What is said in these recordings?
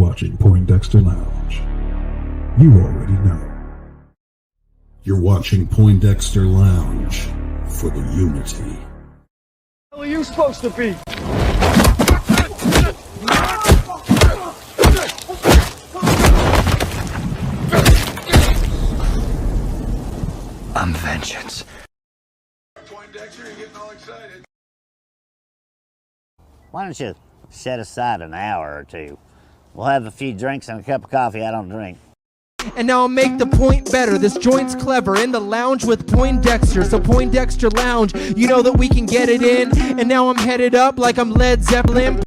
watching Poindexter Lounge. You already know. You're watching Poindexter Lounge for the unity. What are you supposed to be? I'm vengeance. Poindexter, you're getting all excited. Why don't you set aside an hour or two? We'll have a few drinks and a cup of coffee I don't drink. And now I'll make the point better. This joint's clever. In the lounge with Poindexter. So Poindexter Lounge, you know that we can get it in. And now I'm headed up like I'm Led Zeppelin.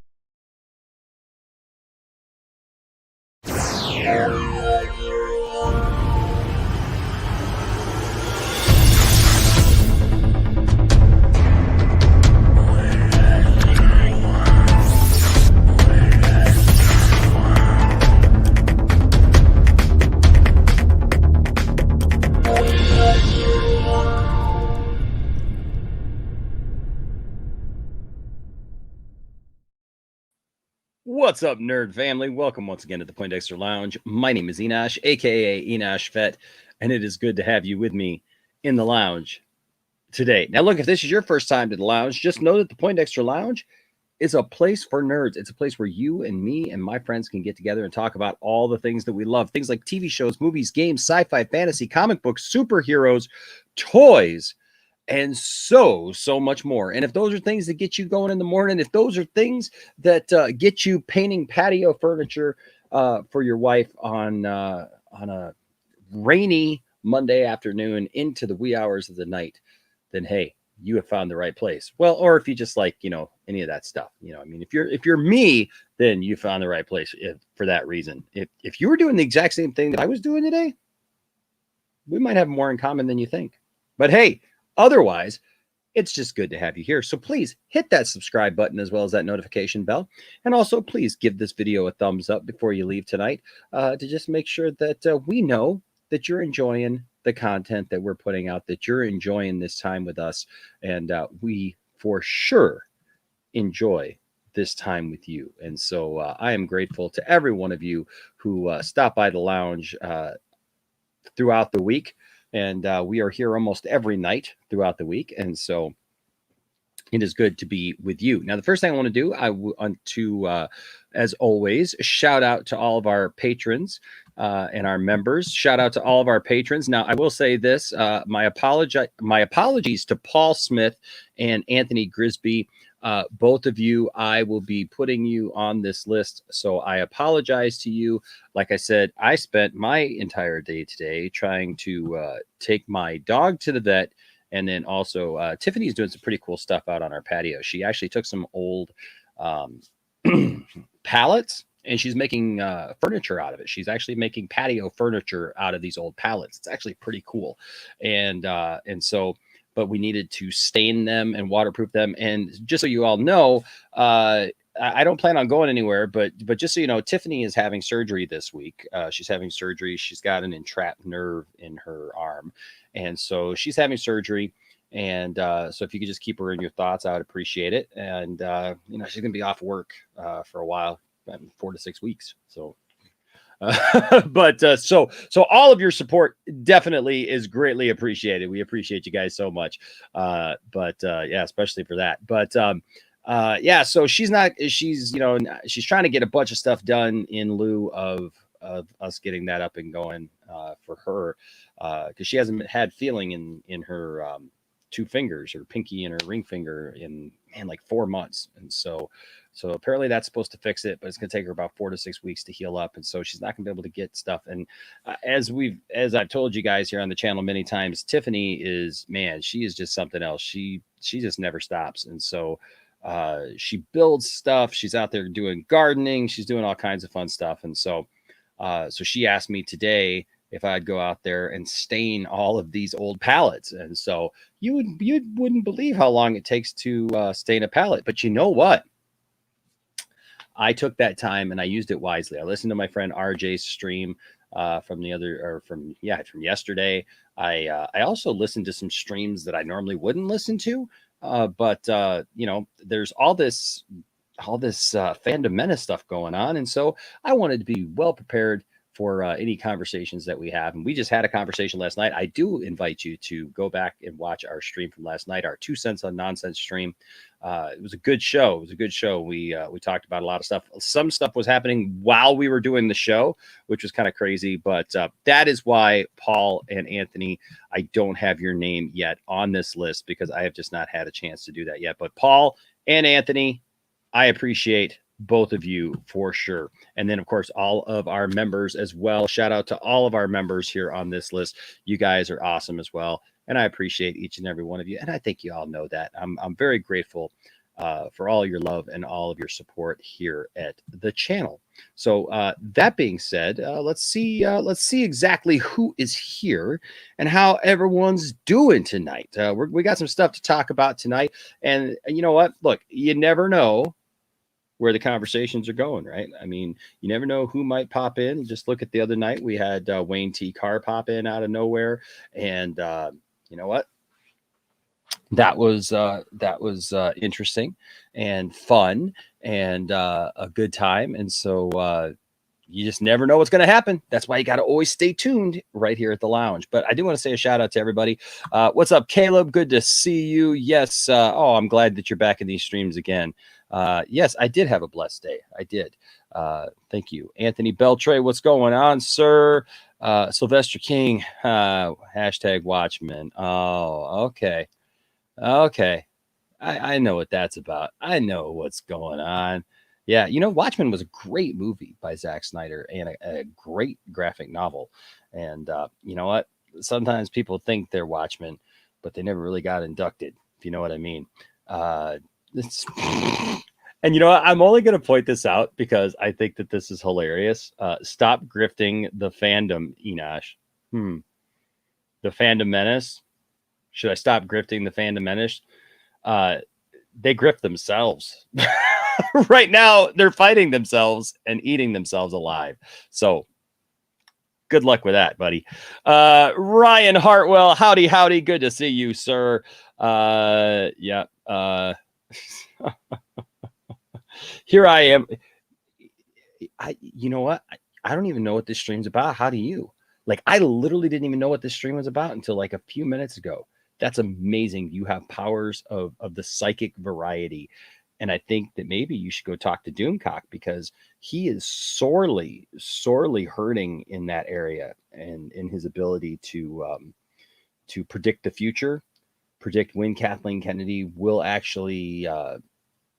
What's up, nerd family? Welcome once again to the Poindexter Lounge. My name is Enosh, aka Enosh Fett, and it is good to have you with me in the lounge today. Now, look, if this is your first time to the lounge, just know that the Poindexter Lounge is a place for nerds. It's a place where you and me and my friends can get together and talk about all the things that we love. Things like TV shows, movies, games, sci-fi, fantasy, comic books, superheroes, toys, and so much more. And if those are things that get you going in the morning, if those are things that get you painting patio furniture for your wife on a rainy Monday afternoon into the wee hours of the night, then hey, you have found the right place. Well, or if you just like, any of that stuff, I mean, if you're me, then you found the right place for that reason. If you were doing the exact same thing that I was doing today, we might have more in common than you think. But hey, otherwise, it's just good to have you here. So please hit that subscribe button as well as that notification bell. And also, please give this video a thumbs up before you leave tonight to just make sure that we know that you're enjoying the content that we're putting out, that you're enjoying this time with us. And we for sure enjoy this time with you. And so I am grateful to every one of you who stopped by the lounge throughout the week. And we are here almost every night throughout the week. And so it is good to be with you. Now, the first thing I want to do, I want to, as always, shout out to all of our patrons and our members. Shout out to all of our patrons. Now, I will say this, my apologies to Paul Smith and Anthony Grisby. Both of you, I will be putting you on this list. So I apologize to you. Like I said, I spent my entire day today trying to take my dog to the vet. And then also Tiffany's doing some pretty cool stuff out on our patio. She actually took some old pallets and she's making furniture out of it. She's actually making patio furniture out of these old pallets. It's actually pretty cool. And so, but we needed to stain them and waterproof them. And just so you all know, I don't plan on going anywhere, but just so you know, Tiffany is having surgery this week. She's having surgery. She's got an entrapped nerve in her arm. And so she's having surgery. And so if you could just keep her in your thoughts, I would appreciate it. And, she's going to be off work for a while, 4 to 6 weeks. So so all of your support definitely is greatly appreciated. We appreciate you guys so much. Yeah, especially for that. Yeah, so she's trying to get a bunch of stuff done in lieu of us getting that up and going for her, because she hasn't had feeling in her 2 fingers, her pinky and her ring finger, in like 4 months. And so apparently that's supposed to fix it, but it's going to take her about 4 to 6 weeks to heal up. And so she's not going to be able to get stuff. And as I've told you guys here on the channel many times, Tiffany she is just something else. She just never stops. And so she builds stuff. She's out there doing gardening. She's doing all kinds of fun stuff. And so she asked me today if I'd go out there and stain all of these old pallets. And so you wouldn't believe how long it takes to stain a pallet. But you know what? I took that time and I used it wisely. I listened to my friend RJ's stream from yesterday. I also listened to some streams that I normally wouldn't listen to. But there's all this all this Fandom Menace stuff going on. And so I wanted to be well prepared for any conversations that we have. And we just had a conversation last night. I do invite you to go back and watch our stream from last night, our 2 cents on nonsense stream. It was a good show. It was a good show. We talked about a lot of stuff. Some stuff was happening while we were doing the show, which was kind of crazy. But that is why, Paul and Anthony, I don't have your name yet on this list because I have just not had a chance to do that yet. But Paul and Anthony, I appreciate both of you for sure. And then, of course, all of our members as well. Shout out to all of our members here on this list. You guys are awesome as well. And I appreciate each and every one of you. And I think you all know that. I'm very grateful for all your love and all of your support here at the channel. So that being said, let's see exactly who is here and how everyone's doing tonight. We got some stuff to talk about tonight. And you know what? Look, you never know where the conversations are going, right? I mean, you never know who might pop in. Just look at the other night. We had Wayne T. Carr pop in out of nowhere. And you know what? That was interesting and fun and a good time. And so you just never know what's going to happen. That's why you got to always stay tuned right here at the lounge. But I do want to say a shout out to everybody. What's up, Caleb? Good to see you. Yes. I'm glad that you're back in these streams again. Yes, I did have a blessed day. I did. Thank you. Anthony Beltray, what's going on, sir? Sylvester King, hashtag Watchmen. Oh, okay. Okay. I know what that's about. I know what's going on. Yeah, Watchmen was a great movie by Zack Snyder and a great graphic novel. And you know what? Sometimes people think they're Watchmen, but they never really got inducted, if you know what I mean. And I'm only going to point this out because I think that this is hilarious. Stop grifting the fandom, Enosh. The Fandom Menace. Should I stop grifting the Fandom Menace? They grift themselves. Right now, they're fighting themselves and eating themselves alive. So good luck with that, buddy. Ryan Hartwell, howdy. Good to see you, sir. Yeah. Here I am. You know what? I don't even know what this stream's about. How do you? Like, I literally didn't even know what this stream was about until like a few minutes ago. That's amazing. You have powers of the psychic variety. And I think that maybe you should go talk to Doomcock because he is sorely, sorely hurting in that area and in his ability to predict the future, predict when Kathleen Kennedy will actually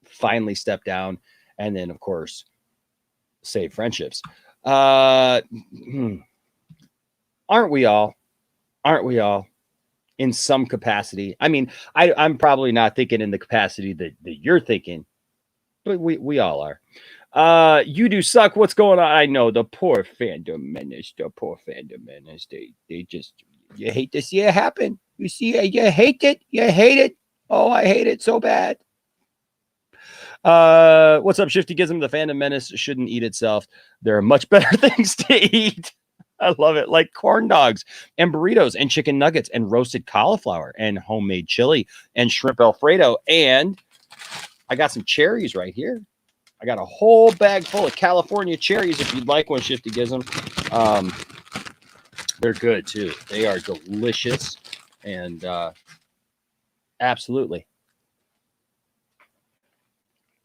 finally step down, and then, of course, save friendships. Aren't we all? Aren't we all? In some capacity. I mean, I'm probably not thinking in the capacity that you're thinking, but we all are. You do suck. What's going on? I know the poor Fandom Menace. They just, you hate to see it happen. You see, you hate it. You hate it. Oh, I hate it so bad. What's up, Shifty Gizm? The Fandom Menace shouldn't eat itself. There are much better things to eat. I love it. Like corn dogs and burritos and chicken nuggets and roasted cauliflower and homemade chili and shrimp Alfredo. And I got some cherries right here. I got a whole bag full of California cherries. If you'd like one, Shifty Gizm. They're good too. They are delicious. And absolutely.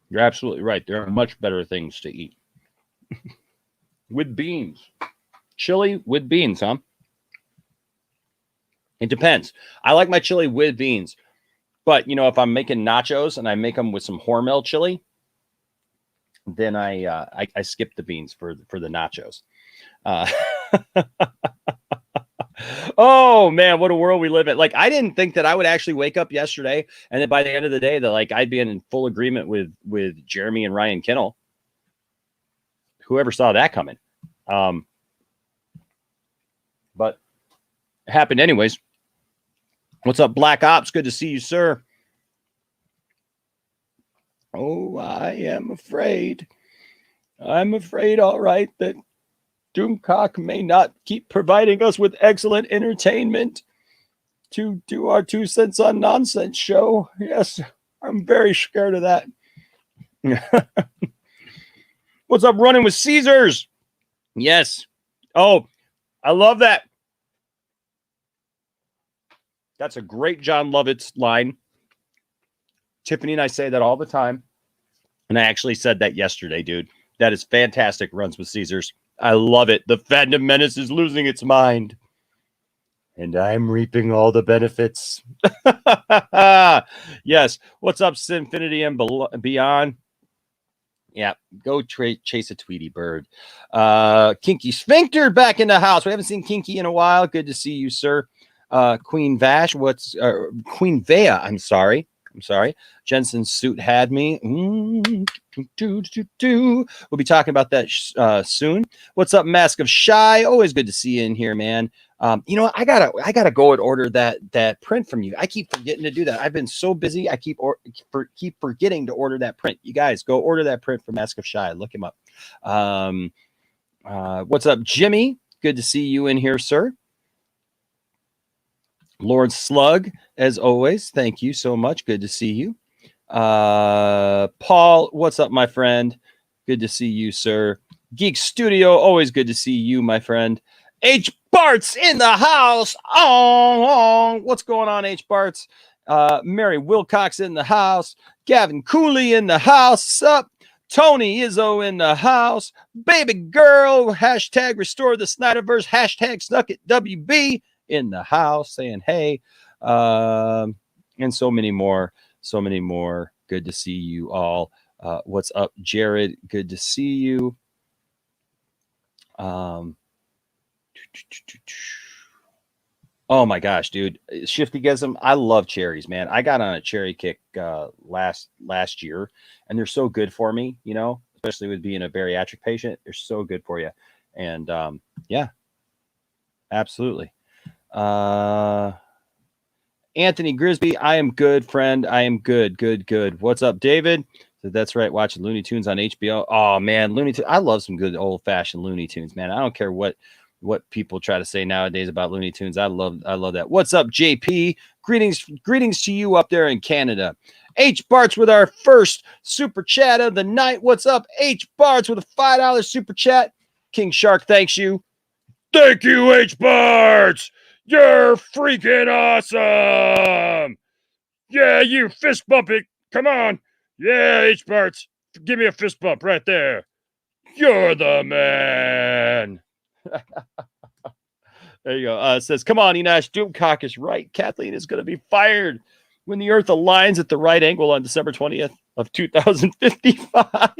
You're absolutely right. There are much better things to eat. With beans. Chili with beans, huh? It depends. I like my chili with beans. But, if I'm making nachos and I make them with some Hormel chili, then I skip the beans for the nachos. Oh, man, what a world we live in. Like, I didn't think that I would actually wake up yesterday and then by the end of the day that, like, I'd be in full agreement with Jeremy and Ryan Kinnell. Whoever saw that coming. But it happened anyways. What's up, Black Ops? Good to see you, sir. Oh, I am afraid. I'm afraid, all right, that Doomcock may not keep providing us with excellent entertainment to do our 2 cents on nonsense show. Yes, I'm very scared of that. What's up, running with Caesars? Yes. Oh, I love that. That's a great John Lovitz line. Tiffany and I say that all the time. And I actually said that yesterday, dude. That is fantastic, runs with Caesars. I love it. The Fandom Menace is losing its mind. And I'm reaping all the benefits. Yes. What's up, Sinfinity and Beyond? Yeah, go chase a Tweety bird. Kinky Sphincter back in the house. We haven't seen Kinky in a while. Good to see you, sir. Queen Vash, Queen Vea, I'm sorry. Jensen's suit had me. We'll be talking about that soon. What's up, Mask of Shy? Always good to see you in here, man. You know what? I gotta go and order that print from you. I keep forgetting to do that. I've been so busy. I keep forgetting to order that print. You guys go order that print for Mask of Shy. Look him up. What's up, Jimmy? Good to see you in here, sir. Lord Slug, as always, thank you so much. Good to see you. Paul, what's up, my friend? Good to see you, sir. Geek Studio, always good to see you, my friend. H. Bart's in the house. Oh, what's going on, H. Bart's? Mary Wilcox in the house. Gavin Cooley in the house. Sup? Tony Izzo in the house. Baby girl, hashtag restore the Snyderverse, hashtag stuck at WB in the house saying hey, and so many more. Good to see you all. What's up, Jared? Good to see you. Oh my gosh, dude, Shiftygasm, I love cherries, man. I got on a cherry kick last year, and they're so good for me, you know, especially with being a bariatric patient. They're so good for you. And yeah, absolutely. Anthony Grisby, I am good, friend. I am good. What's up, David? So that's right, watching Looney Tunes on HBO. Oh man, Looney Tunes. I love some good old-fashioned Looney Tunes, man. I don't care what people try to say nowadays about Looney Tunes. I love that. What's up, JP? Greetings to you up there in Canada. H. Bart's with our first super chat of the night. What's up, H. Bart's with a $5 super chat? King Shark thanks you. Thank you, H. Bart's. You're freaking awesome. Yeah, you fist bump it. Come on. Yeah, H. Bart's. Give me a fist bump right there. You're the man. There you go. It says, come on, Enash. Doomcock is right. Kathleen is going to be fired when the Earth aligns at the right angle on December 20th of 2055.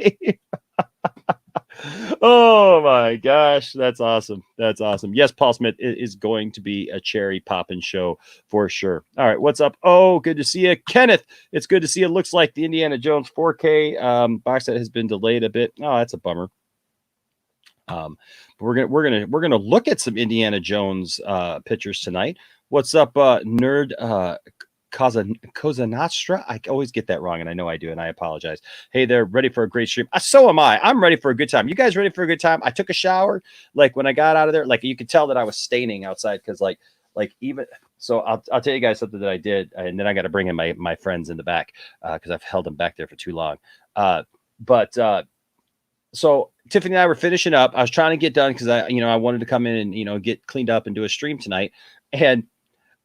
Oh my gosh, that's awesome. Yes, Paul Smith, it is going to be a cherry poppin' show for sure. All right, what's up? Oh, good to see you, Kenneth. It's good to see you. Looks like the Indiana Jones 4K box set has been delayed a bit. Oh, that's a bummer. But we're gonna look at some Indiana Jones pictures tonight. What's up, nerd? Cosa Nostra. I always get that wrong, and I know I do, and I apologize. Hey, they're ready for a great stream. So am I. I'm ready for a good time. You guys ready for a good time? I took a shower. Like when I got out of there, like you could tell that I was staining outside because like even so. I'll tell you guys something that I did, and then I got to bring in my friends in the back because I've held them back there for too long. So Tiffany and I were finishing up. I was trying to get done because I wanted to come in and get cleaned up and do a stream tonight, and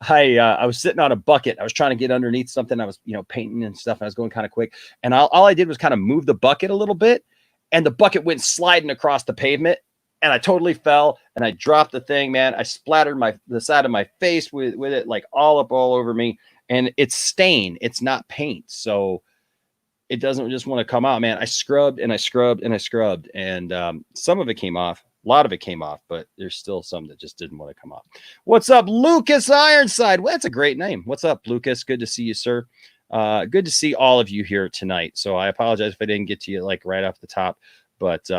I was sitting on a bucket. I was trying to get underneath something. I was, painting and stuff. And I was going kind of quick. And all I did was kind of move the bucket a little bit. And the bucket went sliding across the pavement. And I totally fell. And I dropped the thing, man. I splattered the side of my face with it, like all over me. And it's stain. It's not paint. So it doesn't just want to come out, man. I scrubbed and I scrubbed and I scrubbed. And some of it came off. A lot of it came off, but there's still some that just didn't want to come off. What's up, Lucas Ironside? Well, that's a great name. What's up, Lucas? Good to see you, sir. Good to see all of you here tonight. So I apologize if I didn't get to you like right off the top, but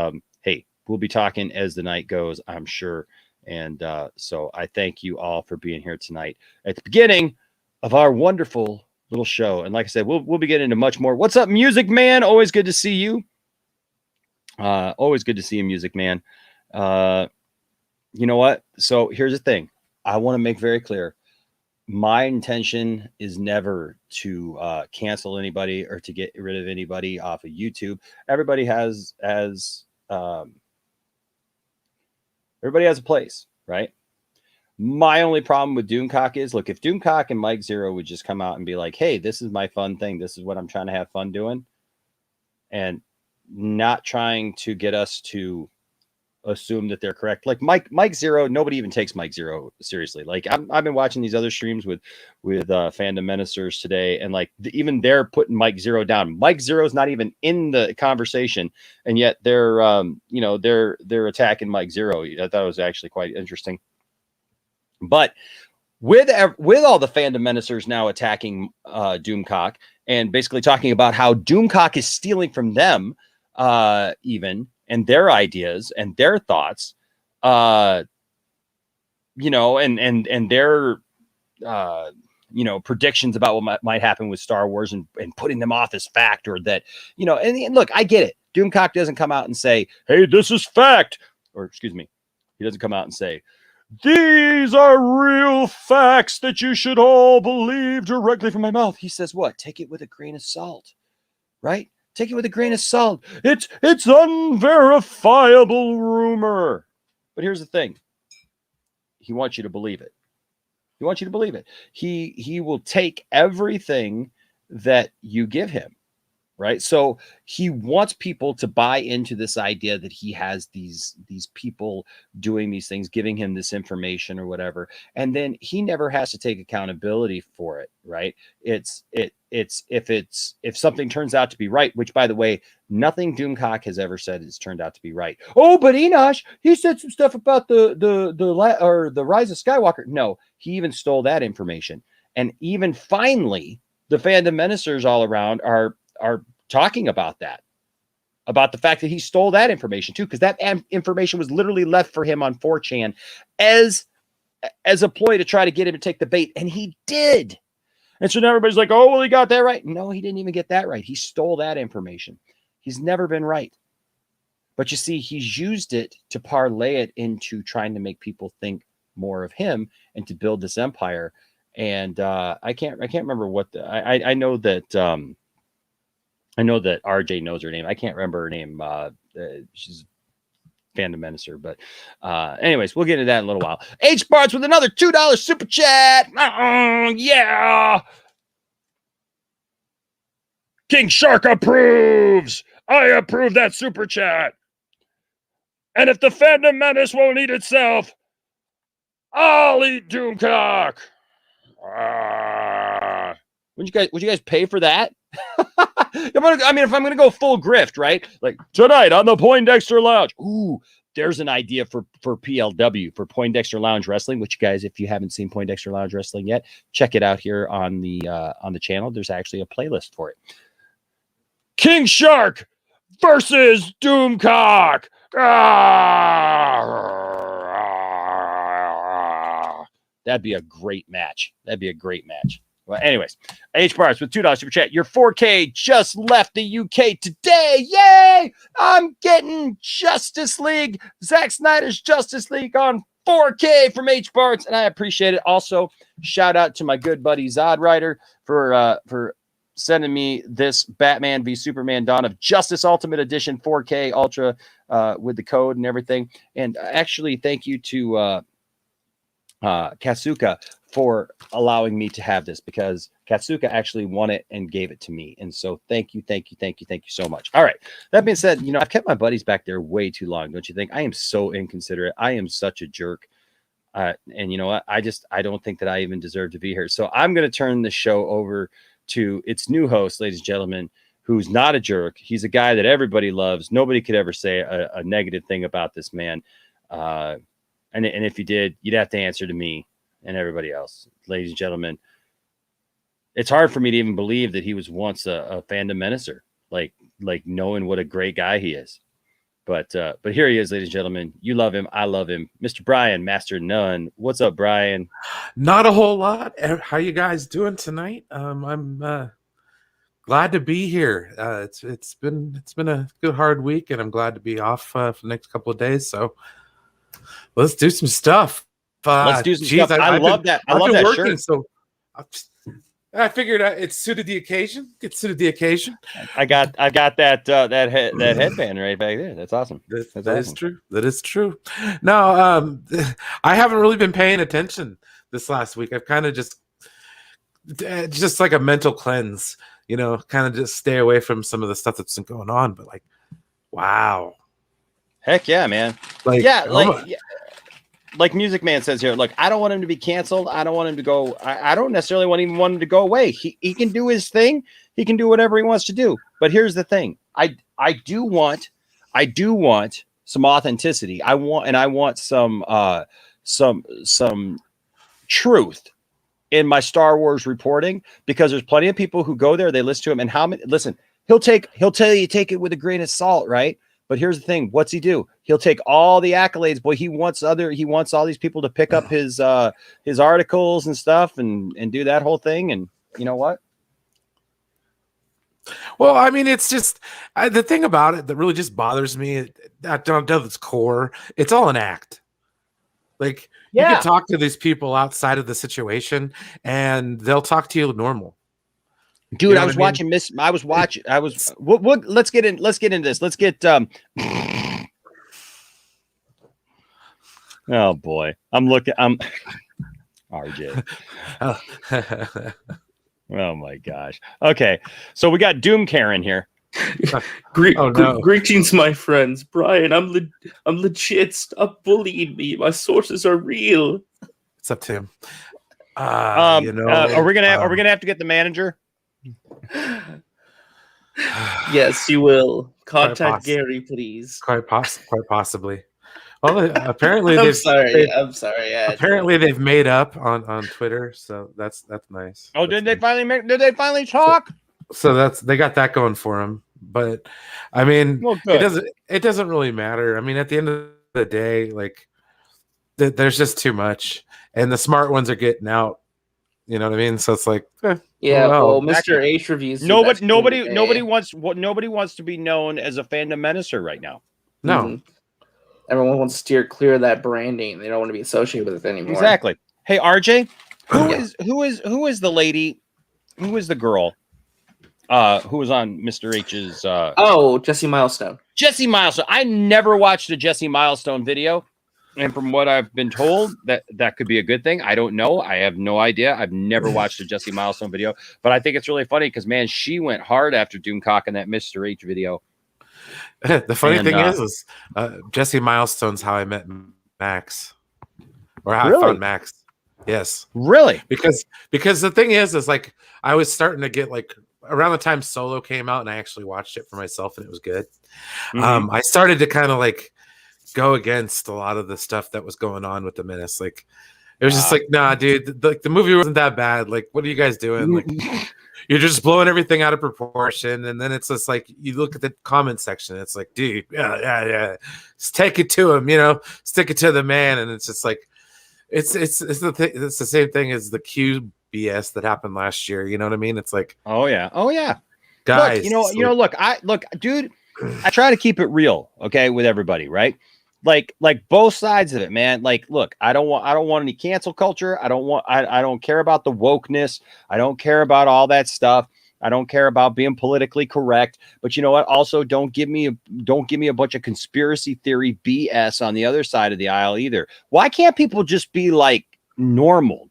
hey, we'll be talking as the night goes, I'm sure. And so I thank you all for being here tonight at the beginning of our wonderful little show. And like I said, we'll be getting into much more. What's up, Music Man? Always good to see you. Always good to see you, Music Man. You know what? So here's the thing. I want to make very clear. my intention is never to cancel anybody or to get rid of anybody off of YouTube. Everybody has a place, right? My only problem with Doomcock is, look, if Doomcock and Mike Zero would just come out and be like, hey, this is my fun thing, this is what I'm trying to have fun doing, and not trying to get us to assume that they're correct. Like Mike Zero, nobody even takes Mike Zero seriously. Like I've been watching these other streams with Fandom Menacers today, and like even they're putting Mike Zero down. Mike Zero's not even in the conversation, and yet they're they're attacking Mike Zero. I thought it was actually quite interesting. But with all the Fandom Menacers now attacking Doomcock and basically talking about how Doomcock is stealing from them, even, and their ideas and their thoughts, and their predictions about what might happen with Star Wars, and putting them off as fact, or that, and look, I get it. Doomcock doesn't come out and say, hey, this is fact, or excuse me, he doesn't come out and say, these are real facts that you should all believe directly from my mouth. He says what? Take it with a grain of salt, right? Take it with a grain of salt. It's unverifiable rumor. But here's the thing. He wants you to believe it. He wants you to believe it. He will take everything that you give him, right? So he wants people to buy into this idea that he has these people doing these things, giving him this information or whatever, and then he never has to take accountability for it, right? If something turns out to be right, which, by the way, nothing Doomcock has ever said has turned out to be right. Oh, but Enosh, he said some stuff about the Rise of Skywalker. No, he even stole that information, and even finally, the Fandom Menacers all around are talking about that, about the fact that he stole that information too, because that information was literally left for him on 4chan as a ploy to try to get him to take the bait, and he did. And so now everybody's like, oh, well, he got that right. No, he didn't even get that right. He stole that information. He's never been right. But you see, he's used it to parlay it into trying to make people think more of him and to build this empire. And I can't remember what I know that RJ knows her name. I can't remember her name. She's Fandom Menacer, but anyways, we'll get into that in a little while. H Barts with another $2 super chat. Yeah. King Shark approves. I approve that super chat. And if the Fandom Menace won't eat itself, I'll eat Doomcock. Would you guys pay for that? If I'm gonna go full grift, right? Like tonight on the Poindexter Lounge. Ooh, there's an idea for PLW, for Poindexter Lounge Wrestling, which, you guys, if you haven't seen Poindexter Lounge Wrestling yet, check it out here on the channel. There's actually a playlist for it. King Shark versus Doomcock. That'd be a great match. Well, anyways, H Bars with $2 super chat. Your 4K just left the UK today. Yay! I'm getting Justice League, Zack Snyder's Justice League on 4K from H Bars, and I appreciate it. Also, shout out to my good buddy Zod Rider for sending me this Batman v Superman Dawn of Justice Ultimate Edition 4K Ultra with the code and everything. And actually, thank you to Katsuka for allowing me to have this, because Katsuka actually won it and gave it to me. And so thank you so much. All right. That being said, I've kept my buddies back there way too long. Don't you think? I am so inconsiderate. I am such a jerk. And you know what? I don't think that I even deserve to be here. So I'm going to turn the show over to its new host, ladies and gentlemen, who's not a jerk. He's a guy that everybody loves. Nobody could ever say a negative thing about this man. And if you did, you'd have to answer to me and everybody else. Ladies and gentlemen, it's hard for me to even believe that he was once a Fandom Menacer, like knowing what a great guy he is. But here he is, ladies and gentlemen. You love him. I love him. Mr. Brian, Master None. What's up, Brian? Not a whole lot. How you guys doing tonight? I'm glad to be here. It's been a good hard week, and I'm glad to be off for the next couple of days. So let's do some stuff. Let's do some stuff. I love that. I love that shirt. I figured it suited the occasion. It suited the occasion. I got that headband right back there. That's awesome. That's That awesome. is true. That is true. No, I haven't really been paying attention this last week. I've kind of just like a mental cleanse, kind of just stay away from some of the stuff that's been going on. But like, wow. Heck yeah, man. Like Music Man says here, look, I don't want him to be canceled. I don't want him to go. I don't necessarily want him to go away. He can do his thing. He can do whatever he wants to do. But here's the thing. I do want some authenticity. I want some truth in my Star Wars reporting, because there's plenty of people who go there, they listen to him, and listen, he'll tell you take it with a grain of salt, right? But here's the thing. What's he do? He'll take all the accolades. Boy, he wants all these people to pick up his articles and stuff and do that whole thing. And you know what? Well, I mean, it's just the thing about it that really just bothers me at its core. It's all an act. Like, you can talk to these people outside of the situation and they'll talk to you normal. Dude, I was watching what let's get into this. Let's get oh boy. I'm RJ. Oh my gosh. Okay. So we got Doom Karen here. Greetings, my friends. Brian, I'm legit. Stop bullying me. My sources are real. It's up to him. Are we gonna have to get the manager? Yes, you will. Contact Gary, please. Quite possibly. Well, apparently I'm sorry. Yeah, apparently they've made up on Twitter, so that's nice. Oh, did they finally talk? So they got that going for them. But I mean, it doesn't really matter. I mean, at the end of the day, like there's just too much, and the smart ones are getting out. You know what I mean? So it's like, well, Mr. H reviews. Nobody wants to be known as a Fandom Menacer right now. No. Mm-hmm. Everyone wants to steer clear of that branding. They don't want to be associated with it anymore. Exactly. Hey, RJ, who is the lady? Who is the girl? Who was on Mr. H's? Jesse Milestone. Jesse Milestone. I never watched a Jesse Milestone video, and from what I've been told, that could be a good thing. I don't know. I have no idea. I've never watched a Jesse Milestone video, but I think it's really funny because, man, she went hard after Doomcock in that Mr. H video. The funny thing is Jesse Milestone's how I met Max, or how I found Max. Yes, really, because the thing is like I was starting to get like around the time Solo came out, and I actually watched it for myself, and it was good. Mm-hmm. I started to kind of like go against a lot of the stuff that was going on with the Menace. Like it was just like, nah, dude, the movie wasn't that bad. Like, what are you guys doing? Like, you're just blowing everything out of proportion. And then it's just like, you look at the comment section, it's like, dude, yeah. Just take it to him, stick it to the man. And it's just like, it's the same thing as the Q BS that happened last year. You know what I mean? It's like, oh yeah. Guys, look, dude, I try to keep it real. Okay. With everybody. Right. Like both sides of it, man. Like, look, I don't want any cancel culture. I don't care about the wokeness. I don't care about all that stuff. I don't care about being politically correct. But you know what? Also, don't give me a bunch of conspiracy theory BS on the other side of the aisle either. Why can't people just be like normal?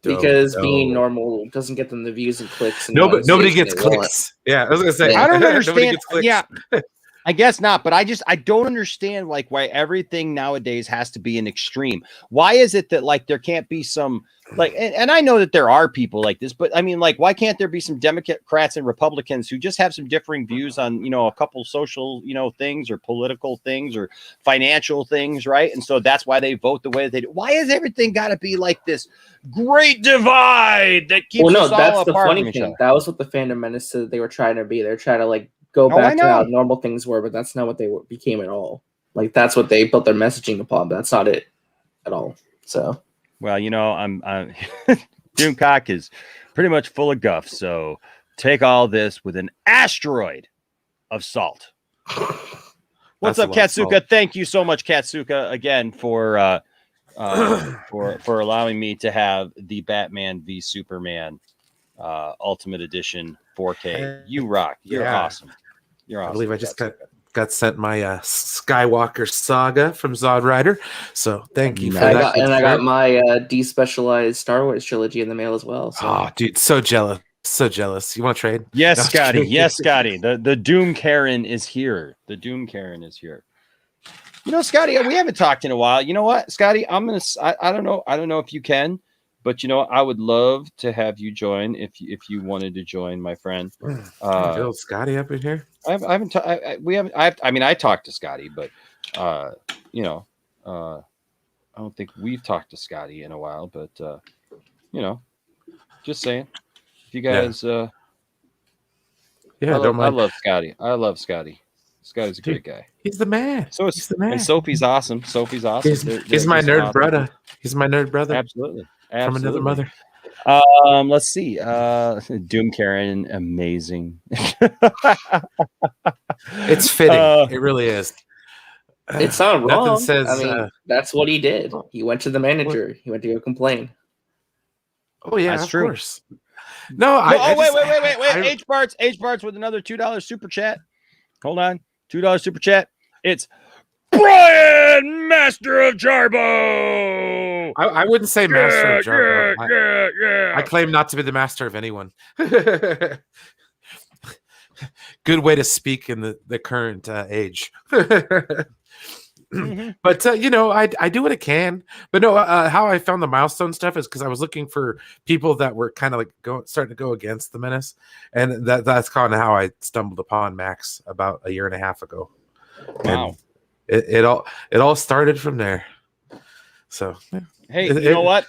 Because being normal doesn't get them the views and clicks. And nobody gets clicks. Yeah, I was gonna say. I don't understand. Yeah. I guess not, but I don't understand like why everything nowadays has to be an extreme. Why is it that like there can't be some like, and I know that there are people like this, but I mean, like, why can't there be some Democrats and Republicans who just have some differing views on, a couple social, things or political things or financial things, right? And so that's why they vote the way they do. Why is everything got to be like this great divide that keeps us all that's apart the funny from each thing. other? That was what the Fandom Menace said they were trying to be. They're trying to like go back to how normal things were, but that's not what they became at all. Like, that's what they built their messaging upon, but that's not it at all. So, well, I'm Doomcock is pretty much full of guff. So take all this with an asteroid of salt. What's up, Katsuka? Thank you so much, Katsuka, again for for allowing me to have the Batman v Superman Ultimate Edition 4K. You rock. You're awesome. You're awesome. I believe I just got sent my Skywalker Saga from Zod Rider. So thank you for that. I got my despecialized Star Wars trilogy in the mail as well. So. Oh, dude, so jealous. So jealous. You want to trade? Yes, no, Scotty. Yes, Scotty. The Doom Karen is here. The Doom Karen is here. You know, Scotty, we haven't talked in a while. You know what, Scotty? I don't know if you can, but you know, I would love to have you join if you wanted to join, my friend. Scotty up in here. I talked to Scotty, but you know, I don't think we've talked to Scotty in a while. But you know, just saying, if you guys, I love Scotty. I love Scotty. Scotty's a great guy. He's the man. So he's the man. And Sophie's awesome. Sophie's awesome. He's my nerd brother. He's my nerd brother. Absolutely. From another mother. Let's see. Doom Karen, amazing. It's fitting. It really is. It's not wrong. Nothing says, I mean, that's what he did. He went to the manager. He went to go complain. Oh yeah, that's true. Course. No, wait. H Barts with another $2 super chat. Hold on. $2 super chat. It's Brian, Master of Jarbo. I wouldn't say Master of Jarbo. I claim not to be the master of anyone. Good way to speak in the current age. Mm-hmm. But you know, I do what I can. But no, how I found the milestone stuff is because I was looking for people that were kind of like starting to go against the Menace, and that's kind of how I stumbled upon Max about a year and a half ago. Wow, and it all started from there. So hey, you know what?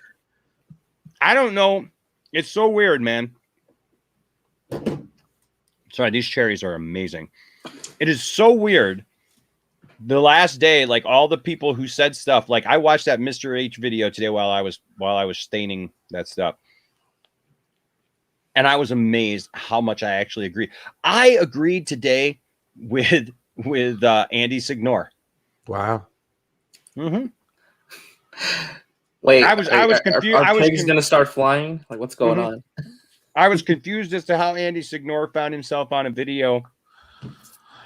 I don't know. It's so weird, man. Sorry, these cherries are amazing. It is so weird. The last day, like all the people who said stuff, like I watched that Mr. H video today while I was staining that stuff. And I was amazed how much I actually agree. I agreed today with Andy Signor. Wow. Mm-hmm. Wait, I was confused. Are pigs gonna start flying? Like, what's going on? I was confused as to how Andy Signor found himself on a video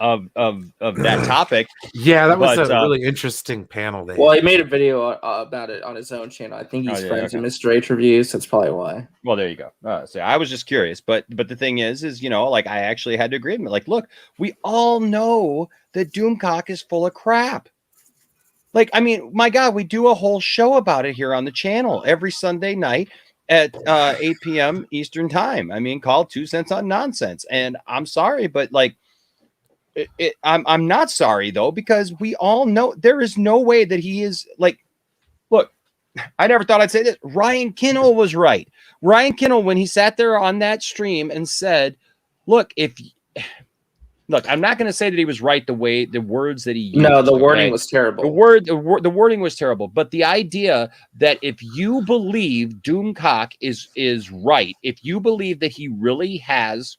of that topic. Yeah, that was a really interesting panel there. Well, he made a video about it on his own channel. I think he's friends with Mr. H reviews. That's probably why. Well, there you go. So I was just curious, but the thing is, you know, like I actually had to agree with him. Like, look, we all know that Doomcock is full of crap. Like, I mean, my God, we do a whole show about it here on the channel every Sunday night at 8 p.m. Eastern time. I mean, called 2 Cents on Nonsense. And I'm sorry, but like, I'm not sorry though, because we all know there is no way that he is like, look, I never thought I'd say this. Ryan Kinnell was right. Ryan Kinnell, when he sat there on that stream and said, look, I'm not going to say that he was right the words that he used. No, the wording was terrible. The wording was terrible. But the idea that if you believe Doomcock is right, if you believe that he really has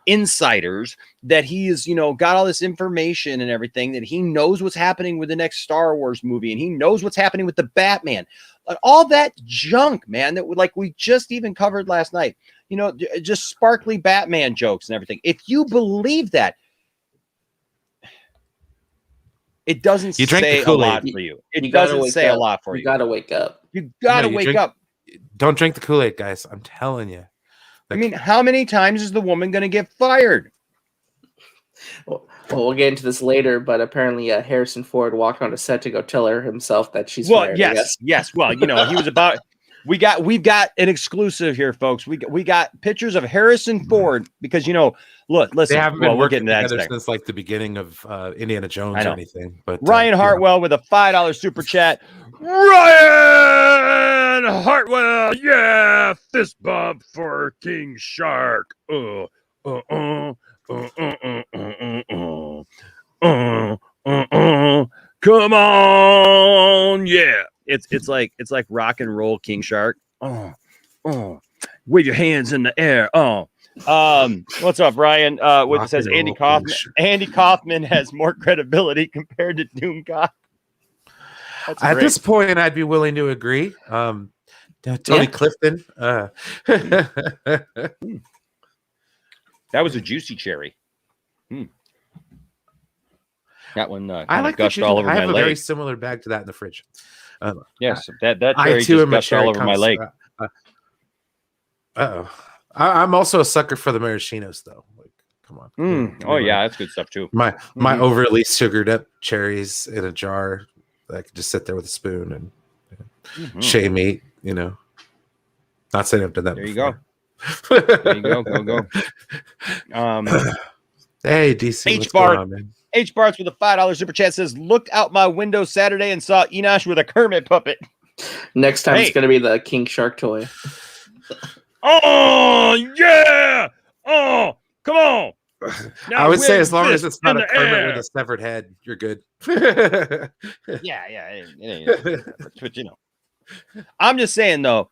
insiders, that he is, you know, got all this information and everything, that he knows what's happening with the next Star Wars movie and he knows what's happening with the Batman, all that junk, man, that like we just even covered last night, you know, just sparkly Batman jokes and everything. If you believe that, it doesn't say a lot for you. It doesn't say a lot for you. You got to wake up. You got to wake up. Don't drink the Kool-Aid, guys. I'm telling you. I mean, how many times is the woman going to get fired? Well, we'll get into this later, but apparently Harrison Ford walked on a set to go tell her himself that she's fired. Yes. Well, you know, he was about. We've got an exclusive here, folks. We got pictures of Harrison Ford because, you know, look, listen. They haven't been working together since like the beginning of Indiana Jones or anything. But Ryan Hartwell with a $5 super chat. Ryan Hartwell, yeah, fist bump for King Shark. Come on, yeah. It's like rock and roll King Shark. Wave your hands in the air. What's up, Ryan? What says Andy Kaufman? Andy Kaufman has more credibility compared to Doomcock. At this point, I'd be willing to agree. Tony Clifton. That was a juicy cherry. That one I like gushed all over my leg. I have a very similar bag to that in the fridge. Yes, that cherry just gushed all over my leg. I'm also a sucker for the maraschinos, though. Like, come on. Oh yeah, that's good stuff too. My overly sugared up cherries in a jar that I could just sit there with a spoon and shame eat. You know, not saying I've done that. There before. You go. There you go. Go. Hey, DC. H Barts with a $5 super chat says, "Looked out my window Saturday and saw Enosh with a Kermit puppet." Next time it's going to be the King Shark toy. Oh yeah! Oh, come on! Now I would say as long as it's not a Kermit with a severed head, you're good. Yeah. But you know, I'm just saying though.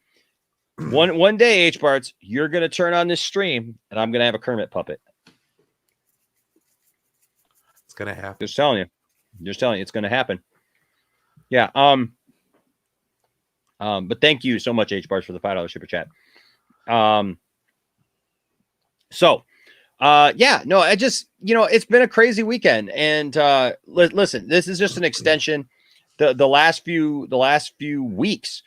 One day, H Barts, you're gonna turn on this stream, and I'm gonna have a Kermit puppet. It's gonna happen. Just telling you, it's gonna happen. Yeah. But thank you so much, H Barts, for the $5 super chat. I just, it's been a crazy weekend, and listen, this is just an extension. The last few weeks,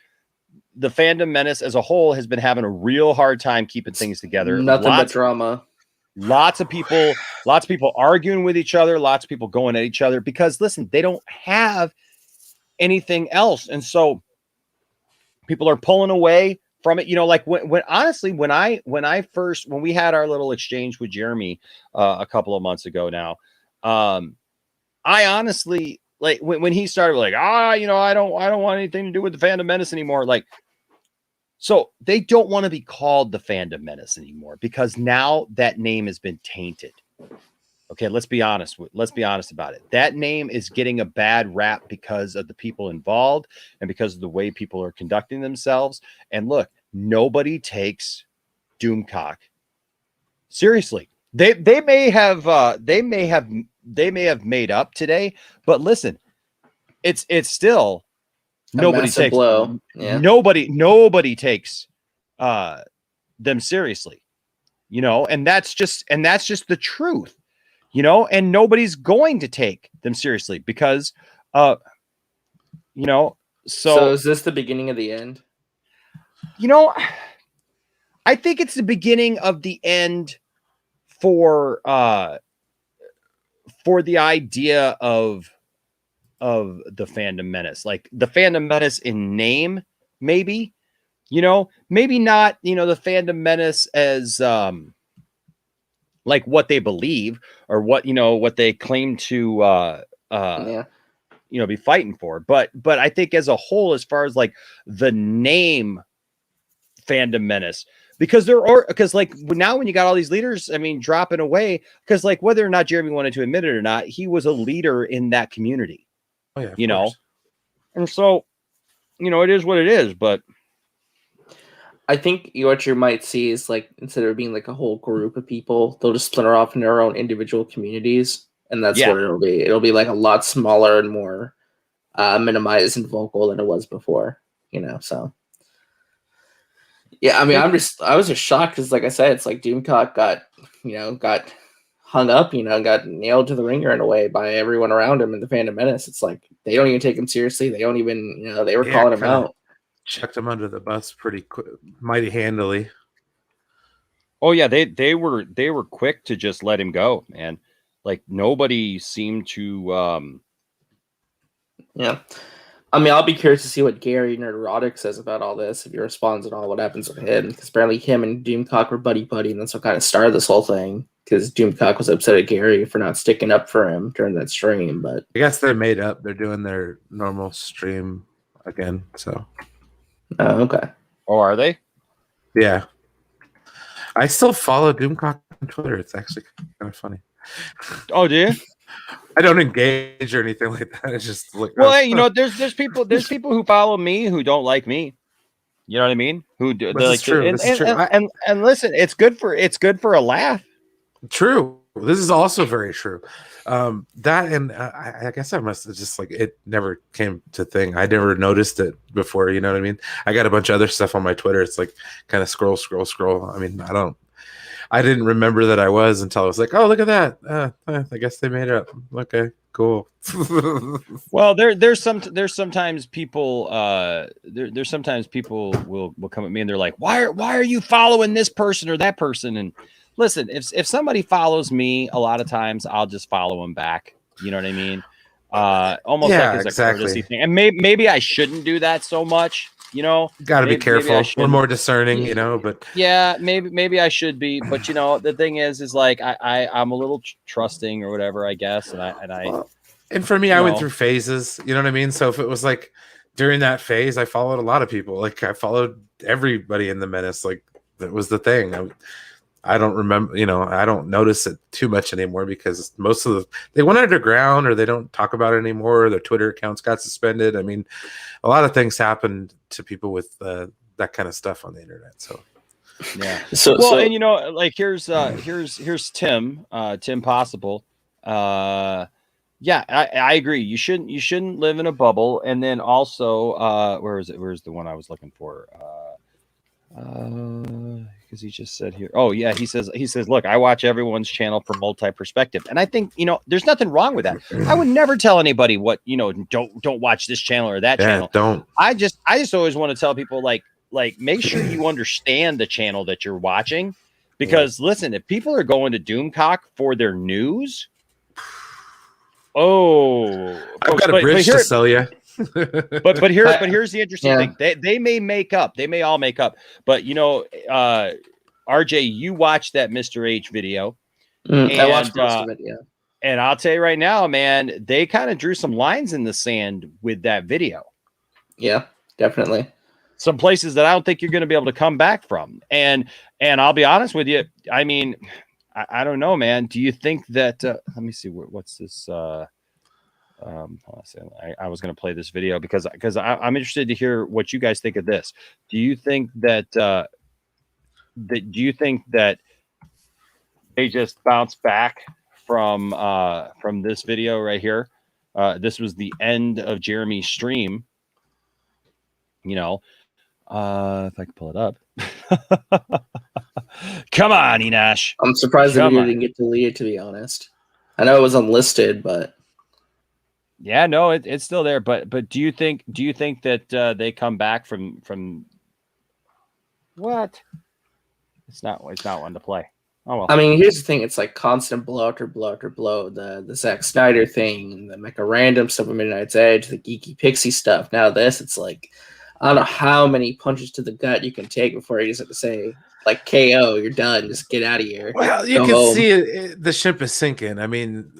the Fandom Menace as a whole has been having a real hard time keeping things together. Nothing but drama. Lots of people arguing with each other, lots of people going at each other because listen, they don't have anything else. And so people are pulling away from it. Like when we had our little exchange with Jeremy a couple of months ago now, I honestly, like when he started like, I don't want anything to do with the Fandom Menace anymore. Like, so they don't want to be called the Fandom Menace anymore because now that name has been tainted. Okay, let's be honest about it. That name is getting a bad rap because of the people involved and because of the way people are conducting themselves. And look, nobody takes Doomcock seriously. They may have made up today, but listen, it's still nobody takes blow. Yeah. Nobody takes them seriously, and that's just the truth, and nobody's going to take them seriously because so is this the beginning of the end? I think it's the beginning of the end for the idea of the Fandom Menace, like the Fandom Menace in name, maybe, maybe not, the Fandom Menace as like what they believe or what they claim to be fighting for, but I think as a whole, as far as like the name Fandom Menace, because like now when you got all these leaders, dropping away, because like whether or not Jeremy wanted to admit it or not, he was a leader in that community. Oh, yeah, and so, it is what it is, but I think what you might see is like, instead of being like a whole group of people, they'll just splinter off in their own individual communities. And that's what it'll be. It'll be like a lot smaller and more minimized and vocal than it was before, so. Yeah, I was just shocked because, like I said, it's like Doomcock got hung up, got nailed to the ringer in a way by everyone around him in the Fandom Menace. It's like they don't even take him seriously. They don't even, they were calling him out. Chucked him under the bus pretty mighty handily. Oh yeah, they were quick to just let him go, man. Like nobody seemed to. Yeah. I'll be curious to see what Gary Nerderotic says about all this, if he responds at all, what happens with him. Because apparently him and Doomcock were buddy-buddy, and that's what kind of started this whole thing. Because Doomcock was upset at Gary for not sticking up for him during that stream. But I guess they're made up. They're doing their normal stream again, so. Oh, okay. Oh, are they? Yeah. I still follow Doomcock on Twitter. It's actually kind of funny. Oh, do you? I don't engage or anything like that. It's just like, well, hey, there's people who follow me who don't like me. You know what I mean? Who do? This is true. And listen, it's good for a laugh. True. This is also very true. That and I guess I must have just like it never came to thing. I never noticed it before. You know what I mean? I got a bunch of other stuff on my Twitter. It's like kind of scroll. I mean, I didn't remember that I was until I was like, oh, look at that. I guess they made it up. Okay, cool. Well, there's sometimes people there's sometimes people will come at me and they're like, why are you following this person or that person? And listen, if somebody follows me, a lot of times I'll just follow them back. You know what I mean? Almost like as a courtesy thing. And maybe I shouldn't do that so much. You know, got to be careful. We're more discerning, you know. But yeah, maybe I should be. But you know, the thing is like I'm a little trusting or whatever, I guess. And for me, I went through phases. You know what I mean? So if it was like during that phase, I followed a lot of people. Like I followed everybody in the Menace. Like that was the thing. I don't remember, you know, I don't notice it too much anymore because most of they went underground or they don't talk about it anymore. Their Twitter accounts got suspended. I mean, a lot of things happened to people with that kind of stuff on the internet. So, yeah. So and you know, like here's Tim Possible. Yeah, I agree. You shouldn't live in a bubble. And then also, where is it? Where's the one I was looking for? Because he just said here. Oh yeah, he says, look, I watch everyone's channel for multi-perspective, and I think there's nothing wrong with that. I would never tell anybody what don't watch this channel or that channel. Don't. I just always want to tell people like make sure you understand the channel that you're watching, because listen, if people are going to Doomcock for their news, I've got a bridge to sell you. but here's the interesting thing. They may all make up, but RJ, you watched that Mr. H video. I watched most of it, yeah. And I'll tell you right now, man, they kind of drew some lines in the sand with that video. Yeah, definitely. Some places that I don't think you're going to be able to come back from. And I'll be honest with you. I mean, I don't know, man. Do you think that let me see what's this I was going to play this video because I'm interested to hear what you guys think of this. Do you think that they just bounced back from this video right here? This was the end of Jeremy's stream. If I can pull it up. Come on, Enosh. I'm surprised the video didn't get deleted, to be honest. I know it was unlisted, but yeah, no, it's still there. But do you think that they come back from what? It's not one to play. Oh well. I mean, here's the thing: it's like constant blow after blow after blow. The Zack Snyder thing, the Mecha Random stuff from Midnight's Edge, the geeky pixie stuff. Now this, it's like I don't know how many punches to the gut you can take before you just have to say like KO, you're done, just get out of here. Well, you can see the ship is sinking. I mean,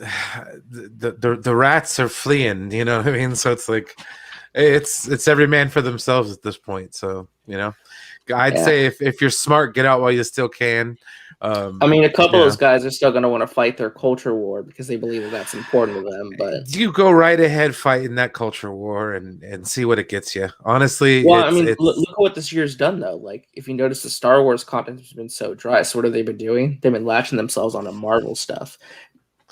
the rats are fleeing. You know what I mean? So it's like it's every man for themselves at this point. So I'd say if you're smart, get out while you still can. I mean, a couple of those guys are still going to want to fight their culture war because they believe that's important to them. But you go right ahead fighting that culture war and see what it gets you. Honestly, well, I mean, look at what this year's done though. Like, if you notice, the Star Wars content has been so dry. So what have they been doing? They've been latching themselves on the Marvel stuff.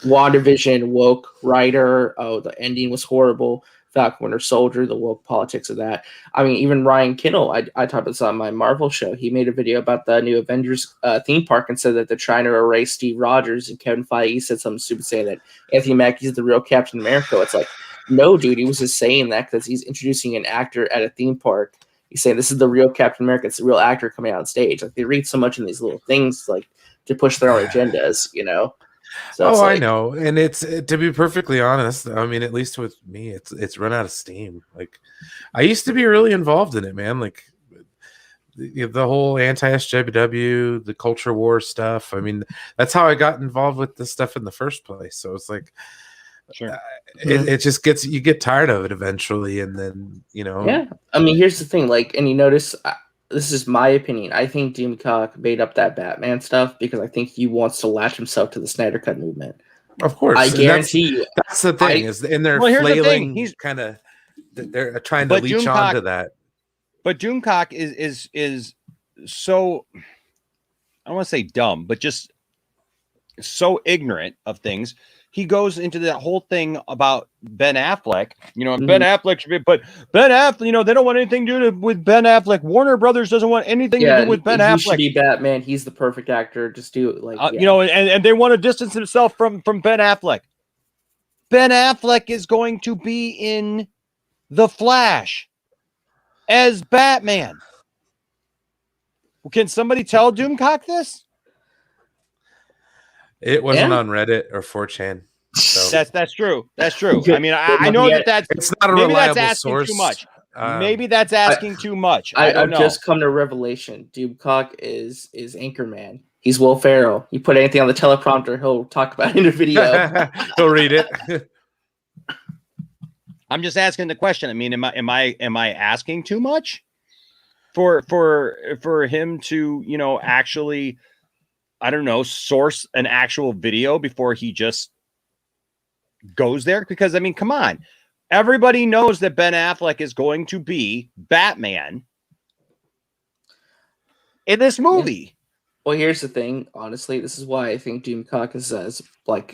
WandaVision, woke writer. Oh, the ending was horrible. Falcon Winter Soldier, the woke politics of that. I mean, even Ryan Kittle, I talked about this on my Marvel show. He made a video about the new Avengers theme park and said that they're trying to erase Steve Rogers, and Kevin Feige said something stupid saying that Anthony Mackie is the real Captain America. It's like, no, dude, he was just saying that because he's introducing an actor at a theme park. He's saying this is the real Captain America. It's the real actor coming out on stage. Like, they read so much in these little things, like, to push their own agendas, So I know, and it's to be perfectly honest. I mean, at least with me, it's run out of steam. Like, I used to be really involved in it, man. Like the whole anti-SJW, the culture war stuff. I mean, that's how I got involved with this stuff in the first place. So it's like, sure, it just you get tired of it eventually, and then Yeah, I mean, here's the thing. Like, and you notice. This is my opinion. I think Doomcock made up that Batman stuff because I think he wants to latch himself to the Snyder Cut movement. Of course, I guarantee you. That's the thing is, in their flailing, he's kind of they're trying to leech onto that. But Doomcock is so, I don't want to say dumb, but just so ignorant of things. He goes into that whole thing about Ben Affleck, and Ben Affleck should be, but Ben Affleck, they don't want anything to do with Ben Affleck. Warner Brothers doesn't want anything to do with Ben Affleck. He should be Batman. He's the perfect actor. Just do it. And they want to distance himself from Ben Affleck. Ben Affleck is going to be in The Flash as Batman. Well, can somebody tell Doomcock this? It wasn't on Reddit or 4chan. So. That's true. That's true. I mean, I know that's it's not a reliable source. Too much. Maybe that's asking too much. I've just come to revelation. Doomcock is Anchorman. He's Will Ferrell. You put anything on the teleprompter, he'll talk about it in a video. He'll read it. I'm just asking the question. I mean, am I asking too much for him to actually, I don't know, source an actual video before he just goes there? Because I mean, come on, everybody knows that Ben Affleck is going to be Batman in this movie. Well, here's the thing. Honestly, this is why I think Doomcock is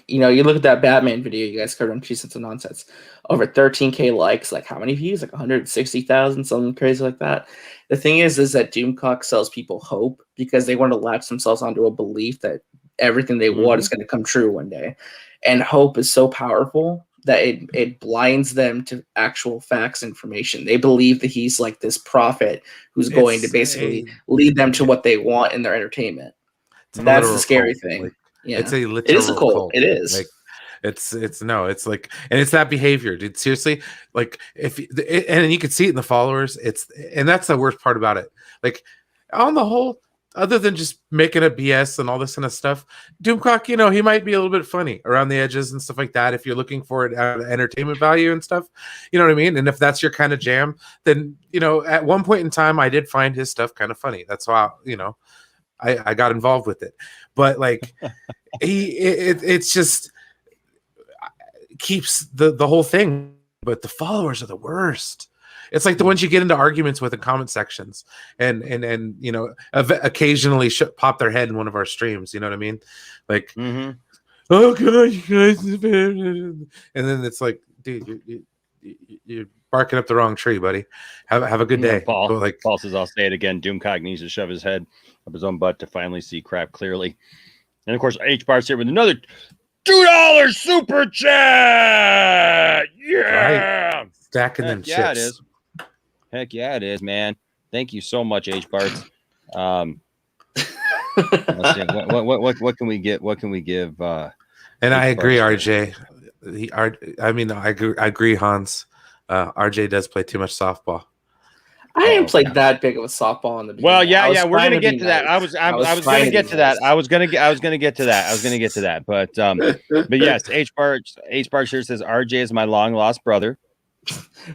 you look at that Batman video you guys covered on Two Cents of Nonsense, over 13K likes. Like how many views? Like 160,000, something crazy like that. The thing is that Doomcock sells people hope because they want to latch themselves onto a belief that everything they want is going to come true one day. And hope is so powerful that it blinds them to actual facts information. They believe that he's like this prophet who's going to basically lead them to what they want in their entertainment. That's the scary thing. Like, yeah. It's a literal it is a cult. cult. It is. Like, it's like, and it's that behavior, dude. Seriously, like and you can see it in the followers. And that's the worst part about it. Like on the whole, other than just making a BS and all this kind of stuff, Doomcock, he might be a little bit funny around the edges and stuff like that. If you're looking for it entertainment value and stuff, you know what I mean? And if that's your kind of jam, then, at one point in time, I did find his stuff kind of funny. That's why, I got involved with it. But like, it's just keeps the whole thing. But the followers are the worst. It's like the ones you get into arguments with in comment sections and occasionally pop their head in one of our streams. You know what I mean? Like, oh god, you guys, and then it's like, dude, you're barking up the wrong tree, buddy. Have a good day. Paul says, I'll say it again. Doomcock needs to shove his head up his own butt to finally see crap clearly. And of course, H Bar's here with another $2 super chat. Yeah, right. Stacking them chips. Yeah, it is. Heck yeah, it is, man. Thank you so much, H Barts. Let's see. What can we get? What can we give? And I agree, RJ. I agree, Hans. RJ does play too much softball. I didn't play that big of a softball in the beginning. Well, yeah, we're gonna get to that. I was gonna get to that. I was gonna get to that. But yes, H Bar here says RJ is my long lost brother.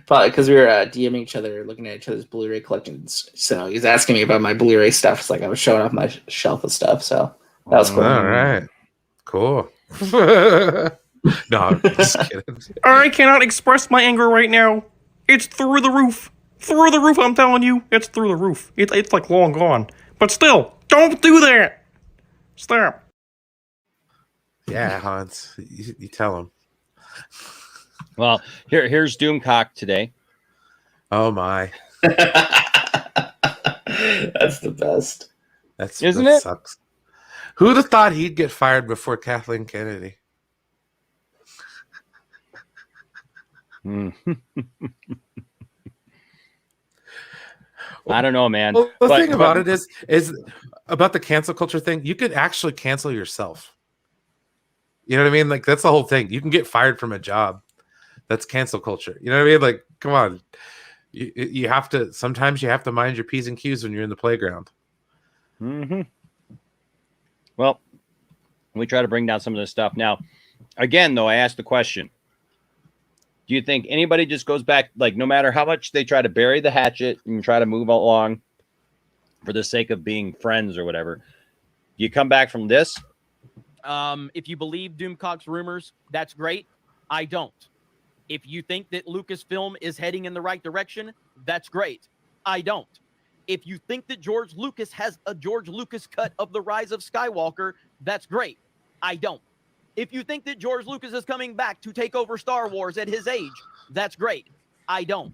Probably because we were DMing each other, looking at each other's Blu-ray collections. So he's asking me about my Blu-ray stuff. It's like I was showing off my shelf of stuff. So that was cool. All right, cool. No, I'm just kidding. I cannot express my anger right now. It's through the roof. Through the roof, I'm telling you. It's through the roof. It's like long gone. But still, don't do that. Stop. Yeah, Hans. You tell him. Well, here's Doomcock today. Oh my. That's the best. Isn't it? Sucks. Who'd have thought he'd get fired before Kathleen Kennedy? I don't know, man. Well, the thing about it is about the cancel culture thing. You could actually cancel yourself. You know what I mean? Like that's the whole thing. You can get fired from a job. That's cancel culture. You know what I mean? Like, come on. You have to. Sometimes you have to mind your P's and Q's when you're in the playground. Mm-hmm. Well, we try to bring down some of this stuff now. Again, though, I asked the question. Do you think anybody just goes back, like no matter how much they try to bury the hatchet and try to move along for the sake of being friends or whatever, you come back from this? If you believe Doomcock's rumors, that's great. I don't. If you think that Lucasfilm is heading in the right direction, that's great. I don't. If you think that George Lucas has a George Lucas cut of The Rise of Skywalker, that's great. I don't. If you think that George Lucas is coming back to take over Star Wars at his age, that's great. I don't.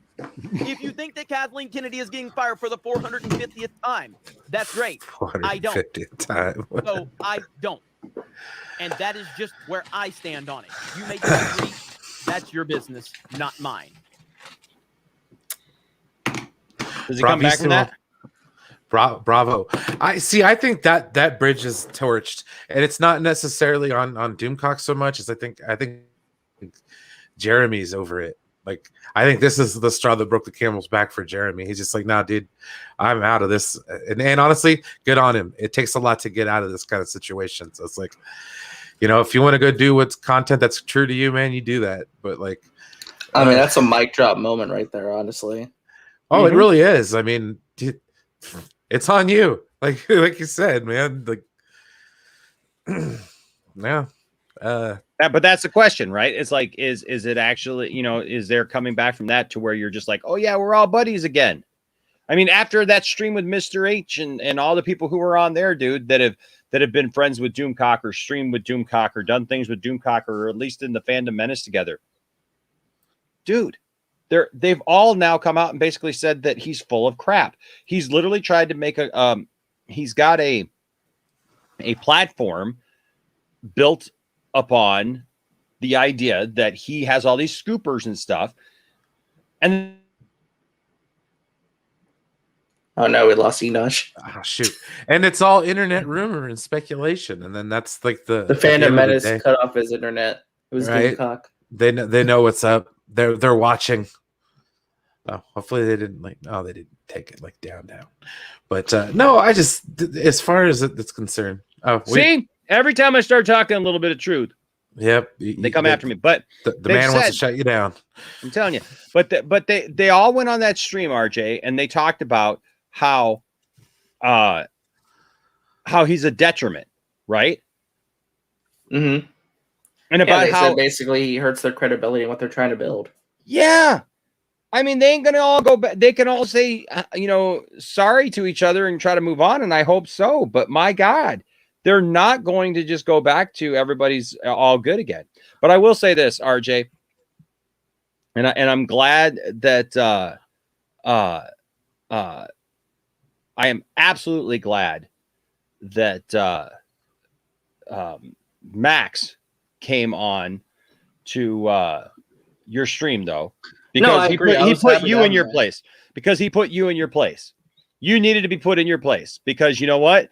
If you think that Kathleen Kennedy is getting fired for the 450th time, that's great. I don't. 450th time. So I don't. And that is just where I stand on it. You may disagree. That's your business, not mine. Does he come back from that? Bravo. I think that bridge is torched, and it's not necessarily on Doomcock so much as I think Jeremy's over it. Like, I think this is the straw that broke the camel's back for Jeremy. He's just like, nah, dude, I'm out of this. And honestly, good on him. It takes a lot to get out of this kind of situation. So it's like, you know, if you want to go do what's content that's true to you, man, you do that. But like, I mean, that's a mic drop moment right there, honestly. Oh, it really is. I mean, dude, it's on you. Like you said, man. Like, yeah. But that's the question, right? It's like, is it actually, you know, is there coming back from that to where you're just like, oh yeah, we're all buddies again? I mean, after that stream with Mr. H and all the people who were on there, dude, that have been friends with Doomcock or streamed with Doomcock or done things with Doomcock or at least in the Fandom Menace together, dude, they've all now come out and basically said that he's full of crap. He's literally tried to make he's got a platform built upon the idea that he has all these scoopers and stuff. And oh no, we lost Enosh. Oh shoot. And it's all internet rumor and speculation. And then that's like the Fandom Menace cut off his internet. It was Doomcock. They know what's up. They're watching. Oh, hopefully they didn't they didn't take it like down. But no, I just, as far as it's concerned. Oh, see, every time I start talking a little bit of truth, yep, they come after me. But the man wants to shut you down. I'm telling you. But they all went on that stream, RJ, and they talked about how he's a detriment, right? Mm-hmm. And about how basically he hurts their credibility and what they're trying to build. Yeah. I mean, they ain't gonna all go back. They can all say, sorry to each other and try to move on, and I hope so. But my God, they're not going to just go back to everybody's all good again. But I will say this, RJ, and I'm glad that I am absolutely glad that Max came on to your stream, though. Because he put you in your place. Because he put you in your place. You needed to be put in your place. Because you know what?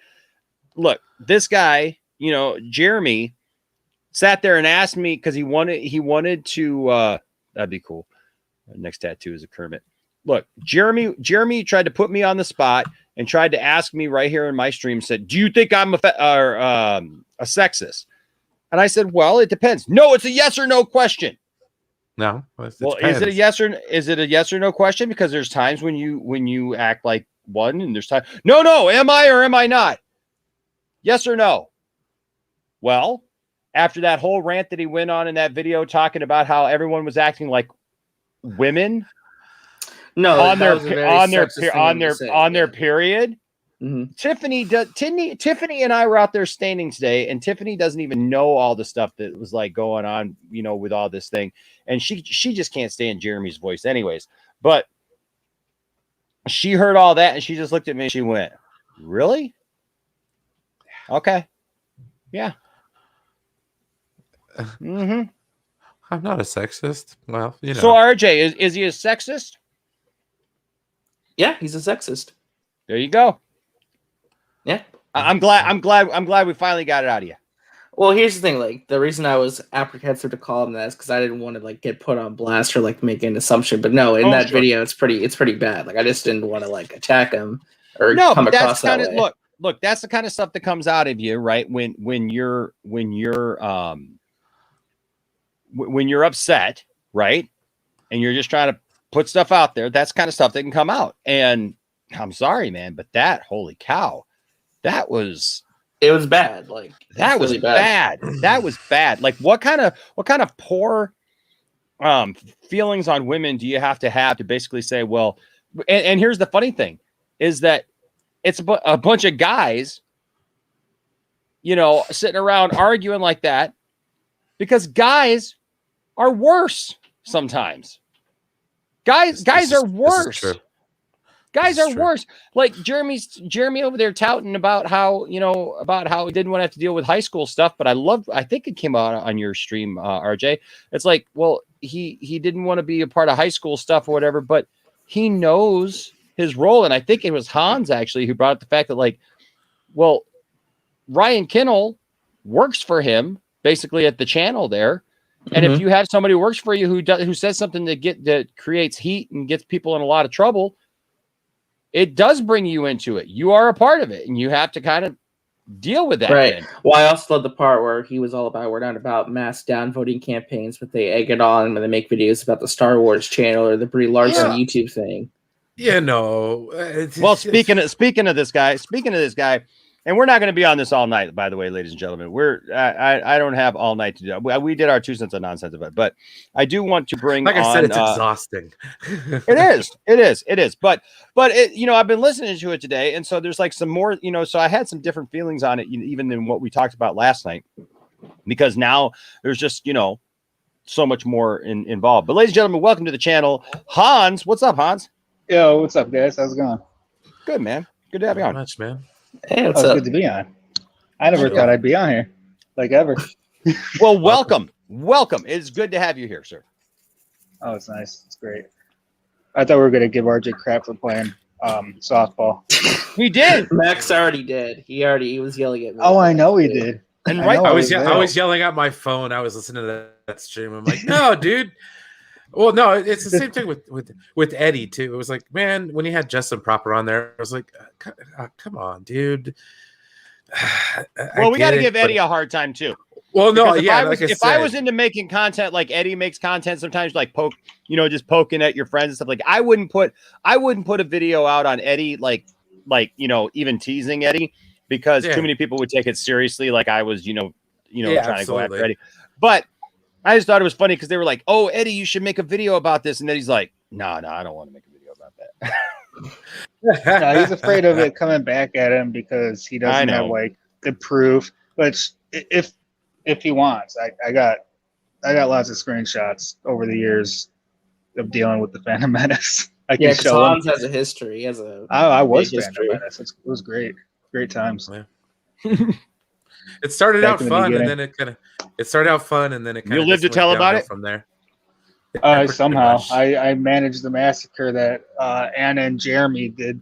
Look, this guy, Jeremy, sat there and asked me because he wanted to. That'd be cool. Next tattoo is a Kermit. Look, Jeremy tried to put me on the spot and tried to ask me right here in my stream. Said, "Do you think I'm a sexist?" And I said, "Well, it depends." No, it's a yes or no question. No. Well, is it a yes or no question? Because there's times when you act like one, and there's time. No. Am I or am I not? Yes or no? Well, after that whole rant that he went on in that video talking about how everyone was acting like women, on their period. Mm-hmm. Tiffany and I were out there standing today, and Tiffany doesn't even know all the stuff that was like going on, with all this thing, and she just can't stand Jeremy's voice, anyways. But she heard all that, and she just looked at me and she went, "Really? Okay, yeah." Mm-hmm. I'm not a sexist. Well, So RJ, is he a sexist? Yeah, he's a sexist. There you go. Yeah. I'm glad we finally got it out of you. Well, here's the thing, like the reason I was apprehensive to call him that is because I didn't want to get put on blast or make an assumption. But no, in that video it's pretty bad. Like I just didn't want to attack him or come across that way. Look, that's the kind of stuff that comes out of you, right? When you're upset, right? And you're just trying to put stuff out there, that's kind of stuff that can come out. And I'm sorry, man, but holy cow, it was bad. That was really bad. That was bad. Like what kind of poor feelings on women do you have to basically say, well, and here's the funny thing is that it's a bunch of guys sitting around arguing like that, because guys are worse sometimes. Guys are worse. Guys are worse. Like Jeremy over there touting about how he didn't want to have to deal with high school stuff. But I think it came out on your stream, RJ. It's like, well, he didn't want to be a part of high school stuff or whatever, but he knows his role. And I think it was Hans actually who brought up the fact that, like, well, Ryan Kinnell works for him basically at the channel there. And if you have somebody who works for you who says something that creates heat and gets people in a lot of trouble, it does bring you into it. You are a part of it, and you have to kind of deal with that. Right. Well, I also love the part where he was all about, we're not about mass downvoting campaigns, but they egg it on when they make videos about the Star Wars channel or the Brie Larson YouTube thing. Yeah, no. Well, speaking of this guy, and we're not going to be on this all night, by the way, ladies and gentlemen. I don't have all night to do. We did our 2 cents of nonsense of it, but I do want to bring. Like I said, it's exhausting. It is. But I've been listening to it today, and so there's like some more. So I had some different feelings on it, even than what we talked about last night, because now there's just so much more involved. But ladies and gentlemen, welcome to the channel, Hans. What's up, Hans? Yo, what's up, guys? How's it going? Good, man. Good to have you on. Much, man. Hey, what's up? Good to be on. I never thought I'd be on here, like ever. Well, welcome. It's good to have you here, sir. Oh, it's nice. It's great. I thought we were gonna give RJ crap for playing softball. We did. Max already did. He was yelling at me. Oh, I know he did. And I was yelling at my phone. I was listening to that stream. I'm like, no, dude. Well, no, it's the same thing with Eddie too. It was like, man, when he had Justin Proper on there, I was like, come on, dude. Well, we got to give Eddie a hard time too. Well, no, if I was into making content like Eddie makes content sometimes, like just poking at your friends and stuff, like I wouldn't put a video out on Eddie like even teasing Eddie, because too many people would take it seriously, like I was trying to go after Eddie. But I just thought it was funny because they were like, "Oh, Eddie, you should make a video about this," and then he's like, "No, I don't want to make a video about that." No, he's afraid of it coming back at him because he doesn't have like the proof. But if he wants, I got lots of screenshots over the years of dealing with the Phantom Menace. I can show him. Hans has a history. I was Phantom Menace. It was great times. Yeah. It started out fun, and then it kind of. You live to tell about it from there. Somehow I managed the massacre that Anna and Jeremy did.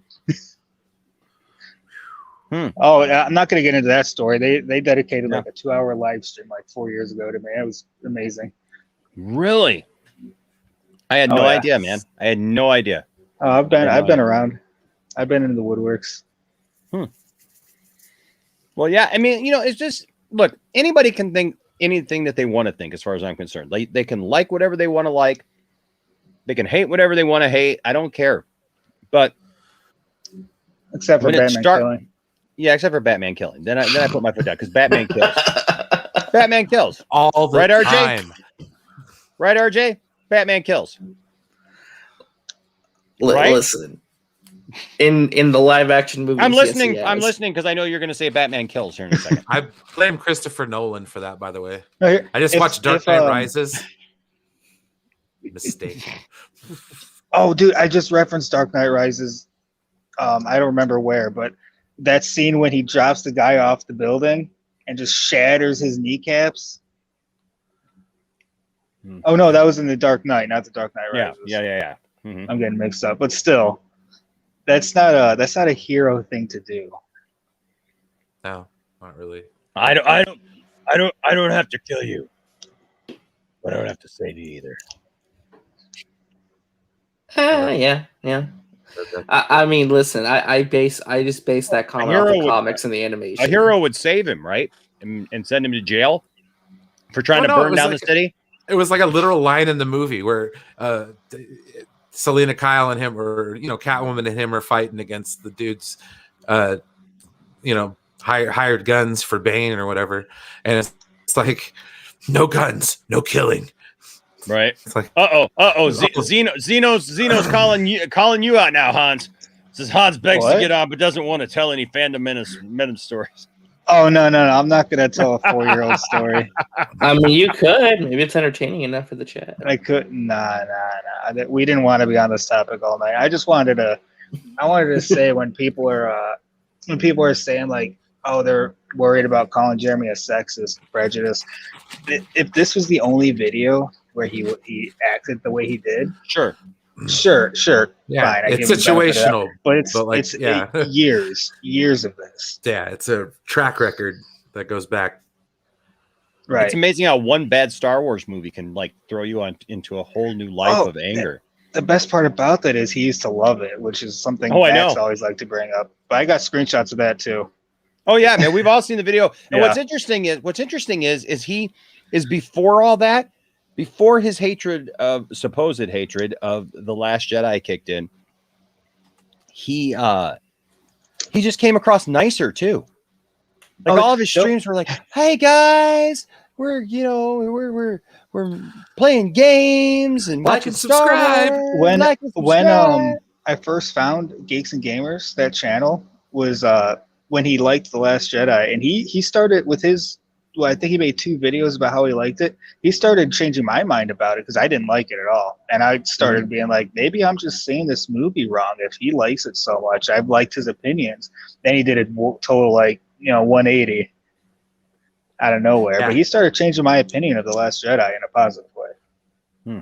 Oh, I'm not going to get into that story. They dedicated like a 2-hour live stream like 4 years ago to me. It was amazing. Really? I had no idea, man. I had no idea. I've been around. I've been in the woodworks. Well, yeah. I mean, it's just, look, anybody can think anything that they want to think, as far as I'm concerned. Like, they can like whatever they want to like. They can hate whatever they want to hate. I don't care. But except for Batman killing. Yeah, except for Batman killing. Then I put my foot down because Batman kills. Batman kills. All the right, RJ? time. Right, RJ? Batman kills. Right? Listen. In the live action movie, I'm listening. I'm listening because I know you're going to say Batman kills here in a second. I blame Christopher Nolan for that, by the way. No, I just watched Dark Knight Rises. Mistake. Oh, dude, I just referenced Dark Knight Rises. I don't remember where, but that scene when he drops the guy off the building and just shatters his kneecaps. Oh no, that was in the Dark Knight, not the Dark Knight Rises. Yeah. Mm-hmm. I'm getting mixed up, but still. That's not a hero thing to do. No, not really. I don't have to kill you, but I don't have to save you either. Yeah. I mean, listen, I just base that comment off the comics and the animation. A hero would save him, right, and send him to jail for trying to burn down the city. It was like a literal line in the movie where Selena Kyle and him, or Catwoman and him, are fighting against the dudes, hired guns for Bane or whatever, and it's like, no guns, no killing. Right. It's like, Zeno's calling you out now, Hans. Says Hans begs to get on, but doesn't want to tell any Fandom Menace stories. Oh no! I'm not gonna tell a 4-year-old story. I mean, you could. Maybe it's entertaining enough for the chat. I couldn't. Nah. We didn't want to be on this topic all night. I just wanted to. I wanted to say when people are saying like, oh, they're worried about calling Jeremy a sexist, prejudice. If this was the only video where he acted the way he did, sure, Yeah, fine. it's situational, but it's years of this. Yeah, it's a track record that goes back. Right. It's amazing how one bad Star Wars movie can like throw you into a whole new life of anger. The best part about that is he used to love it, which is something Max always liked to bring up. But I got screenshots of that too. Oh yeah, man, we've all seen the video. And what's interesting is he is before all that, before his supposed hatred of The Last Jedi kicked in, he just came across nicer too. Like all of his streams were like, "Hey guys, we're playing games and like watching and subscribe." When I first found Geeks and Gamers, that channel was when he liked The Last Jedi, and he started with his. Well, I think he made 2 videos about how he liked it. He started changing my mind about it because I didn't like it at all, and I started being like, maybe I'm just seeing this movie wrong. If he likes it so much, I've liked his opinions. Then he did a total 180 out of nowhere. Yeah. But he started changing my opinion of The Last Jedi in a positive way.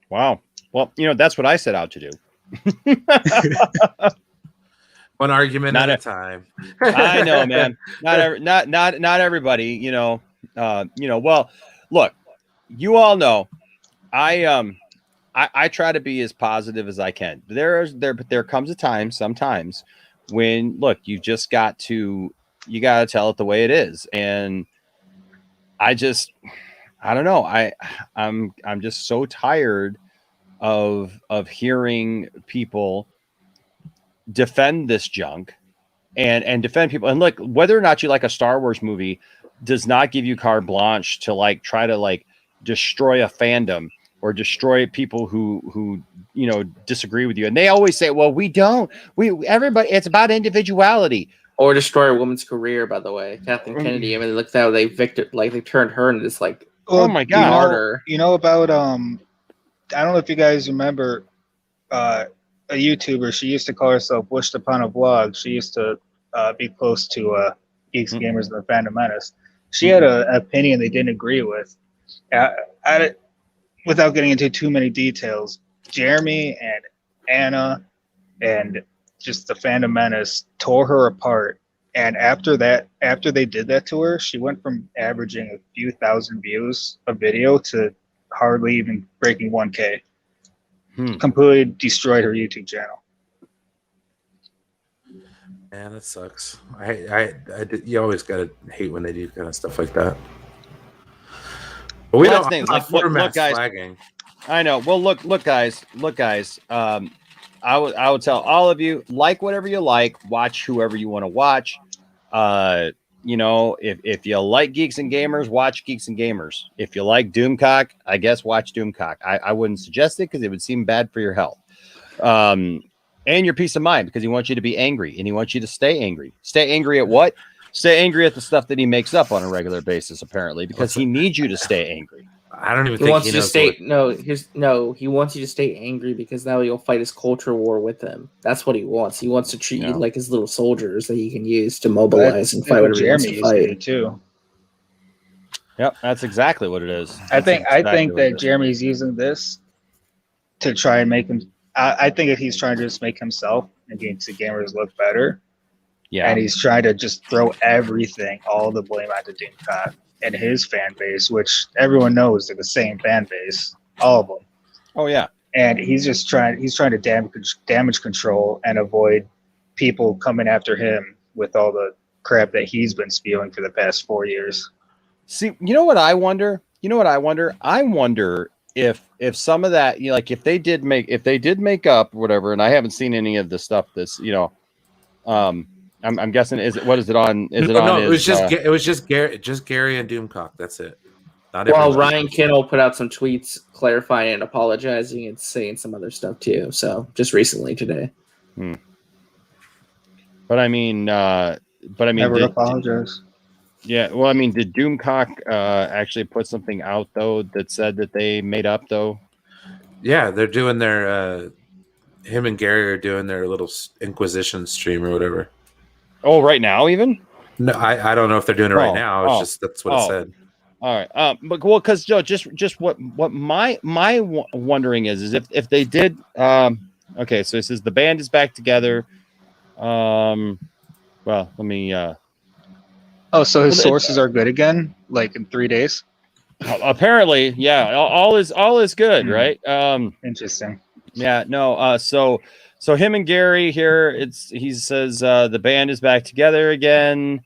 Wow. Well, that's what I set out to do. One argument at a time. I know, man. Not everybody, well, look, you all know I try to be as positive as I can. There comes a time sometimes when you just got to tell it the way it is. And I don't know. I'm just so tired of hearing people defend this junk and defend people. And look, whether or not you like a Star Wars movie does not give you carte blanche to try to destroy a fandom or destroy people who disagree with you. And they always say, well, everybody, it's about individuality. Or destroy a woman's career, by the way. Kathleen Kennedy, I mean, look how they they turned her into this oh my god, martyr. You know about I don't know if you guys remember a YouTuber. She used to call herself Wished Upon a Vlog. She used to be close to Geeks and Gamers and the Fandom Menace. She had an opinion they didn't agree with. Without getting into too many details, Jeremy and Anna and just the Fandom Menace tore her apart. And after they did that to her, she went from averaging a few thousand views a video to hardly even breaking 1K. Completely destroyed her YouTube channel. Man, that sucks. You always gotta hate when they do kind of stuff like that. But we don't. Look, guys. Flagging. I know. Well, look, guys. I would tell all of you, like whatever you like, watch whoever you want to watch. If you like Geeks and Gamers, watch Geeks and Gamers. If you like Doomcock, I guess watch Doomcock. I wouldn't suggest it because it would seem bad for your health. And your peace of mind, because he wants you to be angry and he wants you to stay angry. Stay angry at what? Stay angry at the stuff that he makes up on a regular basis, apparently, because he needs you to stay angry. I don't even think he wants you to stay. He wants you to stay angry because now you'll fight his culture war with him. That's what he wants. He wants to treat you like his little soldiers that he can use to mobilize and fight whatever he wants to fight. Too. Yep, that's exactly what it is. I think that Jeremy's using this to try and make him. I think that he's trying to just make himself and Geeks and Gamers look better. Yeah, and he's trying to just throw all the blame onto Doomcock and his fan base, which everyone knows they're the same fan base, all of them. Oh yeah, and he's trying to damage control and avoid people coming after him with all the crap that he's been spewing for the past 4 years. See, you know what I wonder? I wonder if some of that, if they did make up whatever, and I haven't seen any of the stuff that's, I'm guessing it on? It was just Gary and Doomcock. That's it. Well, Ryan Kinnell put out some tweets clarifying and apologizing and saying some other stuff too. So just recently today. But I mean, I mean, never apologize. Yeah, well, I mean, did Doomcock actually put something out though that said that they made up though? Yeah, they're doing their him and Gary are doing their little Inquisition stream or whatever. Oh, right now even? No, I don't know if they're doing it right now. It's just that's what it said. All right. But well, because Joe, just what my wondering is if they did. Okay, so it says the band is back together. Well, let me. Oh, so his sources are good again, like in 3 days. Apparently, yeah. All is good, right? Interesting. Yeah. No. So him and Gary here. He says the band is back together again.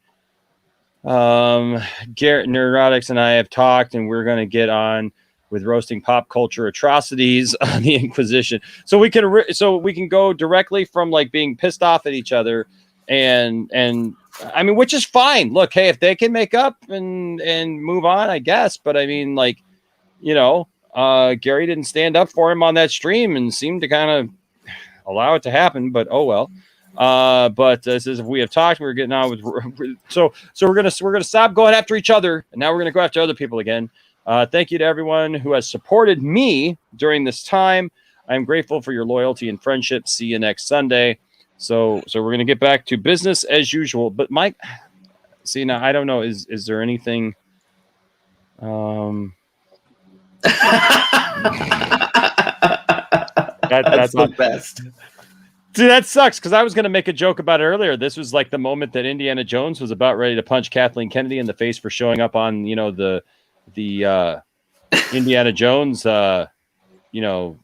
Garrett Neurotics and I have talked, and we're going to get on with roasting pop culture atrocities on the Inquisition. So we can go directly from like being pissed off at each other, and I mean, which is fine. Look, hey, if they can make up and move on, I guess. But I mean, like, you know, Gary didn't stand up for him on that stream and seemed to kind of allow it to happen. But oh well. But it says if we have talked, we're getting on with. So we're gonna stop going after each other, and now we're gonna go after other people again. Thank you to everyone who has supported me during this time. I'm grateful for your loyalty and friendship. See you next Sunday. So we're gonna get back to business as usual. But Mike, see now I don't know. Is there anything? That's the best. Dude, that sucks because I was going to make a joke about it earlier. This was like the moment that Indiana Jones was about ready to punch Kathleen Kennedy in the face for showing up on, you know, the Indiana Jones, lot, you know,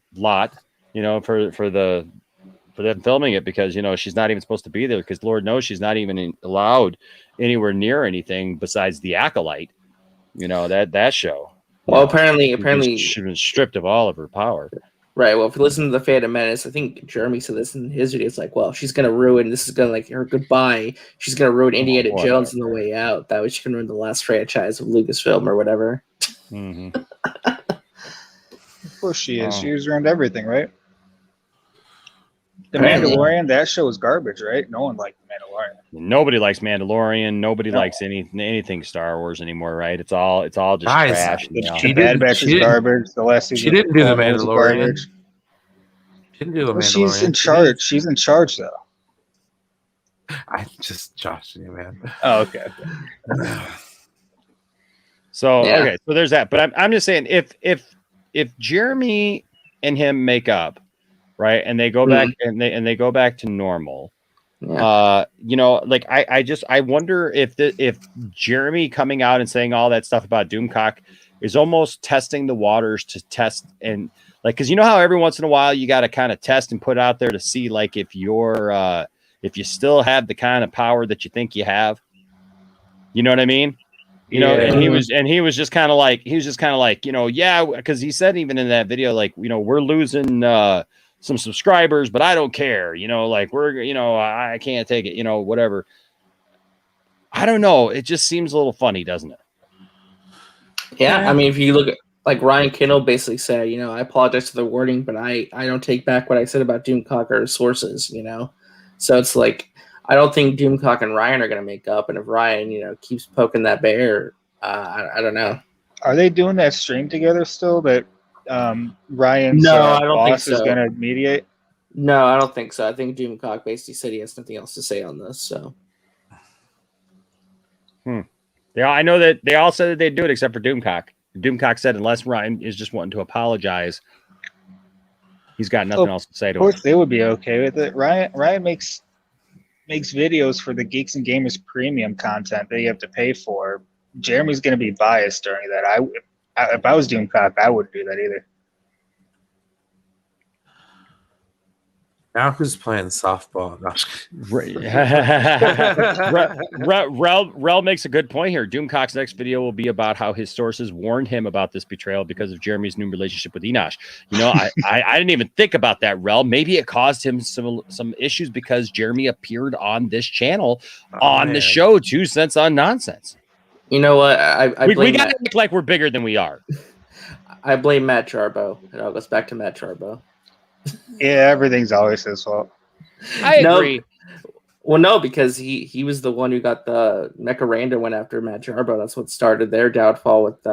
for them filming it because, you know, she's not even supposed to be there because Lord knows she's not even allowed anywhere near anything besides the Acolyte, you know, that show. Well, apparently she's been stripped of all of her power. Right. Well, if you listen to the Phantom Menace, I think Jeremy said this in his video. It's like, well, she's gonna ruin. This is gonna like her goodbye. She's gonna ruin Indiana Jones on the way out. That way, she can ruin the last franchise of Lucasfilm or whatever. Mm-hmm. Of course she is. She's ruined everything, right? The Mandalorian. That show was garbage, right? No one liked the Mandalorian. Nobody likes Mandalorian. Nobody likes anything Star Wars anymore, right? It's all just trash. The Bad Batch is garbage. The last season. She didn't do the Mandalorian. She didn't do the Mandalorian. She's in charge. She's in charge, though. I'm just joshing you, man. Oh, okay. So there's that. But I'm just saying, if Jeremy and him make up, right, and they go back and they go back to normal. Yeah. You know, like I wonder if Jeremy coming out and saying all that stuff about Doomcock is almost testing the waters to test and like, cause you know how every once in a while you got to kind of test and put out there to see like if you still have the kind of power that you think you have, you know what I mean? You know, and he was just kind of like, you know, yeah. Cause he said even in that video, like, you know, we're losing, some subscribers, but I don't care, you know, like I can't take it, you know, whatever. I don't know. It just seems a little funny, doesn't it? Yeah. I mean, if you look at like Ryan Kindle basically said, you know, I apologize for the wording, but I don't take back what I said about Doomcock or sources, you know? So it's like, I don't think Doomcock and Ryan are going to make up. And if Ryan, you know, keeps poking that bear, I don't know. Are they doing that stream together still that, Ryan's I don't think boss so. is going to mediate? No, I don't think so. I think Doomcock basically said he has nothing else to say on this. So, I know that they all said that they'd do it except for Doomcock. Doomcock said unless Ryan is just wanting to apologize, he's got nothing else to say to him. Of course, they would be okay with it. Ryan makes videos for the Geeks and Gamers premium content that you have to pay for. Jeremy's going to be biased during that. If I was Doomcock, I wouldn't do that either. Now who's playing softball? No. Rel makes a good point here. Doomcock's next video will be about how his sources warned him about this betrayal because of Jeremy's new relationship with Enosh. You know, I didn't even think about that, Rel. Maybe it caused him some issues because Jeremy appeared on this channel the show 2 Cents on Nonsense. You know what? We got to look like we're bigger than we are. I blame Matt Jarbo. It all goes back to Matt Jarbo. Yeah, everything's always his fault. I agree. Well, no, because he was the one who got the Mecha went after Matt Jarbo. That's what started their downfall with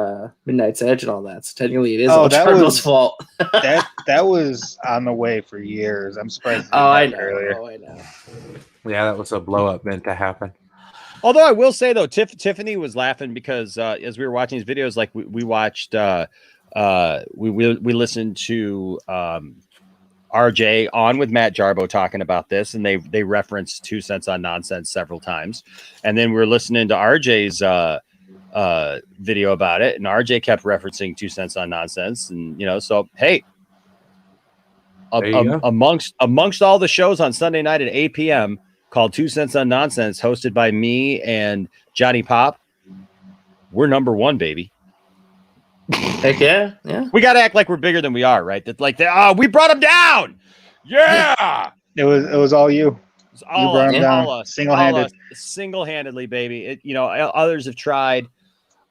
Midnight's Edge and all that. So technically, it is all Jarbo's fault. that was on the way for years. I'm surprised. I know. Earlier. Oh, I know. Yeah, that was a blow up meant to happen. Although I will say though, Tiffany was laughing because as we were watching these videos, like we watched, we listened to RJ on with Matt Jarbo talking about this, and they referenced 2 Cents on Nonsense several times, and then we were listening to RJ's video about it, and RJ kept referencing 2 Cents on Nonsense, and so hey, amongst all the shows on Sunday night at 8 p.m. called 2 Cents on Nonsense, hosted by me and Johnny Pop, we're number 1, baby. Heck yeah. We got to act like we're bigger than we are, right? That we brought them down. Yeah. It was all you. It's all you brought them down all us, single-handed. Single-handedly, baby. Others have tried.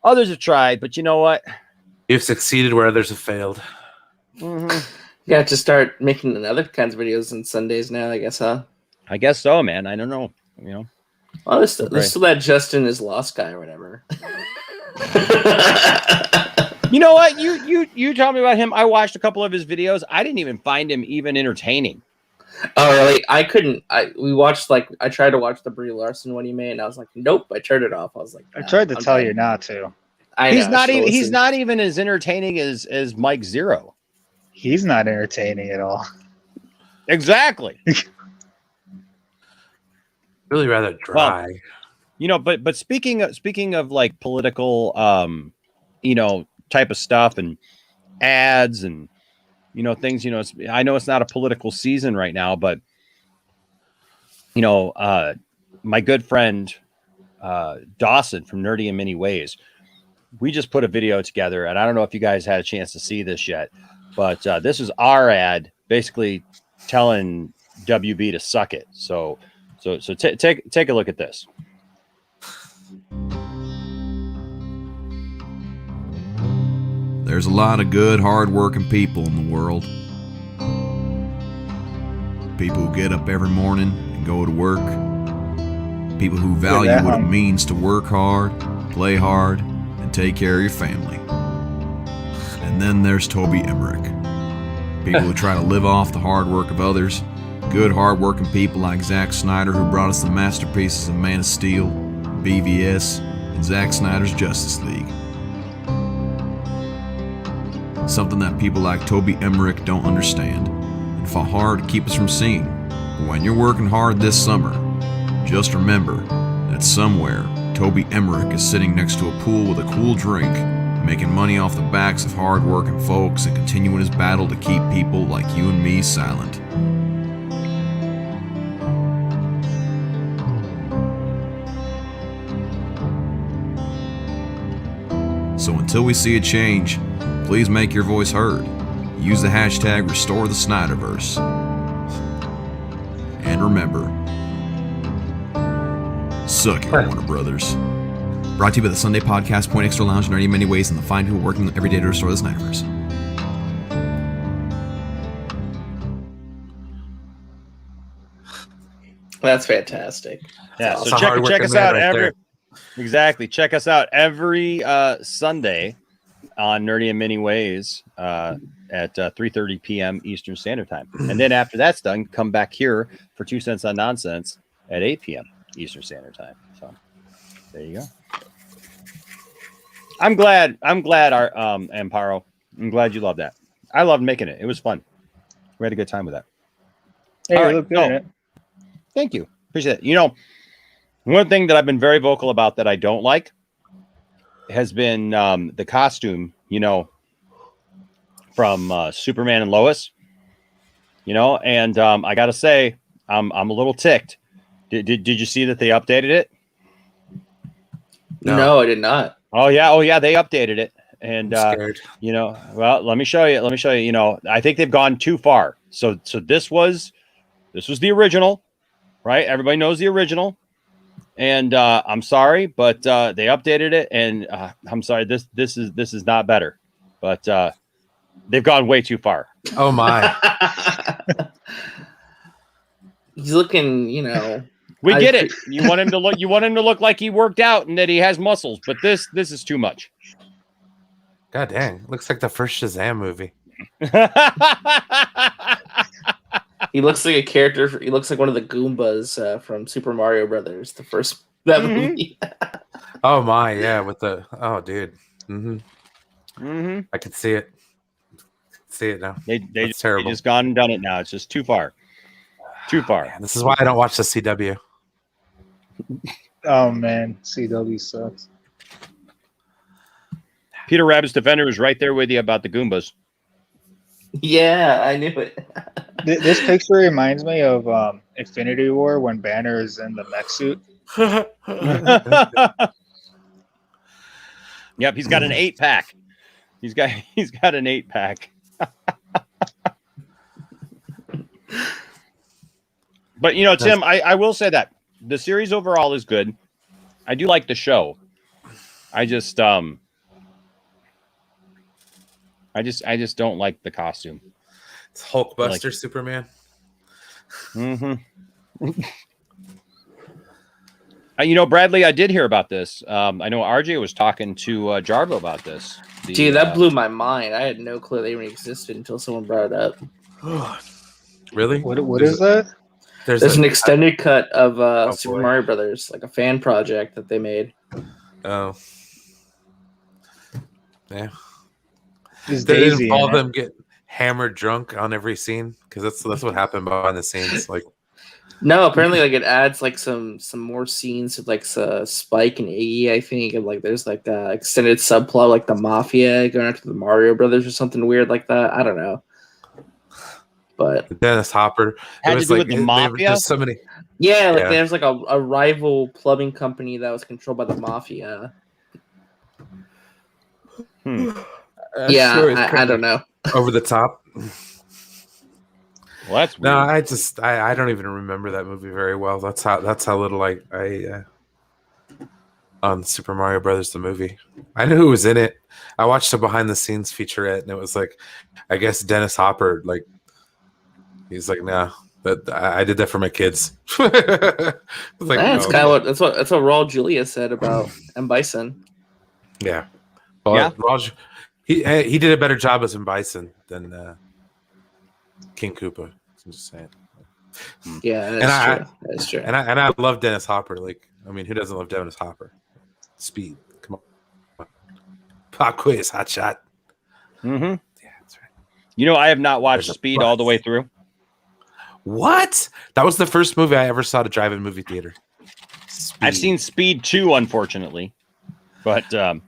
But you know what? You've succeeded where others have failed. Mm-hmm. You have to start making other kinds of videos on Sundays now, I guess, huh? I guess so, man. I don't know. Well, there's still that Justin is lost guy or whatever. You know what? You tell me about him. I watched a couple of his videos. I didn't even find him even entertaining. Oh, really? I couldn't. I tried to watch the Brie Larson one he made, and I was like, nope. I turned it off. I was like, I tried to tell you not to. He's not even as entertaining as Mike Zero. He's not entertaining at all. Exactly. Really rather dry. Well, but speaking of like political type of stuff and ads and things, I know it's not a political season right now, but my good friend Dawson from Nerdy in Many Ways, we just put a video together, and I don't know if you guys had a chance to see this yet, but this is our ad basically telling WB to suck it. So take a look at this. There's a lot of good, hard-working people in the world. People who get up every morning and go to work. People who value what it means to work hard, play hard, and take care of your family. And then there's Toby Emmerich. People who try to live off the hard work of others. Good, hard-working people like Zack Snyder, who brought us the masterpieces of Man of Steel, BVS, and Zack Snyder's Justice League. Something that people like Toby Emmerich don't understand and fought hard to keep us from seeing. But when you're working hard this summer, just remember that somewhere Toby Emmerich is sitting next to a pool with a cool drink, making money off the backs of hard-working folks and continuing his battle to keep people like you and me silent. So until we see a change, please make your voice heard. Use the hashtag #RestoreTheSnyderverse. And remember, suck it, Warner Brothers. Brought to you by the Sunday podcast, Point Extra Lounge, Nerdy in Many Ways, and the fine people working every day to restore the Snyderverse. That's fantastic. Yeah, so check us out Check us out every Sunday on Nerdy in Many Ways at 3:30 p.m. Eastern Standard Time. And then after that's done, come back here for 2 Cents on Nonsense at 8 p.m. Eastern Standard Time. So there you go. I'm glad our Amparo. I'm glad you loved that. I loved making it. It was fun. We had a good time with that. Hey, you look good in it. Thank you. Appreciate it. One thing that I've been very vocal about that I don't like has been the costume, from Superman and Lois, and I got to say, I'm a little ticked. Did you see that they updated it? No, I did not. Oh yeah, they updated it. And well, let me show you. I think they've gone too far. So this was the original, right? Everybody knows the original. And I'm sorry, but they updated it, and I'm sorry. This is not better, but they've gone way too far. Oh my! He's looking, We get it. You want him to look. You want him to look like he worked out and that he has muscles. But this is too much. God dang! Looks like the first Shazam movie. He looks like a character. He looks like one of the Goombas from Super Mario Brothers. The first that movie. Oh my, yeah, with the dude. I can see it. See it now. They terrible. just gone and done it now. It's just too far. Too far. Man, this is why I don't watch the CW. Oh man, CW sucks. Peter Rabbit's Defender is right there with you about the Goombas. Yeah, I knew it. This picture reminds me of Infinity War when Banner is in the mech suit. Yep, he's got an 8-pack. He's got an 8-pack. But you know, Tim, I will say that the series overall is good. I do like the show. I just don't like the costume. It's Hulkbuster Superman. You know, Bradley, I did hear about this. I know RJ was talking to Jarbo about this. Dude, that blew my mind. I had no clue they even existed until someone brought it up. Really? What is that? There's an extended cut of Super Mario Brothers, like a fan project that they made. Oh. Yeah. Is They Daisy didn't all in it? them get hammered drunk on every scene? Because that's what happened behind the scenes. Like, No, apparently like it adds like some more scenes with like Spike and Iggy, I think, and like there's like the extended subplot like the mafia going after the Mario Brothers or something weird like that. I don't know. But Dennis Hopper Had to do with the mafia? There's so many. yeah, like Yeah. there's like a rival plumbing company that was controlled by the mafia. Yeah, Sure, it's I don't know. over the top. Well, that's weird. No, I don't even remember that movie very well. That's how little I on Super Mario Brothers the movie. I knew who was in it. I watched a behind the scenes featurette, and it was like, I guess Dennis Hopper, like, he's like, nah, that I did that for my kids. Like, That's no. kind of that's what Raul Julia said about M. Bison. Yeah. Well, Yeah. Raj, he did a better job as M. Bison than King Koopa. I'm just saying. Yeah, And that's true. And I love Dennis Hopper. Like, I mean, who doesn't love Dennis Hopper? Speed. Come on. Pop quiz, hot shot. Mm-hmm. Yeah, that's right. You know, I have not watched There's a Speed all the bus. way through. What? That was the first movie I ever saw to drive in movie theater. I've seen Speed 2, unfortunately. But I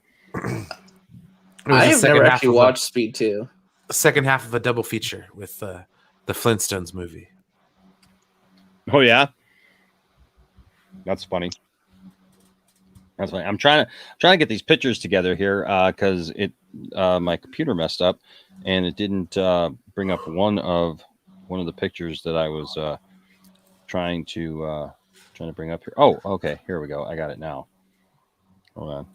have never actually watched Speed 2. Second half of a double feature with the Flintstones movie. oh yeah, that's funny. That's funny. I'm trying to get these pictures together here because my computer messed up and it didn't bring up one of the pictures that I was trying to bring up here. Oh, okay, here we go. I got it now. Hold on.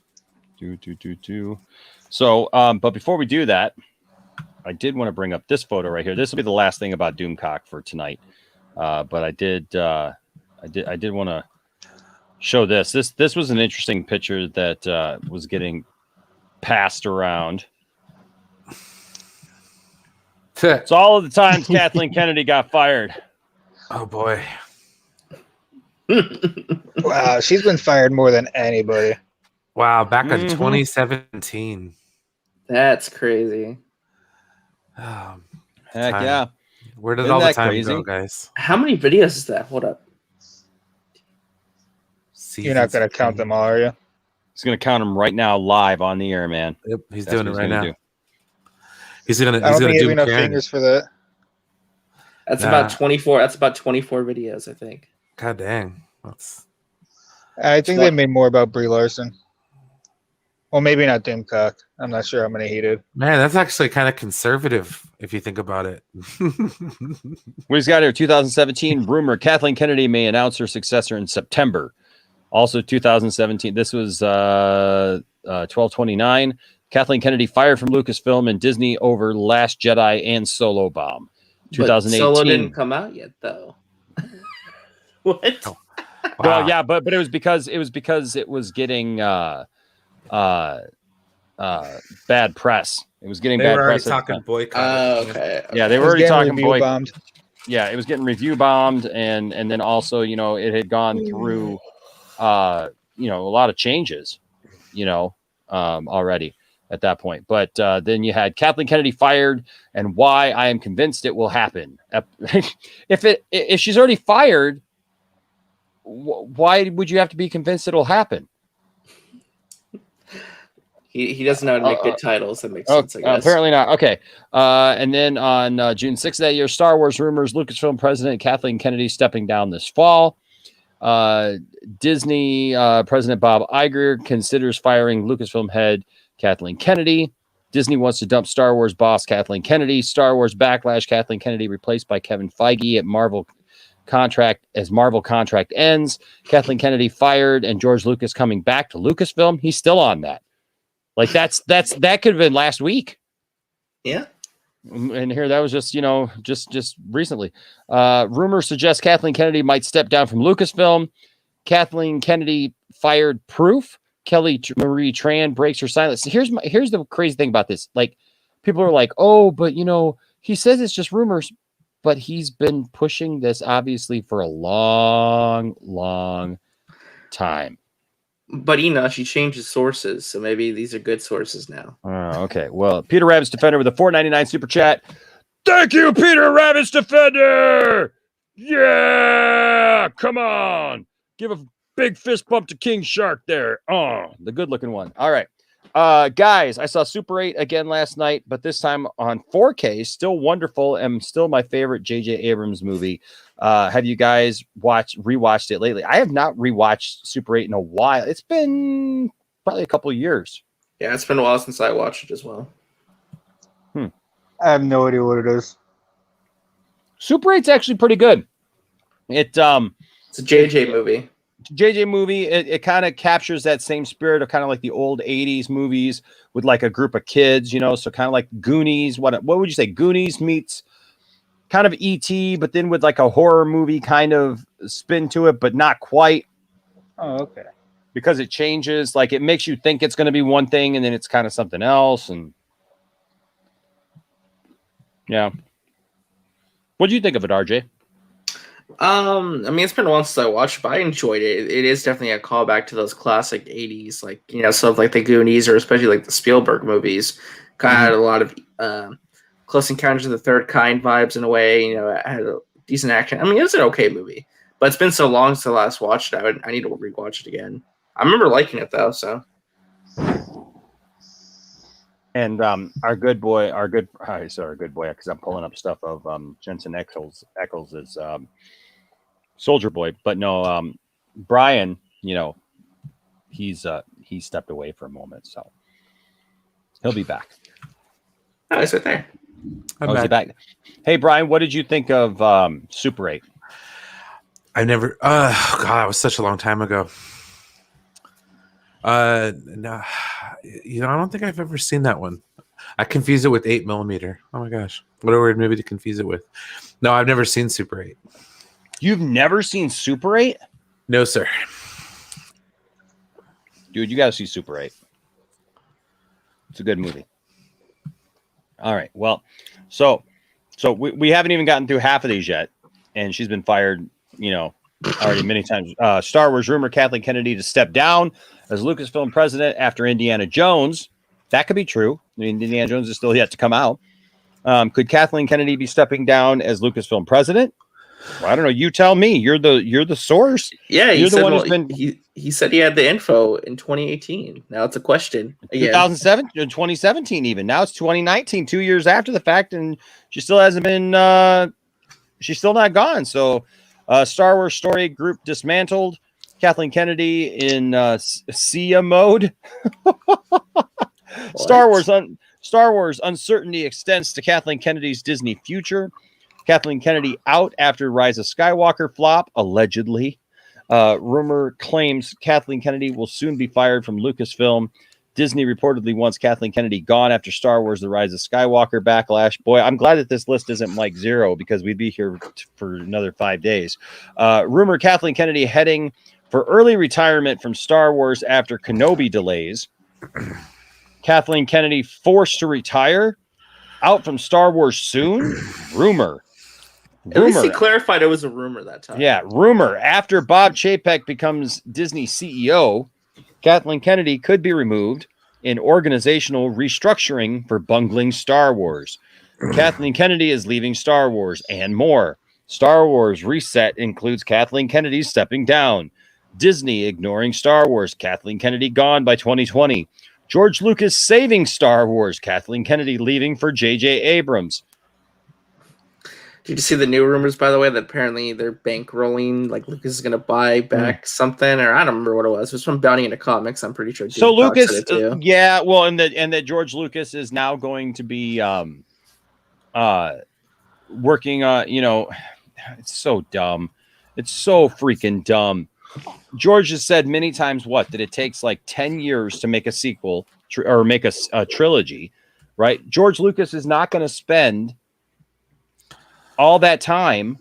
So, but before we do that, I did want to bring up this photo right here. This will be the last thing about Doomcock for tonight. But I did want to show this. This was an interesting picture that was getting passed around. It's all of the times Kathleen Kennedy got fired. Oh boy. Wow, she's been fired more than anybody. Wow, back in 2017. That's crazy. Oh, Heck time. yeah. Where did Isn't all the that time crazy? go, guys? How many videos is that? Hold up. You're not going to count them all, are you? He's going to count them right now live on the air, man. Yep, he's That's doing it what right now. gonna do. He's gonna I don't think do you have enough Karen. fingers for that. That's Nah. about 24. That's about 24 videos, I think. God dang. That's I think they made more about Brie Larson. Well, maybe not Doomcock. I'm not sure how many he did. man, that's actually kind of conservative if you think about it. We just got here 2017 rumor Kathleen Kennedy may announce her successor in September. Also 2017. This was 12/29. Kathleen Kennedy fired from Lucasfilm and Disney over Last Jedi and Solo Bomb. But 2018. Solo didn't come out yet, though. What? Well, yeah, but it was because it was getting bad press. It was getting They bad were already press. talking boycott. Okay. Yeah, they were already talking review bombed. Yeah, it was getting review bombed, and then also, it had gone through a lot of changes, already at that point. But then you had Kathleen Kennedy fired, and why I am convinced it will happen. If she's already fired, why would you have to be convinced it'll happen? He doesn't know how to make good titles. That makes sense, I guess. Apparently not. Okay. And then on June 6th of that year, Star Wars rumors, Lucasfilm president Kathleen Kennedy stepping down this fall. Disney president Bob Iger considers firing Lucasfilm head Kathleen Kennedy. Disney wants to dump Star Wars boss Kathleen Kennedy. Star Wars backlash, Kathleen Kennedy replaced by Kevin Feige at Marvel contract ends. Kathleen Kennedy fired, and George Lucas coming back to Lucasfilm. He's still on that. Like that could have been last week. Yeah. And here that was just recently. Rumors suggest Kathleen Kennedy might step down from Lucasfilm. Kathleen Kennedy fired proof. Kelly Marie Tran breaks her silence. Here's the crazy thing about this. Like, people are like, oh, but he says it's just rumors, but he's been pushing this obviously for a long, long time. But she changed his sources, so maybe these are good sources now. Okay. Well, Peter Rabbit's Defender with a $4.99 super chat. Thank you, Peter Rabbit's Defender. Yeah, come on. Give a big fist bump to King Shark there. Oh, the good-looking one. All right. Guys, I saw Super 8 again last night, but this time on 4K. Still wonderful and still my favorite J.J. Abrams movie. Have you guys rewatched it lately? I have not rewatched Super 8 in a while. It's been probably a couple of years. Yeah, it's been a while since I watched it as well. I have no idea what it is. Super 8's actually pretty good. It's a JJ movie. JJ movie. It kind of captures that same spirit of kind of like the old 80s movies with like a group of kids, so kind of like Goonies. What would you say? Goonies meets kind of E.T., but then with like a horror movie kind of spin to it, but not quite. Oh, okay. Because it changes, like it makes you think it's going to be one thing and then it's kind of something else. And yeah. What do you think of it, RJ? It's been a while since I watched it, but I enjoyed it. It is definitely a callback to those classic 80s, like, stuff like the Goonies or especially like the Spielberg movies. Kind of had a lot of Close Encounters of the Third Kind vibes in a way. It had a decent action. It was an okay movie, but it's been so long since I last watched it. I need to rewatch it again. I remember liking it though, so. And our good boy, because I'm pulling up stuff of Jensen Ackles is Soldier Boy, but no, Brian, he stepped away for a moment, so he'll be back. Oh, he's right there. Is he back? Hey, Brian, what did you think of Super 8? I never. God, that was such a long time ago. No, I don't think I've ever seen that one. I confuse it with 8mm. Oh my gosh, what a weird movie to confuse it with. No, I've never seen Super 8. You've never seen Super 8? No, sir. Dude, you got to see Super 8. It's a good movie. All right. Well, so we haven't even gotten through half of these yet, and she's been fired, already many times. Star Wars rumor Kathleen Kennedy to step down as Lucasfilm president after Indiana Jones. That could be true. Indiana Jones is still yet to come out. Could Kathleen Kennedy be stepping down as Lucasfilm president? Well, I don't know. You tell me. You're the source. Yeah, you're the one who's been. He said he had the info in 2018. Now it's a question. 2017 even. Now it's 2019, 2 years after the fact, and she still hasn't been. She's still not gone. So, Star Wars story group dismantled. Kathleen Kennedy in SIA mode. Star Wars uncertainty extends to Kathleen Kennedy's Disney future. Kathleen Kennedy out after Rise of Skywalker flop, allegedly. Rumor claims Kathleen Kennedy will soon be fired from Lucasfilm. Disney reportedly wants Kathleen Kennedy gone after Star Wars: The Rise of Skywalker backlash. Boy, I'm glad that this list isn't Mike Zero because we'd be here for another 5 days. Rumor Kathleen Kennedy heading for early retirement from Star Wars after Kenobi delays. Kathleen Kennedy forced to retire. Out from Star Wars soon. Rumor. At least he clarified it was a rumor that time. Yeah, rumor. After Bob Chapek becomes Disney CEO, Kathleen Kennedy could be removed in organizational restructuring for bungling Star Wars. Kathleen Kennedy is leaving Star Wars and more. Star Wars reset includes Kathleen Kennedy stepping down. Disney ignoring Star Wars. Kathleen Kennedy gone by 2020. George Lucas saving Star Wars. Kathleen Kennedy leaving for J.J. Abrams. Did you see the new rumors, by the way, that apparently they're bankrolling, like Lucas is going to buy back something, or I don't remember what it was. It was from Bounty into Comics, I'm pretty sure. So Lucas, yeah, well, and that George Lucas is now going to be working on, it's so dumb. It's so freaking dumb. George has said many times that it takes like 10 years to make a sequel or make a trilogy, right? George Lucas is not going to spend all that time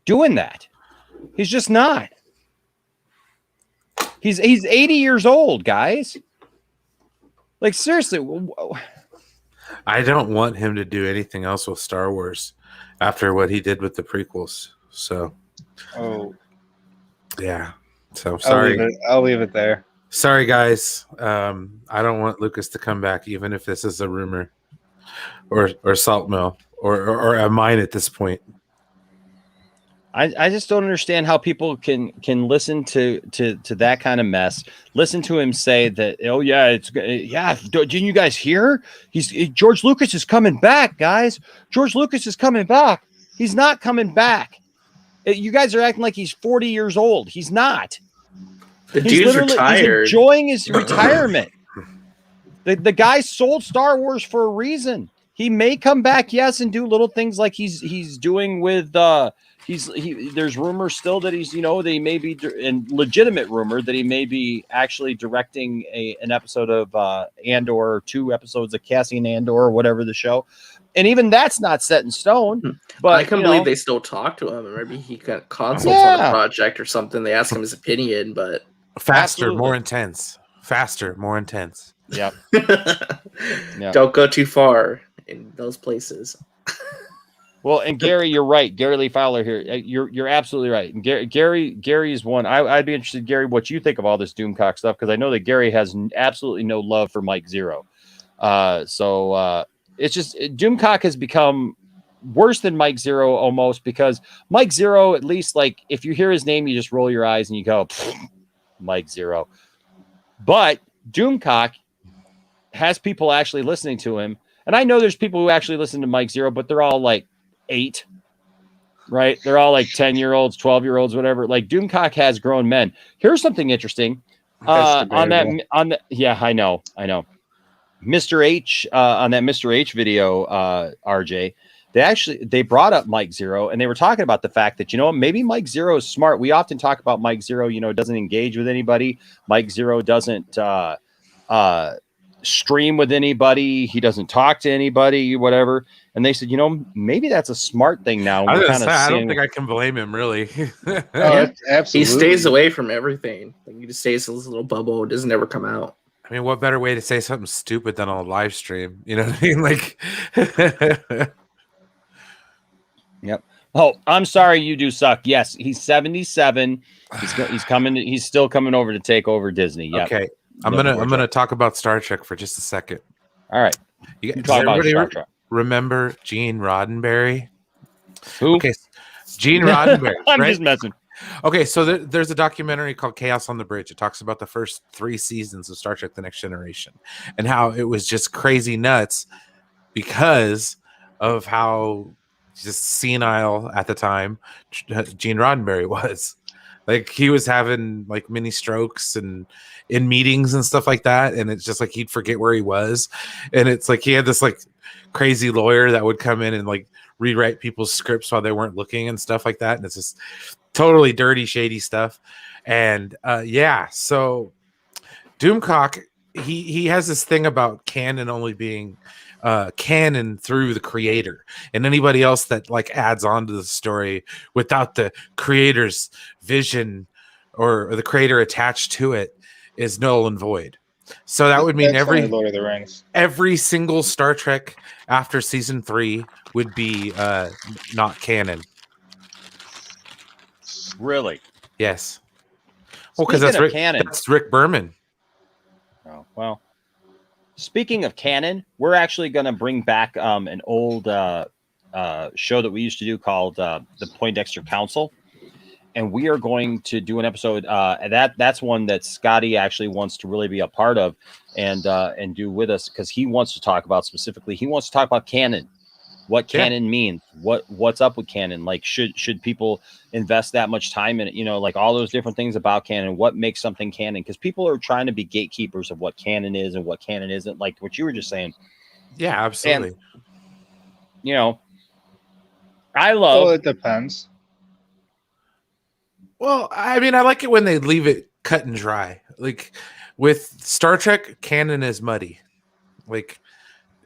doing that. He's just not. He's 80 years old, guys. Like, seriously. I don't want him to do anything else with Star Wars after what he did with the prequels. So, yeah. So sorry. I'll leave it there. Sorry, guys. I don't want Lucas to come back, even if this is a rumor or salt mill or a mine at this point. I just don't understand how people can listen to that kind of mess. Listen to him say that, didn't you guys hear? George Lucas is coming back, guys. George Lucas is coming back. He's not coming back. You guys are acting like he's 40 years old. He's not. The dude's retired. He's enjoying his retirement. The guy sold Star Wars for a reason. He may come back, yes, and do little things like he's doing with there's rumors still that he's that he may be, and legitimate rumor that he may be actually directing an episode of Andor, or 2 episodes of Cassian Andor, or whatever the show. And even that's not set in stone. But I can't believe they still talk to him. Maybe he got consults on a project or something. They ask him his opinion, but faster, more intense. Faster, more intense. Yep. Don't go too far in those places. Well, and Gary, you're right. Gary Lee Fowler here. You're absolutely right. And Gary is one. I'd be interested, Gary, what you think of all this Doomcock stuff, because I know that Gary has absolutely no love for Mike Zero. It's just Doomcock has become worse than Mike Zero almost, because Mike Zero, at least, like, if you hear his name, you just roll your eyes and you go, Mike Zero. But Doomcock has people actually listening to him. And I know there's people who actually listen to Mike Zero, but they're all like 8, right? They're all like 10-year-olds, 12-year-olds, whatever. Like, Doomcock has grown men. Here's something interesting. I know. Mr. H, on that Mr. H video, RJ, they brought up Mike Zero, and they were talking about the fact that, maybe Mike Zero is smart. We often talk about Mike Zero, doesn't engage with anybody. Mike Zero doesn't stream with anybody. He doesn't talk to anybody, whatever. And they said, maybe that's a smart thing now. I don't think I can blame him, really. Absolutely. He stays away from everything. Like, he just stays in this little bubble. It doesn't ever come out. I mean, what better way to say something stupid than on a live stream? You know what I mean? Like, yep. Oh, I'm sorry, you do suck. Yes, he's 77. He's coming. He's still coming over to take over Disney. Yep. Okay, I'm gonna talk about Star Trek for just a second. All right. You talk about Star Trek. Remember Gene Roddenberry? Who? Okay, Gene Roddenberry. I'm right? just messing. Okay, so there's a documentary called Chaos on the Bridge. It talks about the first 3 seasons of Star Trek: The Next Generation and how it was just crazy nuts because of how just senile at the time Gene Roddenberry was. Like, he was having like mini strokes and in meetings and stuff like that, and it's just like he'd forget where he was, and it's like he had this like crazy lawyer that would come in and like rewrite people's scripts while they weren't looking and stuff like that, and it's just totally dirty, shady stuff. And so Doomcock, he has this thing about canon only being canon through the creator, and anybody else that like adds on to the story without the creator's vision or the creator attached to it is null and void. So that would mean every Lord of the Rings, every single Star Trek after season 3 would be not canon. Really? Yes. Well, because that's Rick Berman. Oh, well. Speaking of canon, we're actually going to bring back an old show that we used to do called the Poindexter Council. And we are going to do an episode. That's one that Scotty actually wants to really be a part of and do with us, because he wants to talk about specifically. He wants to talk about canon, what canon means, what's up with canon. Like, should people invest that much time in it? You know, like all those different things about canon. What makes something canon? Because people are trying to be gatekeepers of what canon is and what canon isn't. Like what you were just saying. Yeah, absolutely. And, you know, I love. Well, it depends. Well, I mean, I like it when they leave it cut and dry. Like with Star Trek, canon is muddy. Like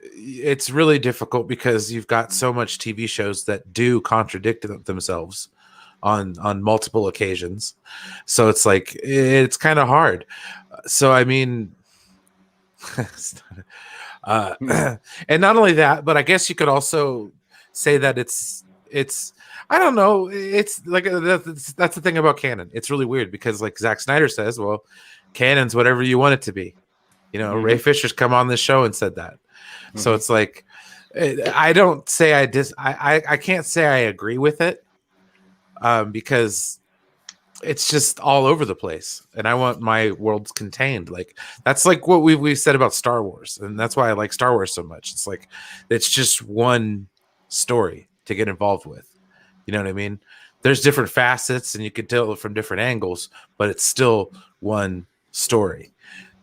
it's really difficult because you've got so much TV shows that do contradict themselves on multiple occasions. So it's like it's kind of hard. So I mean, and not only that, but I guess you could also say that it's. I don't know. It's like that's the thing about canon. It's really weird because, like Zack Snyder says, well, canon's whatever you want it to be. You know, Ray Fisher's come on this show and said that. So it's like, I don't say I can't say I agree with it because it's just all over the place, and I want my worlds contained. Like that's like what we've said about Star Wars, and that's why I like Star Wars so much. It's like it's just one story to get involved with. You know what I mean? There's different facets and you can tell it from different angles, but it's still one story.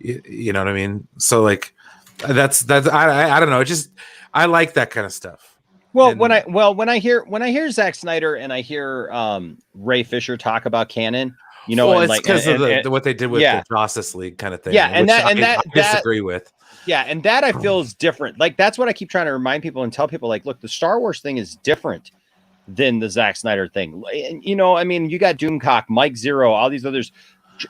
You know what I mean? So like that's I don't know. It just I like that kind of stuff. Well, and when I hear Zack Snyder and I hear Ray Fisher talk about canon, you know, well, and it's because of what they did with the Justice League kind of thing. Yeah, and I disagree with. Yeah, and that I feel is different. Like that's what I keep trying to remind people and tell people. Like, look, the Star Wars thing is different than the Zack Snyder thing. And, you know, I mean, you got Doomcock, Mike Zero, all these others,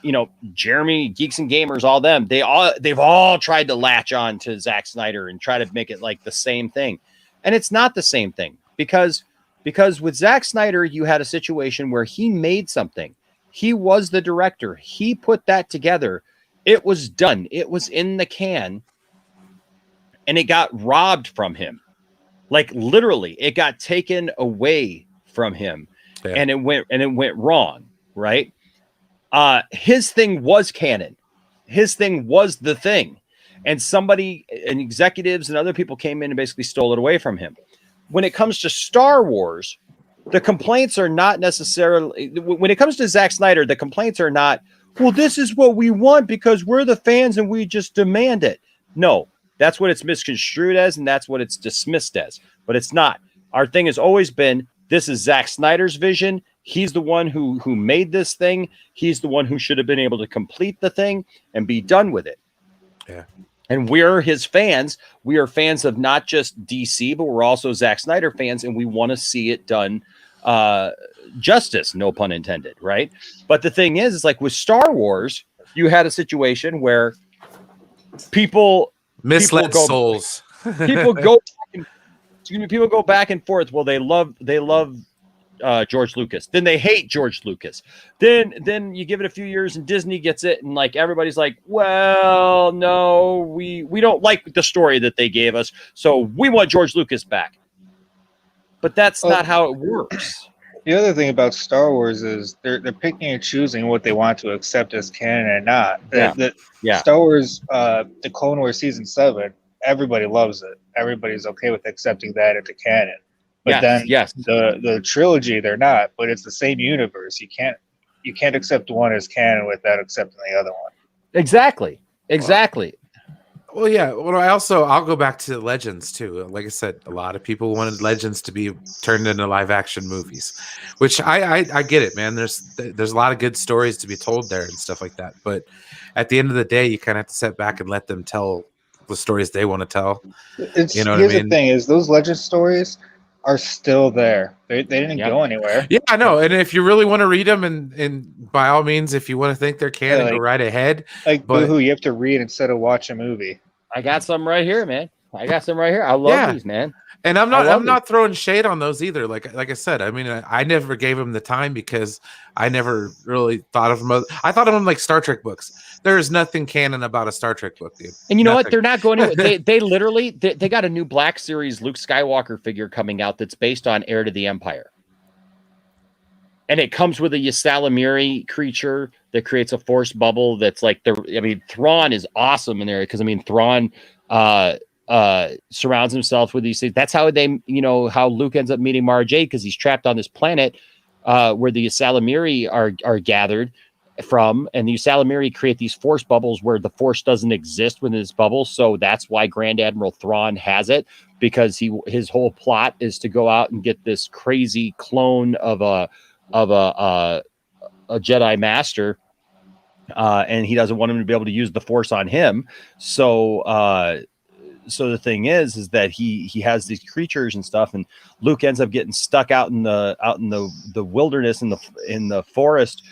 you know, Jeremy, Geeks and Gamers, all them. They've all tried to latch on to Zack Snyder and try to make it like the same thing. And it's not the same thing because with Zack Snyder, you had a situation where he made something. He was the director. He put that together. It was done. It was in the can. And it got robbed from him. Like literally, it got taken away from him, and it went wrong, right? His thing was canon. His thing was the thing, and executives and other people came in and basically stole it away from him. When it comes to Star Wars, the complaints are not necessarily. When it comes to Zack Snyder, the complaints are not, well, this is what we want because we're the fans and we just demand it. No. That's what it's misconstrued as, and that's what it's dismissed as. But it's not. Our thing has always been, this is Zack Snyder's vision. He's the one who made this thing. He's the one who should have been able to complete the thing and be done with it. Yeah. And we're his fans. We are fans of not just DC, but we're also Zack Snyder fans, and we want to see it done justice, no pun intended, right? But the thing is like with Star Wars, you had a situation where people... misled souls. People go back and forth. Well, they love George Lucas. Then they hate George Lucas. Then you give it a few years and Disney gets it, and like everybody's like, well, no, we don't like the story that they gave us, so we want George Lucas back. But that's not how it works. The other thing about Star Wars is they're picking and choosing what they want to accept as canon and not. Star Wars, the Clone Wars Season 7, everybody loves it. Everybody's okay with accepting that into canon. But the trilogy, they're not. But it's the same universe. You can't accept one as canon without accepting the other one. Exactly. Well, yeah. Well, I'll go back to Legends too. Like I said, a lot of people wanted Legends to be turned into live action movies, which I get it, man. There's a lot of good stories to be told there and stuff like that. But at the end of the day, you kind of have to sit back and let them tell the stories they want to tell. Here's the thing: is those Legend stories are still there. They didn't go anywhere. Yeah, I know. And if you really want to read them, and by all means, if you want to think they're canon, go right ahead. Like Boohoo, you have to read instead of watch a movie. I got some right here, man. I love these, man. And I'm not throwing shade on those either. Like I said, I mean, I never gave them the time because I never really thought of them. I thought of them like Star Trek books. There's nothing canon about a Star Trek book, dude. And you know what? They're not going to. They literally they got a new Black Series Luke Skywalker figure coming out that's based on Heir to the Empire, and it comes with a Ysalamiri creature that creates a force bubble. That's like Thrawn is awesome in there because Thrawn surrounds himself with these things. That's how how Luke ends up meeting Mara Jade, because he's trapped on this planet where the Ysalamiri are gathered from, and the Ysalamiri create these force bubbles where the force doesn't exist within this bubble. So that's why Grand Admiral Thrawn has it, because his whole plot is to go out and get this crazy clone of a Jedi master, and he doesn't want him to be able to use the force on him. So the thing is that he has these creatures and stuff, and Luke ends up getting stuck out in the wilderness in the forest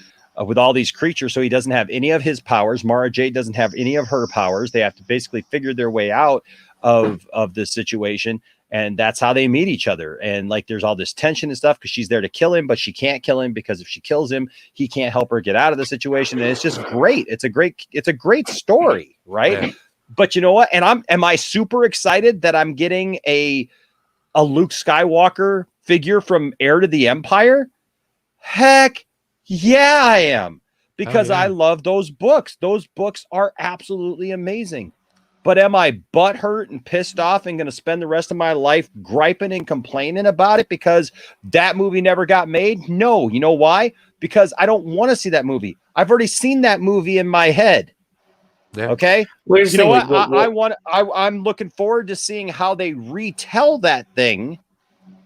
with all these creatures. So he doesn't have any of his powers. Mara Jade doesn't have any of her powers. They have to basically figure their way out of this situation. And that's how they meet each other. And like, there's all this tension and stuff because she's there to kill him, but she can't kill him because if she kills him, he can't help her get out of the situation. And it's just great. It's a great story, right? Yeah. But you know what? And am I super excited that I'm getting a Luke Skywalker figure from Heir to the Empire? Heck yeah, I am. Because I love those books. Those books are absolutely amazing. But am I butthurt and pissed off and going to spend the rest of my life griping and complaining about it because that movie never got made? No. You know why? Because I don't want to see that movie. I've already seen that movie in my head. Yeah. Okay. You know what? I'm looking forward to seeing how they retell that thing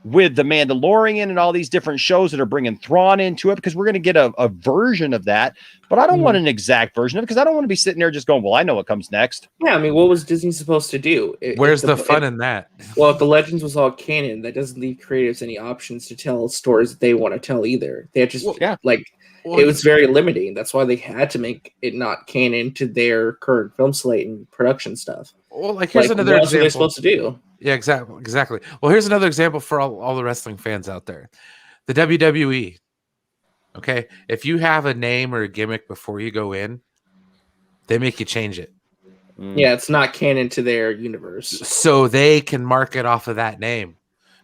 with the Mandalorian and all these different shows that are bringing Thrawn into it, because we're going to get a version of that, but I don't want an exact version of it, because I don't want to be sitting there just going, well, I know what comes next. Yeah. I mean, what was Disney supposed to do? Where's the fun in that? Well, if the Legends was all canon, that doesn't leave creatives any options to tell stories that they want to tell either. They had just it was very limiting. That's why they had to make it not canon to their current film slate and production stuff. Well, here's another example. What they're supposed to do. Yeah, exactly. Well, here's another example for all the wrestling fans out there. The WWE. Okay, if you have a name or a gimmick before you go in, they make you change it. Yeah, it's not canon to their universe. So they can market off of that name.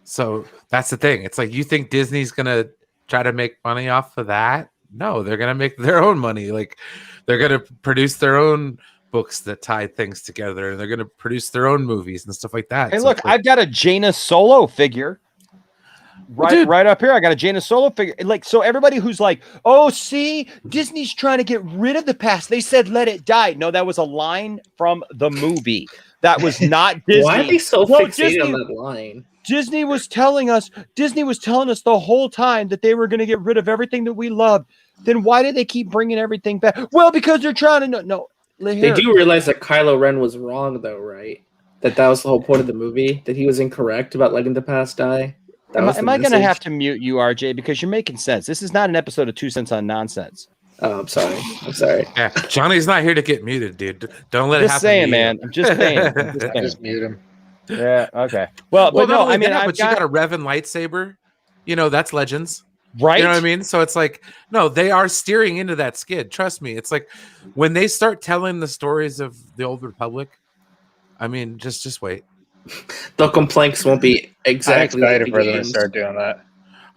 So that's the thing. It's like, you think Disney's going to try to make money off of that? No, they're going to make their own money. Like, they're going to produce their own books that tie things together, and they're going to produce their own movies and stuff like that. Hey, so look, I've got a Jaina Solo figure right up here. I got a Jaina Solo figure. Like, so everybody who's like, oh, see, Disney's trying to get rid of the past. They said, let it die. No, that was a line from the movie. That was not Disney. Why are they so fixated on that line? Disney was telling us the whole time that they were going to get rid of everything that we loved. Then why did they keep bringing everything back? Well, because they're trying to no. They do realize that Kylo Ren was wrong, though, right? That was the whole point of the movie. That he was incorrect about letting the past die. Am I going to have to mute you, RJ, because you're making sense? This is not an episode of 2 Cents on Nonsense. Oh, I'm sorry. Yeah, Johnny's not here to get muted, dude. Don't let it happen. Just saying, man. I'm just saying. Just mute him. Yeah. Okay. Well, but no, I mean, you got a Revan lightsaber. You know, that's Legends. Right. You know what I mean? So it's like, no, they are steering into that skid. Trust me. It's like when they start telling the stories of the Old Republic, I mean, just wait. The complaints won't be exactly. I'm excited for them to start doing that.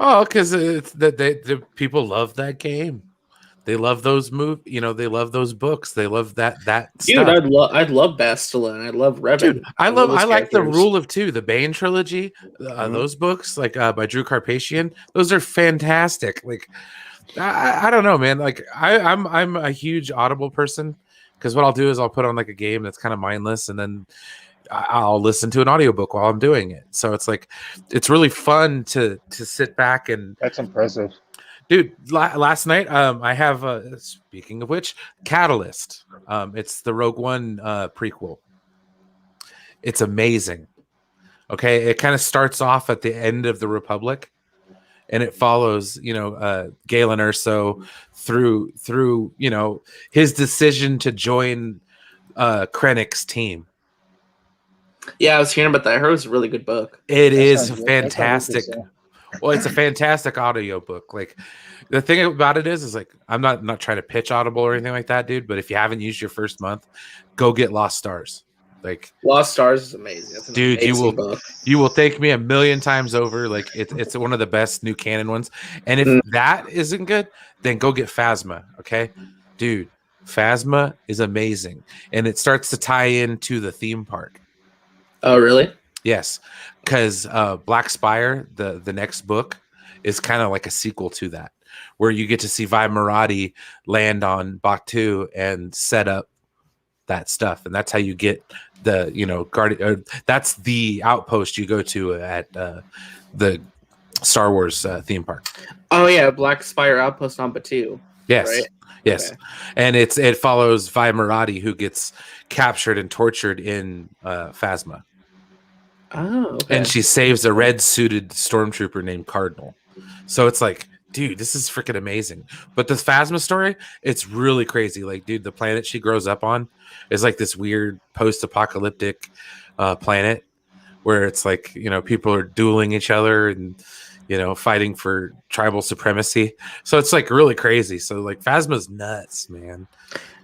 Oh, because it's the people love that game. They love those they love those books. They love that Dude, stuff. I'd love Bastila and I love Revan. Dude, I like the Rule of Two, the Bane trilogy. Those books, like by Drew Carpathian, those are fantastic. Like, I don't know, man. Like, I'm a huge Audible person, because what I'll do is I'll put on like a game that's kind of mindless, and then I'll listen to an audiobook while I'm doing it. So it's like it's really fun to sit back and. That's impressive. Dude, last night, I have, speaking of which, Catalyst. It's the Rogue One prequel. It's amazing. Okay, it kind of starts off at the end of the Republic, and it follows, Galen Erso through, his decision to join Krennic's team. Yeah, I was hearing about that. I heard it was a really good book. It is fantastic. Well, it's a fantastic audiobook. Like the thing about it is like I'm not trying to pitch Audible or anything like that, dude. But if you haven't used your first month, go get Lost Stars. Like Lost Stars is amazing. That's an dude, amazing book. You will thank me a million times over. Like it's one of the best new canon ones. And if that isn't good, then go get Phasma. Okay, dude, Phasma is amazing, and it starts to tie into the theme park. Oh, really? Yes, because Black Spire, the next book, is kind of like a sequel to that, where you get to see Vi Marati land on Batuu and set up that stuff, and that's how you get the Guardian. That's the outpost you go to at the Star Wars theme park. Oh yeah, Black Spire outpost on Batuu. Yes, right? yes, okay. And it follows Vi Marati, who gets captured and tortured in Phasma. Oh, okay. And she saves a red-suited stormtrooper named Cardinal. So it's like, dude, this is freaking amazing. But the Phasma story, it's really crazy. Like, dude, the planet she grows up on is like this weird post-apocalyptic planet where it's like, people are dueling each other and, fighting for tribal supremacy. So it's like really crazy. So like Phasma's nuts, man.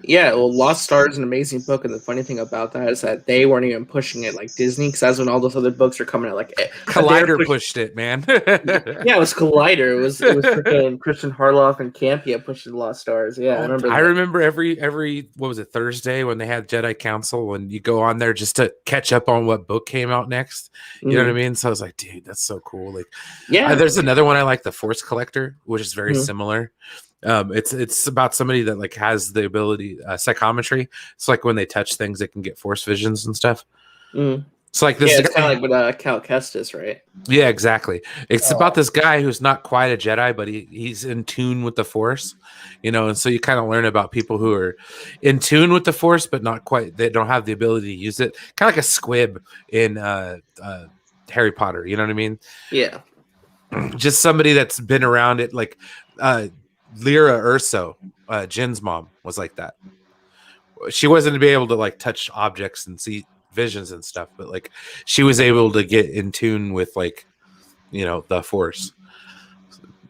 Yeah, well, Lost Stars is an amazing book, and the funny thing about that is that they weren't even pushing it like Disney, because that's when all those other books are coming out. Like Collider pushed it, man. Yeah, it was Collider. It was freaking Christian Harloff and Campia pushing Lost Stars. Yeah, I remember. I remember every what was it, Thursday, when they had Jedi Council, and you go on there just to catch up on what book came out next. You know what I mean? So I was like, dude, that's so cool. Like, yeah, there's another one I like, The Force Collector, which is very similar. It's about somebody that like has the ability psychometry. It's like when they touch things, they can get force visions and stuff. It's like this. Yeah, it's kind of like with Cal Kestis, right? Yeah, exactly. It's about this guy who's not quite a Jedi, but he's in tune with the Force, and so you kind of learn about people who are in tune with the Force, but not quite. They don't have the ability to use it. Kind of like a squib in Harry Potter. You know what I mean? Yeah. Just somebody that's been around it, like Lyra Urso, Jin's mom, was like that. She wasn't to be able to like touch objects and see visions and stuff, but like she was able to get in tune with like the Force.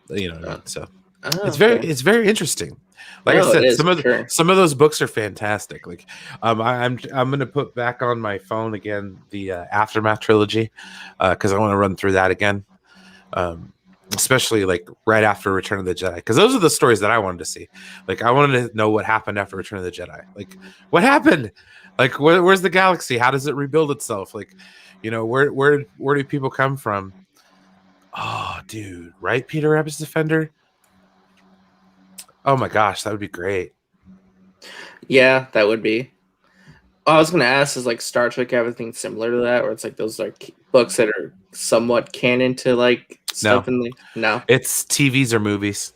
So it's very interesting. Like I said, some of those books are fantastic. Like I'm gonna put back on my phone again the Aftermath trilogy because I want to run through that again. Especially like right after Return of the Jedi, because those are the stories that I wanted to see. Like I wanted to know what happened after Return of the Jedi. Like what happened? Like where's the galaxy? How does it rebuild itself? Like, where do people come from? Oh, dude, right? Peter Rabbit's Defender. Oh my gosh, that would be great. Yeah, that would be. I was gonna ask, is like Star Trek everything similar to that, or it's like those like books that are somewhat canon to like stuff in the no? It's TVs or movies.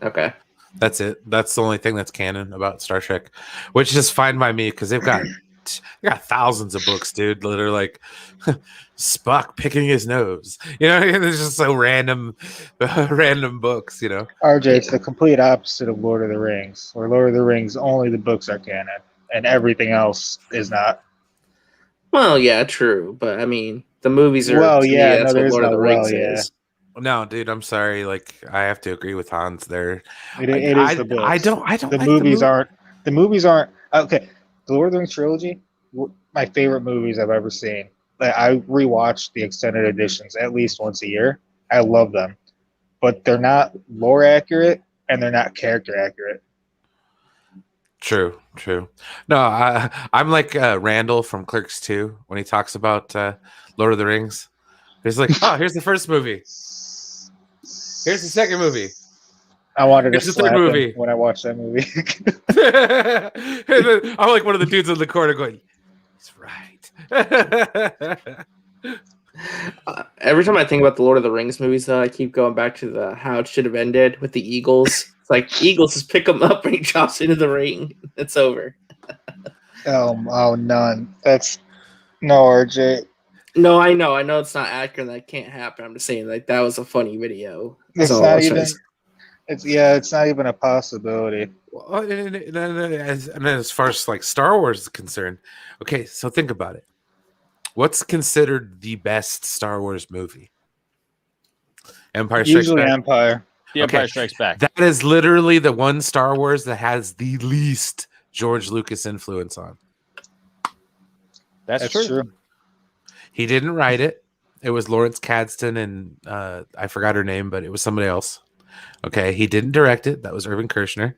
Okay, that's it. That's the only thing that's canon about Star Trek, which is fine by me because they've got thousands of books, dude. That are like Spock picking his nose. It's just so random books. RJ, it's the complete opposite of Lord of the Rings. Where Lord of the Rings, only the books are canon, and everything else is not. Well, yeah, true, but I mean, the movies are. Well, yeah, that's what Lord of the Rings is. No, dude, I'm sorry. Like, I have to agree with Hans there. It is the books. I don't. The like movies aren't. The movies aren't. Okay, the Lord of the Rings trilogy, my favorite movies I've ever seen. Like, I rewatch the extended editions at least once a year. I love them, but they're not lore accurate and they're not character accurate. True. No, I'm like Randall from Clerks 2 when he talks about Lord of the Rings. He's like, oh, here's the first movie. Here's the second movie. I wanted to It's the slap third him movie. when I watched that movie. And then I'm like one of the dudes in the corner going, "He's right." Every time I think about the Lord of the Rings movies, though, I keep going back to the how it should have ended with the Eagles. It's like Eagles just pick him up and he drops into the ring. It's over. Oh, none. That's no, RJ. No, I know it's not accurate. That can't happen. I'm just saying, like, that was a funny video. It's So not even. It's not even a possibility. Well, and as far as like Star Wars is concerned, okay, so think about it. What's considered the best Star Wars movie? Empire Strikes Usually Back. Empire. The Empire Strikes Back. That is literally the one Star Wars that has the least George Lucas influence on. That's true. He didn't write it. It was Lawrence Kasdan and I forgot her name, but it was somebody else. Okay, he didn't direct it. That was Irvin Kershner.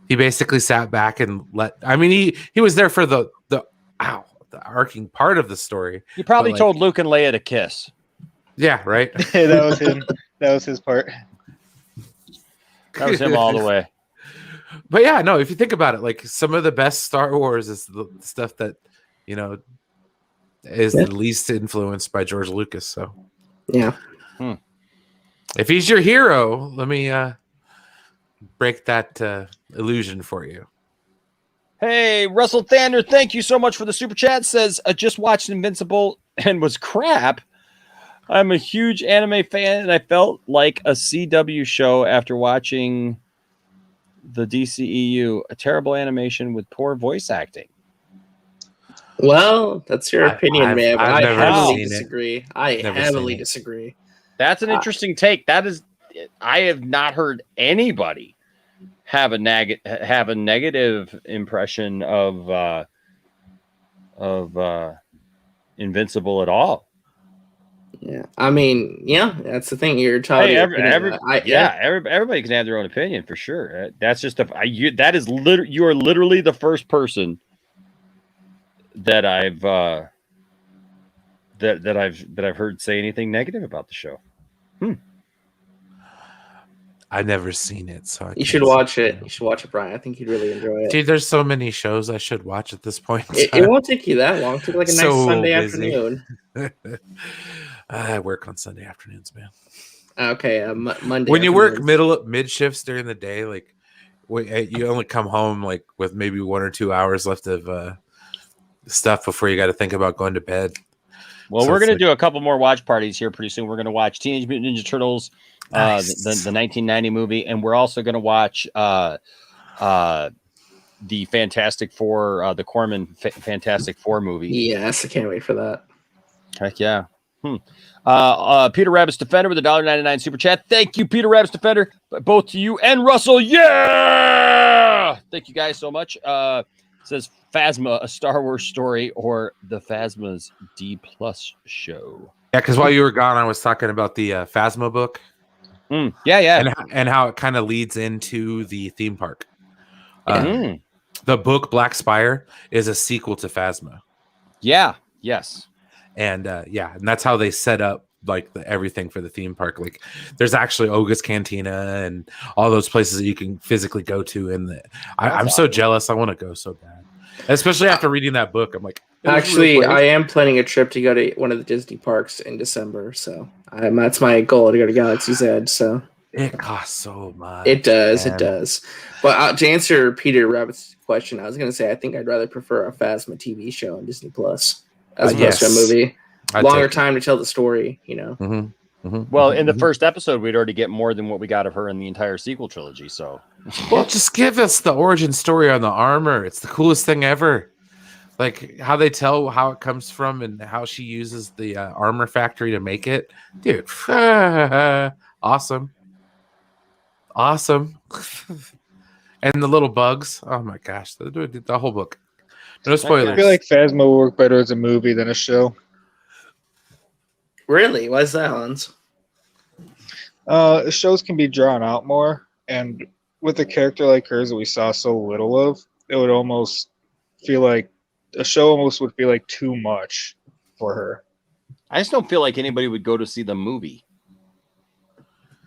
He basically sat back and he was there for the arcing part of the story. He probably told Luke and Leia to kiss. Yeah, right. That was him. That was his part. That was him all the way. But yeah, no, if you think about it, like some of the best Star Wars is the stuff that, is the least influenced by George Lucas. So yeah. If he's your hero, let me break that illusion for you. Hey, Russell Thander, thank you so much for the super chat. Says, I just watched Invincible and was crap. I'm a huge anime fan, and I felt like a CW show after watching the DCEU. A terrible animation with poor voice acting. Well, that's your opinion, man. But I heavily disagree. I Never heavily seen it. disagree. That's an interesting take. That is, I have not heard anybody have a negative impression of Invincible at all. Yeah, I mean, that's the thing. You're telling everybody can have their own opinion for sure. That's just you are literally the first person that I've that I've heard say anything negative about the show. I've never seen it, so you should watch it. You should watch it, Brian. I think you'd really enjoy it. Dude, there's so many shows I should watch at this point. It won't take you that long. Take like a nice Sunday afternoon. I work on Sunday afternoons, man. Okay, Monday. When you work mid shifts during the day, like you only come home like with maybe 1 or 2 hours left of stuff before you got to think about going to bed. Well, so we're going to do a couple more watch parties here pretty soon. We're going to watch Teenage Mutant Ninja Turtles, the 1990 movie, and we're also going to watch the Fantastic Four, the Corman Fantastic Four movie. Yes, I can't wait for that. Heck yeah. Peter Rabbit's Defender with a $1.99 super chat. Thank you, Peter Rabbit's Defender, both to you and Russell. Yeah! Thank you guys so much. Says Phasma, a Star Wars story, or the Phasma's D+ show. Yeah, because while you were gone, I was talking about the Phasma book. Yeah. And how it kind of leads into the theme park. The book Black Spire is a sequel to Phasma. Yeah. Yes. And and that's how they set up like everything for the theme park. Like there's actually Oga's Cantina and all those places that you can physically go to. And I'm so jealous. I want to go so bad, especially after reading that book. I'm like, actually, I am planning a trip to go to one of the Disney parks in December. So that's my goal, to go to Galaxy's Edge. So it costs so much. It does. Man. It does. But to answer Peter Rabbit's question, I was going to say I think I'd rather prefer a Phasma TV show on Disney Plus as opposed to a movie. Longer time to tell the story, Well, in the first episode, we'd already get more than what we got of her in the entire sequel trilogy. So, well, just give us the origin story on the armor. It's the coolest thing ever. Like how they tell how it comes from and how she uses the armor factory to make it, dude. Awesome. And the little bugs. Oh my gosh, the whole book. No spoilers. I feel like Phasma will work better as a movie than a show. Really? Why is that, Hans? Shows can be drawn out more, and with a character like hers that we saw so little of, it would almost feel like a show almost would feel like too much for her. I just don't feel like anybody would go to see the movie.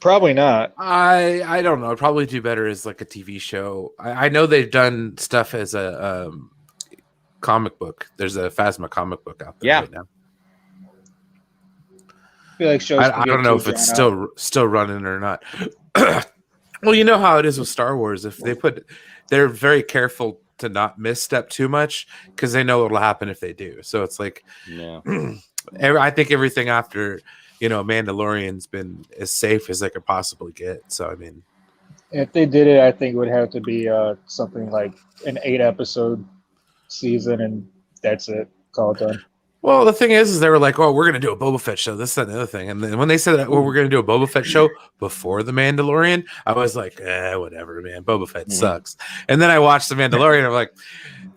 Probably not. I don't know. I'd probably do better as like a TV show. I know they've done stuff as a comic book. There's a Phasma comic book out there right now. I feel like shows I don't know if it's still running or not. Well, you know how it is with Star Wars. If they're very careful to not misstep too much because they know what'll happen if they do. So it's like, I think everything after, Mandalorian's been as safe as they could possibly get. So I mean, if they did it, I think it would have to be something like an 8-episode season, and that's it. Call it done. Well, the thing is they were like, "Oh, we're gonna do a Boba Fett show." This, that, and the other thing. And then when they said that, "Well, we're gonna do a Boba Fett show before the Mandalorian," I was like, whatever, man. Boba Fett sucks. And then I watched the Mandalorian. I'm like,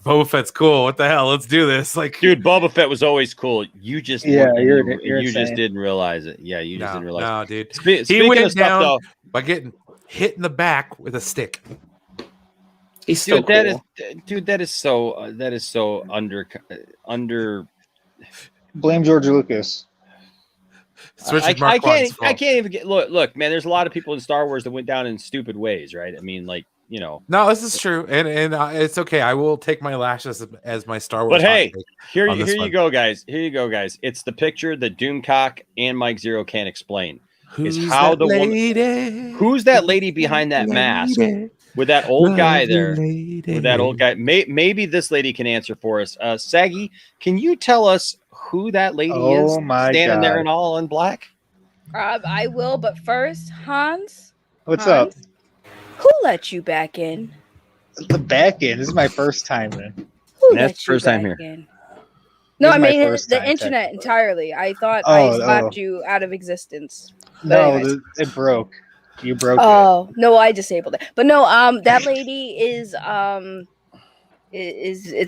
Boba Fett's cool. What the hell? Let's do this. Like, dude, Boba Fett was always cool. You just you just didn't realize it. Yeah, you just didn't realize. No, it. Dude. He went down by getting hit in the back with a stick. He's still cool. That is so under. Blame George Lucas. I can't even get look, man. There's a lot of people in Star Wars that went down in stupid ways, right? I mean, like, No, this is true, and it's okay. I will take my lashes as my Star Wars. But hey, here you go, guys. Here you go, guys. It's the picture that Doomcock and Mike Zero can't explain. Who's that lady behind that mask? With that old guy there, with that old guy, maybe this lady can answer for us. Saggy, can you tell us who that lady is standing there in all in black? I will, but first, Hans. What's up? Who let you back in? The back in. This is my first time in. That's first time here. No, I mean the internet entirely. I thought I slapped you out of existence. No, it broke. You broke it. Oh no, I disabled it. But no, that lady is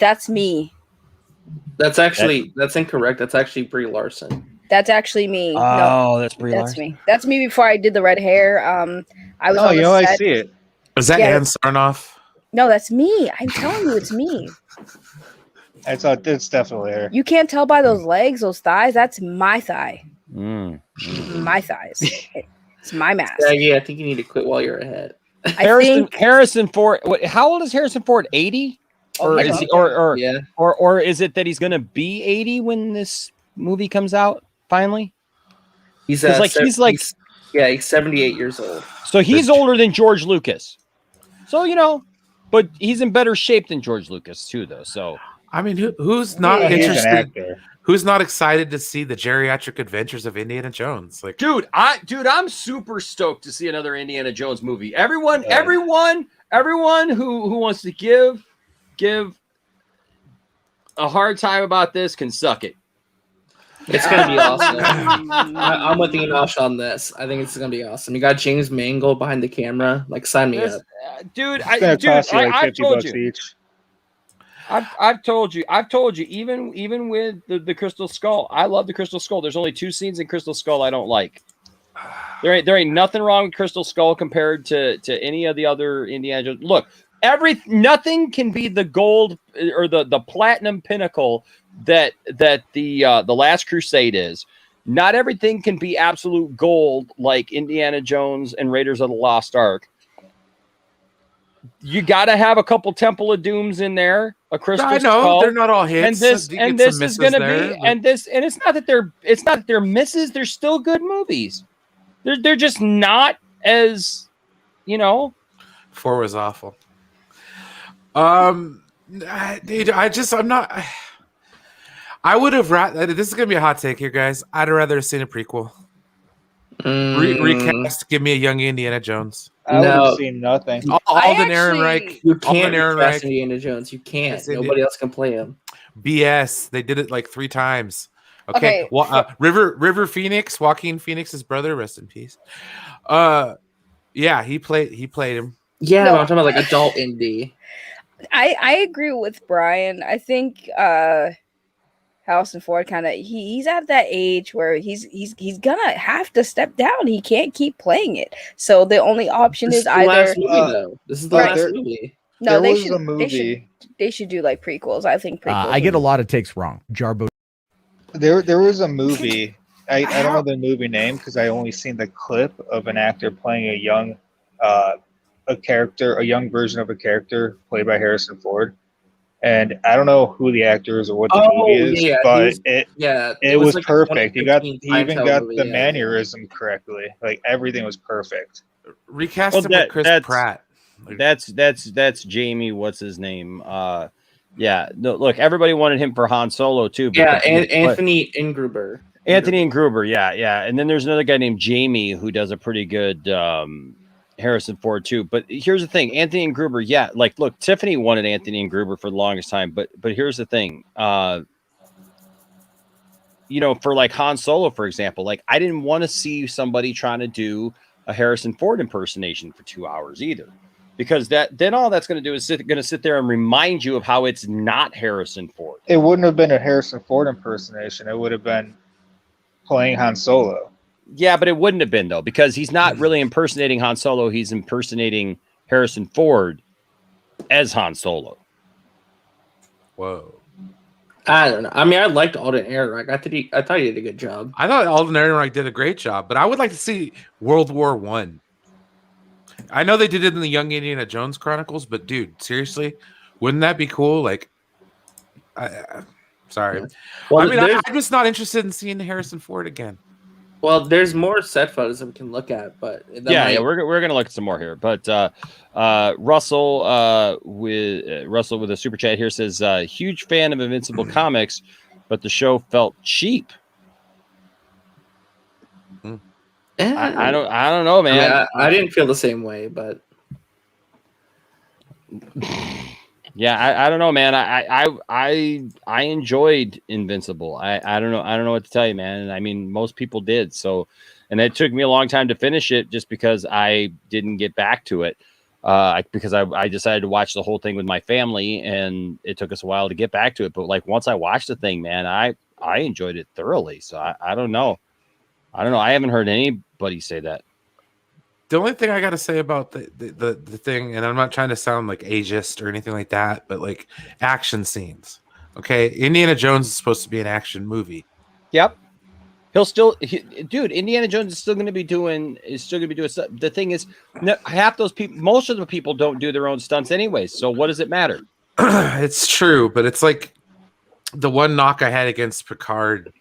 that's me. That's incorrect. That's actually Brie Larson. That's actually me. Oh, that's Brie Larson. That's me. That's me before I did the red hair. I was. I see it. Is that Ann Sarnoff? No, that's me. I'm telling you, it's me. I thought it's definitely her. You can't tell by those legs, those thighs. That's my thigh. My thighs. It's my mask. Yeah, I think you need to quit while you're ahead. Harrison Ford. How old is Harrison Ford? 80? Or is it that he's going to be 80 when this movie comes out finally? He's 78 years old. So he's older than George Lucas. So but he's in better shape than George Lucas too, though. So I mean, who's not interested? Who's not excited to see the geriatric adventures of Indiana Jones? Like, I'm super stoked to see another Indiana Jones movie. Everyone who wants to give a hard time about this can suck it. It's gonna be awesome. I'm with Enosh on this. I think it's gonna be awesome. You got James Mangold behind the camera. Like, sign me up, dude. I've told you. Each. I've told you. Even with the Crystal Skull, I love the Crystal Skull. There's only 2 scenes in Crystal Skull I don't like. There ain't nothing wrong with Crystal Skull compared to any of the other Indiana Jones. Look, nothing can be the gold or the platinum pinnacle that the Last Crusade is. Not everything can be absolute gold like Indiana Jones and Raiders of the Lost Ark. You got to have a couple Temple of Dooms in there. A Crystal Skull. They're not all hits. And this is going to be, and it's not that they're misses. They're still good movies. They're just not as, 4 was awful. Dude, I'm not. I would have this is gonna be a hot take here, guys. I'd rather have seen a prequel. Recast. Give me a young Indiana Jones. I would have seen nothing. Alden Ehrenreich. You can't recast Indiana Jones. You can't. Nobody else can play him. BS. They did it like 3 times. Okay. Well, River Phoenix, Joaquin Phoenix's brother. Rest in peace. Yeah, he played him. Yeah, I'm talking about like adult indie. I agree with Brian. I think Harrison Ford kind of he's at that age where he's gonna have to step down. He can't keep playing it. So the only option is either this is the last movie. No, they should do like prequels. I think prequels. I get a lot of takes wrong. Jarbo. There was a movie I don't know the movie name because I only seen the clip of an actor playing a young, a young version of a character played by Harrison Ford. And I don't know who the actor is or what the movie is, but it was like perfect. He even got movie, the mannerism correctly. Like everything was perfect. Recast him with Chris Pratt. That's Jamie. What's his name? Yeah. No, look, everybody wanted him for Han Solo too. Anthony Ingruber. Anthony Ingruber. Yeah. And then there's another guy named Jamie who does a pretty good Harrison Ford too. But here's the thing, Anthony Ingruber. Yeah, like look, Tiffany wanted Anthony Ingruber for the longest time. But here's the thing. You know, for like Han Solo, for example, like I didn't want to see somebody trying to do a Harrison Ford impersonation for 2 hours either. Because then all that's going to do is sit there and remind you of how it's not Harrison Ford. It wouldn't have been a Harrison Ford impersonation. It would have been playing Han Solo. Yeah, but it wouldn't have been though, because he's not really impersonating Han Solo. He's impersonating Harrison Ford as Han Solo. Whoa. I don't know. I mean, I liked Alden Ehrenreich. I thought he did a good job. I thought Alden Ehrenreich did a great job, but I would like to see World War One. I know they did it in the Young Indiana Jones Chronicles, but dude, seriously, wouldn't that be cool? Like, sorry. Yeah. Well, I mean, I'm just not interested in seeing Harrison Ford again. Well, there's more set photos that we can look at, but we're gonna look at some more here. But Russell with a super chat here says, huge fan of Invincible comics, but the show felt cheap. I don't know, man. I mean, I didn't feel the same way, but yeah, I don't know, man. I enjoyed Invincible. I don't know what to tell you, man. I mean, most people did. So, and it took me a long time to finish it just because I didn't get back to it. Because I decided to watch the whole thing with my family, and it took us a while to get back to it. But like once I watched the thing, man, I enjoyed it thoroughly. So I don't know. I haven't heard anybody say that. The only thing I got to say about the thing, and I'm not trying to sound like ageist or anything like that, but like action scenes. Okay, Indiana Jones is supposed to be an action movie. Yep. Dude, Indiana Jones is still going to be doing stuff. The thing is, half those people, most of the people don't do their own stunts anyways. So what does it matter? It's true, but it's like the one knock I had against Picard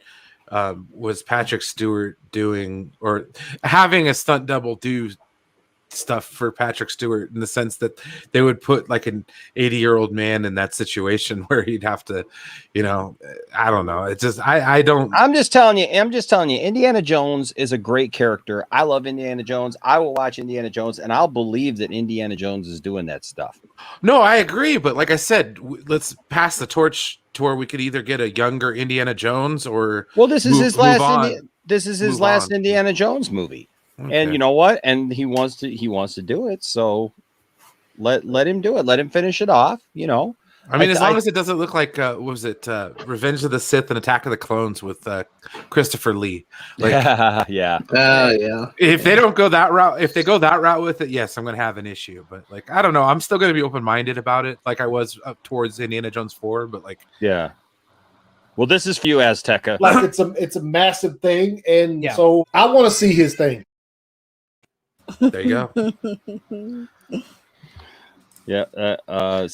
was Patrick Stewart doing or having a stunt double do stuff for Patrick Stewart, in the sense that they would put like an 80-year-old man in that situation where he'd have to, I don't know. It's just, I'm just telling you, Indiana Jones is a great character. I love Indiana Jones. I will watch Indiana Jones, and I'll believe that Indiana Jones is doing that stuff. No, I agree. But like I said, let's pass the torch to where we could either get a younger Indiana Jones or this is his last Indiana Jones movie. Okay. And you know what? And he wants to do it. So let him do it. Let him finish it off. I mean, as long as it doesn't look like what was it, Revenge of the Sith and Attack of the Clones with Christopher Lee. Like, yeah. If they don't go that route, if they go that route with it, yes, I'm gonna have an issue. But like, I don't know. I'm still gonna be open-minded about it, like I was up towards Indiana Jones 4. But like, yeah. Well, this is for you, Azteca. Like it's a massive thing, and so I want to see his thing. There you go. Yeah. Bradley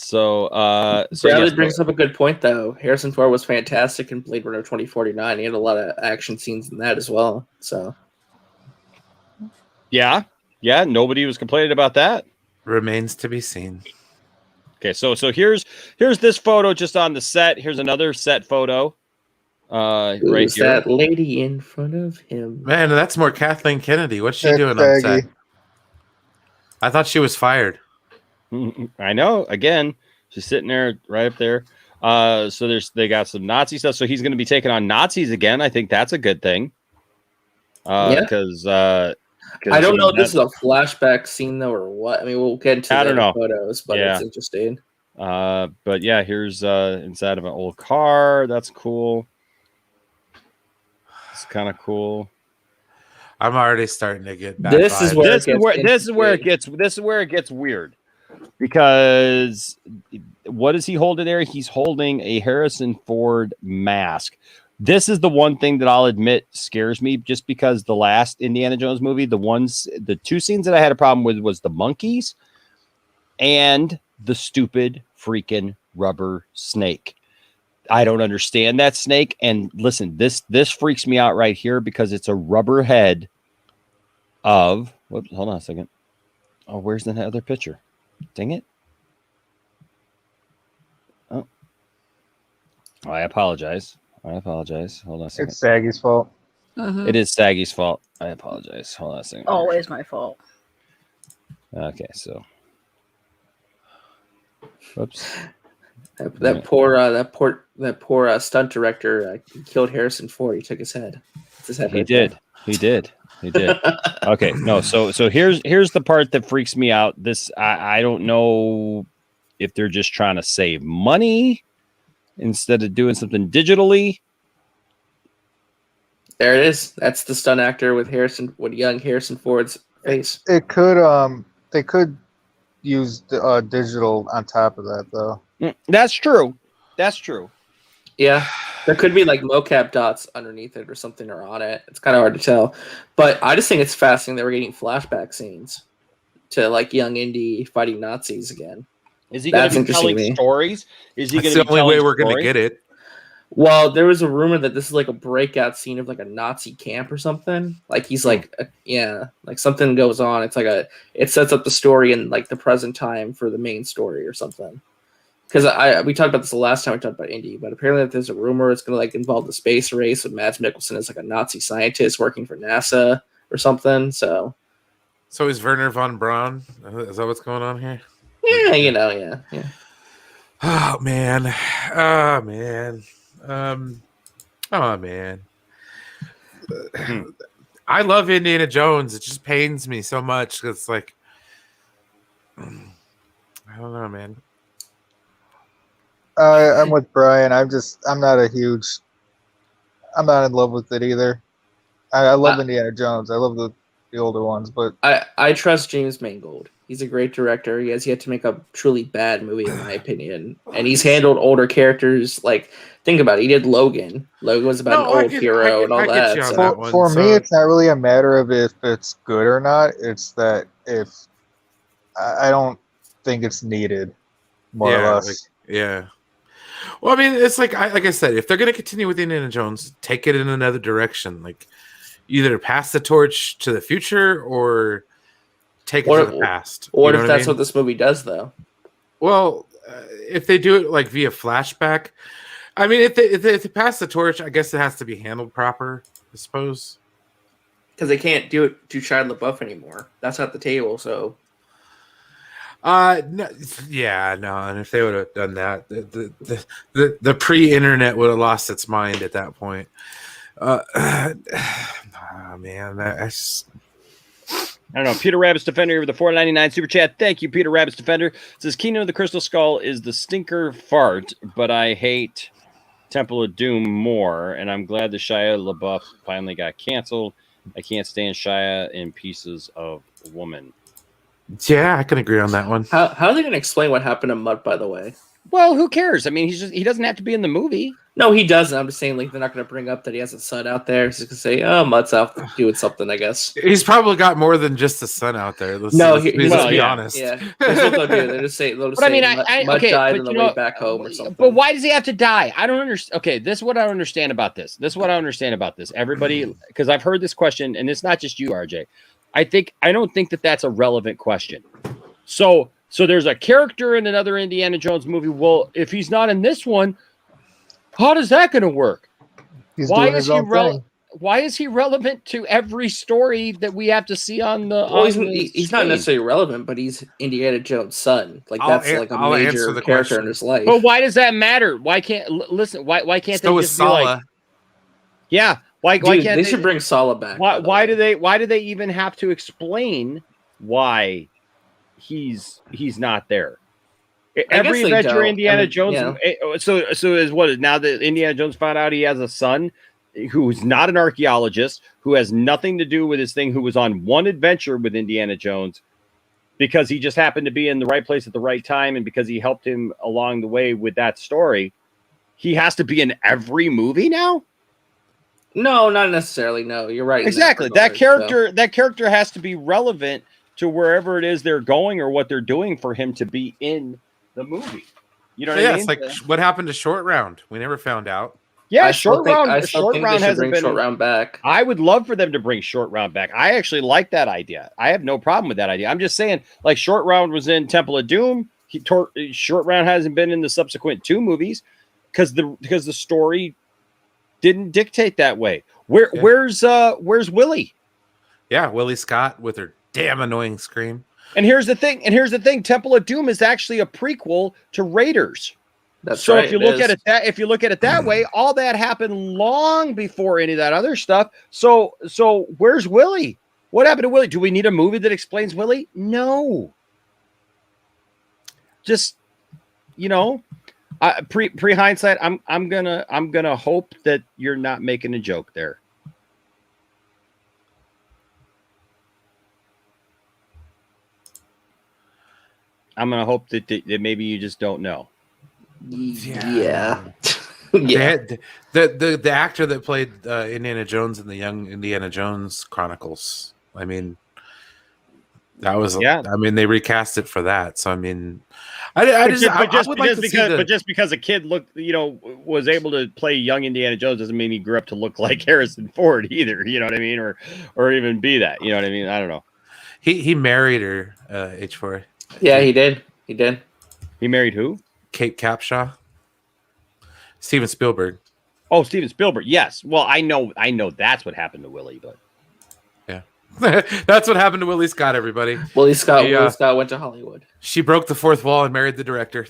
brings up a good point, though. Harrison Ford was fantastic in Blade Runner 2049. He had a lot of action scenes in that as well. So, yeah, nobody was complaining about that. Remains to be seen. Okay, so here's this photo just on the set. Here's another set photo. Right here. That lady in front of him. Man, that's more Kathleen Kennedy. What's she doing on set? I thought she was fired. I know. Again, she's sitting there right up there. So they got some Nazi stuff. So he's going to be taking on Nazis again. I think that's a good thing. Because I don't know if this is a flashback scene though or what. I mean, we'll get into the photos, but it's interesting. But yeah, here's inside of an old car. That's cool. It's kind of cool. I'm already starting to get bad this is where it gets weird, because what is he holding there? He's holding a Harrison Ford mask, This is the one thing that I'll admit scares me, just because the last Indiana Jones movie, the two scenes that I had a problem with was the monkeys and the stupid freaking rubber snake. I don't understand that snake. And listen, this freaks me out right here because it's a rubber head of, whoops, hold on a second. Oh, where's the other picture? Dang it. Oh, I apologize. Hold on a second. It's Saggy's fault. It is Saggy's fault. I apologize. Hold on a second. Always my fault. Okay, so. Whoops. That poor stunt director killed Harrison Ford. He took his head. He did. Okay, no. So here's the part that freaks me out. This I don't know if they're just trying to save money instead of doing something digitally. There it is. That's the stunt actor with young Harrison Ford's face. It could they could use digital on top of that though. That's true. Yeah, there could be like mocap dots underneath it or something, or on it. It's kind of hard to tell, but I just think it's fascinating that we're getting flashback scenes to like young Indy fighting Nazis again. Is he going to be telling stories? Is he going to be the only way we're going to get it? Well, there was a rumor that this is like a breakout scene of like a Nazi camp or something. Like he's like, like something goes on. It's like it sets up the story in like the present time for the main story or something. Because we talked about this the last time we talked about Indy, but apparently there's a rumor it's going to like involve the space race with Mads Mikkelsen as like a Nazi scientist working for NASA or something. So is Werner von Braun? Is that what's going on here? Yeah, yeah. Oh man. I love Indiana Jones. It just pains me so much because like I don't know, man. I'm with Brian. I'm not in love with it either. I love Indiana Jones. I love the older ones, but I trust James Mangold. He's a great director. He has yet to make a truly bad movie, in my opinion. And he's handled older characters. Like, think about it. He did Logan. Logan was about an old hero and all that. For me, it's not really a matter of if it's good or not. It's that if I don't think it's needed, more or less. Well, I mean, it's like I said, if they're going to continue with Indiana Jones, take it in another direction. Like, either pass the torch to the future or take it to the past. Or if that's what this movie does, though. Well, if they do it like via flashback, I mean, if they pass the torch, I guess it has to be handled proper, I suppose. Because they can't do it to Shia LaBeouf anymore. That's at the table, so. No, and if they would have done that, the pre-internet would have lost its mind at that point. Man, I don't know. Peter Rabbit's Defender with the $4.99 super chat. Thank you, Peter Rabbit's Defender. It says Kingdom of the Crystal Skull is the stinker fart, but I hate Temple of Doom more, and I'm glad the Shia LaBeouf finally got canceled. I can't stand Shia in Pieces of Woman. Yeah, I can agree on that one. How are they going to explain what happened to Mutt, by the way? Well, who cares? I mean, he doesn't have to be in the movie. No, he doesn't. I'm just saying, like, they're not going to bring up that he has a son out there. He's just going to say, oh, Mutt's out doing something, I guess. He's probably got more than just a son out there. Let's be honest. Yeah, that's what they'll do. They'll just say, Mutt died on the way back home or something. But why does he have to die? I don't understand. Okay, this is what I understand about this. Everybody, because I've heard this question, and it's not just you, RJ. I don't think that that's a relevant question. So there's a character in another Indiana Jones movie. Well, if he's not in this one, how is that going to work? Why is he relevant to every story that we have to see on the? Well, he's not necessarily relevant, but he's Indiana Jones' son. Like that's like a major character in his life. But why does that matter? Why can't Why can't they just be like? Yeah. Why can't they should bring Sala back? Why do they even have to explain why he's not there? Every adventure Indiana Jones. So is what is now that Indiana Jones found out he has a son who's not an archaeologist, who has nothing to do with his thing, who was on one adventure with Indiana Jones because he just happened to be in the right place at the right time, and because he helped him along the way with that story, he has to be in every movie now. No, not necessarily. No, you're right. Exactly. That character has to be relevant to wherever it is they're going or what they're doing for him to be in the movie. You know what I mean? It's like what happened to Short Round. We never found out. Yeah, Short Round hasn't been. Short Round back. I would love for them to bring Short Round back. I actually like that idea. I have no problem with that idea. I'm just saying, like, Short Round was in Temple of Doom. Short Round hasn't been in the subsequent 2 movies because the story didn't dictate that way. Where's Willie? Yeah, Willie Scott with her damn annoying scream. And here's the thing. Temple of Doom is actually a prequel to Raiders. That's so right. If you look at it that way, all that happened long before any of that other stuff. So where's Willie? What happened to Willie? Do we need a movie that explains Willie? No. Just, pre hindsight, I'm gonna hope that you're not making a joke there. I'm gonna hope that maybe you just don't know. Yeah. The actor that played Indiana Jones in the Young Indiana Jones Chronicles. I mean, that was I mean, they recast it for that. So I mean, just because a kid was able to play young Indiana Jones doesn't mean he grew up to look like Harrison Ford either. You know what I mean, or even be that. You know what I mean? I don't know. He married her. H4. Yeah, he did. He married who? Kate Capshaw. Steven Spielberg. Oh, Steven Spielberg. Yes. Well, I know that's what happened to Willie, but yeah. That's what happened to Willie Scott, everybody. Willie Scott went to Hollywood. She broke the fourth wall and married the director.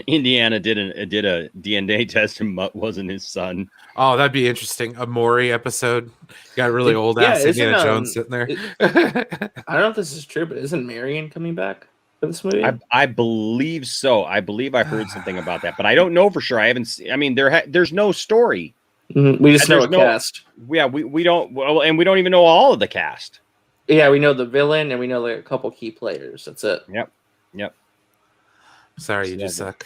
Indiana did a DNA test and Mutt wasn't his son. Oh, that'd be interesting. A Maury episode. Got really old ass Indiana Jones sitting there. I don't know if this is true, but isn't Marion coming back for this movie? I believe so. I believe I heard something about that, but I don't know for sure. I haven't seen. I mean, there's no story. Mm-hmm. We just know a cast. Yeah, we don't. Well, and we don't even know all of the cast. Yeah, we know the villain and we know like a couple key players. That's it. Yep. Sorry, you just suck.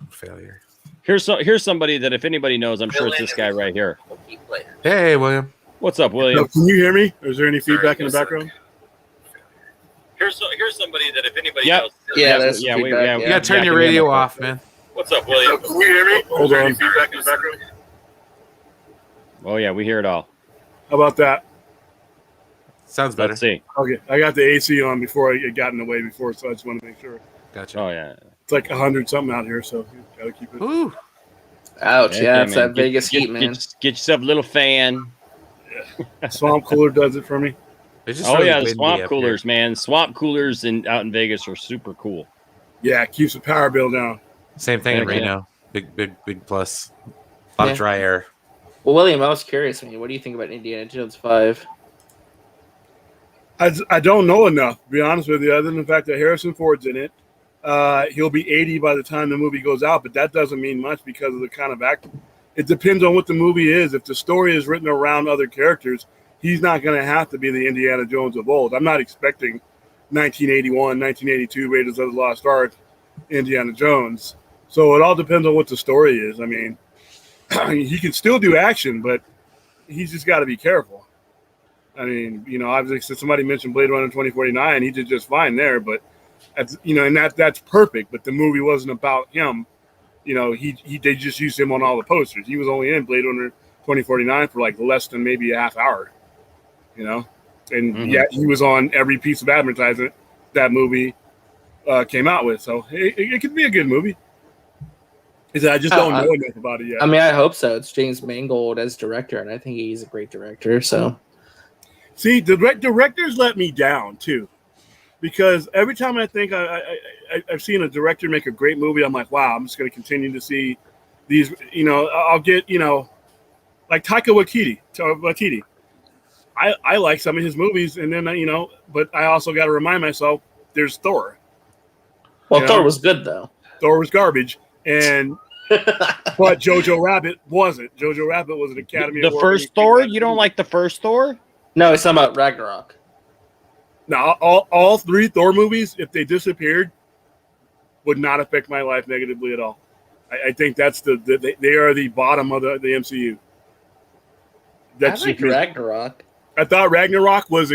Failure. Here's somebody that if anybody knows, I'm sure it's this guy right here. Hey, William. What's up, William? Can you hear me? Or is there any feedback in the background? Here's somebody that if anybody knows. Yeah, you gotta turn your radio off, man. What's up, William? Can you hear me? Hold on. Any feedback in the background? Oh yeah, we hear it all. How about that? Sounds better. Let's see. Okay, I got the AC on before it got in the way before, so I just want to make sure. Gotcha. Oh yeah. It's like 100 something out here, so you gotta keep it. Ooh. Ouch! Yeah, it's that Vegas heat, man. Get yourself a little fan. Yeah. Swamp cooler does it for me. The swamp coolers, man. Swamp coolers out in Vegas are super cool. Yeah, it keeps the power bill down. Same thing in Reno. Big plus. A lot of dry air. Well, William, I was curious. What do you think about Indiana Jones 5? I don't know enough, to be honest with you, other than the fact that Harrison Ford's in it. He'll be 80 by the time the movie goes out, but that doesn't mean much because of the kind of acting. It depends on what the movie is. If the story is written around other characters, he's not going to have to be the Indiana Jones of old. I'm not expecting 1981, 1982 Raiders of the Lost Ark Indiana Jones. So it all depends on what the story is. I mean, he can still do action, but he's just got to be careful. I mean, obviously somebody mentioned Blade Runner 2049. He did just fine there, but that's perfect. But the movie wasn't about him. They just used him on all the posters. He was only in Blade Runner 2049 for like less than maybe a half hour. And yet he was on every piece of advertisement that movie came out with. So it could be a good movie. I just don't know enough about it yet. I mean, I hope so. It's James Mangold as director, and I think he's a great director. So, see, the directors let me down too, because every time I think I've seen a director make a great movie, I'm like, wow, I'm just going to continue to see these. I'll get like Taika Waititi. I like some of his movies, and then but I also got to remind myself there's Thor. Well, Thor was good though. Thor was garbage. But Jojo Rabbit wasn't. Jojo Rabbit was an Academy Award. The first Thor? You don't like the first Thor? No, it's talking about Ragnarok. Now, all three Thor movies, if they disappeared, would not affect my life negatively at all. I think that's they are the bottom of the MCU. That's I like Ragnarok. I thought Ragnarok was.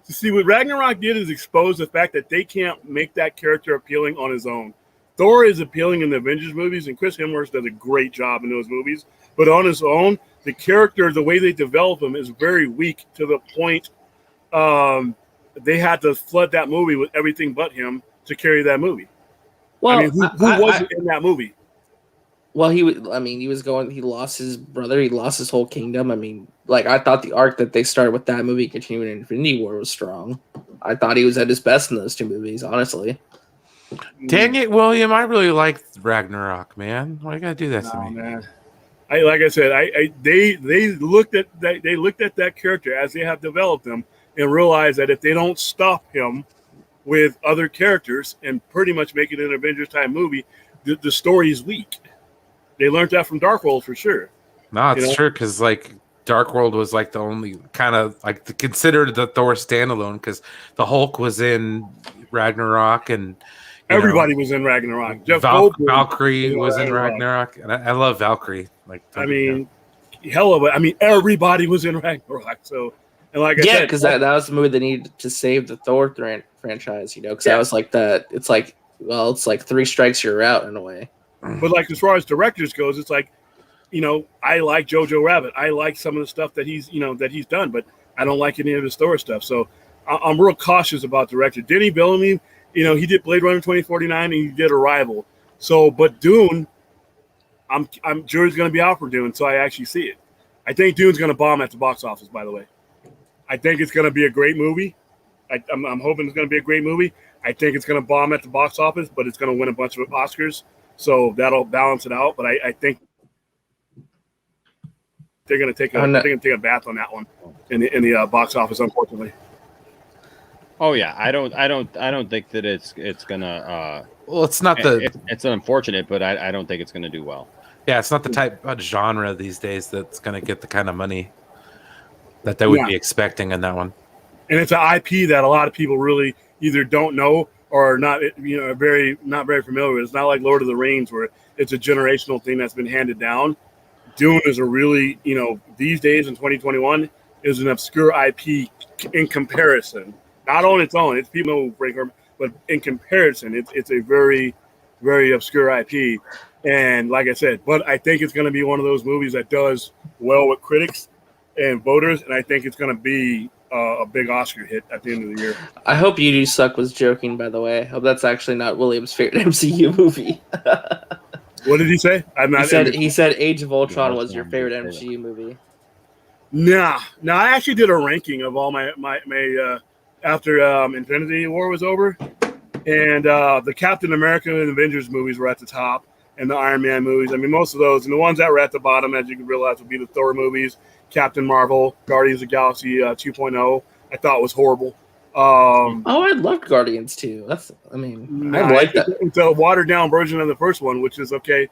See, what Ragnarok did is expose the fact that they can't make that character appealing on his own. Thor is appealing in the Avengers movies, and Chris Hemsworth does a great job in those movies. But on his own, the character, the way they develop him, is very weak to the point they had to flood that movie with everything but him to carry that movie. Well, I mean, who wasn't in that movie? Well, he lost his brother. He lost his whole kingdom. I mean, like, I thought the arc that they started with that movie continuing in Infinity War was strong. I thought he was at his best in those two movies, honestly. Dang it, William! I really liked Ragnarok, man. Why you gotta do that to me? Man. Like I said, they looked at that character as they have developed him and realized that if they don't stop him with other characters and pretty much make it an Avengers type movie, the story is weak. They learned that from Dark World for sure. No, it's true, because like Dark World was like the only kind of like considered the Thor standalone, because the Hulk was in Ragnarok and everybody was in Ragnarok. Valkyrie was in Ragnarok, and I love Valkyrie. Like, everybody was in Ragnarok. So, and like I said, because that was the movie they needed to save the Thor franchise. Because that was like it's like three strikes you're out in a way. But like as far as directors goes, it's like, I like Jojo Rabbit. I like some of the stuff that he's done, but I don't like any of his Thor stuff. So I'm real cautious about director. Denny Villeneuve, he did Blade Runner 2049 and he did Arrival. So, but Dune, I'm jury's going to be out for Dune, so I actually see it. I think Dune's going to bomb at the box office, by the way. I think it's going to be a great movie. I'm hoping it's going to be a great movie. I think it's going to bomb at the box office, but it's going to win a bunch of Oscars. So that'll balance it out. But I think they're going to take a bath on that one in the box office, unfortunately. Oh yeah, I don't think that it's gonna. Well, it's not it's unfortunate, but I don't think it's gonna do well. Yeah, it's not the type of genre these days that's gonna get the kind of money that they would be expecting in that one. And it's an IP that a lot of people really either don't know or not, not very familiar with. It's not like Lord of the Rings where it's a generational thing that's been handed down. Dune is a really, these days in 2021 is an obscure IP in comparison. Not on its own, it's people know Breaker, but in comparison, it's a very, very obscure IP. And like I said, but I think it's going to be one of those movies that does well with critics and voters, and I think it's going to be a big Oscar hit at the end of the year. I hope You Do Suck was joking, by the way. I hope that's actually not William's favorite MCU movie. What did he say? He said Age of Ultron was your favorite MCU movie. Nah, I actually did a ranking of all my after Infinity War was over, and the Captain America and Avengers movies were at the top, and the Iron Man movies. I mean, most of those, and the ones that were at the bottom, as you can realize, would be the Thor movies, Captain Marvel, Guardians of the Galaxy 2.0. I thought was horrible. I loved Guardians too. I like that. It's a watered down version of the first one, which is okay.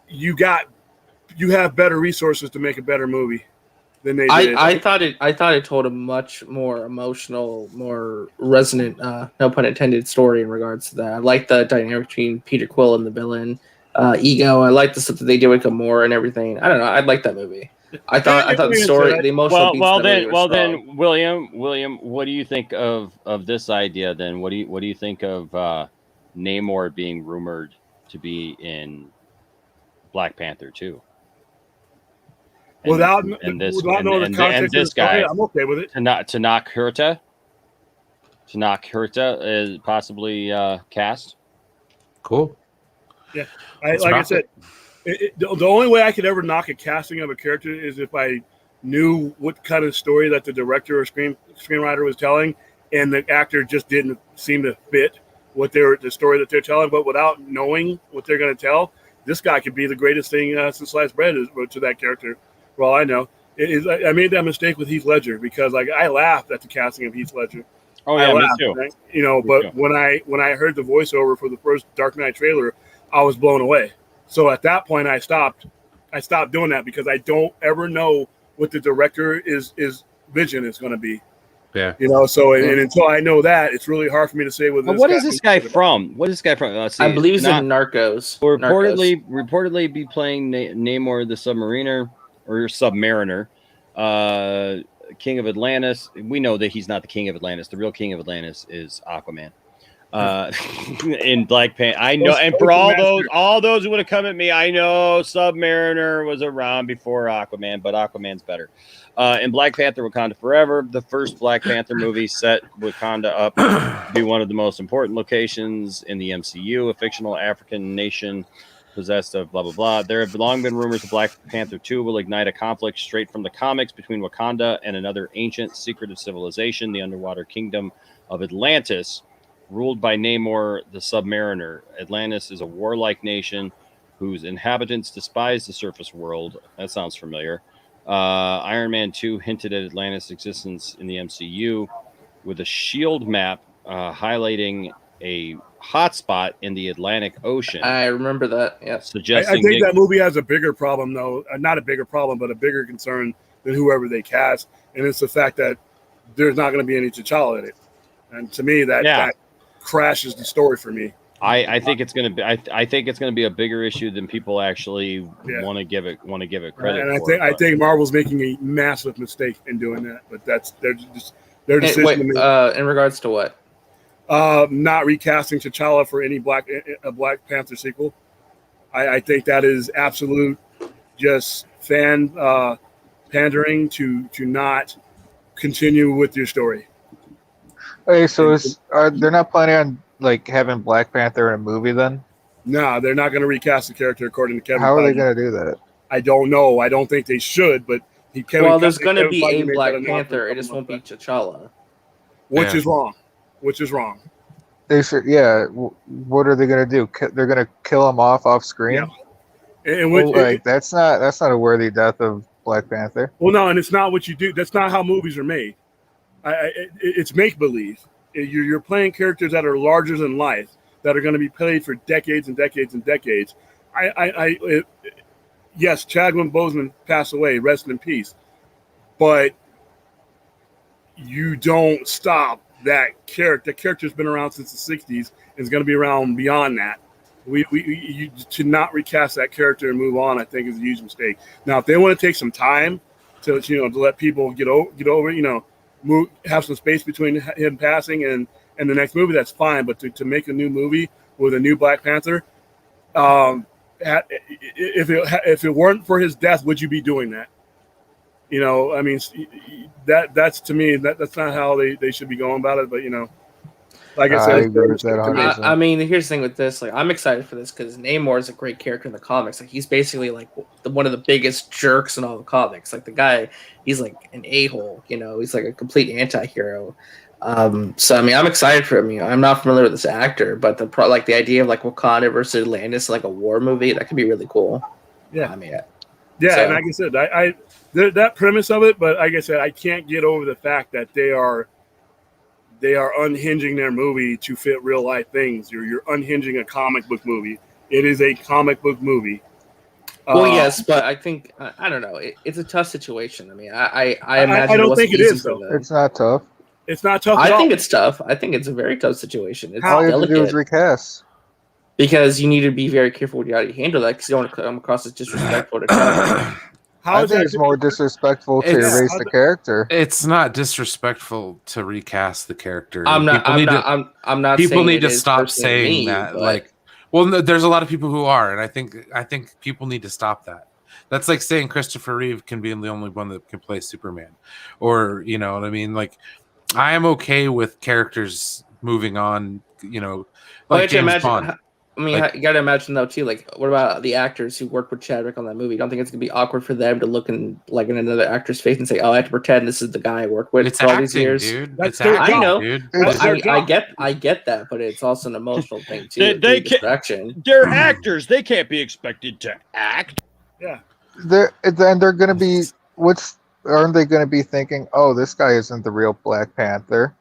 You have better resources to make a better movie than they did. I thought it told a much more emotional, more resonant, no pun intended, story in regards to that. I like the dynamic between Peter Quill and the villain, Ego. I like the stuff that they did with Gamora and everything. I don't know. I like that movie. I thought the story, the emotional. Then, William, what do you think of this idea? Then, what do you think of Namor being rumored to be in Black Panther 2? Without knowing the context this guy, I'm okay with it. Tanakh Hurta is possibly cast. Cool. Yeah, I said, the only way I could ever knock a casting of a character is if I knew what kind of story that the director or screenwriter was telling, and the actor just didn't seem to fit the story that they're telling. But without knowing what they're going to tell, this guy could be the greatest thing since sliced bread to that character. For all I know, I made that mistake with Heath Ledger because I laughed at the casting of Heath Ledger. Oh yeah, me too. Right? But when I heard the voiceover for the first Dark Knight trailer, I was blown away. So at that point, I stopped doing that because I don't ever know what the director's vision is going to be. Yeah. You know, so and until I know that, it's really hard for me to say whether. But what is this guy from? What is this guy from? Let's see. I believe he's in Narcos. Reportedly be playing Namor the Submariner or Submariner, King of Atlantis. We know that he's not the King of Atlantis. The real King of Atlantis is Aquaman. In Black Panther, I know, and for all those who would have come at me, I know Submariner was around before Aquaman, but Aquaman's better. In Black Panther, Wakanda Forever, the first Black Panther movie set Wakanda up to be one of the most important locations in the MCU, a fictional African nation possessed of blah blah blah. There have long been rumors that Black Panther 2 will ignite a conflict straight from the comics between Wakanda and another ancient secretive civilization, the underwater kingdom of Atlantis, ruled by Namor the Submariner. Atlantis is a warlike nation whose inhabitants despise the surface world. That sounds familiar. Iron Man 2 hinted at Atlantis' existence in the MCU with a shield map highlighting a hotspot in the Atlantic Ocean. I remember that, yeah. I think that movie has a bigger problem, though. Not a bigger problem, but a bigger concern than whoever they cast. And it's the fact that there's not going to be any T'Challa in it. And to me, that crashes the story for me. I think it's going to be. I think it's going to be a bigger issue than people actually want to give it credit. And for. I think Marvel's making a massive mistake in doing that. But that's their decision. Wait, in regards to what? Not recasting T'Challa for any Black Panther sequel. I think that is absolute just fan pandering to not continue with your story. Okay, so they're not planning on like having Black Panther in a movie then? No, they're not going to recast the character according to Kevin. How are Feige. they going to do that? I don't know. I don't think they should, but there's going to be a Black Panther. It just won't be T'Challa. Which is wrong. Which is wrong. They should. Yeah. What are they going to do? They're going to kill him off screen. Yeah. And that's not a worthy death of Black Panther. Well, no, and it's not what you do. That's not how movies are made. It's make believe. You're playing characters that are larger than life, that are going to be played for decades and decades and decades. Yes, Chadwick Boseman passed away, rest in peace. But you don't stop that character. The character's been around since the 60s and is going to be around beyond that. You to not recast that character and move on, I think, is a huge mistake. Now, if they want to take some time to let people get over, have some space between him passing and the next movie, that's fine. But to make a new movie with a new Black Panther, if it weren't for his death, would you be doing that? I mean, that's to me, that's not how they should be going about it. But like I said, I mean, here's the thing with this. Like, I'm excited for this because Namor is a great character in the comics. Like, he's basically like one of the biggest jerks in all the comics. Like, the guy, he's like an a-hole. He's like a complete anti-hero. So I mean, I'm excited for him. I'm not familiar with this actor, but the idea of like Wakanda versus Atlantis, like a war movie, that could be really cool. Yeah, I mean, and like I said, that premise of it, but like I said, I can't get over the fact that they are unhinging their movie to fit real life things. You're unhinging a comic book movie. It is a comic book movie. Well, yes, but I think I don't know. It's a tough situation. I mean, I imagine I don't think it is though. It's not tough. It's not tough. I think it's tough. I think it's a very tough situation. It's all you have to do is recast. Because you need to be very careful with how you handle that because you don't want to come across as disrespectful to character. I think it's more disrespectful to erase the character. It's not disrespectful to recast the character. I'm not. People need to saying stop saying that. but... Like, well, no, there's a lot of people who are, and I think people need to stop that. That's like saying Christopher Reeve can be the only one that can play Superman, or you know what I mean. Like, I am okay with characters moving on. Like James Bond. You got to imagine though too. Like, what about the actors who worked with Chadwick on that movie? You don't think it's gonna be awkward for them to look in another actor's face and say, "Oh, I have to pretend this is the guy I worked with for all these years"? Dude. I know. Dude. I get that, but it's also an emotional thing too. They're actors. They can't be expected to act. Yeah. They're gonna be. Aren't they gonna be thinking? Oh, this guy isn't the real Black Panther.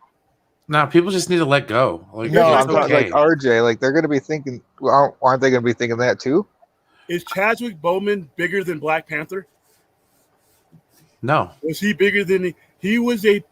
No, people just need to let go. Like, no, I'm talking like RJ. Like, they're going to be thinking, aren't they going to be thinking that too? Is Chadwick Boseman bigger than Black Panther? No. Was he bigger than he was a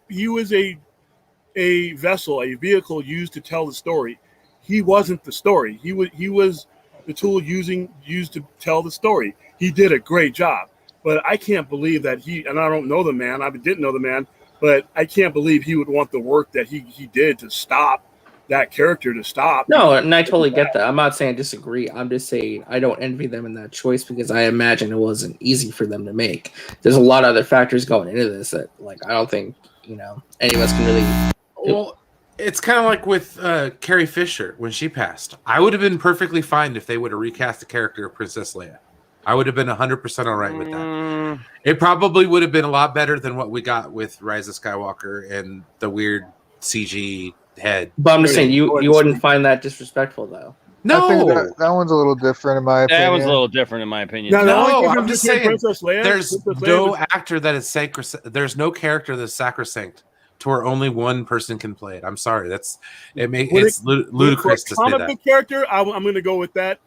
a vessel, a vehicle used to tell the story. He wasn't the story. He was the tool used to tell the story. He did a great job. But I can't believe that and I don't know the man, I didn't know the man, but I can't believe he would want the work that he did to stop that character to stop. No, and I totally get that. I'm not saying I disagree. I'm just saying I don't envy them in that choice because I imagine it wasn't easy for them to make. There's a lot of other factors going into this that, like, I don't think, any of us can really. Well, it's kind of like with Carrie Fisher when she passed. I would have been perfectly fine if they would have recast the character of Princess Leia. I would have been 100% all right with that. It probably would have been a lot better than what we got with Rise of Skywalker and the weird CG head. But I'm just saying, you wouldn't find that disrespectful, though. No, I think that one's a little different in my opinion. That was a little different in my opinion. No, I'm just saying, Leia, there's no actor that is sacrosanct. There's no character that's sacrosanct to where only one person can play it. I'm sorry, it's ludicrous to say that. Comic book character, I'm going to go with that.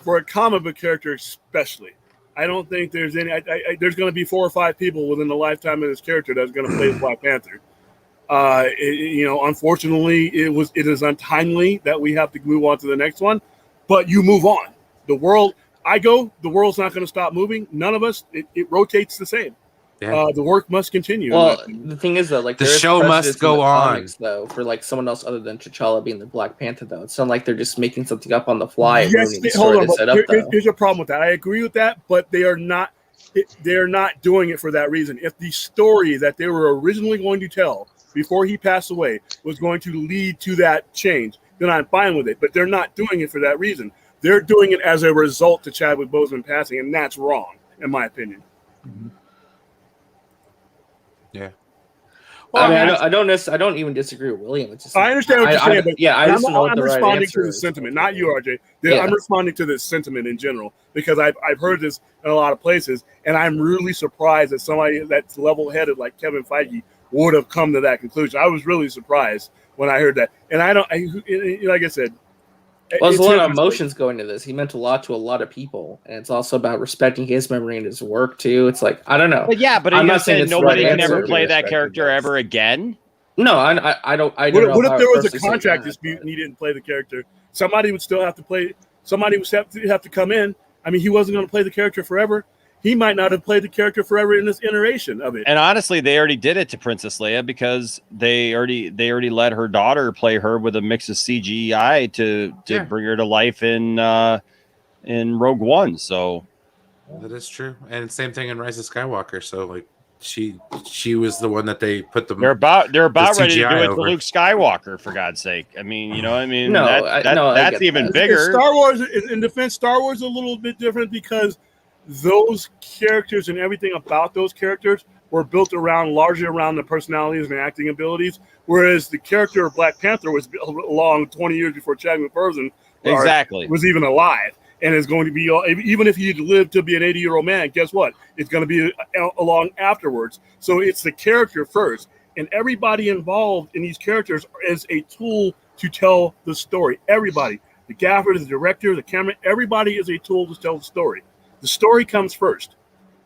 For a comic book character, especially, I don't think there's any. There's going to be 4 or 5 people within the lifetime of this character that's going to play Black Panther. Unfortunately, it is untimely that we have to move on to the next one, but you move on. The world's not going to stop moving. None of us. It rotates the same. Yeah. The work must continue. Well, the thing is, though, like the show must go on. Comics, though, for like someone else other than T'Challa being the Black Panther, though, it's not like they're just making something up on the fly. Yes, hold on. Here's a problem with that. I agree with that, but they are not. They're not doing it for that reason. If the story that they were originally going to tell before he passed away was going to lead to that change, then I'm fine with it. But they're not doing it for that reason. They're doing it as a result to Chadwick Boseman passing, and that's wrong, in my opinion. Mm-hmm. Yeah. Well, I don't even disagree with William. It's just, I understand what you're saying, but I just know what I'm the right responding answer to the is. sentiment, not you, RJ. I'm responding to this sentiment in general because I've heard this in a lot of places, and I'm really surprised that somebody that's level-headed like Kevin Feige would have come to that conclusion. I was really surprised when I heard that, and like I said. Well, there's a lot of emotions going into this. He meant a lot to a lot of people, and it's also about respecting his memory and his work too. It's like, I don't know. But I'm not saying nobody can ever play that character ever again. No, I don't. What if there was a contract dispute and he didn't play the character? Somebody would still have to play. Somebody would have to come in. I mean, he wasn't going to play the character forever. He might not have played the character forever in this iteration of it. And honestly, they already did it to Princess Leia because they already let her daughter play her with a mix of CGI to bring her to life in Rogue One. So that is true, and same thing in Rise of Skywalker. So like she was the one that they put the. They're about ready to do it over. to Luke Skywalker, for God's sake. I mean, No, that's even bigger. Star Wars in defense, Star Wars is a little bit different because those characters and everything about those characters were built largely around the personalities and acting abilities, whereas the character of Black Panther was built along 20 years before Chadwick Boseman was even alive, and is going to be, even if he lived to be an 80-year-old man, guess what? It's going to be along afterwards. So it's the character first, and everybody involved in these characters is a tool to tell the story. Everybody, the gaffer, the director, the camera, everybody is a tool to tell the story. The story comes first,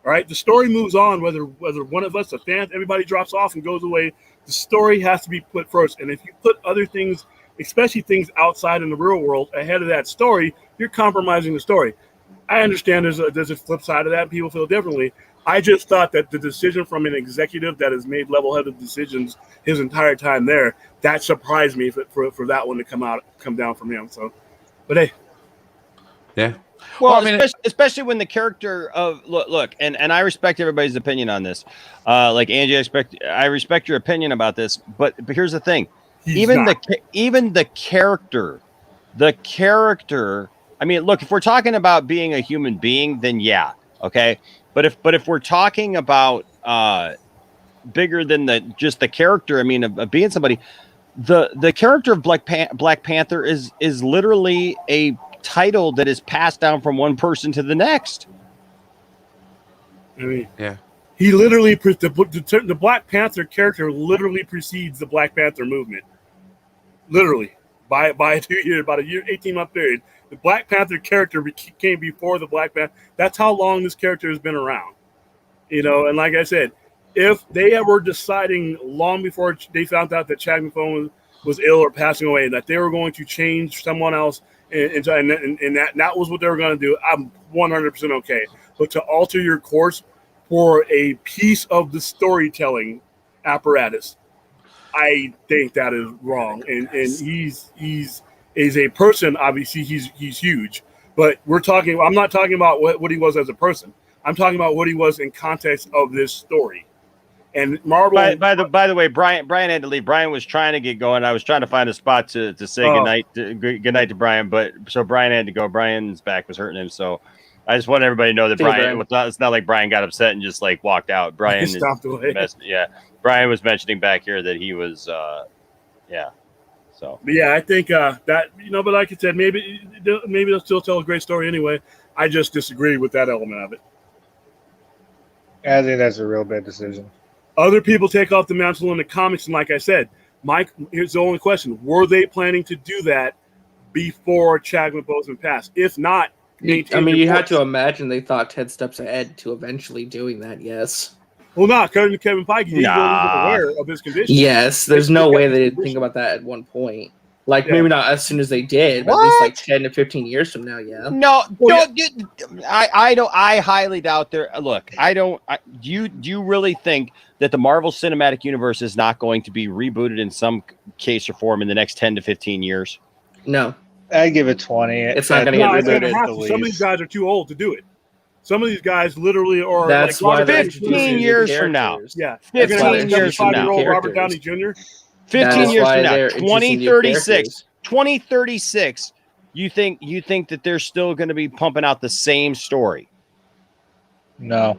all right? The story moves on, whether one of us, the fans, everybody drops off and goes away. The story has to be put first. And if you put other things, especially things outside in the real world, ahead of that story, you're compromising the story. I understand there's a flip side of that. People feel differently. I just thought that the decision from an executive that has made level-headed decisions his entire time there, that surprised me for that one to come down from him. So, but hey. Yeah. Well, I mean, especially when the character of look, and I respect everybody's opinion on this. Like Angie, I respect your opinion about this, but here's the thing: even the character. I mean, look, if we're talking about being a human being, then yeah, okay. But if we're talking about bigger than just the character, I mean, of being somebody, the character of Black Panther is literally a title that is passed down from one person to the next. I mean, yeah, he literally the Black Panther character literally precedes the Black Panther movement. Literally, by about a year, 18-month period, the Black Panther character came before the Black Panther. That's how long this character has been around. And like I said, if they were deciding long before they found out that Chadwick Boseman was ill or passing away, that they were going to change someone else, and that was what they were going to do, I'm 100% okay. But to alter your course for a piece of the storytelling apparatus, I think that is wrong. And he's a person, obviously he's huge. But I'm not talking about what he was as a person. I'm talking about what he was in context of this story. And Marvel. By the way, Brian had to leave. Brian was trying to get going. I was trying to find a spot to say goodnight to Brian, but so Brian had to go. Brian's back was hurting him, so I just want everybody to know that Brian. It's not like Brian got upset and just like walked out. Brian stopped away. Brian was mentioning back here that he was, So. But yeah, I think that but like I said, maybe they'll still tell a great story anyway. I just disagree with that element of it. I think that's a real bad decision. Other people take off the mantle in the comics, and like I said, Mike, here's the only question: were they planning to do that before Chadwick Boseman passed? If not, you had to imagine they thought 10 steps ahead to eventually doing that. Yes. Well, not Kevin Feige. He wasn't even aware of his condition. Yes, there's no way they didn't think about that at one point. Maybe not as soon as they did, but at least like 10 to 15 years from now, yeah. I don't. I highly doubt there. Look, I don't. Do you really think that the Marvel Cinematic Universe is not going to be rebooted in some case or form in the next 10 to 15 years? No, I give it 20. It's not going to get rebooted. Some of these guys are too old to do it. Some of these guys literally are. That's like, why 15 years from now. Yeah, 15 years from now. Robert Downey Jr. 15 years from now, 2036, you think that they're still going to be pumping out the same story? No.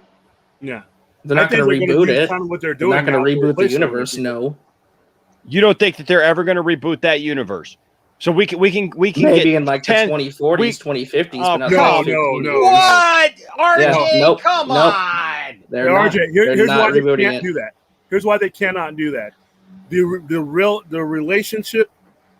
Yeah. They're not going to reboot it. Kind of what they're doing. They're not going to reboot the universe, no. You don't think that they're ever going to reboot that universe? So we can maybe get in like 10, the 2040s, 2050s. Oh, but no. What? RJ, nope, come on. They're RJ, here's not why they rebooting can't do that. Here's why they cannot do that. The relationship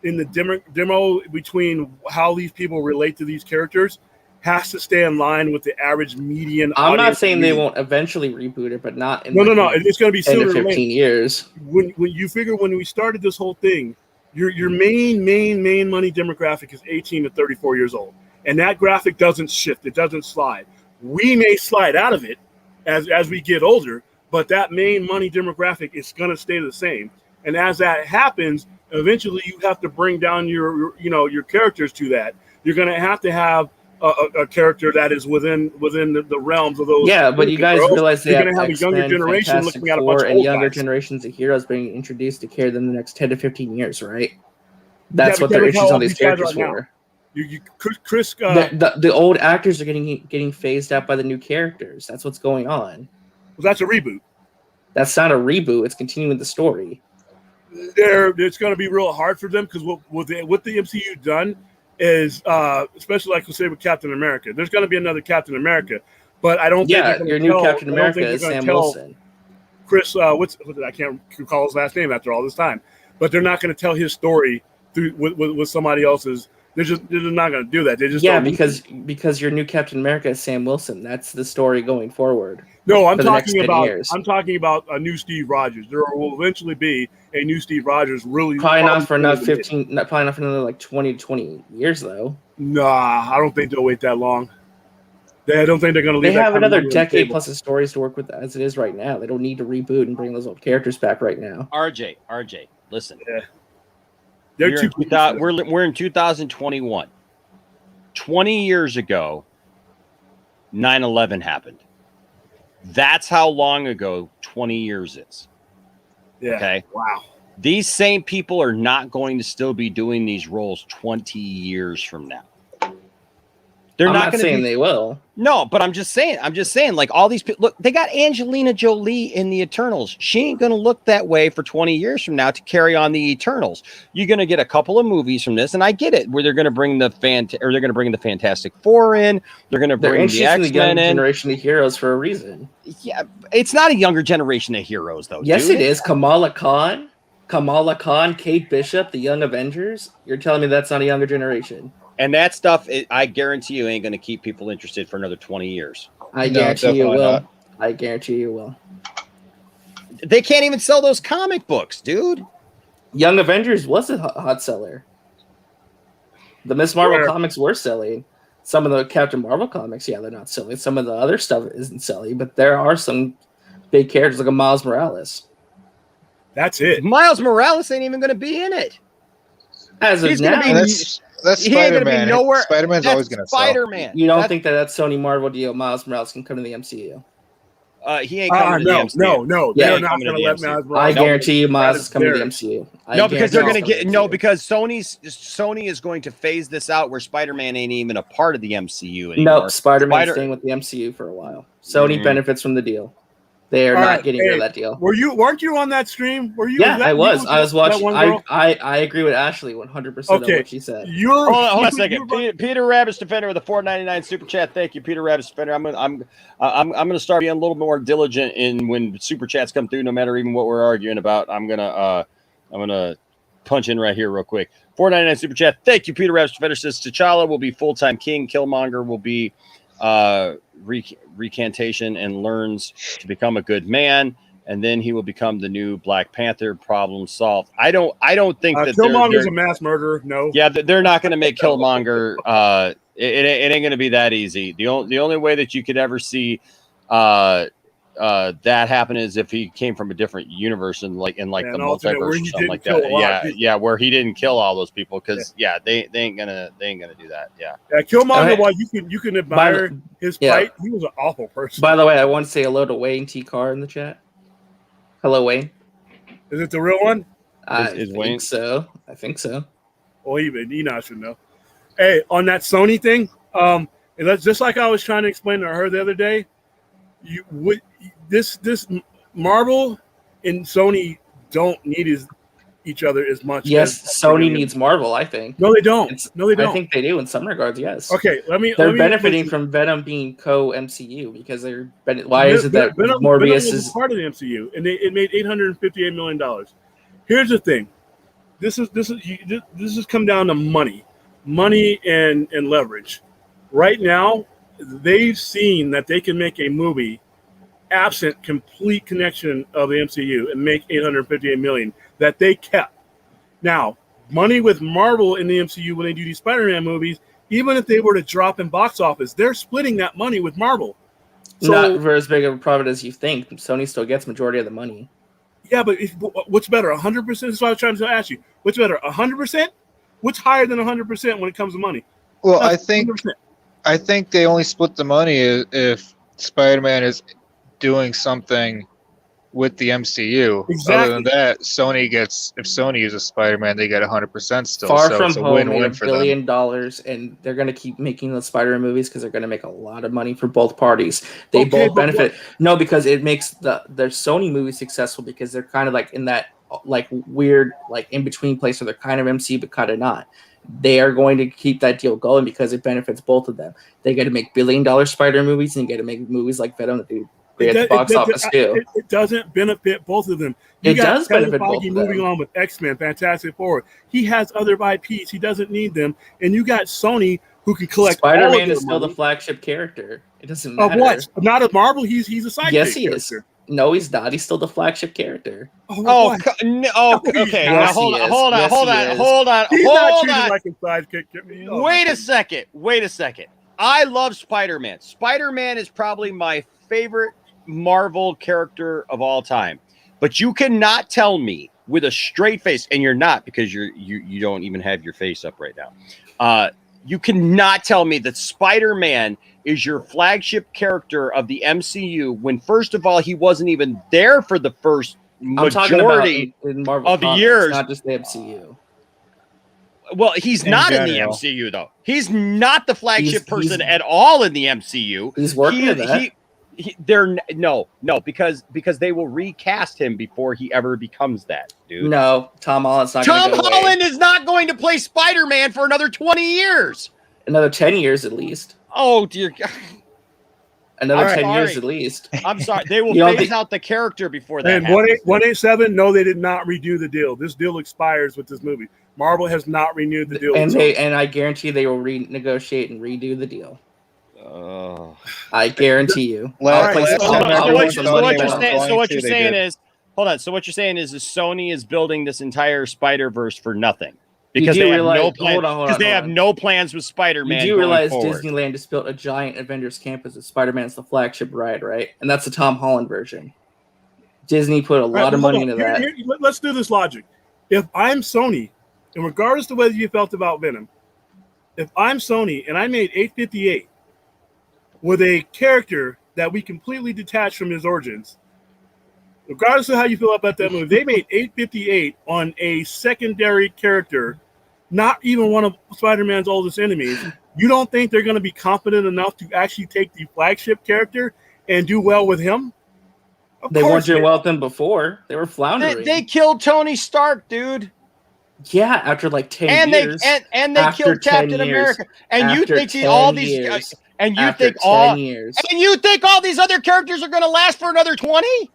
in the demo between how these people relate to these characters has to stay in line with the average median. I'm not saying they won't eventually reboot it, but not in no. It's going to be 10 sooner to 15 years. When you figure when we started this whole thing, your main money demographic is 18 to 34 years old, and that graphic doesn't shift. It doesn't slide. We may slide out of it as we get older, but that main money demographic is going to stay the same. And as that happens, eventually you have to bring down your characters to that. You're going to have a character that is within the realms of those. Yeah, but you guys realize that you're going to have a younger generation looking at a bunch of and old younger guys. generations of heroes being introduced to carry them the next 10 to 15 years, right? That's what they're introduced on these characters for. Chris, the old actors are getting phased out by the new characters. That's what's going on. Well, that's a reboot. That's not a reboot. It's continuing the story. It's going to be real hard for them because what the MCU done is, especially like we say with Captain America, there's going to be another Captain America, but I don't think your new Captain America is Sam Wilson. Chris, I can't recall his last name after all this time, but they're not going to tell his story through with somebody else's. They're not going to do that. They just because your new Captain America is Sam Wilson. That's the story going forward. No, I'm talking about a new Steve Rogers. There will eventually be a new Steve Rogers. Probably not for another 15. Probably not for another like 20 years though. Nah, I don't think they'll wait that long. I don't think they're going to leave. They have another decade plus of stories to work with as it is right now. They don't need to reboot and bring those old characters back right now. RJ, listen. Yeah. We're in 2021. 20 years ago, 9/11 happened. That's how long ago 20 years is. Yeah. Okay. Wow. These same people are not going to still be doing these roles 20 years from now. I'm not saying they will. No, but I'm just saying, like all these people, look, they got Angelina Jolie in the Eternals. She ain't going to look that way for 20 years from now to carry on the Eternals. You're going to get a couple of movies from this, and I get it, where they're going to bring the Fantastic Four in. They're going to bring the X-Men in. Generation of heroes for a reason. Yeah, it's not a younger generation of heroes, though. Yes, it is. Kamala Khan, Kate Bishop, the Young Avengers. You're telling me that's not a younger generation? And that stuff, I guarantee you, ain't going to keep people interested for another 20 years. I guarantee you will. I guarantee you will. They can't even sell those comic books, dude. Young Avengers was a hot seller. The Miss Marvel comics were selling. Some of the Captain Marvel comics, they're not selling. Some of the other stuff isn't selling, but there are some big characters like a Miles Morales. That's it. Miles Morales ain't even going to be in it. As of now, that's Spider-Man. Spider-Man's always going to sell. Spider-Man. You don't think that Sony Marvel deal Miles Morales can come to the MCU? He ain't coming to the MCU. No. They're not going to let Miles Morales. I guarantee you Miles is coming to the MCU. Because they're going to because Sony is going to phase this out where Spider-Man ain't even a part of the MCU anymore. No, Spider-Man's staying with the MCU for a while. Sony benefits from the deal. They are not getting rid of that deal. Weren't you on that stream? Were you? Yeah, I was. I was watching. I agree with Ashley 100% on what she said. Hold on a second. Peter Rabbit's Defender with a $4.99 super chat. Thank you, Peter Rabbit's Defender. I'm gonna start being a little more diligent in when super chats come through, no matter even what we're arguing about. I'm gonna punch in right here real quick. $4.99 super chat. Thank you, Peter Rabbit's Defender says T'Challa will be full-time king. Killmonger will be recantation and learns to become a good man, and then he will become the new Black Panther. Problem solved. I don't think that Killmonger's a mass murderer. No. Yeah, they're not going to make Killmonger. It ain't going to be that easy. The only way that you could ever see that happen is if he came from a different universe and the multiverse or something like that. Yeah, where he didn't kill all those people because they ain't gonna do that. Yeah, Killmonger. While you can admire his fight, he was an awful person. By the way, I want to say hello to Wayne T. Carr in the chat. Hello, Wayne. Is it the real one? I think so. Well, even Enoch should know. Hey, on that Sony thing, and that's just like I was trying to explain to her the other day. This Marvel and Sony don't need each other as much. Yes, Sony needs Marvel. I think. No, they don't. I think they do in some regards. Yes. Okay, They're benefiting from Venom being co-MCU because they're. Why is it that Morbius is part of the MCU and it made $858 million? Here's the thing. This has come down to money and leverage. Right now, they've seen that they can make a movie absent complete connection of the MCU and make $858 million that they kept. Now, money with Marvel in the MCU when they do these Spider-Man movies, even if they were to drop in box office, they're splitting that money with Marvel. So, not for as big of a profit as you think. Sony still gets majority of the money. Yeah, but what's better, 100%? That's what I was trying to ask you. What's better, 100%? What's higher than 100% when it comes to money? Well, I think they only split the money if Spider-Man is doing something with the MCU. Exactly. Other than that, if Sony uses Spider-Man, they get 100% still. Far so From it's a Home win-win made $1 for billion, them. and they're going to keep making the Spider-Man movies because they're going to make a lot of money for both parties. They both benefit. No, because it makes their Sony movies successful because they're kind of like in that weird in between place where they're kind of MCU but kind of not. They are going to keep that deal going because it benefits both of them. They get to make $1 billion Spider movies and get to make movies like Venom that do great at the box office too. It doesn't benefit both of them. It does benefit both of them. Moving on with X-Men, Fantastic Four. He has other IPs. He doesn't need them. And you got Sony who can collect. Spider-Man is still the flagship character. It doesn't matter. Of what? Not of Marvel. He's a sidekick. Yes, he is. No, he's not. He's still the flagship character. Okay. Now, hold on. Wait a second. I love Spider-Man. Spider-Man is probably my favorite Marvel character of all time. But you cannot tell me with a straight face, and you're not because you don't even have your face up right now. You cannot tell me that Spider-Man is your flagship character of the MCU when, first of all, he wasn't even there for the first majority in Marvel of comics, years. Not just the MCU. Well, he's not in the MCU, though. He's not the flagship person at all in the MCU. He's working on that. Because they will recast him before he ever becomes that, dude. No, Tom Holland's not. Tom Holland is not going to play Spider-Man for another 20 years. Another 10 years at least. Oh dear God. Another 10 years at least. I'm sorry. They will phase out the character before that. And 187, no, they did not redo the deal. This deal expires with this movie. Marvel has not renewed the deal. And I guarantee they will renegotiate and redo the deal. I guarantee you. So what you're saying is hold on. So what you're saying is Sony is building this entire Spider-Verse for nothing because You they do have realize- no plans. hold on, Because they have hold on. no plans with Spider-Man. You do realize going forward. Disneyland just built a giant Avengers campus that Spider-Man's the flagship ride, right? And that's the Tom Holland version. Disney put a lot of money into that. Let's do this logic. If I'm Sony, and regardless of whether you felt about Venom, if I'm Sony and I made 858 with a character that we completely detached from his origins, regardless of how you feel about that movie, they made 858 on a secondary character, not even one of Spider-Man's oldest enemies. You don't think they're going to be confident enough to actually take the flagship character and do well with him? They weren't doing well with them before. They were floundering. They killed Tony Stark, dude. Yeah, after like 10 and years. They killed Captain America. And you think all these years, and you after think 10 all years. and you think all these other characters are going to last for another 20?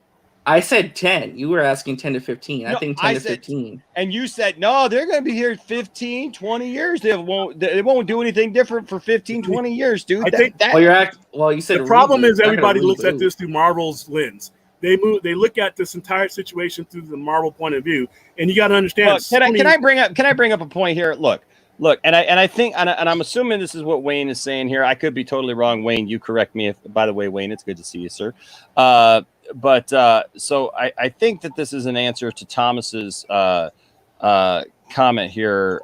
I said 10. You were asking 10 to 15. I No, think 10 I to said- 15. And you said, no, they're going to be here 15, 20 years. They won't do anything different for 15, 20 years, dude. I think you said the problem reboot. is They're not everybody gonna looks at reboot. this through Marvel's lens. They look at this entire situation through the Marvel point of view, and you got to understand. Look, can I bring up a point here? Look, and I think, and I'm assuming this is what Wayne is saying here. I could be totally wrong. Wayne, you correct me. By the way, Wayne, it's good to see you, sir. So I think that this is an answer to Thomas's comment here,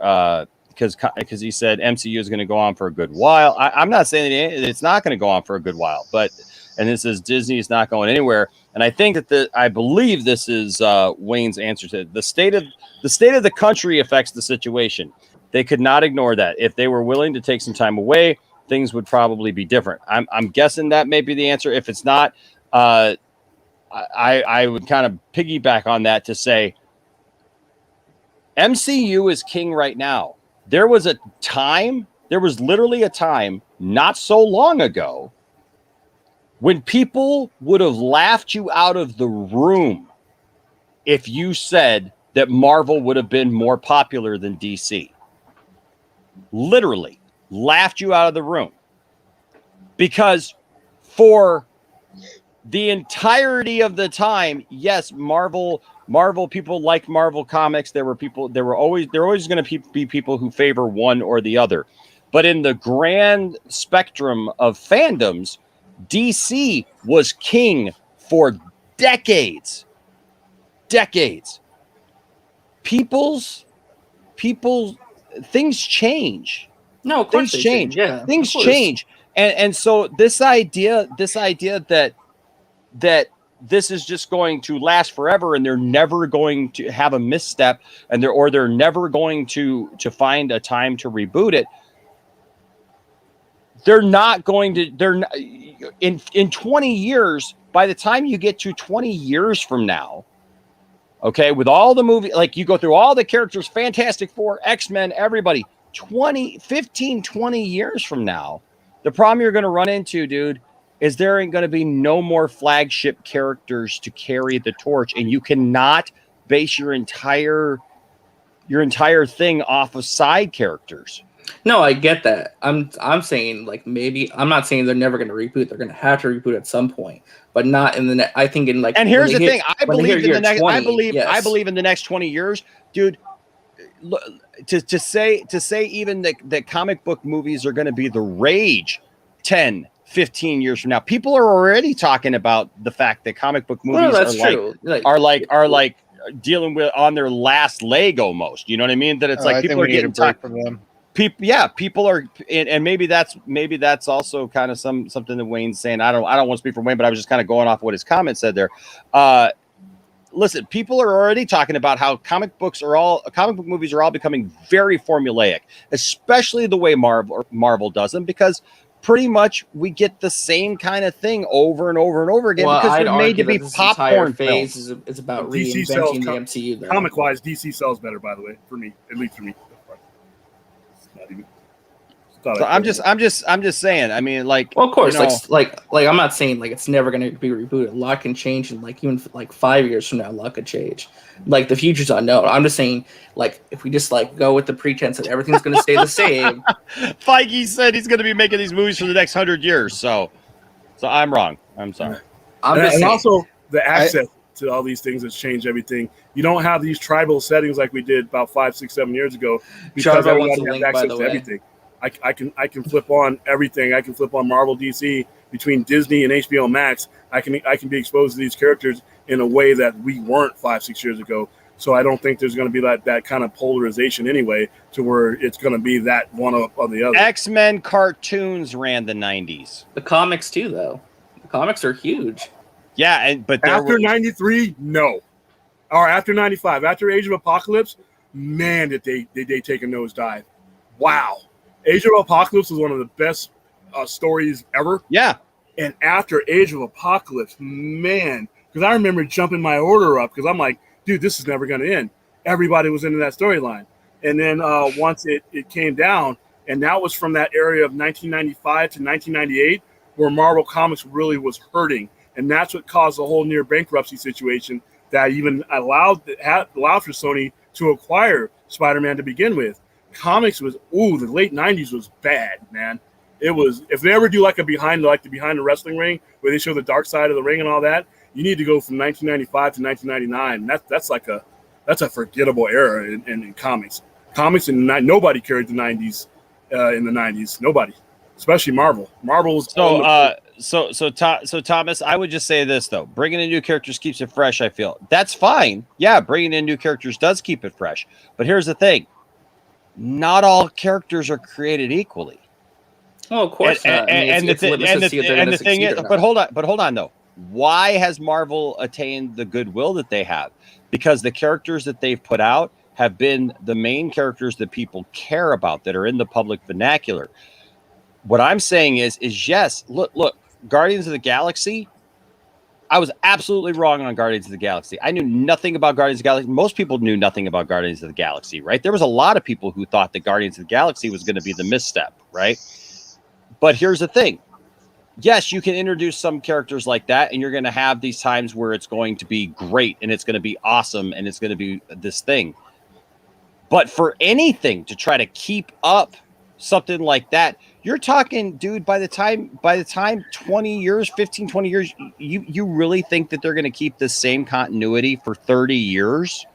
because he said MCU is going to go on for a good while. I'm not saying that it's not going to go on for a good while, and this is Disney is not going anywhere. And I think that I believe this is Wayne's answer to it. The state of the country affects the situation. They could not ignore that. If they were willing to take some time away, things would probably be different. I'm guessing that may be the answer. If it's not, I would kind of piggyback on that to say MCU is king right now. There was literally a time not so long ago when people would have laughed you out of the room if you said that Marvel would have been more popular than DC. Literally laughed you out of the room. Because for the entirety of the time, yes, Marvel people liked Marvel comics. There were always going to be people who favor one or the other. But in the grand spectrum of fandoms, DC was king for decades. People, things change. No, of course things change. Yeah, things change. And so this idea that this is just going to last forever and they're never going to have a misstep and they're never going to find a time to reboot it. They're not going to, in 20 years, by the time you get to 20 years from now, okay, with all the movie, like you go through all the characters, Fantastic Four, X-Men, everybody, 15, 20 years from now, the problem you're going to run into, dude, is there ain't going to be no more flagship characters to carry the torch, and you cannot base your entire thing off of side characters. No, I get that. I'm saying like maybe I'm not saying they're never going to reboot. They're going to have to reboot at some point, but not in the. I think in like. And here's the thing: I believe in the next. 20, I believe in the next 20 years, dude. To say even that comic book movies are going to be the rage 10, 15 years from now. People are already talking about the fact that comic book movies are like dealing with on their last leg almost. You know what I mean? That it's like people are getting tired from them. People are, and maybe that's also kind of something that Wayne's saying. I don't want to speak for Wayne, but I was just kind of going off what his comment said there. Listen, people are already talking about how comic book movies are all becoming very formulaic, especially the way Marvel does them, because pretty much we get the same kind of thing over and over and over again because they're made to be popcorn phase films. is about DC reinventing the MCU. Comic wise, DC sells better, by the way, for me, at least for me. So I'm just saying. I mean, like, well, of course, you know, like I'm not saying like it's never going to be rebooted. A lot can change, and like even like 5 years from now, a lot could change. Like the future's unknown. I'm just saying, like if we just like go with the pretense that everything's going to stay the same. Feige said he's going to be making these movies for the next 100 years. So I'm wrong. I'm sorry. And also the access to all these things that's changed everything. You don't have these tribal settings like we did about 5, 6, 7 years ago because everybody has access to everything. I can flip on everything. I can flip on Marvel, DC, between Disney and HBO Max. I can be exposed to these characters in a way that we weren't 5, 6 years ago. So I don't think there's going to be that kind of polarization anyway, to where it's going to be that one or the other. X-Men cartoons ran the 90s. The comics too, though. The comics are huge. Yeah, but after 93, no. Or after 95, after Age of Apocalypse, man, did they take a nosedive. Wow. Age of Apocalypse was one of the best stories ever. Yeah. And after Age of Apocalypse, man, because I remember jumping my order up because I'm like, dude, this is never going to end. Everybody was into that storyline. And then once it came down, and that was from that area of 1995 to 1998, where Marvel Comics really was hurting. And that's what caused the whole near bankruptcy situation that even allowed for Sony to acquire Spider-Man to begin with. Comics was, the late 90s was bad, man. It was, if they ever do like the behind the wrestling ring where they show the dark side of the ring and all that, you need to go from 1995 to 1999. That's a forgettable era in comics. Comics nobody carried the 90s in the 90s. Nobody, especially Marvel. Marvel's So Thomas, I would just say this though: bringing in new characters keeps it fresh. I feel that's fine. Yeah, bringing in new characters does keep it fresh. But here's the thing: not all characters are created equally. Oh, of course. And the thing is, but hold on though. Why has Marvel attained the goodwill that they have? Because the characters that they've put out have been the main characters that people care about, that are in the public vernacular. What I'm saying is yes, look, Guardians of the Galaxy, I was absolutely wrong on Guardians of the Galaxy. I knew nothing about Guardians of the Galaxy. Most people knew nothing about Guardians of the Galaxy, right? There was a lot of people who thought that Guardians of the Galaxy was going to be the misstep, right? But here's the thing. Yes, you can introduce some characters like that, and you're going to have these times where it's going to be great, and it's going to be awesome, and it's going to be this thing. But for anything to try to keep up something like that, you're talking, dude, by the time 20 years, 15, 20 years, you really think that they're going to keep the same continuity for 30 years?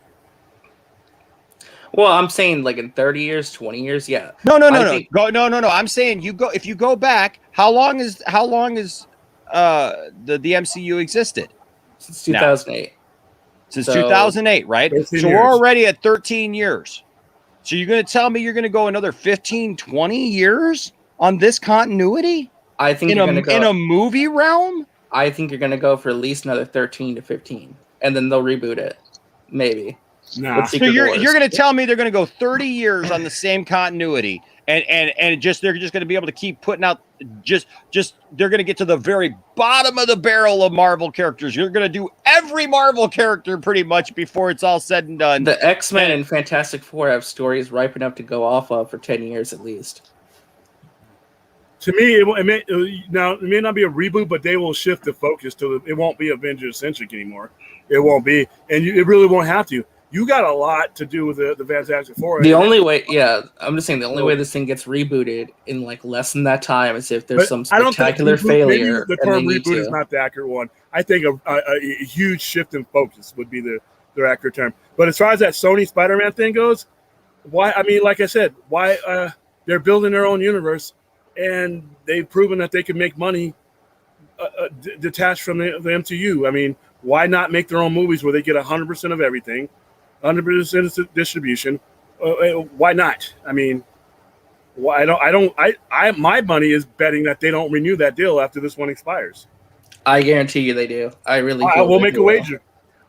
Well, I'm saying like in 30 years, 20 years, yeah. No. I'm saying if you go back, how long is the MCU existed? Since 2008. Now? Since 2008, right? So we're already at 13 years. So you're going to tell me you're going to go another 15, 20 years on this continuity? I think in a movie realm? I think you're going to go for at least another 13 to 15, and then they'll reboot it, maybe. Nah. So you're going to tell me they're going to go 30 years on the same continuity, and they're just going to be able to keep putting out they're going to get to the very bottom of the barrel of Marvel characters. You're going to do every Marvel character pretty much before it's all said and done. The X-Men and Fantastic Four have stories ripe enough to go off of for 10 years at least. To me, it may not be a reboot, but they will shift the focus to it won't be Avengers centric anymore. It won't be, and it really won't have to. You got a lot to do with the Fantastic Four. The only way, I'm just saying the only way this thing gets rebooted in like less than that time is if there's some spectacular failure. The term reboot is not the accurate one. I think a huge shift in focus would be the accurate term. But as far as that Sony Spider-Man thing goes, why? I mean, like I said, why they're building their own universe, and they've proven that they can make money detached from the MCU. I mean, why not make their own movies where they get 100% of everything? 100% distribution. Why not? I mean, my money is betting that they don't renew that deal after this one expires. I guarantee you they do. I really. I will make a wager.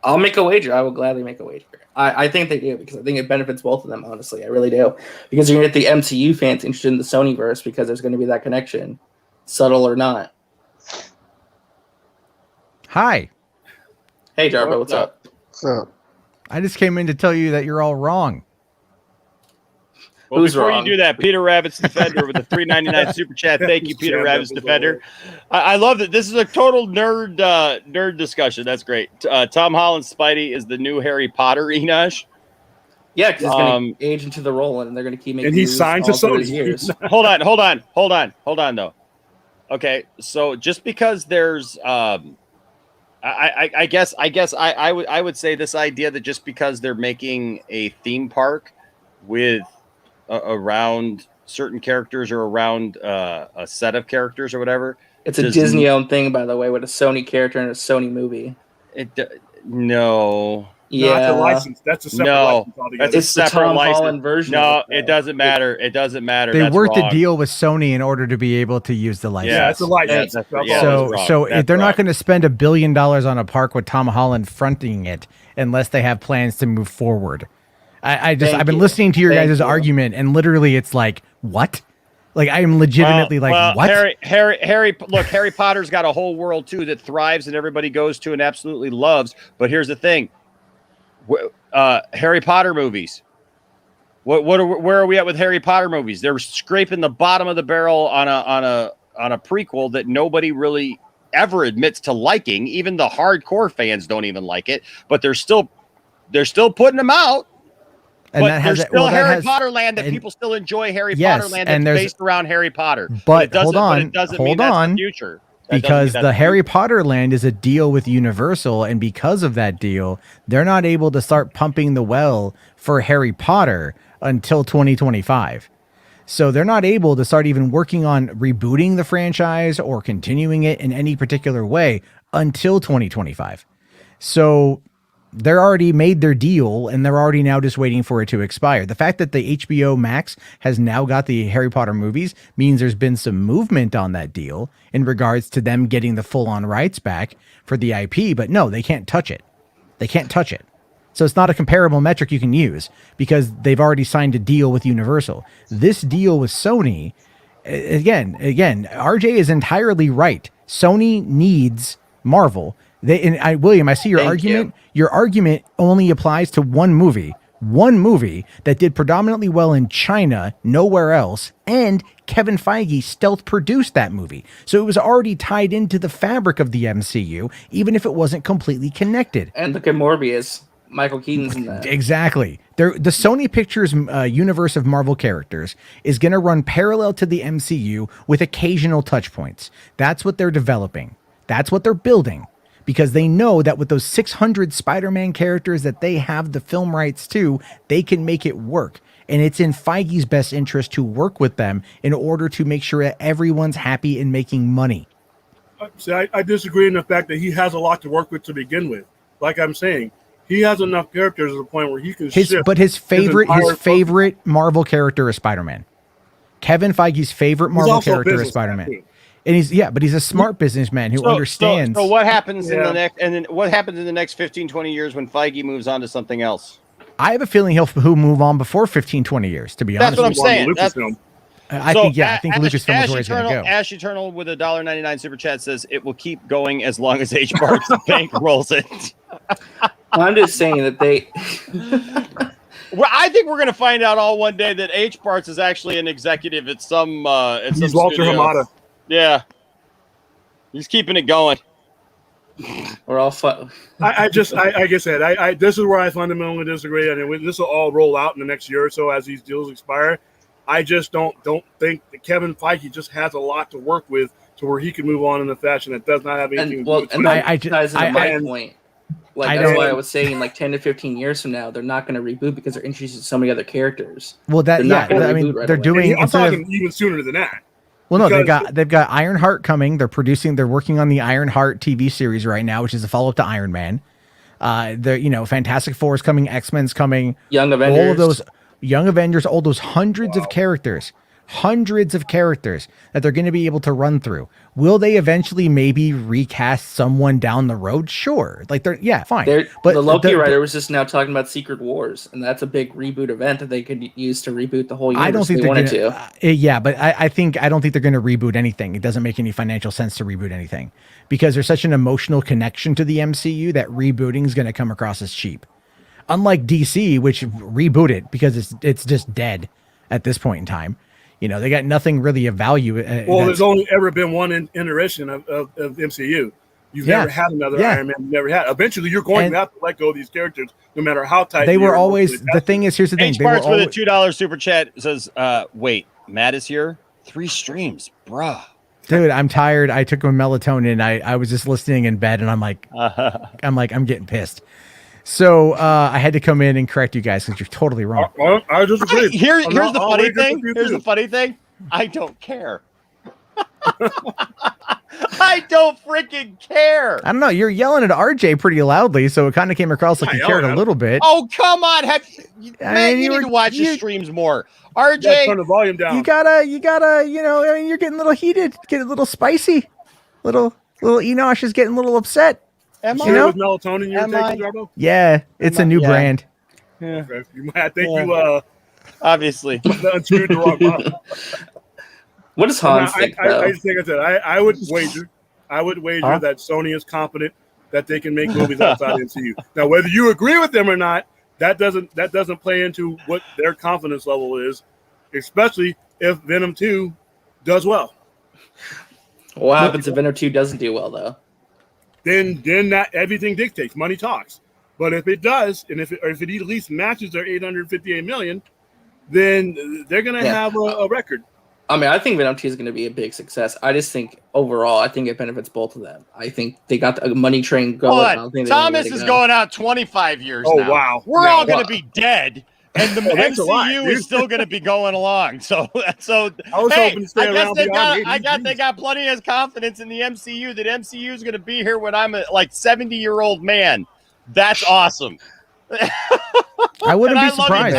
I'll make a wager. I will gladly make a wager. I think they do because I think it benefits both of them. Honestly, I really do because you're gonna get the MCU fans interested in the Sonyverse because there's gonna be that connection, subtle or not. Hi. Hey, Jarbo, what's up? What's up? I just came in to tell you that you're all wrong. Well, before you do that, Peter Rabbit's Defender with the $3.99 super chat. Thank you, Peter Rabbit's Defender. I love that. This is a total nerd discussion. That's great. Tom Holland's Spidey is the new Harry Potter, Enosh. Yeah, because he's going to age into the role, and they're going to keep making. And he's signed to Sony. Years. Hold on, though. Okay, so just because there's I guess I would say this idea that just because they're making a theme park with around certain characters or around a set of characters or whatever, it's a Disney-owned thing, by the way, with a Sony character in a Sony movie. No. Yeah, no, that's a license. That's a separate license altogether. That's a separate Tom license. Holland version. No, it doesn't matter. It doesn't matter. They That's worked wrong. a deal with Sony in order to be able to use the license. Yeah, it's a license. So if they're not going to spend $1 billion on a park with Tom Holland fronting it unless they have plans to move forward. I've been listening to your guys' argument, and literally it's like, what? Like, I am legitimately what? Harry Potter's got a whole world too that thrives and everybody goes to and absolutely loves. But here's the thing. Harry Potter movies. Where are we at with Harry Potter movies? They're scraping the bottom of the barrel on a prequel that nobody really ever admits to liking. Even the hardcore fans don't even like it, but they're still putting them out. And but that has there's still Harry has, Potter land that people still enjoy. Potter land that's based around Harry Potter. But hold it doesn't mean that's the future. Because the Harry Potter land is a deal with Universal, and because of that deal, they're not able to start pumping the well for Harry Potter until 2025. So they're not able to start even working on rebooting the franchise or continuing it in any particular way until 2025. So they're already made their deal, and they're already now just waiting for it to expire. The fact that the HBO Max has now got the Harry Potter movies means there's been some movement on that deal in regards to them getting the full-on rights back for the IP, but no, they can't touch it. They can't touch it. So it's not a comparable metric you can use because they've already signed a deal with Universal. This deal with Sony, again, RJ is entirely right. Sony needs Marvel. William, I see your argument. Your argument only applies to one movie that did predominantly well in China, nowhere else, and Kevin Feige stealth produced that movie. So it was already tied into the fabric of the MCU, even if it wasn't completely connected. And look at Morbius. Michael Keaton's in that. Exactly. The Sony Pictures universe of Marvel characters is going to run parallel to the MCU with occasional touch points. That's what they're developing. That's what they're building. Because they know that with those 600 Spider-Man characters that they have the film rights to, they can make it work. And it's in Feige's best interest to work with them in order to make sure that everyone's happy and making money. See, I disagree in the fact that he has a lot to work with to begin with. Like I'm saying, he has enough characters at the point where he can shift. But his favorite Marvel character is Spider-Man. Kevin Feige's favorite Marvel character is Spider-Man. Too. And but he's a smart businessman who understands. So what happens in the next, and then what happens in the next 15, 20 years when Feige moves on to something else? I have a feeling he'll move on before 15, 20 years, to be honest. That's what I'm saying. I think Lucasfilm is where he's going to go. Ash Eternal with a $1.99 super chat says it will keep going as long as H Park's bank rolls it. I'm just saying that they. Well, I think we're going to find out all one day that H Parts is actually an executive at some. He's Walter Hamada. Yeah, he's keeping it going. We're all fun. Like I said, this is where I fundamentally disagree. I mean, this will all roll out in the next year or so as these deals expire. I just don't think that Kevin Feige just has a lot to work with to where he can move on in a fashion that does not have anything to do with my point. Like that's why I was saying, like 10 to 15 years from now, they're not going to reboot because they're introducing so many other characters. Well, they're doing. I'm talking even sooner than that. Well, no, they've got Ironheart coming. They're working on the Ironheart TV series right now, which is a follow-up to Iron Man. Fantastic Four is coming, X-Men's coming, Young Avengers, all of those Young Avengers, all those hundreds of characters that they're going to be able to run through. Will they eventually maybe recast someone down the road? Sure. Fine. But the Loki writer was just now talking about Secret Wars, and that's a big reboot event that they could use to reboot the whole universe. I don't think they wanted to. But I don't think they're going to reboot anything. It doesn't make any financial sense to reboot anything because there's such an emotional connection to the MCU that rebooting is going to come across as cheap. Unlike DC, which rebooted because it's just dead at this point in time. They got nothing really of value. There's only ever been one iteration of MCU. You've never had another Iron Man. You've never had. Eventually, you're going to have to let go of these characters, no matter how tight they were always. The thing is, here's the thing. H Parts with a $2 super chat says, "Wait, Matt is here. 3 streams, bruh. Dude, I'm tired. I took my melatonin. I was just listening in bed, and I'm like, I'm getting pissed. So I had to come in and correct you guys because you're totally wrong. I just agree. Here's the funny thing. Here's the funny thing. I don't care. I don't freaking care. I don't know. You're yelling at RJ pretty loudly, so it kind of came across like you cared a little bit. Oh, come on. Man, you need to watch the streams more. RJ, turn the volume down. You gotta, you're getting a little heated, getting a little spicy. Little Enosh is getting a little upset. Am I? You know? With melatonin you're taking, Jarbo? Yeah, it's a new brand. Yeah. Okay. I think you obviously unscrewed the wrong bottle. What does Hans think? I think I said I would wager that Sony is confident that they can make movies outside MCU. Now, whether you agree with them or not, that doesn't play into what their confidence level is, especially if Venom 2 does well. What happens if Venom 2 doesn't do well, though? Then that everything dictates. Money talks. But if it does, and if it at least matches their $858 million, then they're gonna have a record. I mean, I think Venom 2 is going to be a big success. I just think overall, I think it benefits both of them. I think they got the money train going. Thomas is going out 25 years now. Wow. We're all going to be dead, and the MCU is still going to be going along. So I was hoping to stay around beyond they got plenty of confidence in the MCU that MCU is going to be here when I'm a 70-year-old man. That's awesome. I wouldn't be surprised.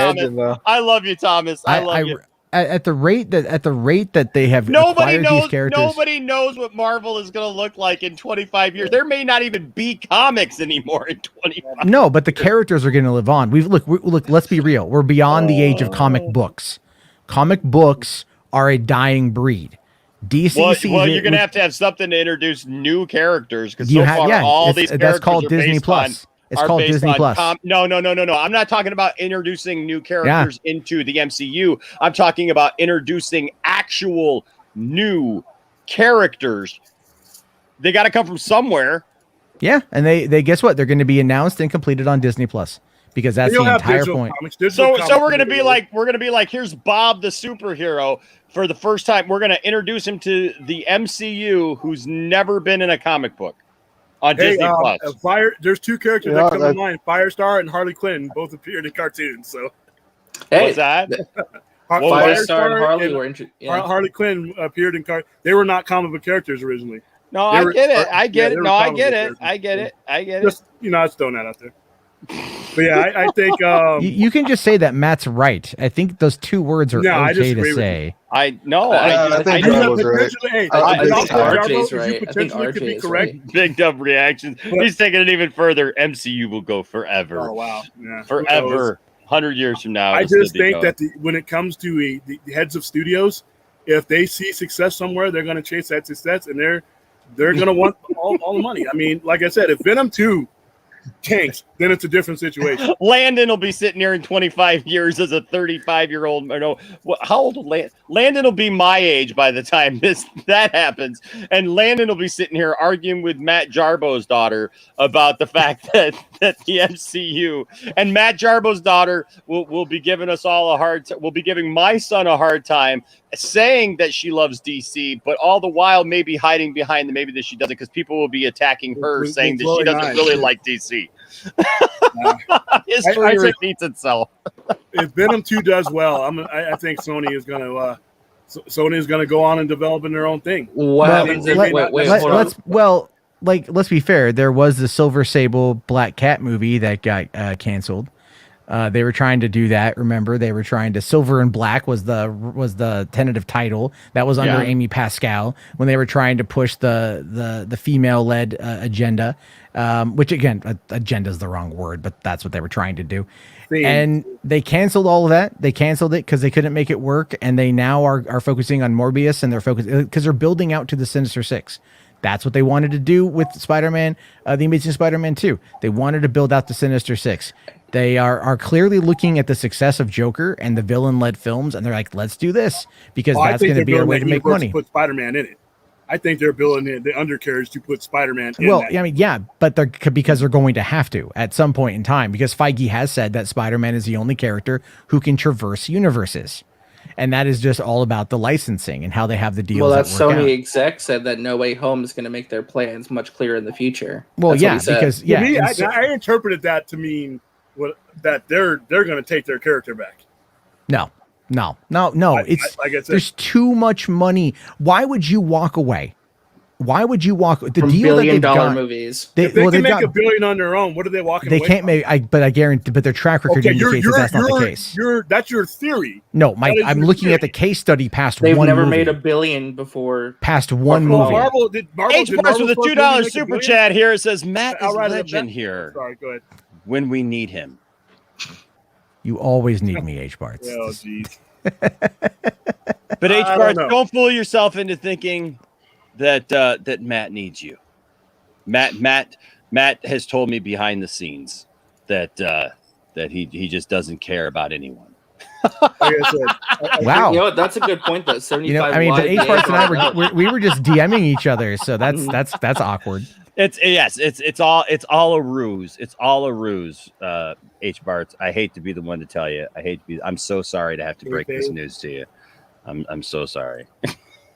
I love you, Thomas. I love you. At the rate that they have acquired these characters, nobody knows what Marvel is going to look like in 25 years. There may not even be comics anymore in 25. No, but the characters are going to live on. Look. Let's be real. We're beyond the age of comic books. Comic books are a dying breed. DC. Well, you're going to have something to introduce new characters because so far all these characters that's called Disney Plus. It's called Disney Plus. No. I'm not talking about introducing new characters into the MCU. I'm talking about introducing actual new characters. They got to come from somewhere. Yeah, and they guess what? They're going to be announced and completed on Disney Plus because that's the entire point. So we're going to be like, here's Bob the superhero for the first time. We're going to introduce him to the MCU who's never been in a comic book. On Disney Plus. There's two characters that come to mind: Firestar and Harley Quinn, both appeared in cartoons. So, what's that? Firestar and Harley were Harley Quinn appeared in cartoons. They were not comic book characters originally. No, I get it. I get it. Just I was throwing that out there. But yeah, I think you can just say that Matt's right. I think those two words are okay to say. I think Jarbo's right. I think RJ's right. I think RJ's right. Big dumb reactions. He's taking it even further. MCU will go forever. Oh wow, yeah, forever. 100 years from now. I just think that when it comes to the heads of studios, if they see success somewhere, they're going to chase that success, and they're going to want all the money. I mean, like I said, if Venom 2 tanks, then it's a different situation. Landon will be sitting here in 25 years as a 35-year-old. No, how old will Landon will be my age by the time that happens, and Landon will be sitting here arguing with Matt Jarbo's daughter about the fact that the MCU and Matt Jarbo's daughter will be giving us all a hard time. Will be giving my son a hard time, saying that she loves DC, but all the while maybe hiding behind maybe that she doesn't, because people will be attacking her, saying that she doesn't really like DC. History repeats itself. If Venom 2 does well, I think Sony is going to go on and develop in their own thing. What happens if let's be fair. There was the Silver Sable Black Cat movie that got canceled. They were trying to do that. Remember, they were trying to Silver and Black was the tentative title that was under Amy Pascal when they were trying to push the female led agenda, which again, agenda is the wrong word, but that's what they were trying to do. And they canceled all of that. They canceled it because they couldn't make it work, and they now are focusing on Morbius, and they're focused because they're building out to the Sinister Six. That's what they wanted to do with Spider-Man, the Amazing Spider-Man 2. They wanted to build out the Sinister Six. They are clearly looking at the success of Joker and the villain-led films, and they're like, let's do this, because that's going to be our way to make money. Put Spider-Man in it. I think they're building the undercarriage to put Spider-Man in that. But because they're going to have to at some point in time, because Feige has said that Spider-Man is the only character who can traverse universes. and that is just all about the licensing and how they have the deals. Well, that Sony Sony exec said that No Way Home is going to make their plans much clearer in the future. Well, That's yeah, because To me, I interpreted that to mean that they're going to take their character back. No. It's like I said, there's too much money. Why would you walk away? Why would you walk the From deal that they've billion-dollar got? movies. If they can make $1 billion on their own, what are they walking They away can't from? make. I guarantee. But their track record indicates that that's not the case. That's your theory. No, Mike. I'm looking at the case study past They've one never movie. made $1 billion before. Past one movie. Marvel H Bars with a supposed to $2 make super $1 billion? chat here. It says Matt is Outright legend event? here. Sorry, go ahead. When we need him. You always need me, H Barts. Oh, jeez. But H I Barts, don't know. don't fool yourself into thinking that that Matt needs you. Matt has told me behind the scenes that that he just doesn't care about anyone. Like I said, Wow. You know what? That's a good point, though. 75 You know, I mean, but H wide, Barts and I yeah. we were just DMing each other, so that's awkward. It's all a ruse. It's all a ruse. H Barts, I hate to be the one to tell you. I'm so sorry to have to break this news to you. I'm so sorry.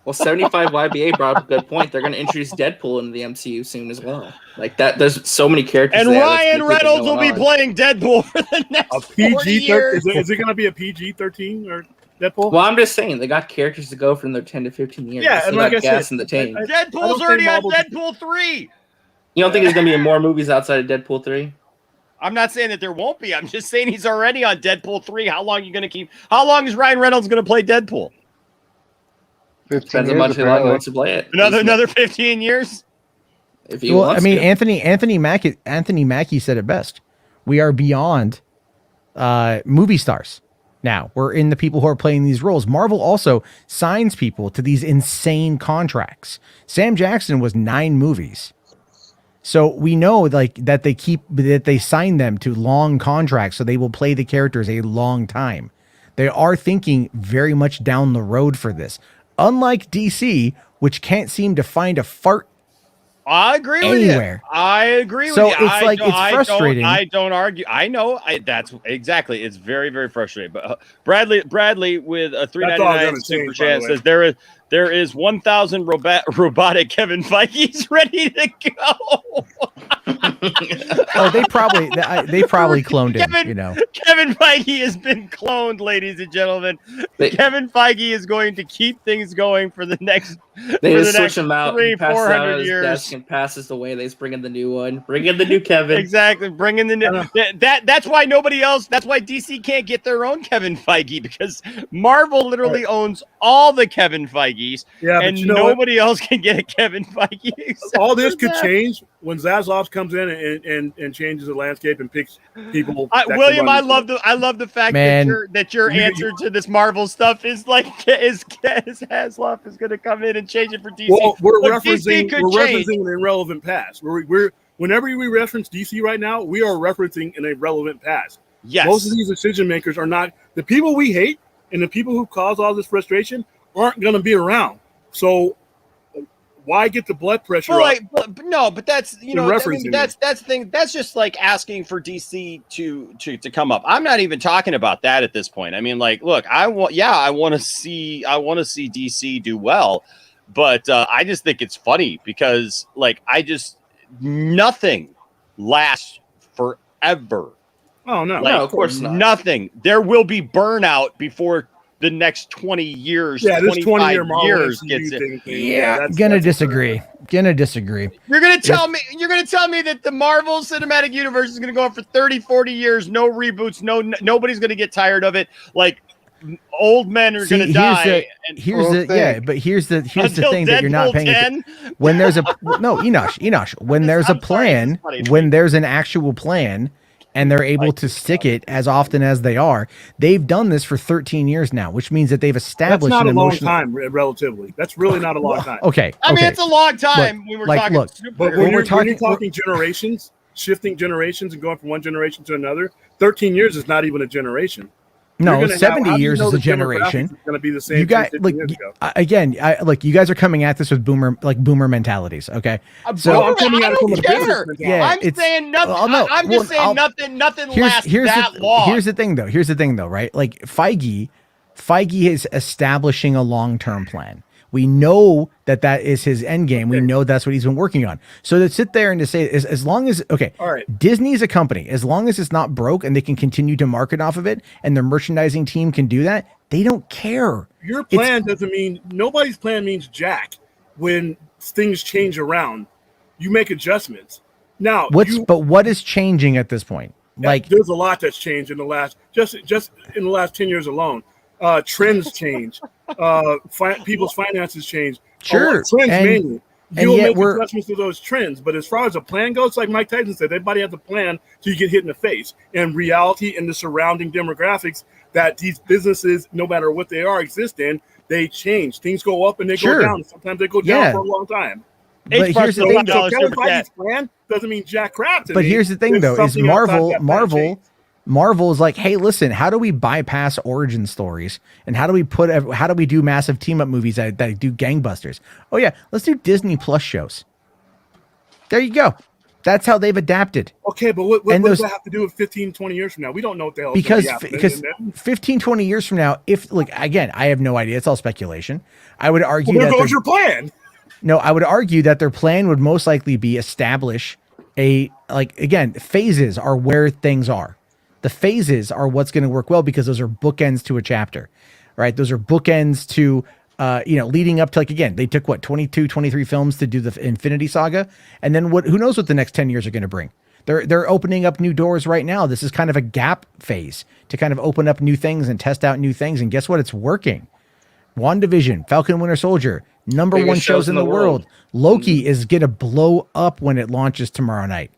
Well, 75 YBA brought up a good point. They're going to introduce Deadpool into the MCU soon as well. Like that, there's so many characters. And there Ryan that's Reynolds will going be on. playing Deadpool for the next a 40 PG years. is it going to be a PG-13 or Deadpool? Well, I'm just saying they got characters to go from their 10 to 15 years. Yeah, They and got like I gas said, in the tank. Deadpool's already on Deadpool 3. You don't think there's going to be more movies outside of Deadpool 3? I'm not saying that there won't be. I'm just saying he's already on Deadpool 3. How long are you going to keep? How long is Ryan Reynolds going to play Deadpool? Depends how much he wants to play it. Another 15 years? If he Well, wants I mean, to. Anthony Mackie said it best. We are beyond movie stars. Now we're in the people who are playing these roles. Marvel also signs people to these insane contracts. Sam Jackson was 9 movies. So we know like that they sign them to long contracts, so they will play the characters a long time. They are thinking very much down the road for this. Unlike DC, which can't seem to find a fart I agree with anywhere. you. I agree with So you. it's frustrating. I don't argue. I know. That's exactly. It's very, very frustrating. But Bradley with a $3.99 super chat says there is 1,000 robotic Kevin Feige's ready to go. Oh, they probably cloned him. You know, Kevin Feige has been cloned, ladies and gentlemen. Kevin Feige is going to keep things going for the next. They for just the switch next him out. 300-400 years. Desk and passes away. They just bring in the new one. Bring in the new Kevin. Exactly. Bring in the new. That's why nobody else. That's why DC can't get their own Kevin Feige, because Marvel literally owns all the Kevin Feige's. Yeah, and but you know nobody else can get a Kevin Feige. All this could change when Zaslav comes in and changes the landscape and picks people. William, I love the fact that your answer to this Marvel stuff is like is Zaslav is going to come in and change it for DC. Well, we're Look, referencing DC could change. an irrelevant past. We're whenever we reference DC right now, we are referencing an irrelevant past. Yes. Most of these decision makers are not the people we hate, and the people who cause all this frustration aren't going to be around. So why get the blood pressure up? But that's referencing that's the thing. That's just like asking for DC to come up. I'm not even talking about that at this point. I mean, like, look, I want to see DC do well, but I just think it's funny because like nothing lasts forever. Oh no, no, of course not. Nothing. There will be burnout before the next 20 years. Yeah, this 25 20-year years MCU gets it. thing. yeah, that's gonna disagree. Gonna disagree. You're gonna tell me that the Marvel Cinematic Universe is gonna go on for 30, 40 years, no reboots, nobody's gonna get tired of it. Like old men are gonna die. Here's the thing that you're not Deadpool paying 10? attention. When there's a Enosh, when there's a plan, when there's an actual plan, and they're able to stick it as often as they are. They've done this for 13 years now, which means that they've established That's not an a long emotional time, relatively. That's really not a long time. Okay. I mean, it's a long time when we're talking. But when you're talking generations, shifting generations and going from one generation to another, 13 years is not even a generation. No, 70 years is a generation. Going to be the same. You got like again. You guys are coming at this with boomer mentalities. Okay, so I'm coming at it from a business mentality. Yeah, I'm saying nothing. I'm just saying nothing lasts that long. Here's the thing, though. Right? Like Feige Feige is establishing a long-term plan. We know that is his end game. We know that's what he's been working on. So to sit there and to say, as long as, okay, all right, Disney is a company, as long as it's not broke and they can continue to market off of it and their merchandising team can do that, they don't care. Your plan doesn't mean, nobody's plan means jack when things change around. You make adjustments. Now, but what is changing at this point? Like, there's a lot that's changed in the last, just in the last 10 years alone. Trends change. People's finances change. Sure. Trends mainly. You'll yet make adjustments to those trends. But as far as a plan goes, like Mike Tyson said, everybody has a plan till you get hit in the face. And reality and the surrounding demographics that these businesses, no matter what they are, exist in, they change. Things go up and they go down. Sometimes they go down for a long time. But here's the thing, though. Kevin Feige's plan doesn't mean jack crap to me. But here's the thing, though, is Marvel is like, hey, listen, how do we bypass origin stories and how do we do massive team up movies that do gangbusters? Oh yeah, let's do Disney Plus shows. There you go. That's how they've adapted. Okay, but what does that have to do with 15, 20 years from now? We don't know what the hell because 15, 20 years from now, if again, I have no idea. It's all speculation. I would argue there goes your plan. No, I would argue that their plan would most likely be establish phases are where things are. The phases are what's going to work well because those are bookends to a chapter, right? Those are bookends to, leading up to, they took 22, 23 films to do the Infinity Saga. And then who knows what the next 10 years are going to bring. They're opening up new doors right now. This is kind of a gap phase to kind of open up new things and test out new things. And guess what? It's working. WandaVision, Falcon Winter Soldier, number one shows in the world. Loki is going to blow up when it launches tomorrow night.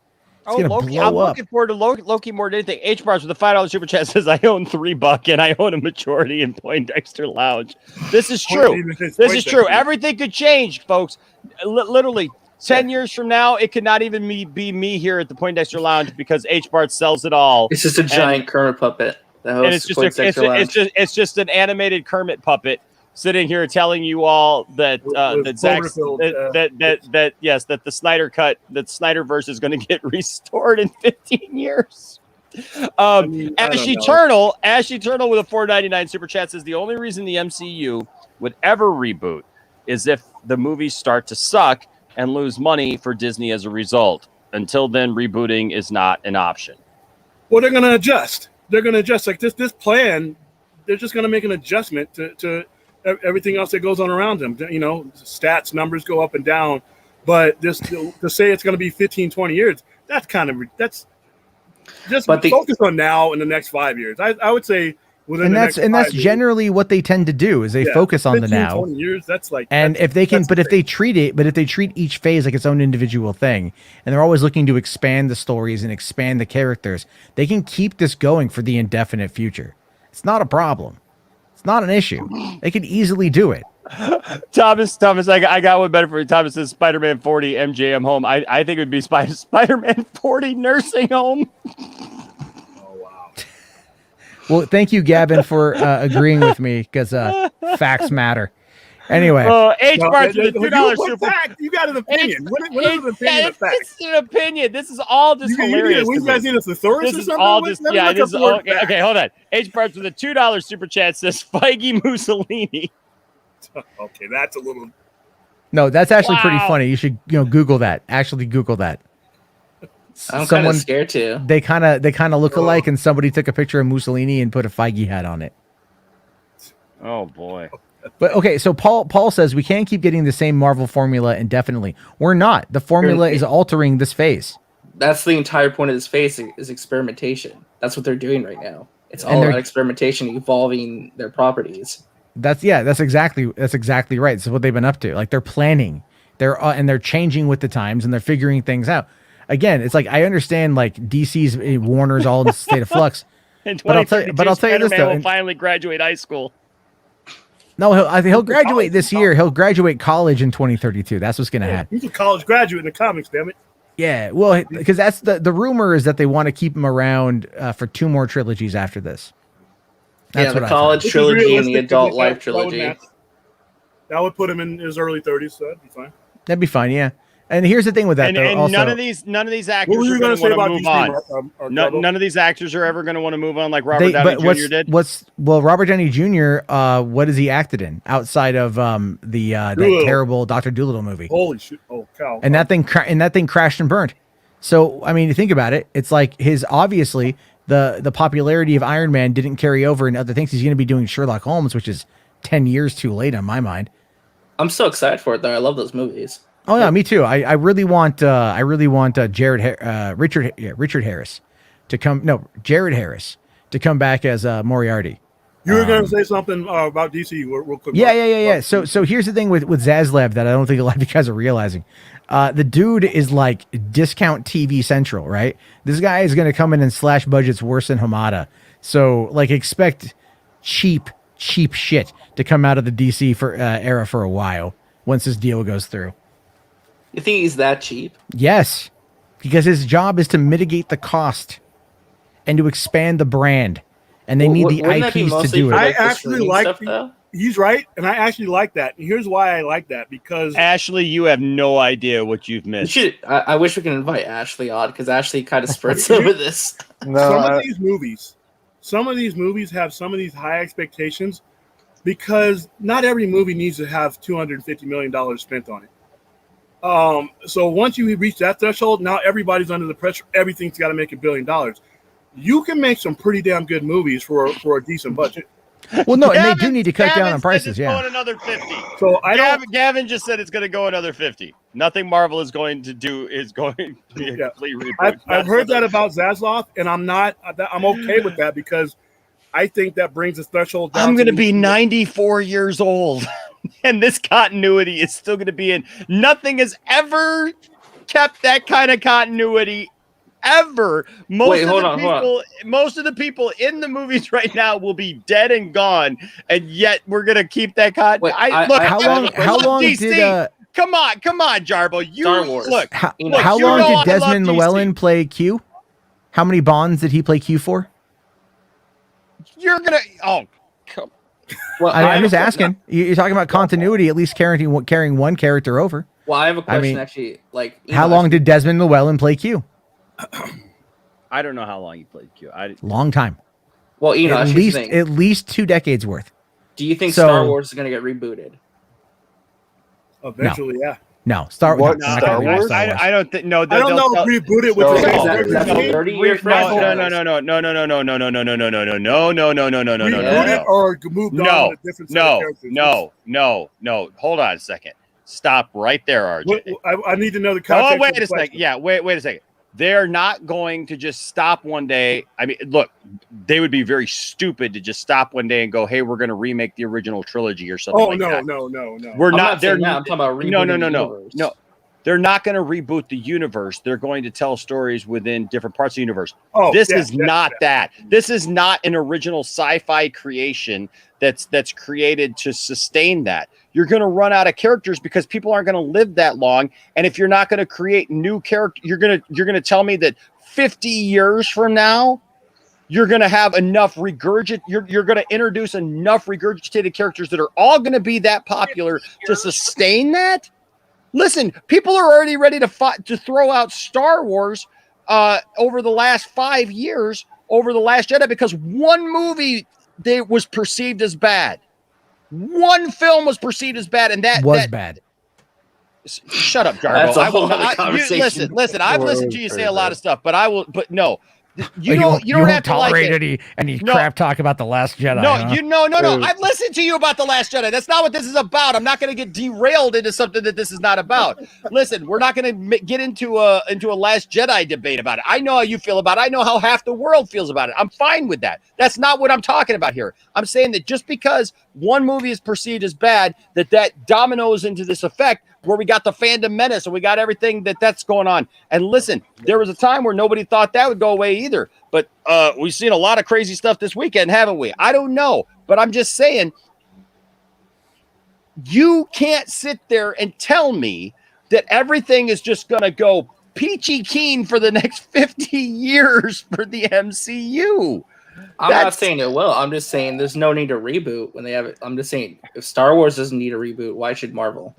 It's going to Loki, blow I'm up. looking forward to Loki more than anything. H Bars with the $5 super chat says, I own $3 and I own a majority in Poindexter Lounge. This is true. This is true. Everything could change, folks. Literally, 10 years from now, it could not even be me here at the Poindexter Lounge because H Bart sells it all. It's just a giant Kermit puppet. And it's just an animated Kermit puppet sitting here telling you all that the Snyder cut, that Snyderverse is going to get restored in 15 years. Ash Eternal with a $4.99 super chat says the only reason the MCU would ever reboot is if the movies start to suck and lose money for Disney as a result. Until then, rebooting is not an option. Well, they're going to adjust. They're going to adjust like this plan. They're just going to make an adjustment to everything else that goes on around them. Stats, numbers go up and down, but to say it's going to be 15, 20 years, that's focus on now in the next 5 years. I would say within that's generally what they tend to do is they focus on 15, the now. 20 years, if they treat each phase like its own individual thing, and they're always looking to expand the stories and expand the characters, they can keep this going for the indefinite future. It's not a problem. It's not an issue. They could easily do it. Thomas, I got one better for you. Thomas says Spider-Man 40 MJM home. I think it would be Spider-Man 40 nursing home. Oh, wow. Well, thank you, Gavin, for agreeing with me because facts matter. Anyway. H-Bars with a $2 super. You got an opinion. What is an opinion of fact? It's an opinion. This is all just hilarious. You guys need a thesaurus or something? Okay, hold on. H-Bars with a $2 super chat says Feige Mussolini. Okay, that's a little. No, that's actually pretty funny. You should Google that. Actually, Google that. I'm kind of scared too. They kind of look alike, and somebody took a picture of Mussolini and put a Feige hat on it. Oh boy. But okay, so Paul says we can't keep getting the same Marvel formula indefinitely. We're not. The formula is altering this phase. That's the entire point of this phase is experimentation. That's what they're doing right now. It's all about experimentation, evolving their properties. That's exactly right. This is what they've been up to. Like they're planning, they're changing with the times and they're figuring things out. Again, it's like I understand like DC's Warner's all in a state of flux. But I'll tell you this though. Will finally graduate high school. No, he'll graduate this year. He'll graduate college in 2032. That's what's going to happen. He's a college graduate in the comics, damn it. Yeah, well, because that's the rumor is that they want to keep him around for 2 more trilogies after this. That's the college trilogy and the adult life trilogy. That would put him in his early 30s, so that'd be fine. That'd be fine, yeah. And here's the thing with that, and, though. and also, none of these actors were you are gonna going to say want to about move DC, on. None of these actors are ever going to want to move on like Robert Downey Jr. did. Robert Downey Jr. What has he acted in outside of that terrible Dr. Dolittle movie? Holy shit! Oh cow! And that thing crashed and burned. So I mean, you think about it. It's like obviously the popularity of Iron Man didn't carry over in other things. He's going to be doing Sherlock Holmes, which is 10 years too late on my mind. I'm so excited for it though. I love those movies. Oh yeah, me too. I really want Richard Harris to come. No, Jared Harris to come back as Moriarty. You were going to say something about DC real quick. Yeah. So here's the thing with Zaslav that I don't think a lot of you guys are realizing. The dude is like discount TV Central, right? This guy is going to come in and slash budgets worse than Hamada. So like expect cheap shit to come out of the DC era for a while once this deal goes through. You think he's that cheap? Yes, because his job is to mitigate the cost and to expand the brand, and they need the IPs to do it. I actually like. He's right, and I actually like that. And here's why I like that, because Ashley, you have no idea what you've missed. I wish we could invite Ashley on because Ashley kind of spreads some of this. Some of these movies have some of these high expectations because not every movie needs to have $250 million spent on it. So once you reach that threshold, now everybody's under the pressure. Everything's got to make $1 billion. You can make some pretty damn good movies for a decent budget. Well, no, and they do need to cut down on prices. Going Yeah. another 50. So Gavin just said it's going to go another 50. Nothing Marvel is going to do is going to be a complete reboot. I've heard that about Zaslav, and I'm okay with that because I think that brings the threshold down. I'm going to be 94 years old. And this continuity is still going to be in. Nothing has ever kept that kind of continuity ever. Most of the people in the movies right now will be dead and gone, and yet we're going to keep that continuity. How long did Come on, Jarbo. Star Wars. How long did Desmond Llewellyn play Q? How many Bonds did he play Q for? You're going to come. Well, I'm just asking. You're talking about continuity, at least carrying one character over. Well, I have a question actually. How long did Desmond Llewellyn play Q? I don't know how long he played Q. Long time. Well, at least 2 decades worth. Do you think Star Wars is going to get rebooted? Eventually, yeah. No, Star Wars. I don't think. No, I don't know. Reboot it with the 30-year franchise. No. Or moved on with a different set of characters. No. Hold on a second. Stop right there, RJ. I need to know the context. Oh, wait a second. Yeah, wait a second. They're not going to just stop one day. I mean, look, they would be very stupid to just stop one day and go, "Hey, we're going to remake the original trilogy or something." No. We're not. I'm talking about rebooting No. They're not going to reboot the universe. They're going to tell stories within different parts of the universe. This is not that. This is not an original sci-fi creation that's created to sustain that. You're going to run out of characters because people aren't going to live that long. And if you're not going to create new characters, you're going to tell me that 50 years from now, you're going to have enough you're going to introduce enough regurgitated characters that are all going to be that popular to sustain that. Listen, people are already ready to throw out Star Wars over the last 5 years over The Last Jedi because one movie was perceived as bad. One film was perceived as bad, and that was bad. Shut up, Jarbo. That's a whole other conversation. Listen. I've listened to you say a lot of stuff, but I will. But no, you don't have to tolerate like any crap talk about The Last Jedi. No, no. I've listened to you about The Last Jedi. That's not what this is about. I'm not going to get derailed into something that this is not about. Listen, we're not going to get into a Last Jedi debate about it. I know how you feel about it. I know how half the world feels about it. I'm fine with that. That's not what I'm talking about here. I'm saying that just because one movie is perceived as bad, that dominoes into this effect where we got the Fandom Menace and we got everything that's going on. And listen, there was a time where nobody thought that would go away either. But we've seen a lot of crazy stuff this weekend, haven't we? I don't know. But I'm just saying, you can't sit there and tell me that everything is just going to go peachy keen for the next 50 years for the MCU. I'm not saying it will. I'm just saying there's no need to reboot when they have it. I'm just saying if Star Wars doesn't need a reboot, why should Marvel?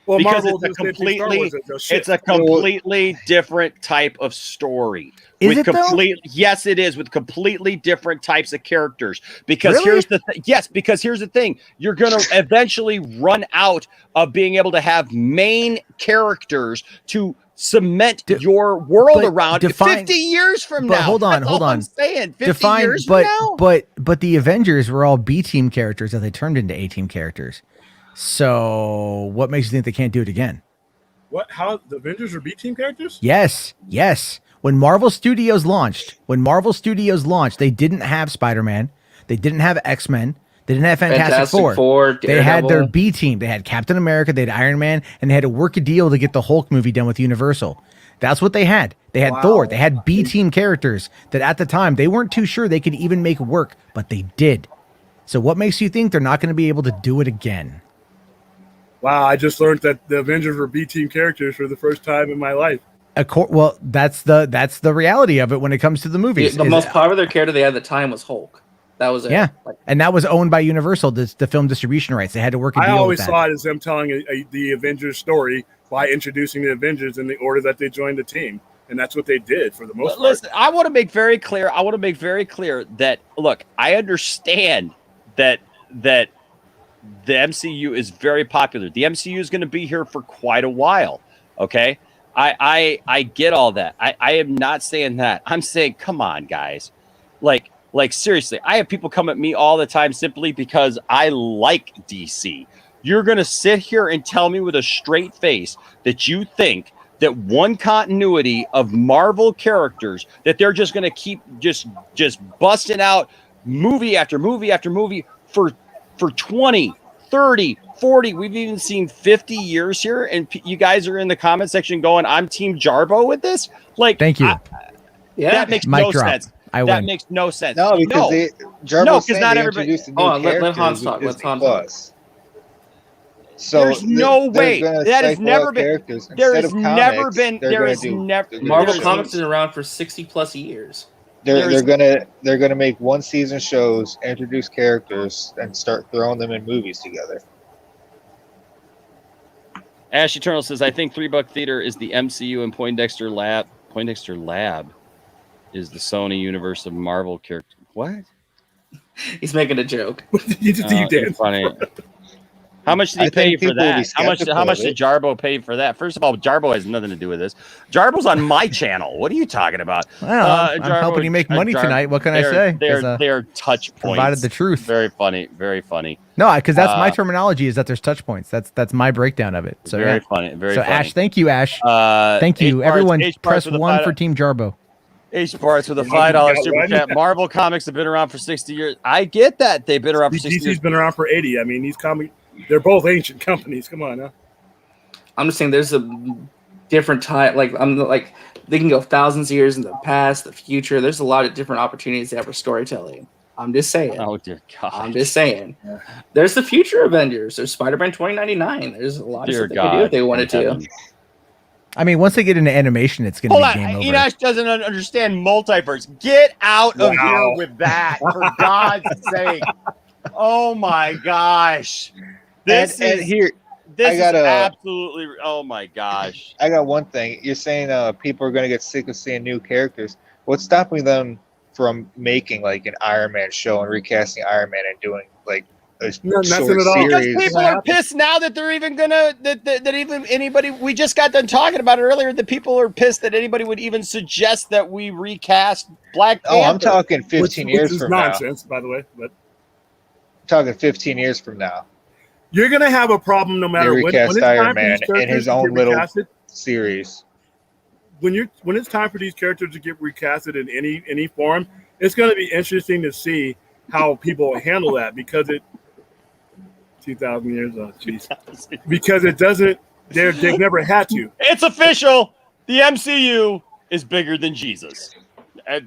Well, because Marvel it's a did the same thing Star Wars did, they'll shift. it's a completely different type of story. Is it though? Yes, it is, with completely different types of characters. Because Really? here's the because here's the thing: you're going to eventually run out of being able to have main characters to cement your world around 50 years from now. Hold on, That's hold all on. I'm saying 50 years from now. But the Avengers were all B team characters that they turned into A team characters. So what makes you think they can't do it again? What? How the Avengers are B team characters? Yes. When Marvel Studios launched, they didn't have Spider-Man, they didn't have X-Men, they didn't have Fantastic Four. They had their B team. They had Captain America, they had Iron Man, and they had to work a deal to get the Hulk movie done with Universal. That's what they had. They had Thor. They had B team characters that at the time they weren't too sure they could even make work, but they did. So what makes you think they're not going to be able to do it again? Wow, I just learned that the Avengers were B team characters for the first time in my life. Well, that's the reality of it when it comes to the movies. The most popular character they had at the time was Hulk. That was it. Yeah, and that was owned by Universal, the film distribution rights. They had to work a deal I always with that. saw it as them telling the Avengers story by introducing the Avengers in the order that they joined the team, and that's what they did for the most part. Listen, I want to make very clear that, look, I understand that the MCU is very popular. The MCU is going to be here for quite a while. Okay, I get all that. I am not saying that. I'm saying, come on, guys, like seriously. I have people come at me all the time simply because I like DC. You're going to sit here and tell me with a straight face that you think that one continuity of Marvel characters, that they're just going to keep just busting out movie after movie after movie for 20, 30, 40, we've even seen 50 years here, and you guys are in the comment section going, I'm Team Jarbo with this? Like, thank you. That makes Mic no drop. sense. I That win. makes no sense. No, because because not everybody. introduced a new let Hans characters talk. with Let Disney Hans Plus. So There's no way. That has never been. There has never been. There is never. Marvel Comics has been around for 60 plus years. They're gonna make one season shows, introduce characters, and start throwing them in movies together. Ash Eternal says, I think $3 Theater is the MCU and Poindexter Lab is the Sony universe of Marvel character. What? He's making a joke. You did. Funny. How much did he pay for that? How much did Jarbo pay for that? First of all, Jarbo has nothing to do with this. Jarbo's on my channel. What are you talking about? Well, I'm helping you make money tonight. What can I say? They're touch points. Provided the truth. Very funny. Very funny. No, because that's my terminology is that there's touch points. That's my breakdown of it. So very funny. Very funny. Ash, thank you, Ash. Thank you, everyone. Press 1 for Team Jarbo. H Parts with a $5 super chat. Marvel comics have been around for 60 years. I get that they've been around for 60 years. DC's been around for 80. I mean, these comics, they're both ancient companies. Come on, huh? I'm just saying there's a different time. Like they can go thousands of years in the past, the future. There's a lot of different opportunities there for storytelling. I'm just saying. Oh dear God. I'm just saying. Yeah. There's the future Avengers. There's Spider-Man 2099. There's a lot of stuff they could do if they wanted to. I mean, once they get into animation, it's going to be game over. Enosh doesn't understand multiverse. Get out of here with that, for God's sake. Oh my gosh. This is absolutely, oh my gosh. I got one thing. You're saying people are going to get sick of seeing new characters. What's stopping them from making like an Iron Man show and recasting Iron Man and doing like a short series? Because people are pissed now that they're even gonna that even anybody. We just got done talking about it earlier. That people are pissed that anybody would even suggest that we recast Black Panther. Oh, I'm talking 15 years from nonsense, by the way. But I'm talking 15 years from now. You're gonna have a problem no matter when it's Iron Man in his own little series. When it's time for these characters to get recasted in any form, it's going to be interesting to see how people handle that because it 2,000 years old, jeez, because it doesn't. They've never had to. It's official. The MCU is bigger than Jesus.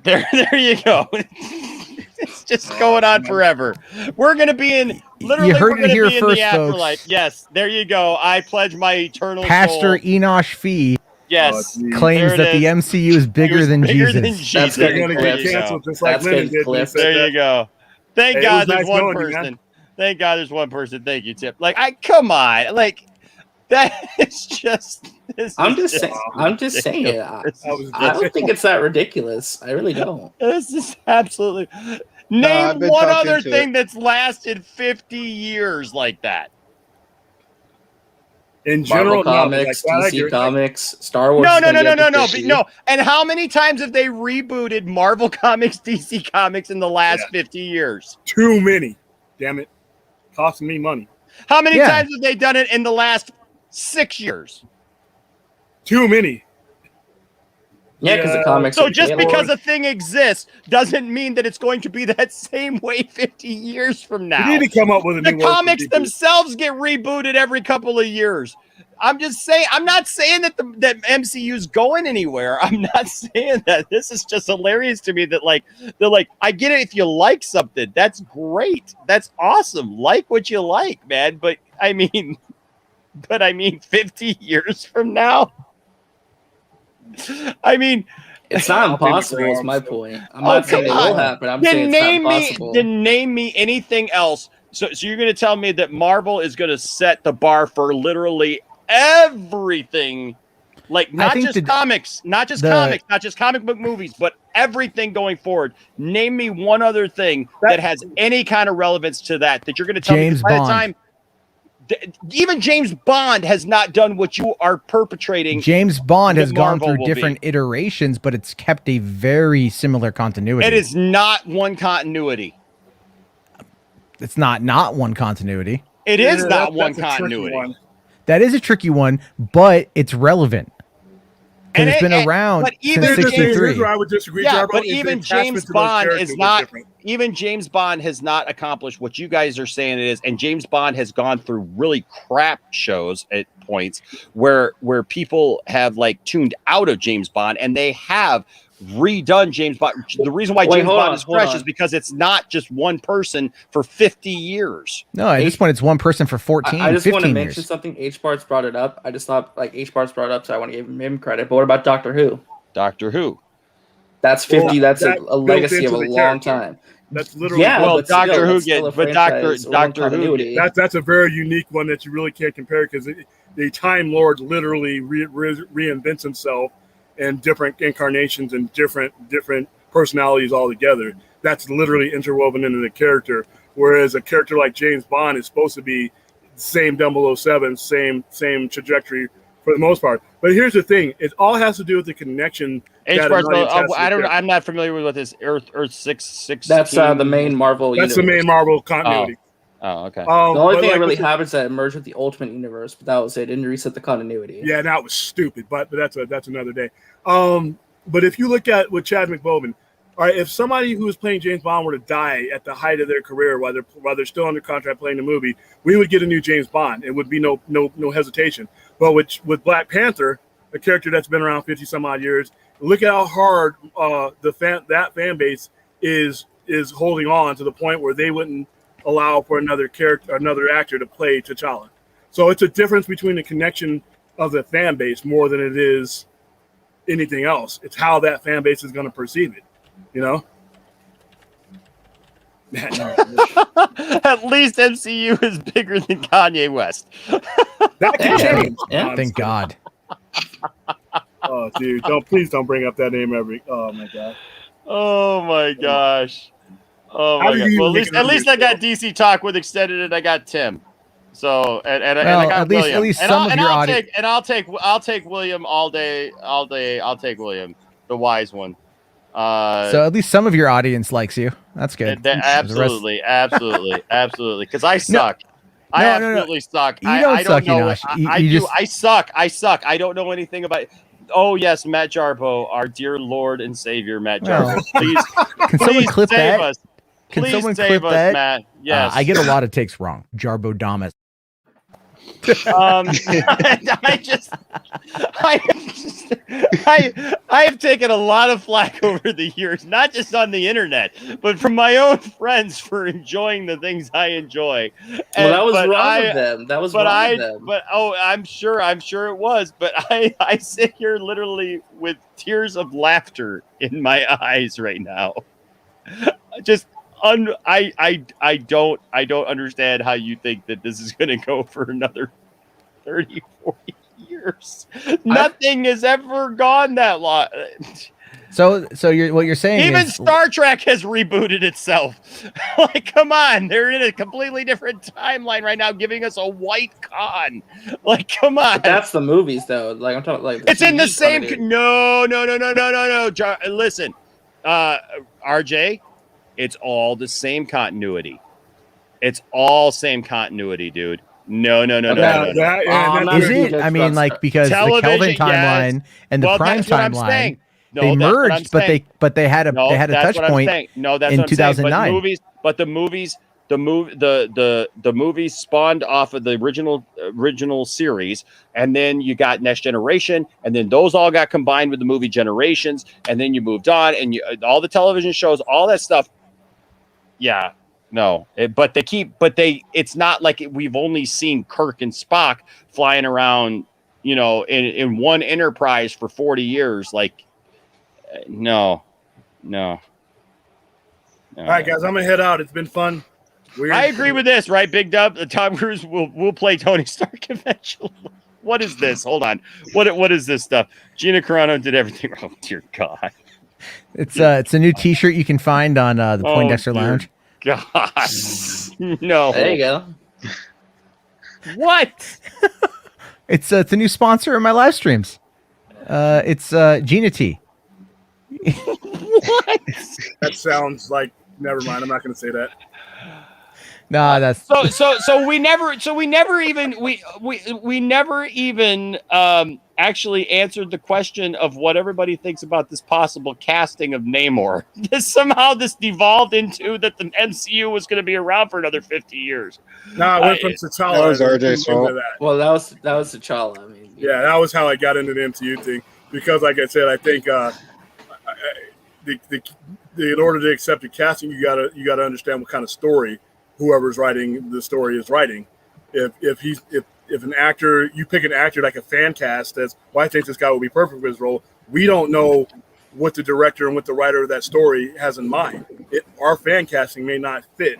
There you go. It's just going on forever. We're going to be in literally. You heard it here be first, in the afterlife. folks. Yes, there you go. I pledge my eternal Pastor soul. Enosh Fee. Yes, claims that the MCU is bigger than Jesus. That's going to get canceled, just like Lennon did. There you go. Thank God there's one person. Thank God there's one person. Thank you, Tip. Like, come on. Like, That is just. I'm just saying. I don't think it's that ridiculous. I really don't. This is absolutely. Name one other thing that's lasted 50 years like that. In Marvel general, comics, DC Comics, Star Wars. No. And how many times have they rebooted Marvel Comics, DC Comics in the last 50 years? Too many. Damn it. Costing me money. How many times have they done it in the last 6 years? Too many. Yeah, because the comics. So just because a thing exists doesn't mean that it's going to be that same way 50 years from now. You need to come up with a new The word for comics people. themselves get rebooted every couple of years. I'm just saying. I'm not saying that that MCU's going anywhere. I'm not saying that. This is just hilarious to me that they're like, I get it if you like something. That's great. That's awesome. Like what you like, man. But I mean 50 years from now. I mean, it's not impossible. Is my point. I'm not saying it will happen. I'm saying it's not impossible. Then name me anything else. So you're going to tell me that Marvel is going to set the bar for literally everything, like not just comics, not just comic book movies, but everything going forward. Name me one other thing that has any kind of relevance to that you're going to tell James me by Bond. the time. Even James Bond has not done what you are perpetrating. James Bond has gone Marvel through will different iterations, but it's kept a very similar continuity. It is not one continuity. It's not one continuity. It is not one continuity. That is a tricky one, but it's relevant. Because it's been around since 63. I would disagree. Yeah, Jarbo, but is even the James attachment to those Bond characters is not. different. Even James Bond has not accomplished what you guys are saying it is, and James Bond has gone through really crap shows at points where people have like tuned out of James Bond, and they have redone James Bond. The reason why James Bond is fresh is because it's not just one person for 50 years. No, at this point, it's one person for 14, I just 15 want to years. mention something. H-Bart's brought it up. I just thought like H-Bart's brought it up, so I want to give him credit. But what about Doctor Who? Doctor Who. That's 50. Well, that's a legacy of a long time. That's literally Doctor Who That's a very unique one that you really can't compare because the Time Lord literally reinvents himself in different incarnations and different personalities altogether. That's literally interwoven into the character. Whereas a character like James Bond is supposed to be same 007, same trajectory for the most part. But here's the thing: it all has to do with the connection. I'm not familiar with what this Earth 616. That's the main Marvel. That's the main Marvel continuity. Oh, okay. The only thing that really happens is that it merged with the Ultimate Universe, but that was it. It didn't reset the continuity. Yeah, that was stupid, but that's another day. But if you look at with Chadwick Boseman, all right, if somebody who was playing James Bond were to die at the height of their career while they're still under contract playing the movie, we would get a new James Bond. It would be no hesitation. But with Black Panther, a character that's been around 50 some odd years, look at how hard that fan base is holding on to the point where they wouldn't allow for another actor to play T'Challa. So it's a difference between the connection of the fan base more than it is anything else. It's how that fan base is going to perceive it, you know? At least MCU is bigger than Kanye West. That can change. Yeah. Thank God. Oh, dude, please don't bring up that name oh my god. Oh my gosh. Oh How my do god. you Well, even at least I got DC Talk with Extended, and I got Tim. So and I got at least, William. At least some of your audience. I'll take William all day. I'll take William, the wise one. So at least some of your audience likes you. That's good. Absolutely. Because I suck. I absolutely suck. You don't suck, Enosh. I suck. I don't know anything about. Oh yes, Matt Jarbo, our dear Lord and Savior, Matt Jarbo. Please, can someone clip save that? us. Can Please someone save clip us, that? Matt. Yes. I get a lot of takes wrong. Jarbo Damas. I have taken a lot of flack over the years, not just on the internet, but from my own friends for enjoying the things I enjoy. Well, that was wrong with them. That was wrong with them. But I'm sure it was. But I sit here literally with tears of laughter in my eyes right now. Just I don't understand how you think that this is going to go for another 30, 40 years. Nothing has ever gone that long. So what you're saying even is Star Trek has rebooted itself. Like, come on, they're in a completely different timeline right now, giving us a white Khan. Like, come on. But that's the movies, though. Like I'm talking, like It's in the TV same. continuity. No. John, listen, RJ, it's all the same continuity. It's all same continuity, dude. No. Is it? I mean, like, because the Kelvin timeline and the Prime timeline. They merged, but they had a touch point. No, that's in what I'm 2009. saying. But the movies spawned off of the original series, and then you got Next Generation, and then those all got combined with the movie Generations, and then you moved on, and all the television shows, all that stuff. Yeah, no, it's not like we've only seen Kirk and Spock flying around, in one Enterprise for 40 years, like. No. All right, guys, I'm gonna head out. It's been fun. I agree with this, right, Big Dub? Tom Cruise will play Tony Stark eventually. What is this? Hold on. What is this stuff? Gina Carano did everything. Oh dear God. It's a new T-shirt you can find on the Poindexter Lounge. God. No. There you go. What? It's a new sponsor of my live streams. It's Gina T. What? That sounds like. Never mind. I'm not going to say that. No, that's so we never even actually answered the question of what everybody thinks about this possible casting of Namor. Somehow this devolved into that the MCU was going to be around for another 50 years. No, I went from T'Challa. That was RJ's fault. Well, that was T'Challa. I mean, yeah, that was how I got into the MCU thing because, like I said, I think in order to accept the casting, you gotta understand what kind of story whoever's writing the story is writing. If an actor, you pick an actor like a fan cast that's, well, I think this guy will be perfect for his role. We don't know what the director and what the writer of that story has in mind. Our fan casting may not fit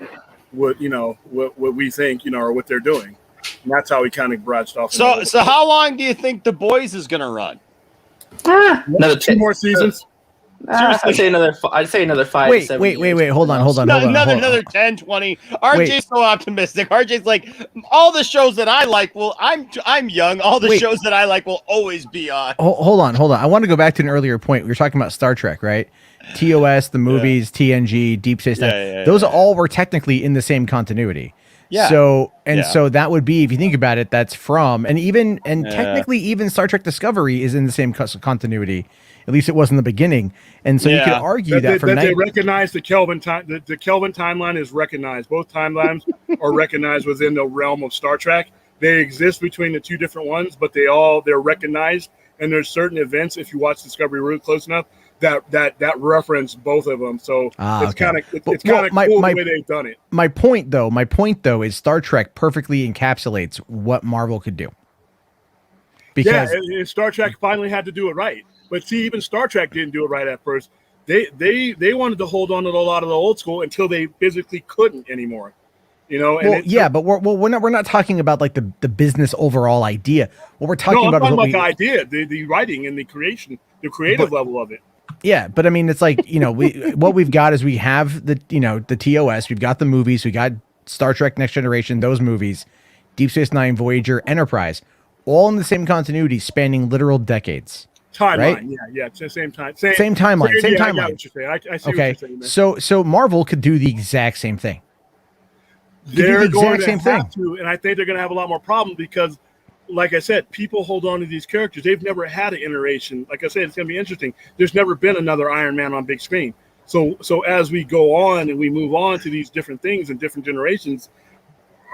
what we think, or what they're doing. And that's how we kind of branched off. So how long do you think The Boys is going to run? Another 2 more seasons. I'd say another 5. Wait, 7 wait, years. hold on. Another 10, 20. RJ's so optimistic. RJ's like, all the shows that I like I'm young. All the shows that I like will always be on. Hold on. I want to go back to an earlier point. We were talking about Star Trek, right? TOS, the movies, TNG, Deep Space Nine. Those all were technically in the same continuity. Yeah. So that would be, if you think about it, that's from, technically even Star Trek Discovery is in the same continuity. At least it was in the beginning. And so you could argue that they recognize the Kelvin time. The Kelvin timeline is recognized. Both timelines are recognized within the realm of Star Trek. They exist between the two different ones, but they're recognized. And there's certain events, if you watch Discovery really close enough, that reference both of them. So it's kind of cool the way they've done it. My point though is Star Trek perfectly encapsulates what Marvel could do. Because and Star Trek finally had to do it right. But see, even Star Trek didn't do it right at first. They wanted to hold on to a lot of the old school until they physically couldn't anymore. But we're not talking about like the business overall idea. What we're talking about is the idea, the writing and the creation, the creative level of it. Yeah, but I mean, it's like, what we've got is we have the TOS, we've got the movies, we got Star Trek Next Generation, those movies, Deep Space Nine, Voyager, Enterprise, all in the same continuity, spanning literal decades. Timeline, right? Yeah, it's the same time. Same timeline. Same timeline. I got what you're saying. I see okay. what you're saying. So Marvel could do the exact same thing. They're going to have to, and I think they're going to have a lot more problems because, like I said, people hold on to these characters. They've never had an iteration. Like I said, it's going to be interesting. There's never been another Iron Man on big screen. So as we go on and we move on to these different things and different generations,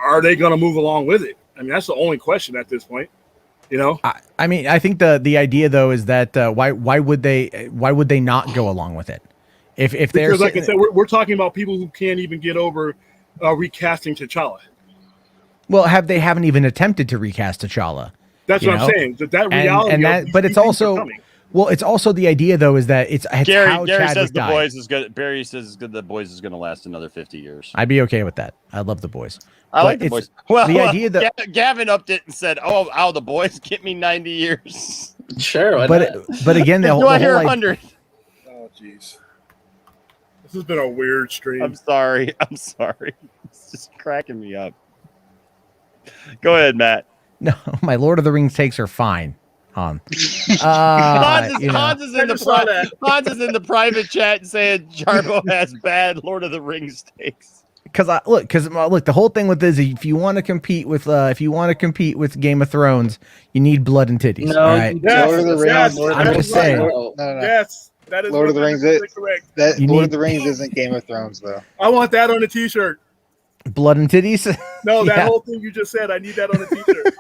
are they going to move along with it? I mean, that's the only question at this point. I mean, I think the idea though is that why would they not go along with it? If they're, because like I said, we're talking about people who can't even get over recasting T'Challa. Well, they haven't even attempted to recast T'Challa. That's what I'm saying. That reality, but it's also, Well, it's also the idea though is that it's Gary, how Gary Chadwick says the died. boys is good. Barry says it's good. The boys is going to last another 50 years. I'd be okay with that. I love the boys. I like the boys. Well, the idea that Gavin upped it and said, "Oh, the boys get me 90 years." Sure, but again, the do I hear whole 100? Oh, jeez. This has been a weird stream. I'm sorry. It's just cracking me up. Go ahead, Matt. No, my Lord of the Rings takes are fine. Hans is in the private chat saying Jarbo has bad Lord of the Rings takes. Because the whole thing with this, if you want to compete with Game of Thrones, you need blood and titties. No, all right? Lord of the Rings. I'm just saying. No. Yes, that is Lord of the Rings. correct. Lord of the Rings isn't Game of Thrones though. I want that on a T-shirt. Blood and titties. No, that Yeah. whole thing you just said. I need that on a T-shirt.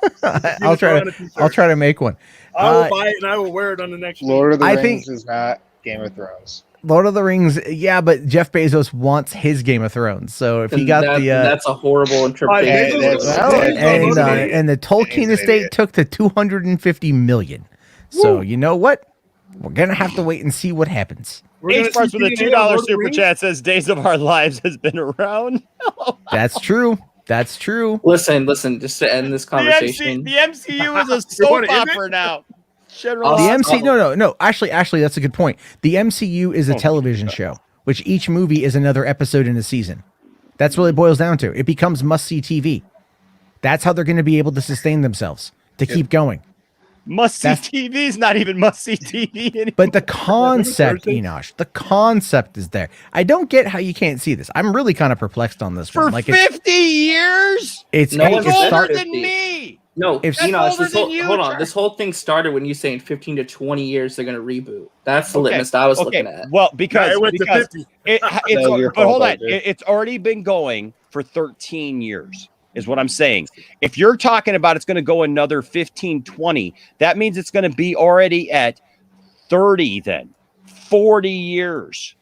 I'll try to make one. I will buy it and I will wear it on the next. Lord of the I Rings think- is not Game of Thrones. Lord of the Rings, yeah, but Jeff Bezos wants his Game of Thrones. So if he got that's a horrible interpretation. And the Tolkien estate took the 250 million. So you know what? We're gonna have to wait and see what happens. H Parts with a $2 super chat says Days of Our Lives has been around. That's true. That's true. Listen. Just to end this conversation, The MCU is a soap opera now. No. Actually, that's a good point. The MCU is a television show, which each movie is another episode in a season. That's what it boils down to. It becomes must-see TV. That's how they're going to be able to sustain themselves, to keep going. Must-see TV is not even must-see TV anymore. But the concept, Enosh, the concept is there. I don't get how you can't see this. I'm really kind of perplexed on this For one. Like 50 years? It's older than me. No, If- hold on. This whole thing started when you say in 15 to 20 years they're going to reboot. That's the litmus I was looking at. Well, because it went to 50. But hold on, it's already been going for 13 years. Is what I'm saying. If you're talking about it's going to go another 15, 20, that means it's going to be already at 30 then, 40 years.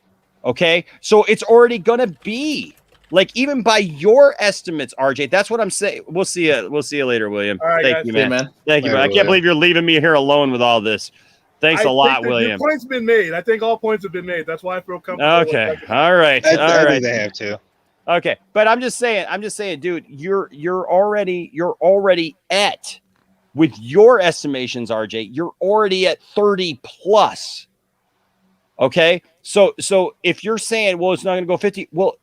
Okay. So it's already going to be like, even by your estimates, RJ, that's what I'm saying. We'll see you later, William. All right, Thank guys. you, man. See you, man. Thank you, man. I William. can't believe you're leaving me here alone with all this. Thanks a lot, William. Your point's been made. I think all points have been made. That's why I feel comfortable. Okay. All right. I All right. think they have to. Okay, but I'm just saying, dude, you're already at, with your estimations, RJ, you're already at 30 plus. Okay, so if you're saying, well, it's not going to go 50, well,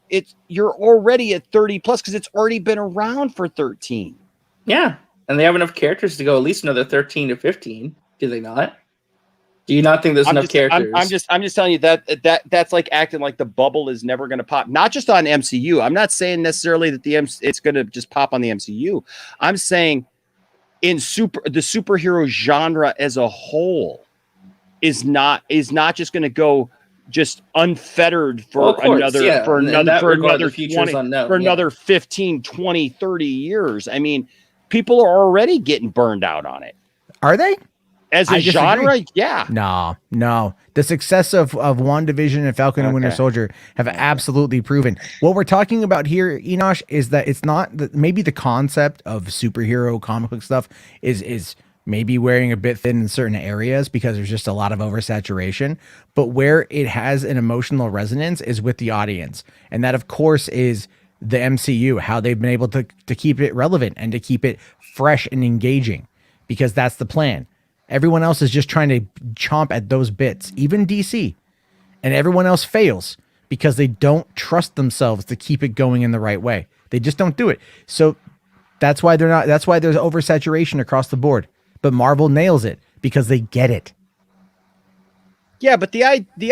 you're already at 30 plus because it's already been around for 13. Yeah, and they have enough characters to go at least another 13 to 15. Do they not? Do you not think there's enough characters? I'm just telling you that's like acting like the bubble is never going to pop. Not just on MCU. I'm not saying necessarily that it's going to just pop on the MCU. I'm saying in the superhero genre as a whole is not just going to go just unfettered for another 15, 20, 30 years. I mean, people are already getting burned out on it. Are they? As a genre, yeah. No. The success of WandaVision and Falcon and Winter Soldier have absolutely proven. What we're talking about here, Enosh, is that it's not maybe the concept of superhero comic book stuff is maybe wearing a bit thin in certain areas because there's just a lot of oversaturation. But where it has an emotional resonance is with the audience. And that, of course, is the MCU, how they've been able to keep it relevant and to keep it fresh and engaging, because that's the plan. Everyone else is just trying to chomp at those bits, even DC. And everyone else fails because they don't trust themselves to keep it going in the right way. They just don't do it. So that's why that's why there's oversaturation across the board. But Marvel nails it because they get it. Yeah, but the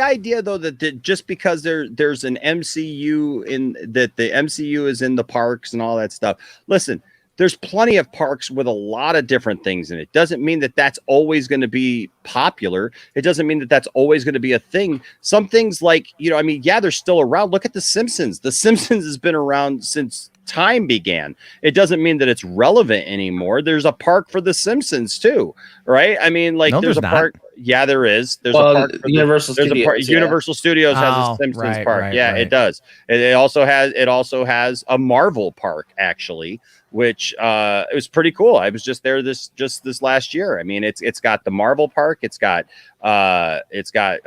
idea though that just because there's an MCU that the MCU is in the parks and all that stuff. Listen, there's plenty of parks with a lot of different things in it. Doesn't mean that that's always going to be popular. It doesn't mean that that's always going to be a thing. Some things like, they're still around. Look at The Simpsons. The Simpsons has been around since time began. It doesn't mean that it's relevant anymore. There's a park for The Simpsons too, right? I mean, like there's a park. Yeah, there is. There's a park for Universal Studios. Universal Studios has a Simpsons park. It does. It also has a Marvel park actually. which it was pretty cool. I was just there this last year. I mean, it's got the Marvel Park, it's got a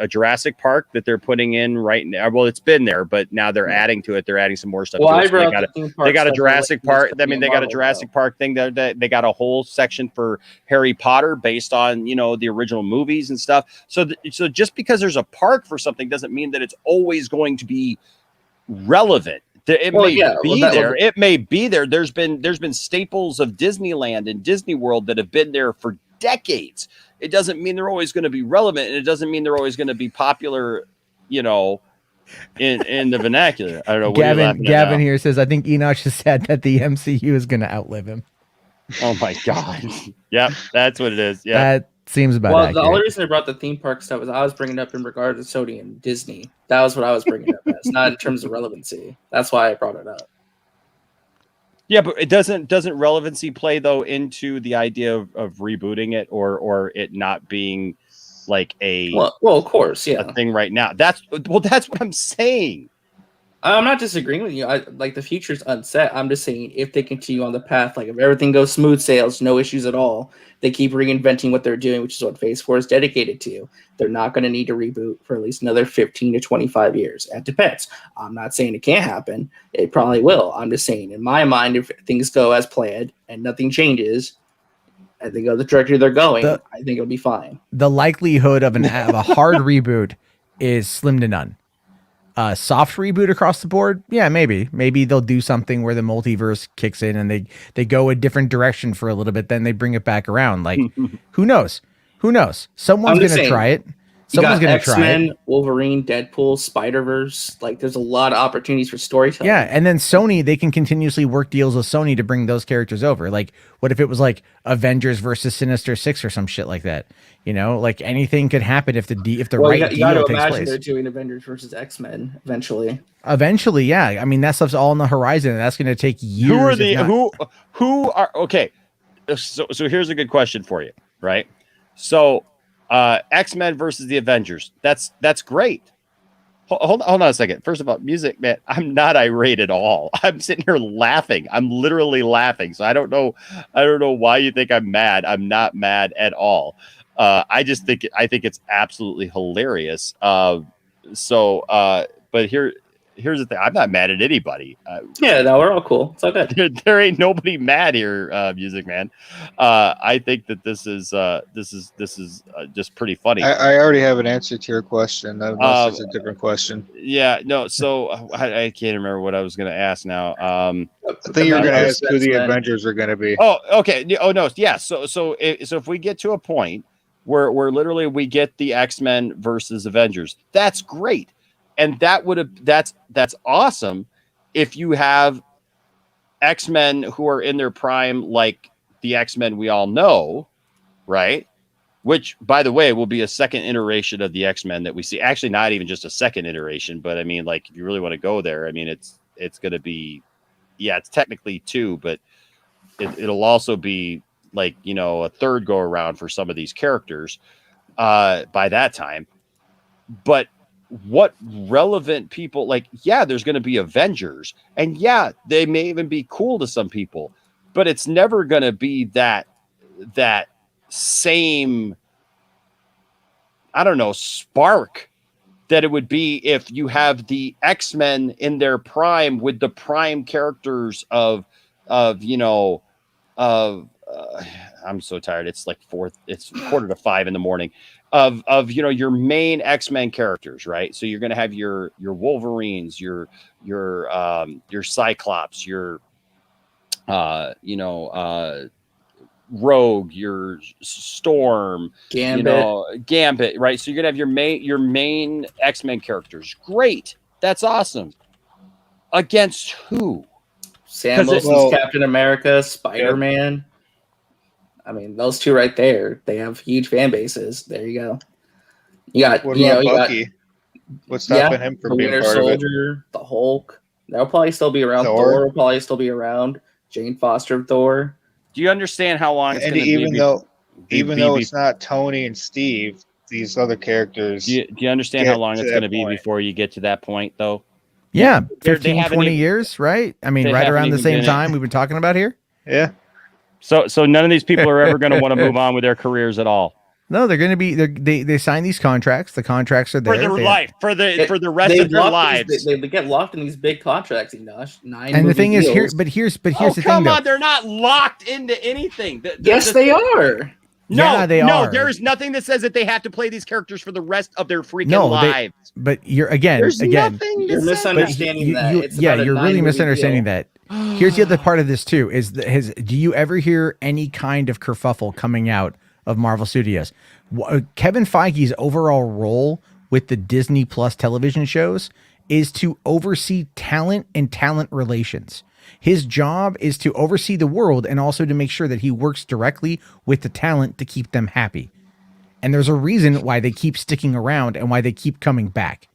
Jurassic Park that they're putting in right now. Well, it's been there, but now they're adding to it. They're adding some more stuff. Well, to it. So they got a Jurassic Park. I mean, they got a Jurassic Park thing. They got a whole section for Harry Potter based on the original movies and stuff. So just because there's a park for something doesn't mean that it's always going to be relevant. It may be there. There's been staples of Disneyland and Disney World that have been there for decades. It doesn't mean they're always going to be relevant, and it doesn't mean they're always going to be popular, in the vernacular. I don't know. Gavin here says, I think Enoch is sad that the MCU is going to outlive him. Oh my God. Yep, that's what it is. Yeah. That seems about accurate. The only reason I brought the theme park stuff was I was bringing it up in regard to Sony and Disney. That was what I was bringing up as, not in terms of relevancy. That's why I brought it up. Yeah, but it doesn't relevancy play though into the idea of rebooting it or it not being like a well, of course, yeah, a thing right now. That's what I'm saying. I'm not disagreeing with you. Like the future's unset. I'm just saying if they continue on the path, like if everything goes smooth sales, no issues at all, they keep reinventing what they're doing, which is what Phase 4 is dedicated to. They're not going to need to reboot for at least another 15 to 25 years. It depends. I'm not saying it can't happen. It probably will. I'm just saying, in my mind, if things go as planned and nothing changes, and they go the trajectory they're going, I think it'll be fine. The likelihood of a hard reboot is slim to none. Soft reboot across the board, yeah, maybe they'll do something where the multiverse kicks in and they go a different direction for a little bit, then they bring it back around. Like who knows someone's gonna try it. Someone's gonna try X-Men, it. Wolverine, Deadpool, Spider-Verse. Like there's a lot of opportunities for storytelling. Yeah, and then Sony, they can continuously work deals with Sony to bring those characters over. Like what if it was like Avengers versus Sinister Six or some shit like that? Like anything could happen if the right deal takes place. They're doing Avengers versus X-Men eventually. Eventually, yeah. I mean, that stuff's all on the horizon, and that's going to take years. Who are okay? So here's a good question for you, right? So, X-Men versus the Avengers. That's great. Hold on a second. First of all, music, man, I'm not irate at all. I'm sitting here laughing. I'm literally laughing. So I don't know why you think I'm mad. I'm not mad at all. I think it's absolutely hilarious. But here's the thing. I'm not mad at anybody. Yeah, no, we're all cool. It's all good. There ain't nobody mad here, music man. I think that this is just pretty funny. I already have an answer to your question. Unless it's a different question. Yeah, no. So I can't remember what I was going to ask now. I think you were going to ask who the Avengers are going to be. Oh, okay. Oh no, yeah. So if we get to a point where literally we get the X-Men versus Avengers, that's great. And that's awesome if you have X-Men who are in their prime, like the X-Men we all know, right? Which, by the way, will be a second iteration of the X-Men that we see. Actually, not even just a second iteration, but I mean, like, if you really want to go there, I mean, it's going to be, yeah, it's technically two, but it'll also be like, a third go around for some of these characters by that time. But what relevant people, like, yeah, there's going to be Avengers, and yeah, they may even be cool to some people, but it's never going to be that same, I don't know, spark that it would be if you have the X-Men in their prime with the prime characters of I'm so tired. It's like it's 4:45 in the morning of your main X-Men characters, right? So you're going to have your Wolverines, your Cyclops, your Rogue, your Storm, Gambit, right? So you're going to have your main X-Men characters. Great. That's awesome. Against who? Sam Wilson's Captain America, Spider-Man. I mean, those two right there, they have huge fan bases. There you go. You got, Bucky? What's stopping him from being Winter part Soldier, of it? the Hulk. They'll probably still be around. Thor will probably still be around. Jane Foster, Thor. Do you understand how long it's going to be? Even though it's not Tony and Steve, these other characters. Do you understand how long it's going to be before you get to that point, though? Yeah, 15, 20 years, right? I mean, right around the same time we've been talking about here. Yeah. So none of these people are ever going to want to move on with their careers at all. No, they're going to be. They sign these contracts. The contracts are there For their life, for the rest of their lives. They get locked in these big contracts, Enosh. And the thing is, here's the thing. Come on, they're not locked into anything. Yes, they are. No, they are. There is nothing that says that they have to play these characters for the rest of their freaking lives. But you're again. You're misunderstanding that. You're really misunderstanding that. Here's the other part of this too: do you ever hear any kind of kerfuffle coming out of Marvel Studios? Kevin Feige's overall role with the Disney Plus television shows is to oversee talent and talent relations. His job is to oversee the world and also to make sure that he works directly with the talent to keep them happy. And there's a reason why they keep sticking around and why they keep coming back.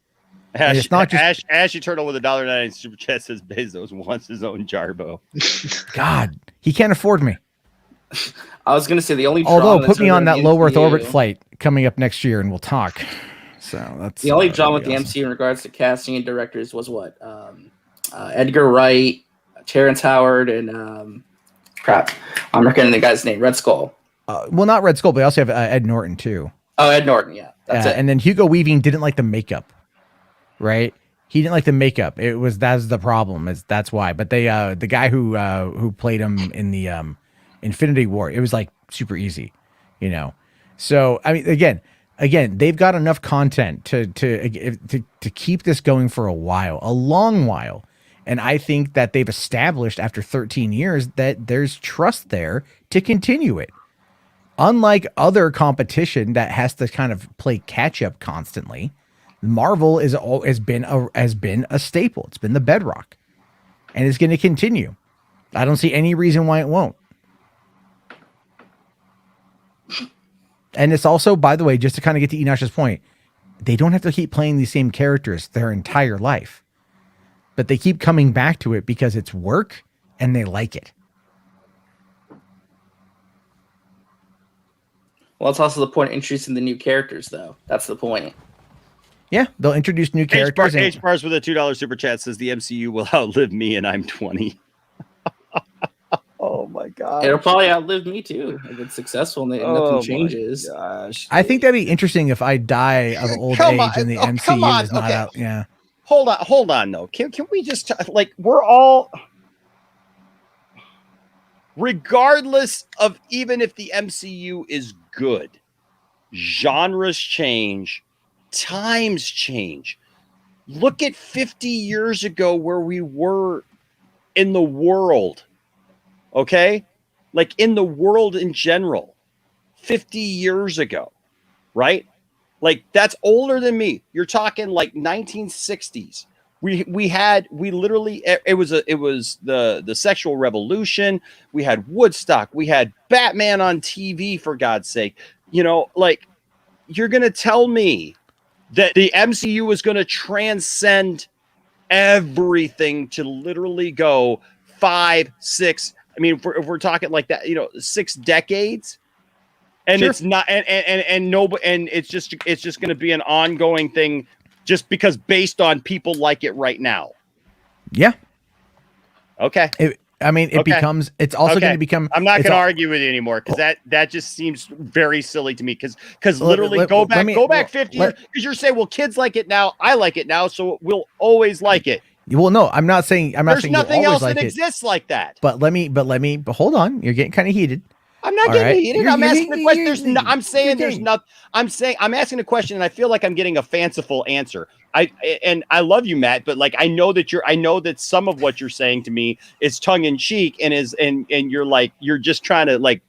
And it's not just Ash Eternal with $1.99 super chat says Bezos wants his own Jarbo. God, he can't afford me. I was gonna say the only. Although put me on that low Earth orbit flight coming up next year, and we'll talk. So that's the only drama with the MCU in regards to casting and directors was what Edgar Wright, Terrence Howard, and crap, I'm forgetting the guy's name. Red Skull. Well, not Red Skull, but I also have Ed Norton too. Oh, Ed Norton, yeah, that's it. And then Hugo Weaving didn't like the makeup, right? He didn't like the makeup. That's the problem. That's why. But they the guy who played him in the Infinity War, it was like super easy, you know. So I mean, again, they've got enough content to keep this going for a long while, and I think that they've established after 13 years that there's trust there to continue it. Unlike other competition that has to kind of play catch up constantly, Marvel has been a staple. It's been the bedrock, and it's going to continue. I don't see any reason why it won't. And it's also, by the way, just to kind of get to Enosh's point, they don't have to keep playing these same characters their entire life, but they keep coming back to it because it's work and they like it. Well, it's also the point of introducing the new characters, though. That's the point. Yeah, they'll introduce new characters. H Bars with a $2 super chat says the MCU will outlive me and I'm 20. Oh my god! It'll probably outlive me too if it's successful and nothing changes. Gosh. I think that'd be interesting if I die of old age and the MCU is not out. Yeah. Hold on though. Can we just we're all, regardless of even if the MCU is good, genres change, times change. Look at 50 years ago where we were in the world. Okay, like in the world in general, 50 years ago, right? Like that's older than me. You're talking like 1960s. We literally, it was the sexual revolution. We had Woodstock. We had Batman on TV, for God's sake. You know, like you're gonna tell me that the MCU was gonna transcend everything to literally go 5, 6. I mean, if we're talking like that, 6 decades, and sure. It's not, and it's just going to be an ongoing thing, just because based on people like it right now. Yeah. Okay. Becomes. It's also going to become. I'm not going to argue with you anymore because that just seems very silly to me. Because literally, go back 50 years. Because you're saying, well, kids like it now. I like it now, so we'll always like it. Well, no, I'm not saying. There's nothing else that exists like that. But let me. Hold on. You're getting kind of heated. I'm not getting heated. I'm asking the question. I'm asking a question, and I feel like I'm getting a fanciful answer. I love you, Matt, but like I know that some of what you're saying to me is tongue in cheek, and you're just trying to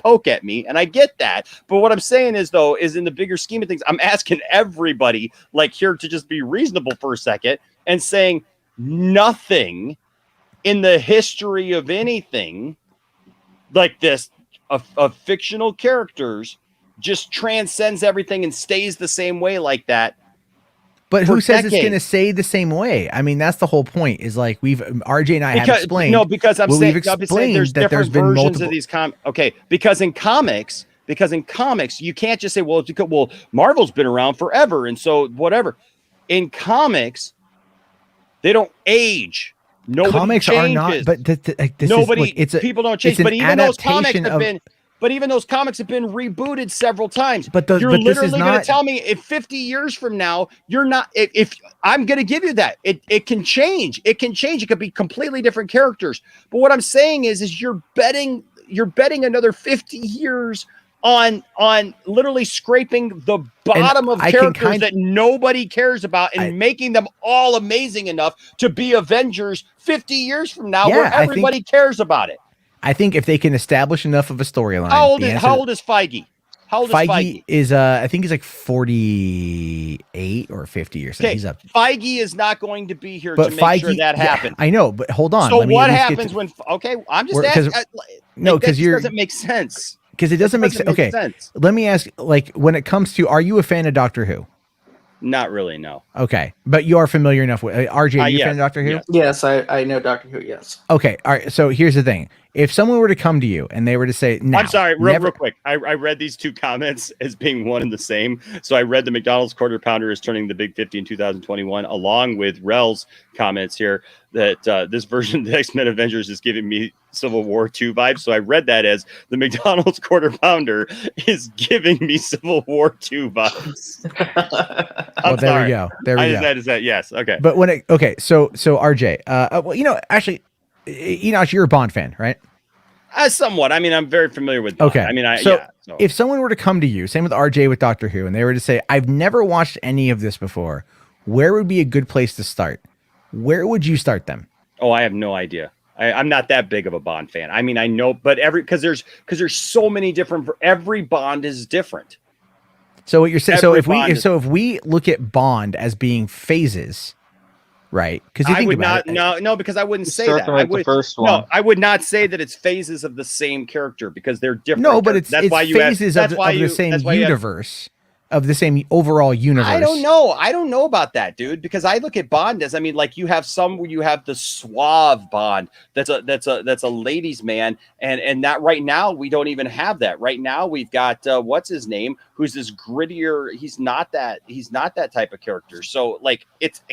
poke at me, and I get that. But what I'm saying is in the bigger scheme of things, I'm asking everybody here to just be reasonable for a second. And saying nothing in the history of anything like this of fictional characters just transcends everything and stays the same way like that. But who says it's going to stay the same way? I mean, that's the whole point. Is like RJ and I have explained. No, because I'm saying there's that different versions of these Okay, because in comics, you can't just say, well, Marvel's been around forever, and so whatever. In comics, they don't age Nobody comics changes. are not, but Nobody, it's a, people don't change. it's an But even those comics adaptation have of- been. But even those comics have been rebooted several times. But you're but this is literally going not- to tell me if 50 years from now you're not. If I'm going to give you that, it can change. It can change. It could be completely different characters. But what I'm saying is you're betting another 50 years on literally scraping the bottom of characters that nobody cares about and making them all amazing enough to be Avengers 50 years from now, where everybody cares about it. I think if they can establish enough of a storyline. How old is Feige? How old is Feige? Is I think he's like 48 or 50 or something. Okay, He's up. Feige is not going to be here to make sure that happens. I know, but hold on. So Let me what at least happens when? Okay, I'm just asking. No, because that doesn't make sense. Because it doesn't make sense. Okay, let me ask. Like, when it comes to, are you a fan of Doctor Who? Not really, no. Okay, but you are familiar enough with RJ. Are you a fan of Doctor Who? Yes, I know Doctor Who. Yes. Okay, all right. So here's the thing: if someone were to come to you and they were to say, I'm sorry, real quick. I read these two comments as being one and the same. So I read the McDonald's Quarter Pounder is turning the Big 50 in 2021, along with Rel's comments here that this version of the X-Men Avengers is giving me Civil War 2 vibes. So I read that as the McDonald's Quarter Pounder is giving me Civil War 2 vibes. Well, there we go. There we go. That is that. Yes. Okay. But when it, so RJ, well, actually, Enoch, you're a Bond fan, right? Somewhat. I mean, I'm very familiar with Bond. Okay. I mean, so if someone were to come to you, same with RJ with Doctor Who, and they were to say, I've never watched any of this before, where would be a good place to start? Where would you start them? Oh, I have no idea. I'm not that big of a Bond fan. I mean, I know, but because there's so many different. Every Bond is different. So what you're saying? So if we look at Bond as being phases, right? Because I would not. No, because I wouldn't say that. I would, the first one. No, I would not say that it's phases of the same character because they're different. No, but it's why you phases of the same universe. Of the same overall universe. I don't know. I don't know about that, dude, because I look at Bond as, I mean, like you have some where you have the suave Bond that's a ladies' man, and that right now we don't even have that. Right now we've got what's his name, who's this grittier. He's not that type of character. So like,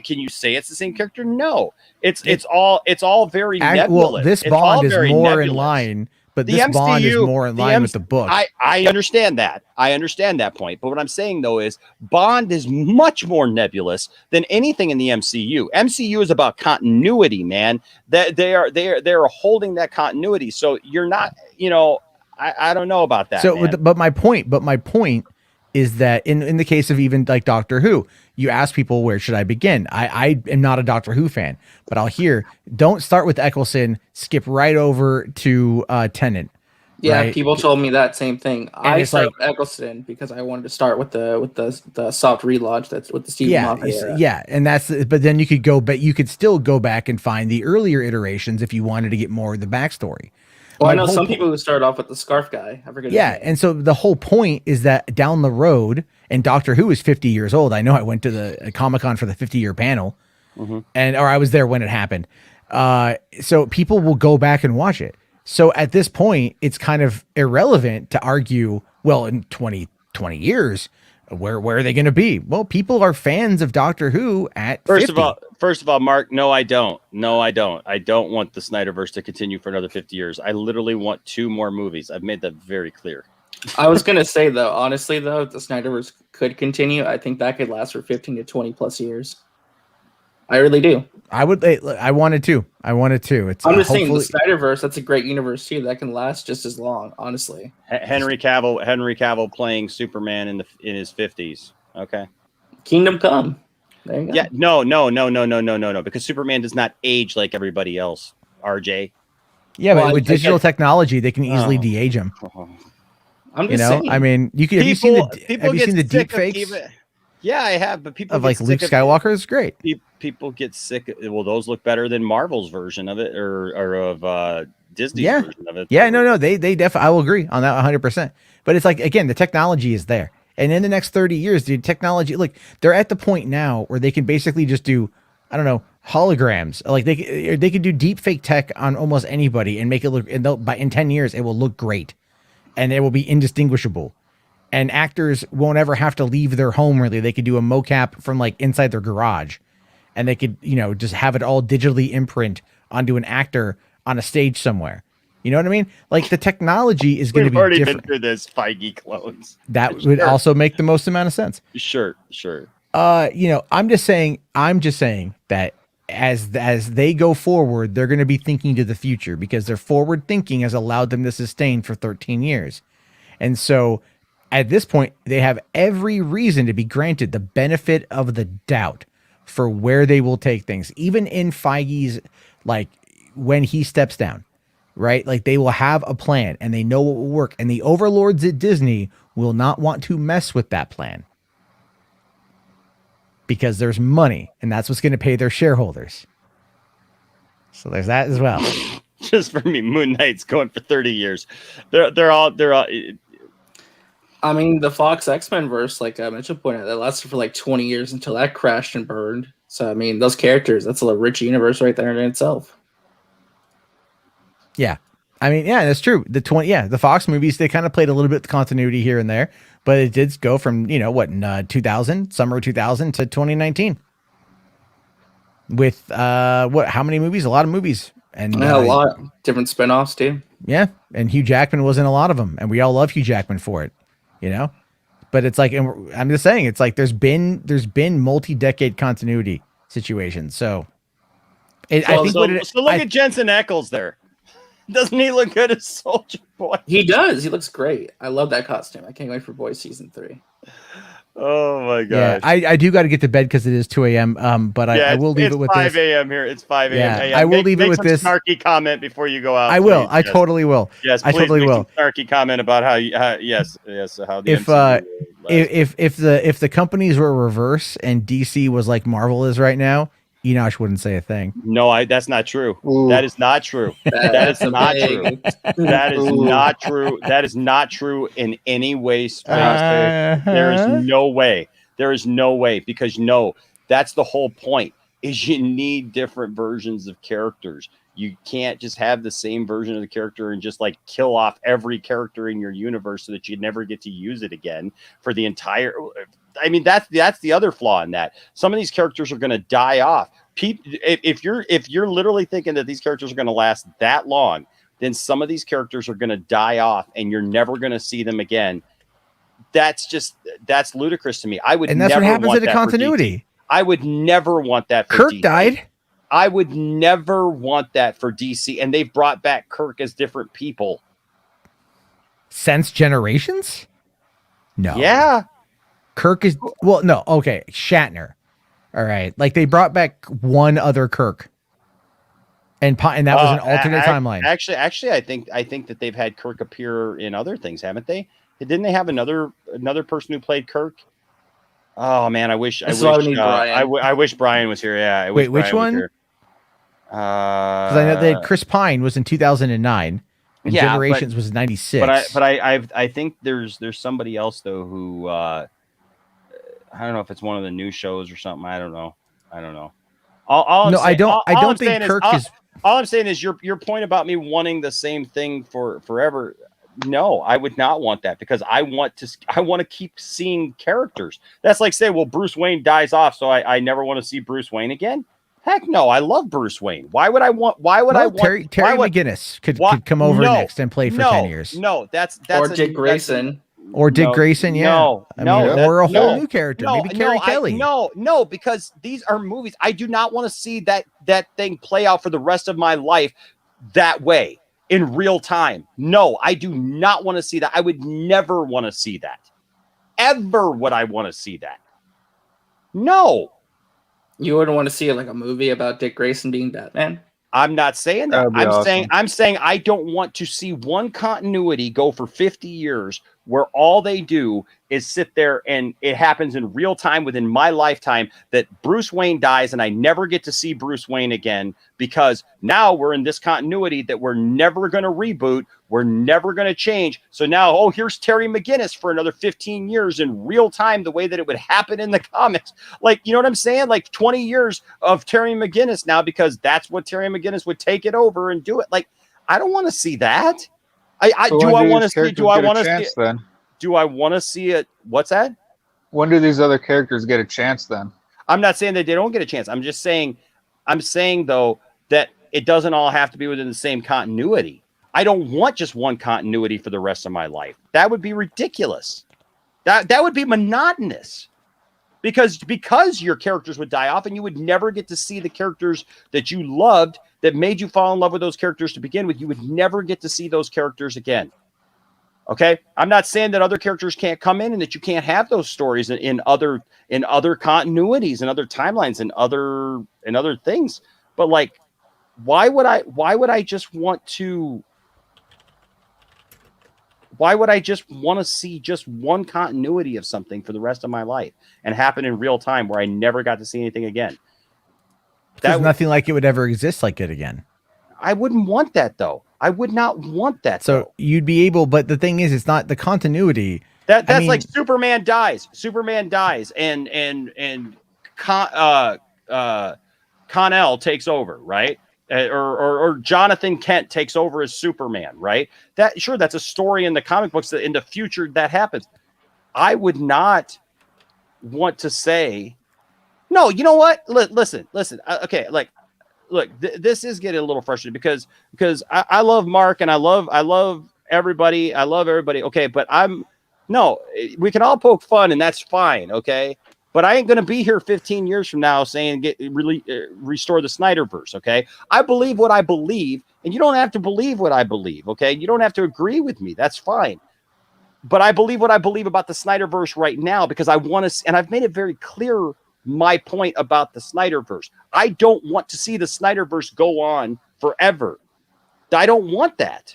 can you say it's the same character? No, it's all very nebulous. Well, this Bond is more in line. But this MCU, Bond is more in line with the book. I understand that. I understand that point. But what I'm saying, though, is Bond is much more nebulous than anything in the MCU. MCU is about continuity, man. That they are holding that continuity. So you're not, I don't know about that. So, but my point is that in the case of even like Doctor Who, you ask people, where should I begin? I am not a Doctor Who fan, but I'll hear, don't start with Eccleston, skip right over to Tennant. Yeah, right? People told me that same thing. I started with Eccleston because I wanted to start with the soft relaunch that's with the Stephen Moffat era. Yeah, and but then you could still go back and find the earlier iterations if you wanted to get more of the backstory. Well, I know some people who start off with the scarf guy. I forget. Yeah, and so the whole point is that down the road, and Doctor Who is 50 years old. I know I went to the Comic-Con for the 50-year panel, or I was there when it happened. So people will go back and watch it. So at this point, it's kind of irrelevant to argue, well, in 20 years, where are they going to be? Well, people are fans of Doctor Who at 50. First of all, Mark, no, I don't. I don't want the Snyderverse to continue for another 50 years. I literally want 2 more movies. I've made that very clear. I was going to say, though, honestly, though, if the Snyderverse could continue, I think that could last for 15 to 20 plus years. I really do. I wanted to. It's I'm just saying the Snyderverse, that's a great universe too. That can last just as long, honestly. Henry Cavill playing Superman in his 50s. Okay. Kingdom Come. There you go. Yeah, no, because Superman does not age like everybody else, RJ. Yeah, but with digital technology, they can easily de-age him. I'm just saying. I mean, have you seen the deep fakes? Yeah, I have, but people of like Luke Skywalker is great. People get sick. Well, those look better than Marvel's version of it, or of Disney's version of it. Yeah, no, they definitely. I will agree on that 100%. But it's like, again, the technology is there, and in the next 30 years, dude, technology. Look, they're at the point now where they can basically just do, I don't know, holograms. Like they could do deep fake tech on almost anybody and make it look. And in 10 years, it will look great, and it will be indistinguishable. And actors won't ever have to leave their home, really. They could do a mocap from like inside their garage, and they could, just have it all digitally imprint onto an actor on a stage somewhere. You know what I mean? Like the technology is going to We've be already different. been through this Feige clones. That would also make the most amount of sense. Sure. You know, I'm just saying that as they go forward, they're going to be thinking to the future because their forward thinking has allowed them to sustain for 13 years. And so at this point, they have every reason to be granted the benefit of the doubt for where they will take things, even in Feige's, like when he steps down, right? Like they will have a plan and they know what will work. And the overlords at Disney will not want to mess with that plan because there's money and that's what's going to pay their shareholders. So there's that as well. Just for me, Moon Knight's going for 30 years. They're all. I mean, the Fox X-Men verse, like Mitchell pointed out, that lasted for like 20 years until that crashed and burned. So I mean, those characters, that's a rich universe right there in itself. Yeah. I mean, yeah, that's true. The Fox movies, they kind of played a little bit of continuity here and there, but it did go from, you know, what, 2000, summer 2000 to 2019 with, how many movies? A lot of movies. And a lot different spinoffs too. Yeah. And Hugh Jackman was in a lot of them and we all love Hugh Jackman for it, you know, but it's like, and I'm just saying, it's like, there's been multi-decade continuity situations. So I think look at Jensen Ackles there. Doesn't he look good as Soldier Boy? He does. He looks great. I love that costume. I can't wait for Boys Season 3. Oh my gosh. Yeah, I do got to get to bed because it is 2 a.m. But I will leave it with this. It's 5 a.m. here. It's 5 a.m. Yeah, Hey, I will leave it with this snarky comment before you go out. I will. Please. I totally will. Yes, I totally will. Snarky comment about how yes, how the if the companies were reverse and DC was like Marvel is right now, Enosh wouldn't say a thing. No, that's not true. Ooh. That is not true. That is not true. That is not true. That is not true in any way. There is no way. There is no way because that's the whole point is you need different versions of characters. You can't just have the same version of the character and just like kill off every character in your universe so that you never get to use it again for the entire. I mean, that's the other flaw in that. Some of these characters are going to die off. If you're literally thinking that these characters are going to last that long, then some of these characters are going to die off and you're never going to see them again. That's ludicrous to me. And that's what happens in a continuity. I would never want that for Kirk DC. died. I would never want that for DC. And they've brought back Kirk as different people. Since Generations? No. Yeah. Kirk is no, okay. Shatner. All right. Like they brought back one other Kirk. And that was an alternate timeline. Actually, I think that they've had Kirk appear in other things, haven't they? Didn't they have another person who played Kirk? Oh man, I wish Brian was here. Yeah. Wait, which one? Because I know that Chris Pine was in 2009, and Generations was 96. But I think there's somebody else though who I don't know if it's one of the new shows or something. I don't know. All I'm saying is your point about me wanting the same thing for forever. No, I would not want that because I want to keep seeing characters. That's like saying, well, Bruce Wayne dies off, so I never want to see Bruce Wayne again. Heck no, I love Bruce Wayne. Why would I want Terry McGinnis could come over next and play for 10 years. No, that's or Dick Grayson. Or Dick Grayson, yeah. Or a whole new character, maybe Carrie Kelly. No, because these are movies. I do not want to see that thing play out for the rest of my life that way in real time. No, I do not want to see that. I would never want to see that. Ever would I want to see that. No. You wouldn't want to see like a movie about Dick Grayson being Batman? I'm not saying that. I'm saying I don't want to see one continuity go for 50 years where all they do is sit there and it happens in real time within my lifetime that Bruce Wayne dies and I never get to see Bruce Wayne again because now we're in this continuity that we're never going to reboot. We're never going to change. So now, here's Terry McGinnis for another 15 years in real time, the way that it would happen in the comics. Like, you know what I'm saying? Like 20 years of Terry McGinnis now, because that's what Terry McGinnis would take it over and do it. Like, I don't want to see that. Do I want to see it? What's that? When do these other characters get a chance then? I'm not saying that they don't get a chance. I'm saying though that it doesn't all have to be within the same continuity. I don't want just one continuity for the rest of my life. That would be ridiculous. That would be monotonous. Because your characters would die off and you would never get to see the characters that you loved, that made you fall in love with those characters to begin with. You would never get to see those characters again. Okay, I'm not saying that other characters can't come in and that you can't have those stories in other continuities and other timelines and other things. But like, why would I just want to see just one continuity of something for the rest of my life and happen in real time where I never got to see anything again? There's nothing like it would ever exist like it again. I wouldn't want that though. I would not want that. So you'd be able, but the thing is, it's not the continuity. That's like Superman dies, and Connell takes over, right? Or Jonathan Kent takes over as Superman, right? That's a story in the comic books that in the future that happens. I would not want to say, no, you know what? Listen. Okay, like, look, this is getting a little frustrating because I love Mark and I love everybody. I love everybody. Okay, but we can all poke fun and that's fine. Okay. But I ain't going to be here 15 years from now saying restore the Snyderverse, okay? I believe what I believe, and you don't have to believe what I believe, okay? You don't have to agree with me. That's fine. But I believe what I believe about the Snyderverse right now because I want to, and I've made it very clear my point about the Snyderverse. I don't want to see the Snyderverse go on forever. I don't want that.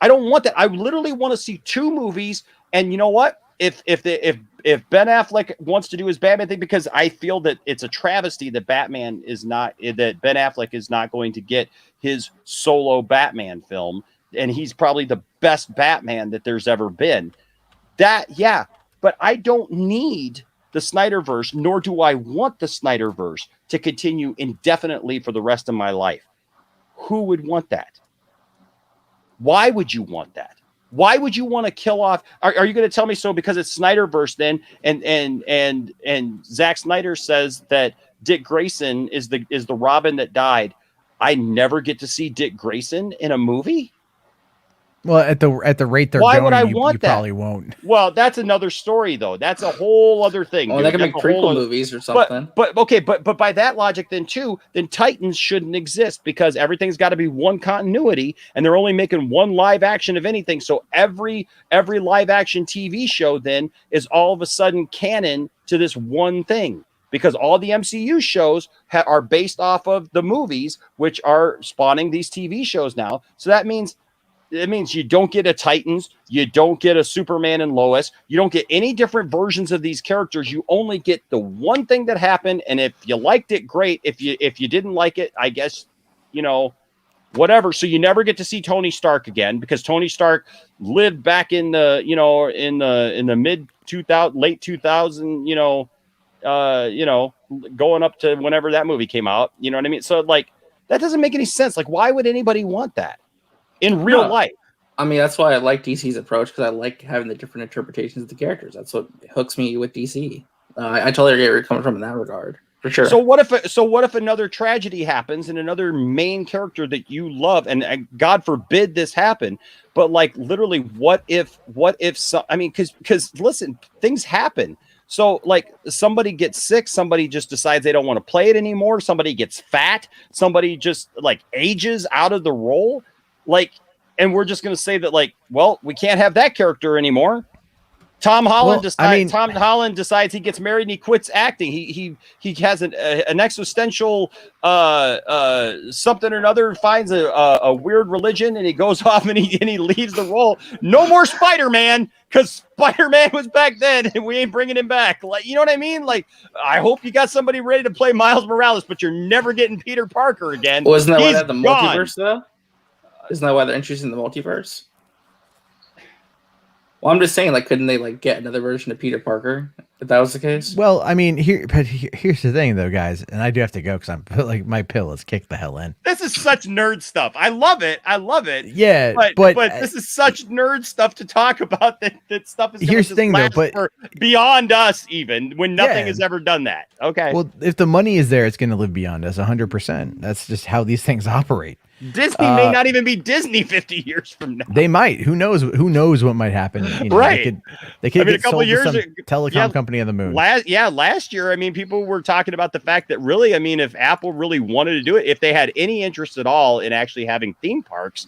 I literally want to see 2 movies, and you know what? If Ben Affleck wants to do his Batman thing, because I feel that it's a travesty that Ben Affleck is not going to get his solo Batman film, and he's probably the best Batman that there's ever been. But I don't need the Snyderverse, nor do I want the Snyderverse to continue indefinitely for the rest of my life. Who would want that? Why would you want that? Why would you want to kill off? Are you going to tell me so because it's Snyderverse then? And Zack Snyder says that Dick Grayson is the Robin that died. I never get to see Dick Grayson in a movie. Well, at the rate they're Why going, would I you want that? Probably won't. Well, that's another story though. That's a whole other thing. Oh, they can make prequel movies or something. But by that logic, then Titans shouldn't exist because everything's got to be one continuity, and they're only making one live action of anything. So every live action TV show then is all of a sudden canon to this one thing. Because all the MCU shows are based off of the movies, which are spawning these TV shows now. So that means you don't get a Titans, you don't get a Superman and Lois, you don't get any different versions of these characters. You only get the one thing that happened, and if you liked it, great. If you didn't like it, I guess, whatever. So you never get to see Tony Stark again because Tony Stark lived back in the mid 2000, late 2000, going up to whenever that movie came out. You know what I mean? So like that doesn't make any sense. Like, why would anybody want that? In real life. I mean, that's why I like DC's approach because I like having the different interpretations of the characters. That's what hooks me with DC. I totally get where you're coming from in that regard, for sure. So what if another tragedy happens and another main character that you love, and God forbid this happen, but like literally, what if? Because listen, things happen. So like somebody gets sick, somebody just decides they don't want to play it anymore. Somebody gets fat. Somebody just like ages out of the role. Like, and we're just going to say that, like, well, we can't have that character anymore. Tom Holland decides he gets married and he quits acting. He has an existential something or another, finds a weird religion, and he goes off and he leaves the role. No more Spider-Man, because Spider-Man was back then and we ain't bringing him back. Like, you know what I mean? Like, I hope you got somebody ready to play Miles Morales, but you're never getting Peter Parker again. Well, isn't that why they have the multiverse though? Isn't that why they're interested in the multiverse? Well, I'm just saying, like, couldn't they like get another version of Peter Parker if that was the case? Well, I mean, here's the thing, though, guys, and I do have to go because I'm like my pill is kicked the hell in. This is such nerd stuff. I love it. Yeah, but this is such nerd stuff to talk about that stuff is. Here's the thing, though, but for beyond us, even when nothing has ever done that. Okay. Well, if the money is there, it's going to live beyond us 100%. That's just how these things operate. Disney may not even be Disney 50 years from now. They might. Who knows? Who knows what might happen? You know, Right. They could I mean, get a couple sold years to some telecom company on the moon. Last year, I mean, people were talking about the fact that really, I mean, if Apple really wanted to do it, if they had any interest at all in actually having theme parks,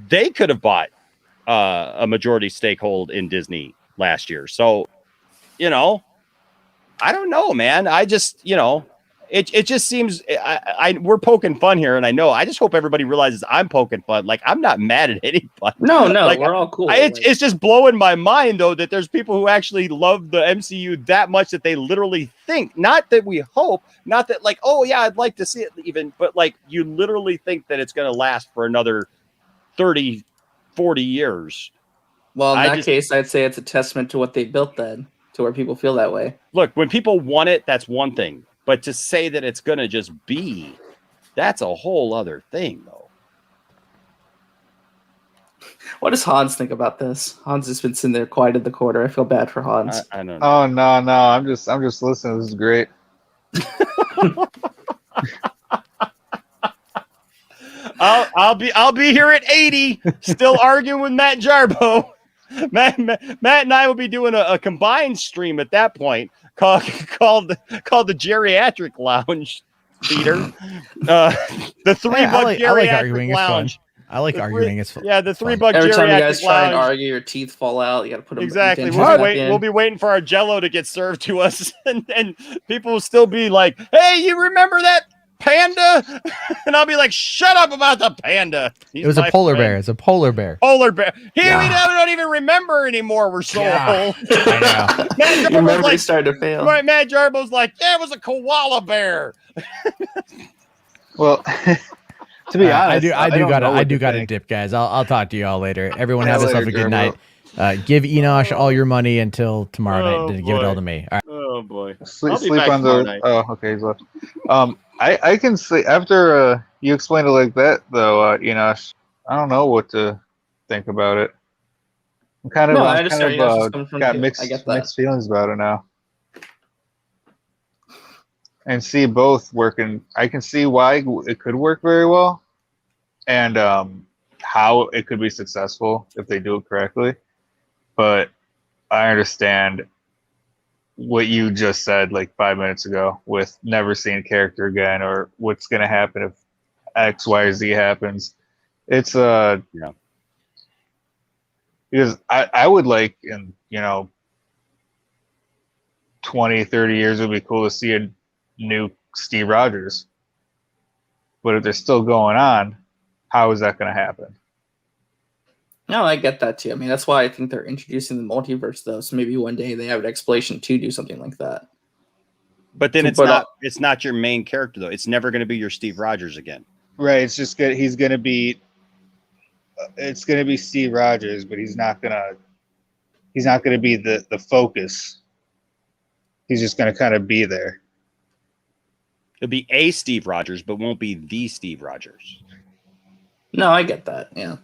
they could have bought a majority stakehold in Disney last year. So, you know, I don't know, man. I just, you know, it just seems we're poking fun here, and I just hope everybody realizes I'm poking fun. Like, I'm not mad at anybody. No, like, we're all cool. It's just blowing my mind though that there's people who actually love the MCU that much that they literally think, not that we hope, not that like, oh yeah, I'd like to see it even, but like you literally think that it's going to last for another 30, 40 years. Well, in that case, I'd say it's a testament to what they built then, to where people feel that way. Look, when people want it, that's one thing. But to say that it's going to just be, that's a whole other thing, though. What does Hans think about this? Hans has been sitting there quiet in the corner. I feel bad for Hans. I don't know. Oh no, I'm just listening. This is great. I'll be here at 80, still arguing with Matt Jarbo. Matt and I will be doing a combined stream at that point called the Geriatric Lounge Theater. The $3 Geriatric Lounge. I like arguing. It's yeah, the $3 Every Geriatric time you guys try and Lounge. argue, your teeth fall out. You got to put them Exactly. We'll be waiting for our Jello to get served to us, and people will still be like, "Hey, you remember that panda?" And I'll be like, "Shut up about the panda." It was a polar bear. It's a polar bear. Polar bear. Here we don't even remember anymore. We're so old. I know. Matt Your memory like, started to fail. Right, Matt Jarbo's like, "Yeah, it was a koala bear." Well, to be honest, I do got to dip, guys. I'll talk to you all later. Everyone have yourself a good night. Give Enosh all your money until tomorrow night. Give it all to me. All right. Oh boy. Sleep on the. Oh, okay, he's left. I can see after you explained it like that though, Enosh. I don't know what to think about it. I'm kind of, got mixed feelings about it now. And see both working. I can see why it could work very well, and how it could be successful if they do it correctly. But I understand what you just said like 5 minutes ago with never seeing a character again, or what's going to happen if X, Y, or Z happens. It's because I would like in 20, 30 years it would be cool to see a new Steve Rogers. But if they're still going on, how is that going to happen? No, I get that too. I mean, that's why I think they're introducing the multiverse, though. So maybe one day they have an explanation to do something like that. But then it's not your main character, though. It's never going to be your Steve Rogers again. Right. It's just good. He's going to be. It's going to be Steve Rogers, but he's not going to be the focus. He's just going to kind of be there. It'll be a Steve Rogers, but won't be the Steve Rogers. No, I get that. Yeah.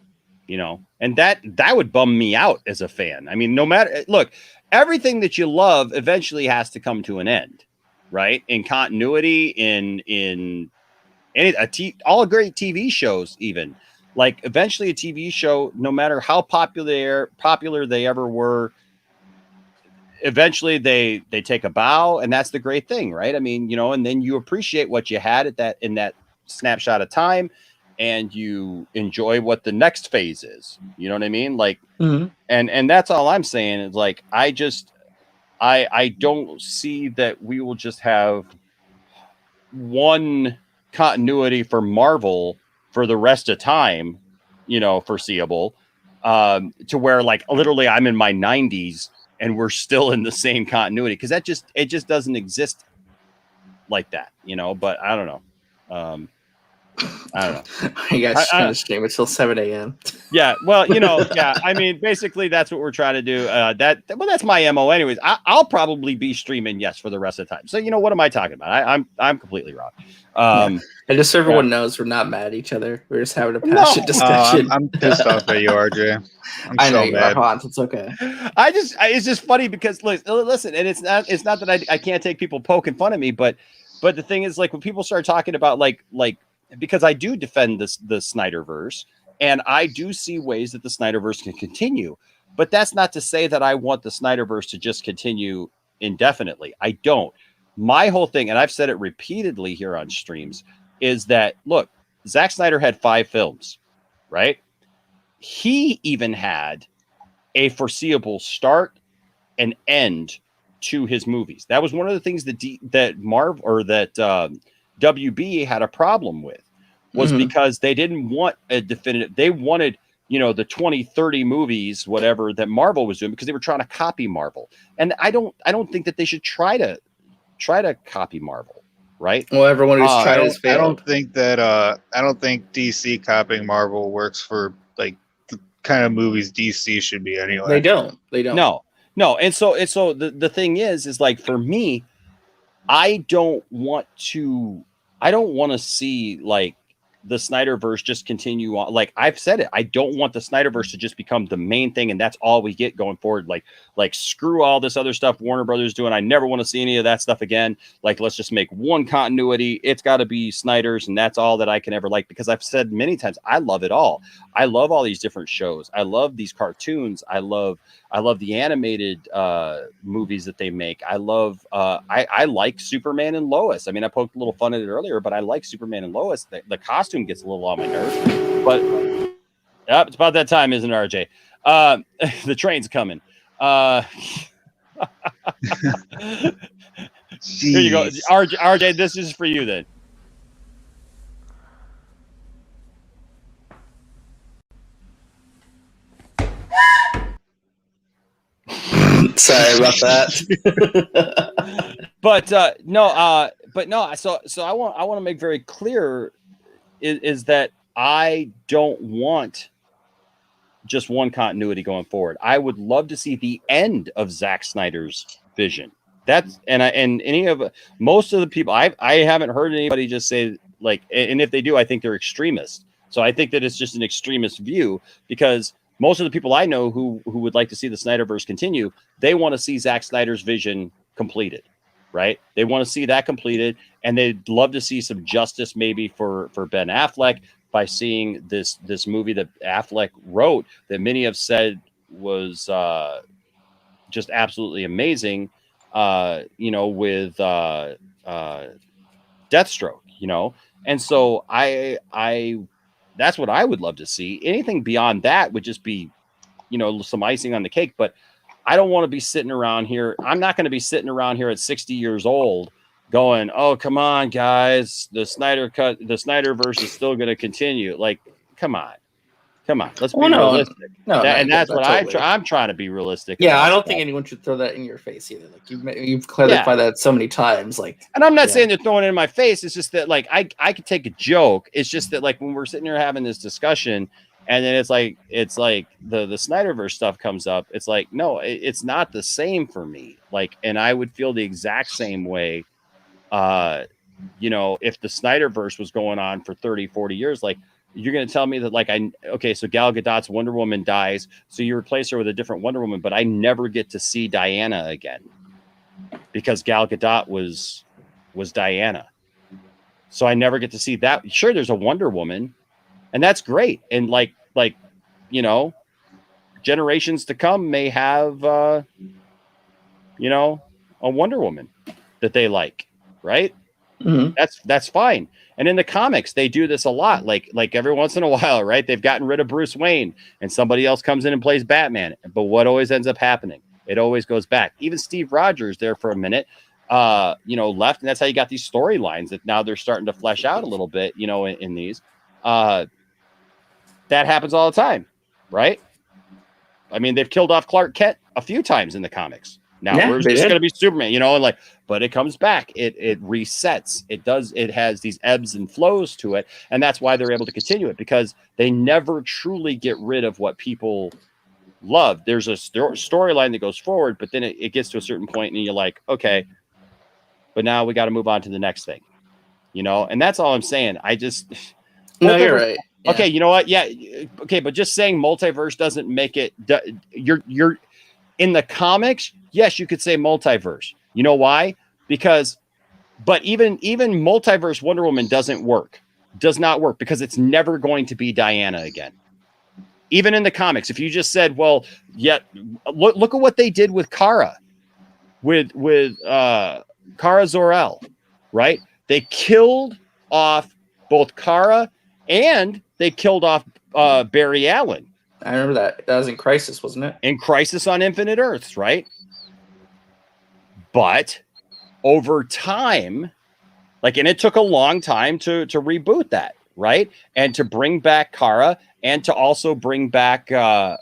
And that would bum me out as a fan. I mean, look, everything that you love eventually has to come to an end, right? In continuity, in all great TV shows, even like eventually a TV show, no matter how popular they ever were, eventually they take a bow, and that's the great thing, right? I mean, and then you appreciate what you had in that snapshot of time. And you enjoy what the next phase is. You know what I mean? Like, and that's all I'm saying is like, I don't see that we will just have one continuity for Marvel for the rest of time, foreseeable, to where like literally I'm in my 90s and we're still in the same continuity. Cause it just doesn't exist like that, but I don't know. I don't know. You guys trying to stream until 7 a.m. Yeah, well, I mean, basically that's what we're trying to do. That's my MO anyways. I'll probably be streaming, yes, for the rest of the time. So, what am I talking about? I'm completely wrong. And just so everyone knows, we're not mad at each other. We're just having a passionate discussion. I'm pissed off at you, RJ. I know so you mad. are, Hans. It's okay. It's just funny because listen, and it's not that I can't take people poking fun at me, but the thing is, like, when people start talking about like because I do defend the Snyderverse, and I do see ways that the Snyderverse can continue, but that's not to say that I want the Snyderverse to just continue indefinitely. I don't. My whole thing, and I've said it repeatedly here on streams, is that, look, Zack Snyder had 5 films, right? He even had a foreseeable start and end to his movies. That was one of the things that Marvel or that WB had a problem with, was because they didn't want a definitive. They wanted, the 20, 30 movies, whatever, that Marvel was doing, because they were trying to copy Marvel. And I don't think that they should try to copy Marvel, right? Well, everyone who's tried has failed. I don't think DC copying Marvel works for like the kind of movies DC should be anyway. They don't. No. And so the thing is like, for me, I don't want to see like the Snyderverse just continue on. Like I've said it, I don't want the Snyderverse to just become the main thing and that's all we get going forward. Like screw all this other stuff Warner Brothers doing. I never want to see any of that stuff again. Like, let's just make one continuity. It's got to be Snyder's, and that's all that I can ever like, because I've said many times, I love it all. I love all these different shows. I love these cartoons. I love the animated movies that they make. I love I like Superman and Lois. I mean, I poked a little fun at it earlier, but I like Superman and Lois. The costume gets a little on my nerves, but it's about that time, isn't it, RJ? The train's coming. Here you go, RJ. This is for you then. Sorry about that. but no. So I want to make very clear is that I don't want just one continuity going forward. I would love to see the end of Zack Snyder's vision. That's most of the people I haven't heard anybody just say like, and if they do, I think they're extremists. So I think that it's just an extremist view, because most of the people I know who would like to see the Snyderverse continue, they want to see Zack Snyder's vision completed, right? They want to see that completed, and they'd love to see some justice maybe for Ben Affleck by seeing this movie that Affleck wrote that many have said was just absolutely amazing, with Deathstroke, And so I that's what I would love to see. Anything beyond that would just be, some icing on the cake. But I don't want to be sitting around here. I'm not going to be sitting around here at 60 years old going, oh, come on, guys. The Snyderverse is still going to continue. Like, come on. Let's be realistic. That's what I'm trying to be realistic. Yeah, I don't think anyone should throw that in your face either. Like you've clarified that so many times. Like, and I'm not saying they're throwing it in my face. It's just that like I could take a joke. It's just that like when we're sitting here having this discussion, and then it's like the Snyderverse stuff comes up. It's like, no, it's not the same for me. Like, and I would feel the exact same way. If the Snyderverse was going on for 30, 40 years, like. You're going to tell me that so Gal Gadot's Wonder Woman dies, so you replace her with a different Wonder Woman, but I never get to see Diana again because Gal Gadot was Diana. So I never get to see that. Sure, there's a Wonder Woman, and that's great. And generations to come may have a Wonder Woman that they like, right? Mm-hmm. That's fine. And in the comics, they do this a lot. Like every once in a while, right? They've gotten rid of Bruce Wayne and somebody else comes in and plays Batman. But what always ends up happening? It always goes back. Even Steve Rogers there for a minute, left. And that's how you got these storylines that now they're starting to flesh out a little bit, in these. That happens all the time, right? I mean, they've killed off Clark Kent a few times in the comics. Now Yeah, where's they just did. going to be Superman, you know, and like, but it comes back. It resets. It has these ebbs and flows to it. And that's why they're able to continue it, because they never truly get rid of what people love. There's a storyline that goes forward, but then it gets to a certain point and you're like, okay, but now we got to move on to the next thing, you know? And that's all I'm saying. I just, No, you're right. Yeah. Okay. You know what? Yeah. Okay. But just saying multiverse doesn't make it, you're in the comics. Yes, you could say multiverse. You know why? Because, but even multiverse Wonder Woman does not work because it's never going to be Diana again. Even in the comics, if you just said, well, yeah, look at what they did with Kara, with Kara Zor-El, right? They killed off both Kara and they killed off Barry Allen. I remember that. That was in Crisis, wasn't it? In Crisis on Infinite Earths, right? But over time, like, and it took a long time to reboot that, right? And to bring back Kara and to also bring back Barry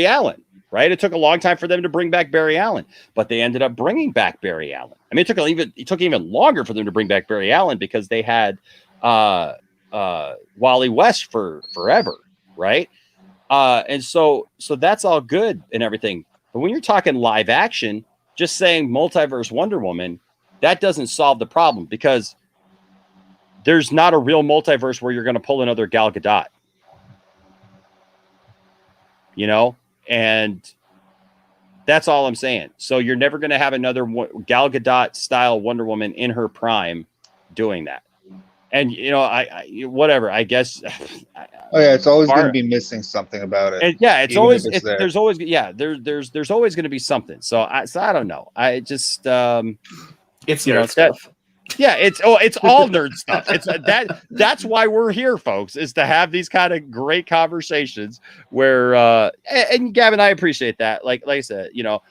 Allen, right? It took a long time for them to bring back Barry Allen, but they ended up bringing back Barry Allen. I mean, it took even longer for them to bring back Barry Allen because they had Wally West for forever, right? And so that's all good and everything. But when you're talking live action, just saying multiverse Wonder Woman, that doesn't solve the problem, because there's not a real multiverse where you're going to pull another Gal Gadot, you know? And that's all I'm saying. So you're never going to have another Gal Gadot style Wonder Woman in her prime doing that. And, you know, I whatever, I guess. Oh yeah, it's always going to be missing something about it. And yeah, it's even always, if it's there. there's always, yeah, there's always going to be something. So I don't know. I just, it's you know, nerd stuff. Yeah, it's all nerd stuff. It's that's why we're here, folks, is to have these kind of great conversations where and Gavin, I appreciate that. Like I said, you know,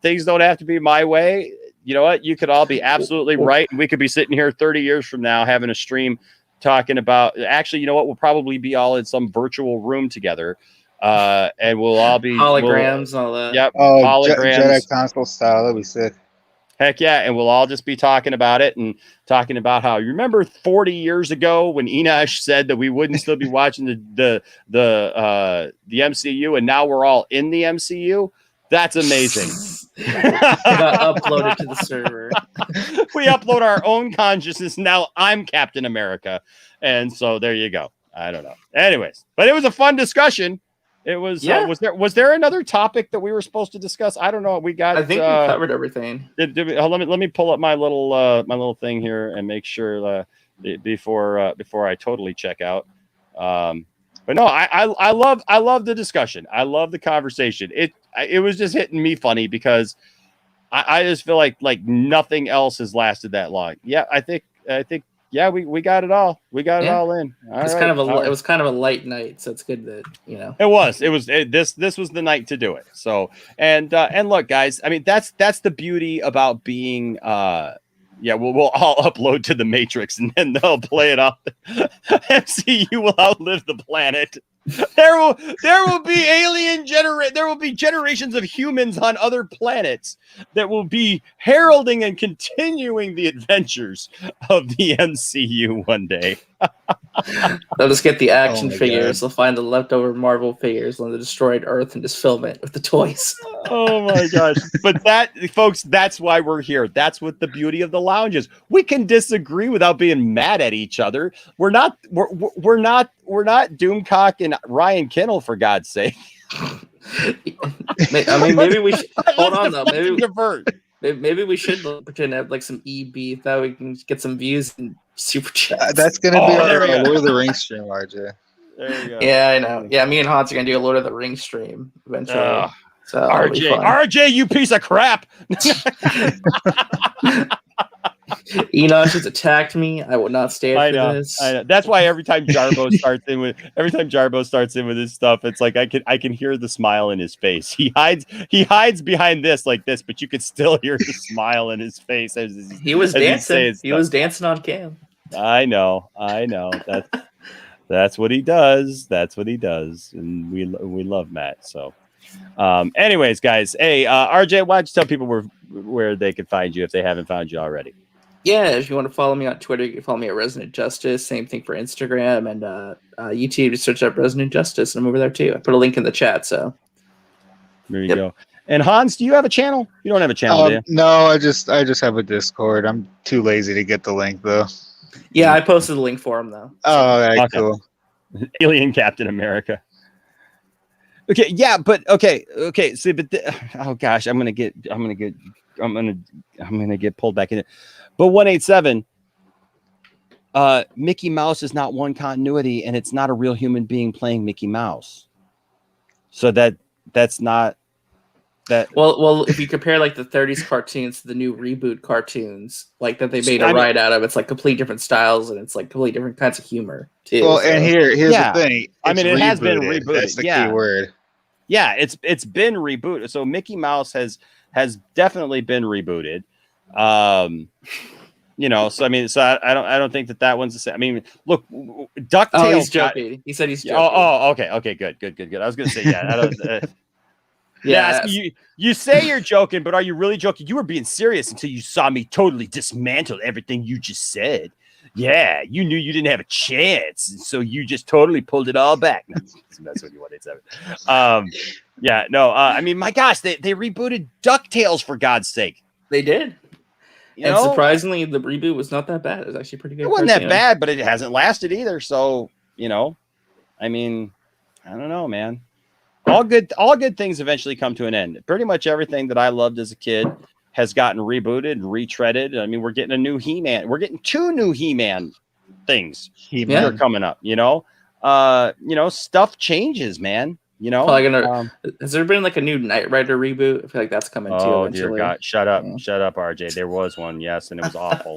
things don't have to be my way. You know what? You could all be absolutely right, and we could be sitting here 30 years from now having a stream talking about. Actually, you know what? We'll probably be all in some virtual room together, and we'll all be holograms, all that. Yep, Oh, holograms. Jedi console style. That'd be sick. Heck yeah, and we'll all just be talking about it and talking about how, you remember 40 years ago when Enosh said that we wouldn't still be watching the MCU, and now we're all in the MCU. That's amazing. Got uploaded to the server. We upload our own consciousness. Now I'm Captain America, and so there you go. I don't know. Anyways, but it was a fun discussion. It was. Yeah. Was there another topic that we were supposed to discuss? I don't know. We got. I think we covered everything. Let me pull up my little thing here and make sure before I totally check out. But no, I love the discussion. I love the conversation. It was just hitting me funny because I just feel like nothing else has lasted that long. Yeah, I think yeah, we got it all. We got it all in. It was kind of a light night, so it's good that, you know. It was this was the night to do it. So and look, guys, I mean that's the beauty about being yeah, we'll all upload to the Matrix and then they'll play it off. MCU will outlive the planet. There will be there will be generations of humans on other planets that will be heralding and continuing the adventures of the MCU one day. They'll just get the action figures. They'll find the leftover Marvel figures on the destroyed Earth and just film it with the toys. Oh my gosh. But folks, that's why we're here. That's what the beauty of the lounge is. We can disagree without being mad at each other. We're not Doomcock and Ryan Kinnell, for God's sake. I mean, maybe we should hold on though. Maybe we should pretend to have like some EB, that we can get some views and super chats. That's gonna be our Lord of the Rings stream, RJ. There you go. Yeah, I know. Yeah, me and Hans are gonna do a Lord of the Rings stream eventually. So RJ, you piece of crap. Enosh has attacked me. I will not stand for this. I know. That's why every time Jarbo starts in with his stuff, it's like I can hear the smile in his face. He hides behind this like this, but you could still hear the smile in his face he was dancing. He was dancing on cam. I know. That's what he does. That's what he does, and we love Matt. So, anyways, guys, hey, RJ, why don't you tell people where they can find you if they haven't found you already? Yeah, if you want to follow me on Twitter, you can follow me at Resonant Justice. Same thing for Instagram and YouTube. Just search up Resonant Justice, and I'm over there too. I put a link in the chat. So there you go. And Hans, do you have a channel? You don't have a channel, do you? No, I just have a Discord. I'm too lazy to get the link though. Yeah, I posted the link for him though. Oh, okay, cool. Alien Captain America. Okay, yeah, but okay. See, but oh gosh, I'm gonna get pulled back in it. But 187, Mickey Mouse is not one continuity, and it's not a real human being playing Mickey Mouse. So that's not that. Well, if you compare like the 30s cartoons to the new reboot cartoons, like that they made a ride out of, it's like complete different styles and it's like completely different kinds of humor too. Well, and here's the thing. It has been rebooted. That's the key word. Yeah, it's been rebooted. So Mickey Mouse has definitely been rebooted. You know, so I don't think that one's the same. I mean, look, DuckTales. Oh, he's joking. He said he's joking. Okay, good. I was gonna say, yeah, I don't. Yeah, you say you're joking, but are you really joking? You were being serious until you saw me totally dismantle everything you just said. Yeah, you knew you didn't have a chance, so you just totally pulled it all back. That's what you wanted to say. Yeah, no, I mean, my gosh, they rebooted DuckTales for God's sake. They did. And surprisingly, the reboot was not that bad. It was actually pretty good. It wasn't that bad, but it hasn't lasted either. So, I mean, I don't know, man. All good things eventually come to an end. Pretty much everything that I loved as a kid has gotten rebooted and retreaded. I mean, we're getting a new He-Man. We're getting 2 new He-Man things that are coming up. Stuff changes, man. Has there been like a new Knight Rider reboot? I feel like that's coming too. Oh dear God! Shut up, RJ. There was one, yes, and it was awful.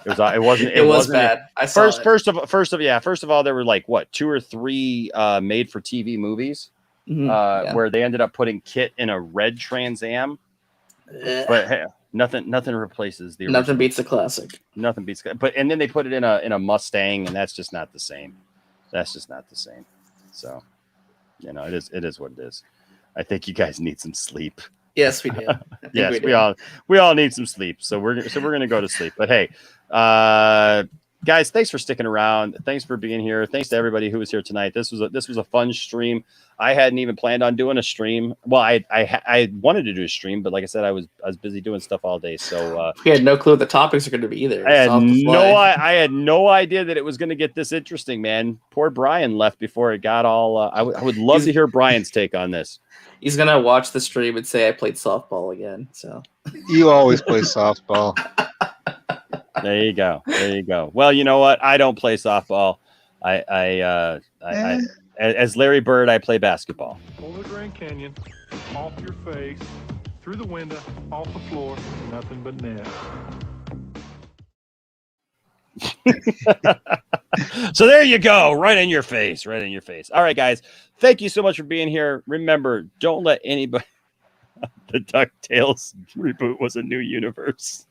It wasn't. It was bad. I saw first of all, there were like 2 or 3 made for TV movies where they ended up putting Kit in a red Trans Am. But hey, nothing replaces the original. Nothing beats the classic. Nothing beats. And then they put it in a Mustang, and that's just not the same. So. It is what it is. I think you guys need some sleep. Yes, we do. Yes, we all need some sleep. So we're gonna go to sleep. But hey, guys, thanks for sticking around. Thanks for being here. Thanks to everybody who was here tonight. This was a fun stream. I hadn't even planned on doing a stream. Well, I wanted to do a stream, but like I said, I was busy doing stuff all day. So we had no clue what the topics are going to be either. I had no idea that it was going to get this interesting, man. Poor Brian left before it got all. I would love to hear Brian's take on this. He's gonna watch the stream and say I played softball again. So you always play softball. There you go. Well, you know what? I don't play softball. I as Larry Bird, I play basketball. Over the Grand Canyon, off your face, through the window, off the floor, nothing but net. So there you go. Right in your face. All right, guys. Thank you so much for being here. Remember, don't let anybody. The DuckTales reboot was a new universe.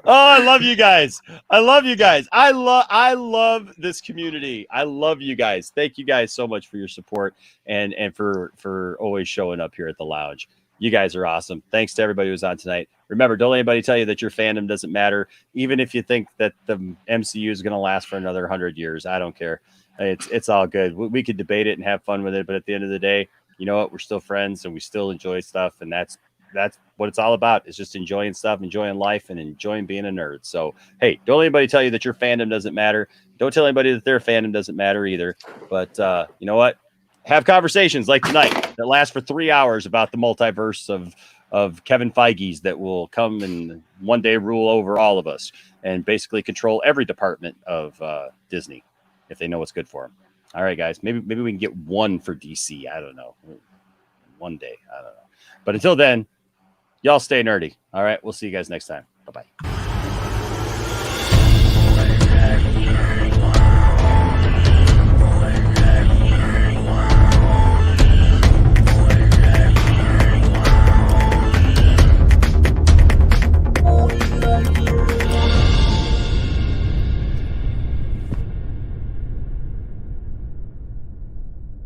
Oh, I love you guys. I love this community. I love you guys. Thank you guys so much for your support and for always showing up here at the lounge. You guys are awesome. Thanks to everybody who was on tonight. Remember, don't let anybody tell you that your fandom doesn't matter, even if you think that the MCU is going to last for another 100 years. I don't care. It's all good. We could debate it and have fun with it, but at the end of the day, you know what? We're still friends and we still enjoy stuff, and that's what it's all about. It's just enjoying stuff, enjoying life, and enjoying being a nerd. So, hey, don't let anybody tell you that your fandom doesn't matter. Don't tell anybody that their fandom doesn't matter either. But you know what? Have conversations like tonight that last for 3 hours about the multiverse of Kevin Feige's that will come and one day rule over all of us and basically control every department of Disney if they know what's good for them. All right, guys. Maybe we can get one for DC. I don't know. One day. I don't know. But until then, y'all stay nerdy. All right. We'll see you guys next time. Bye-bye.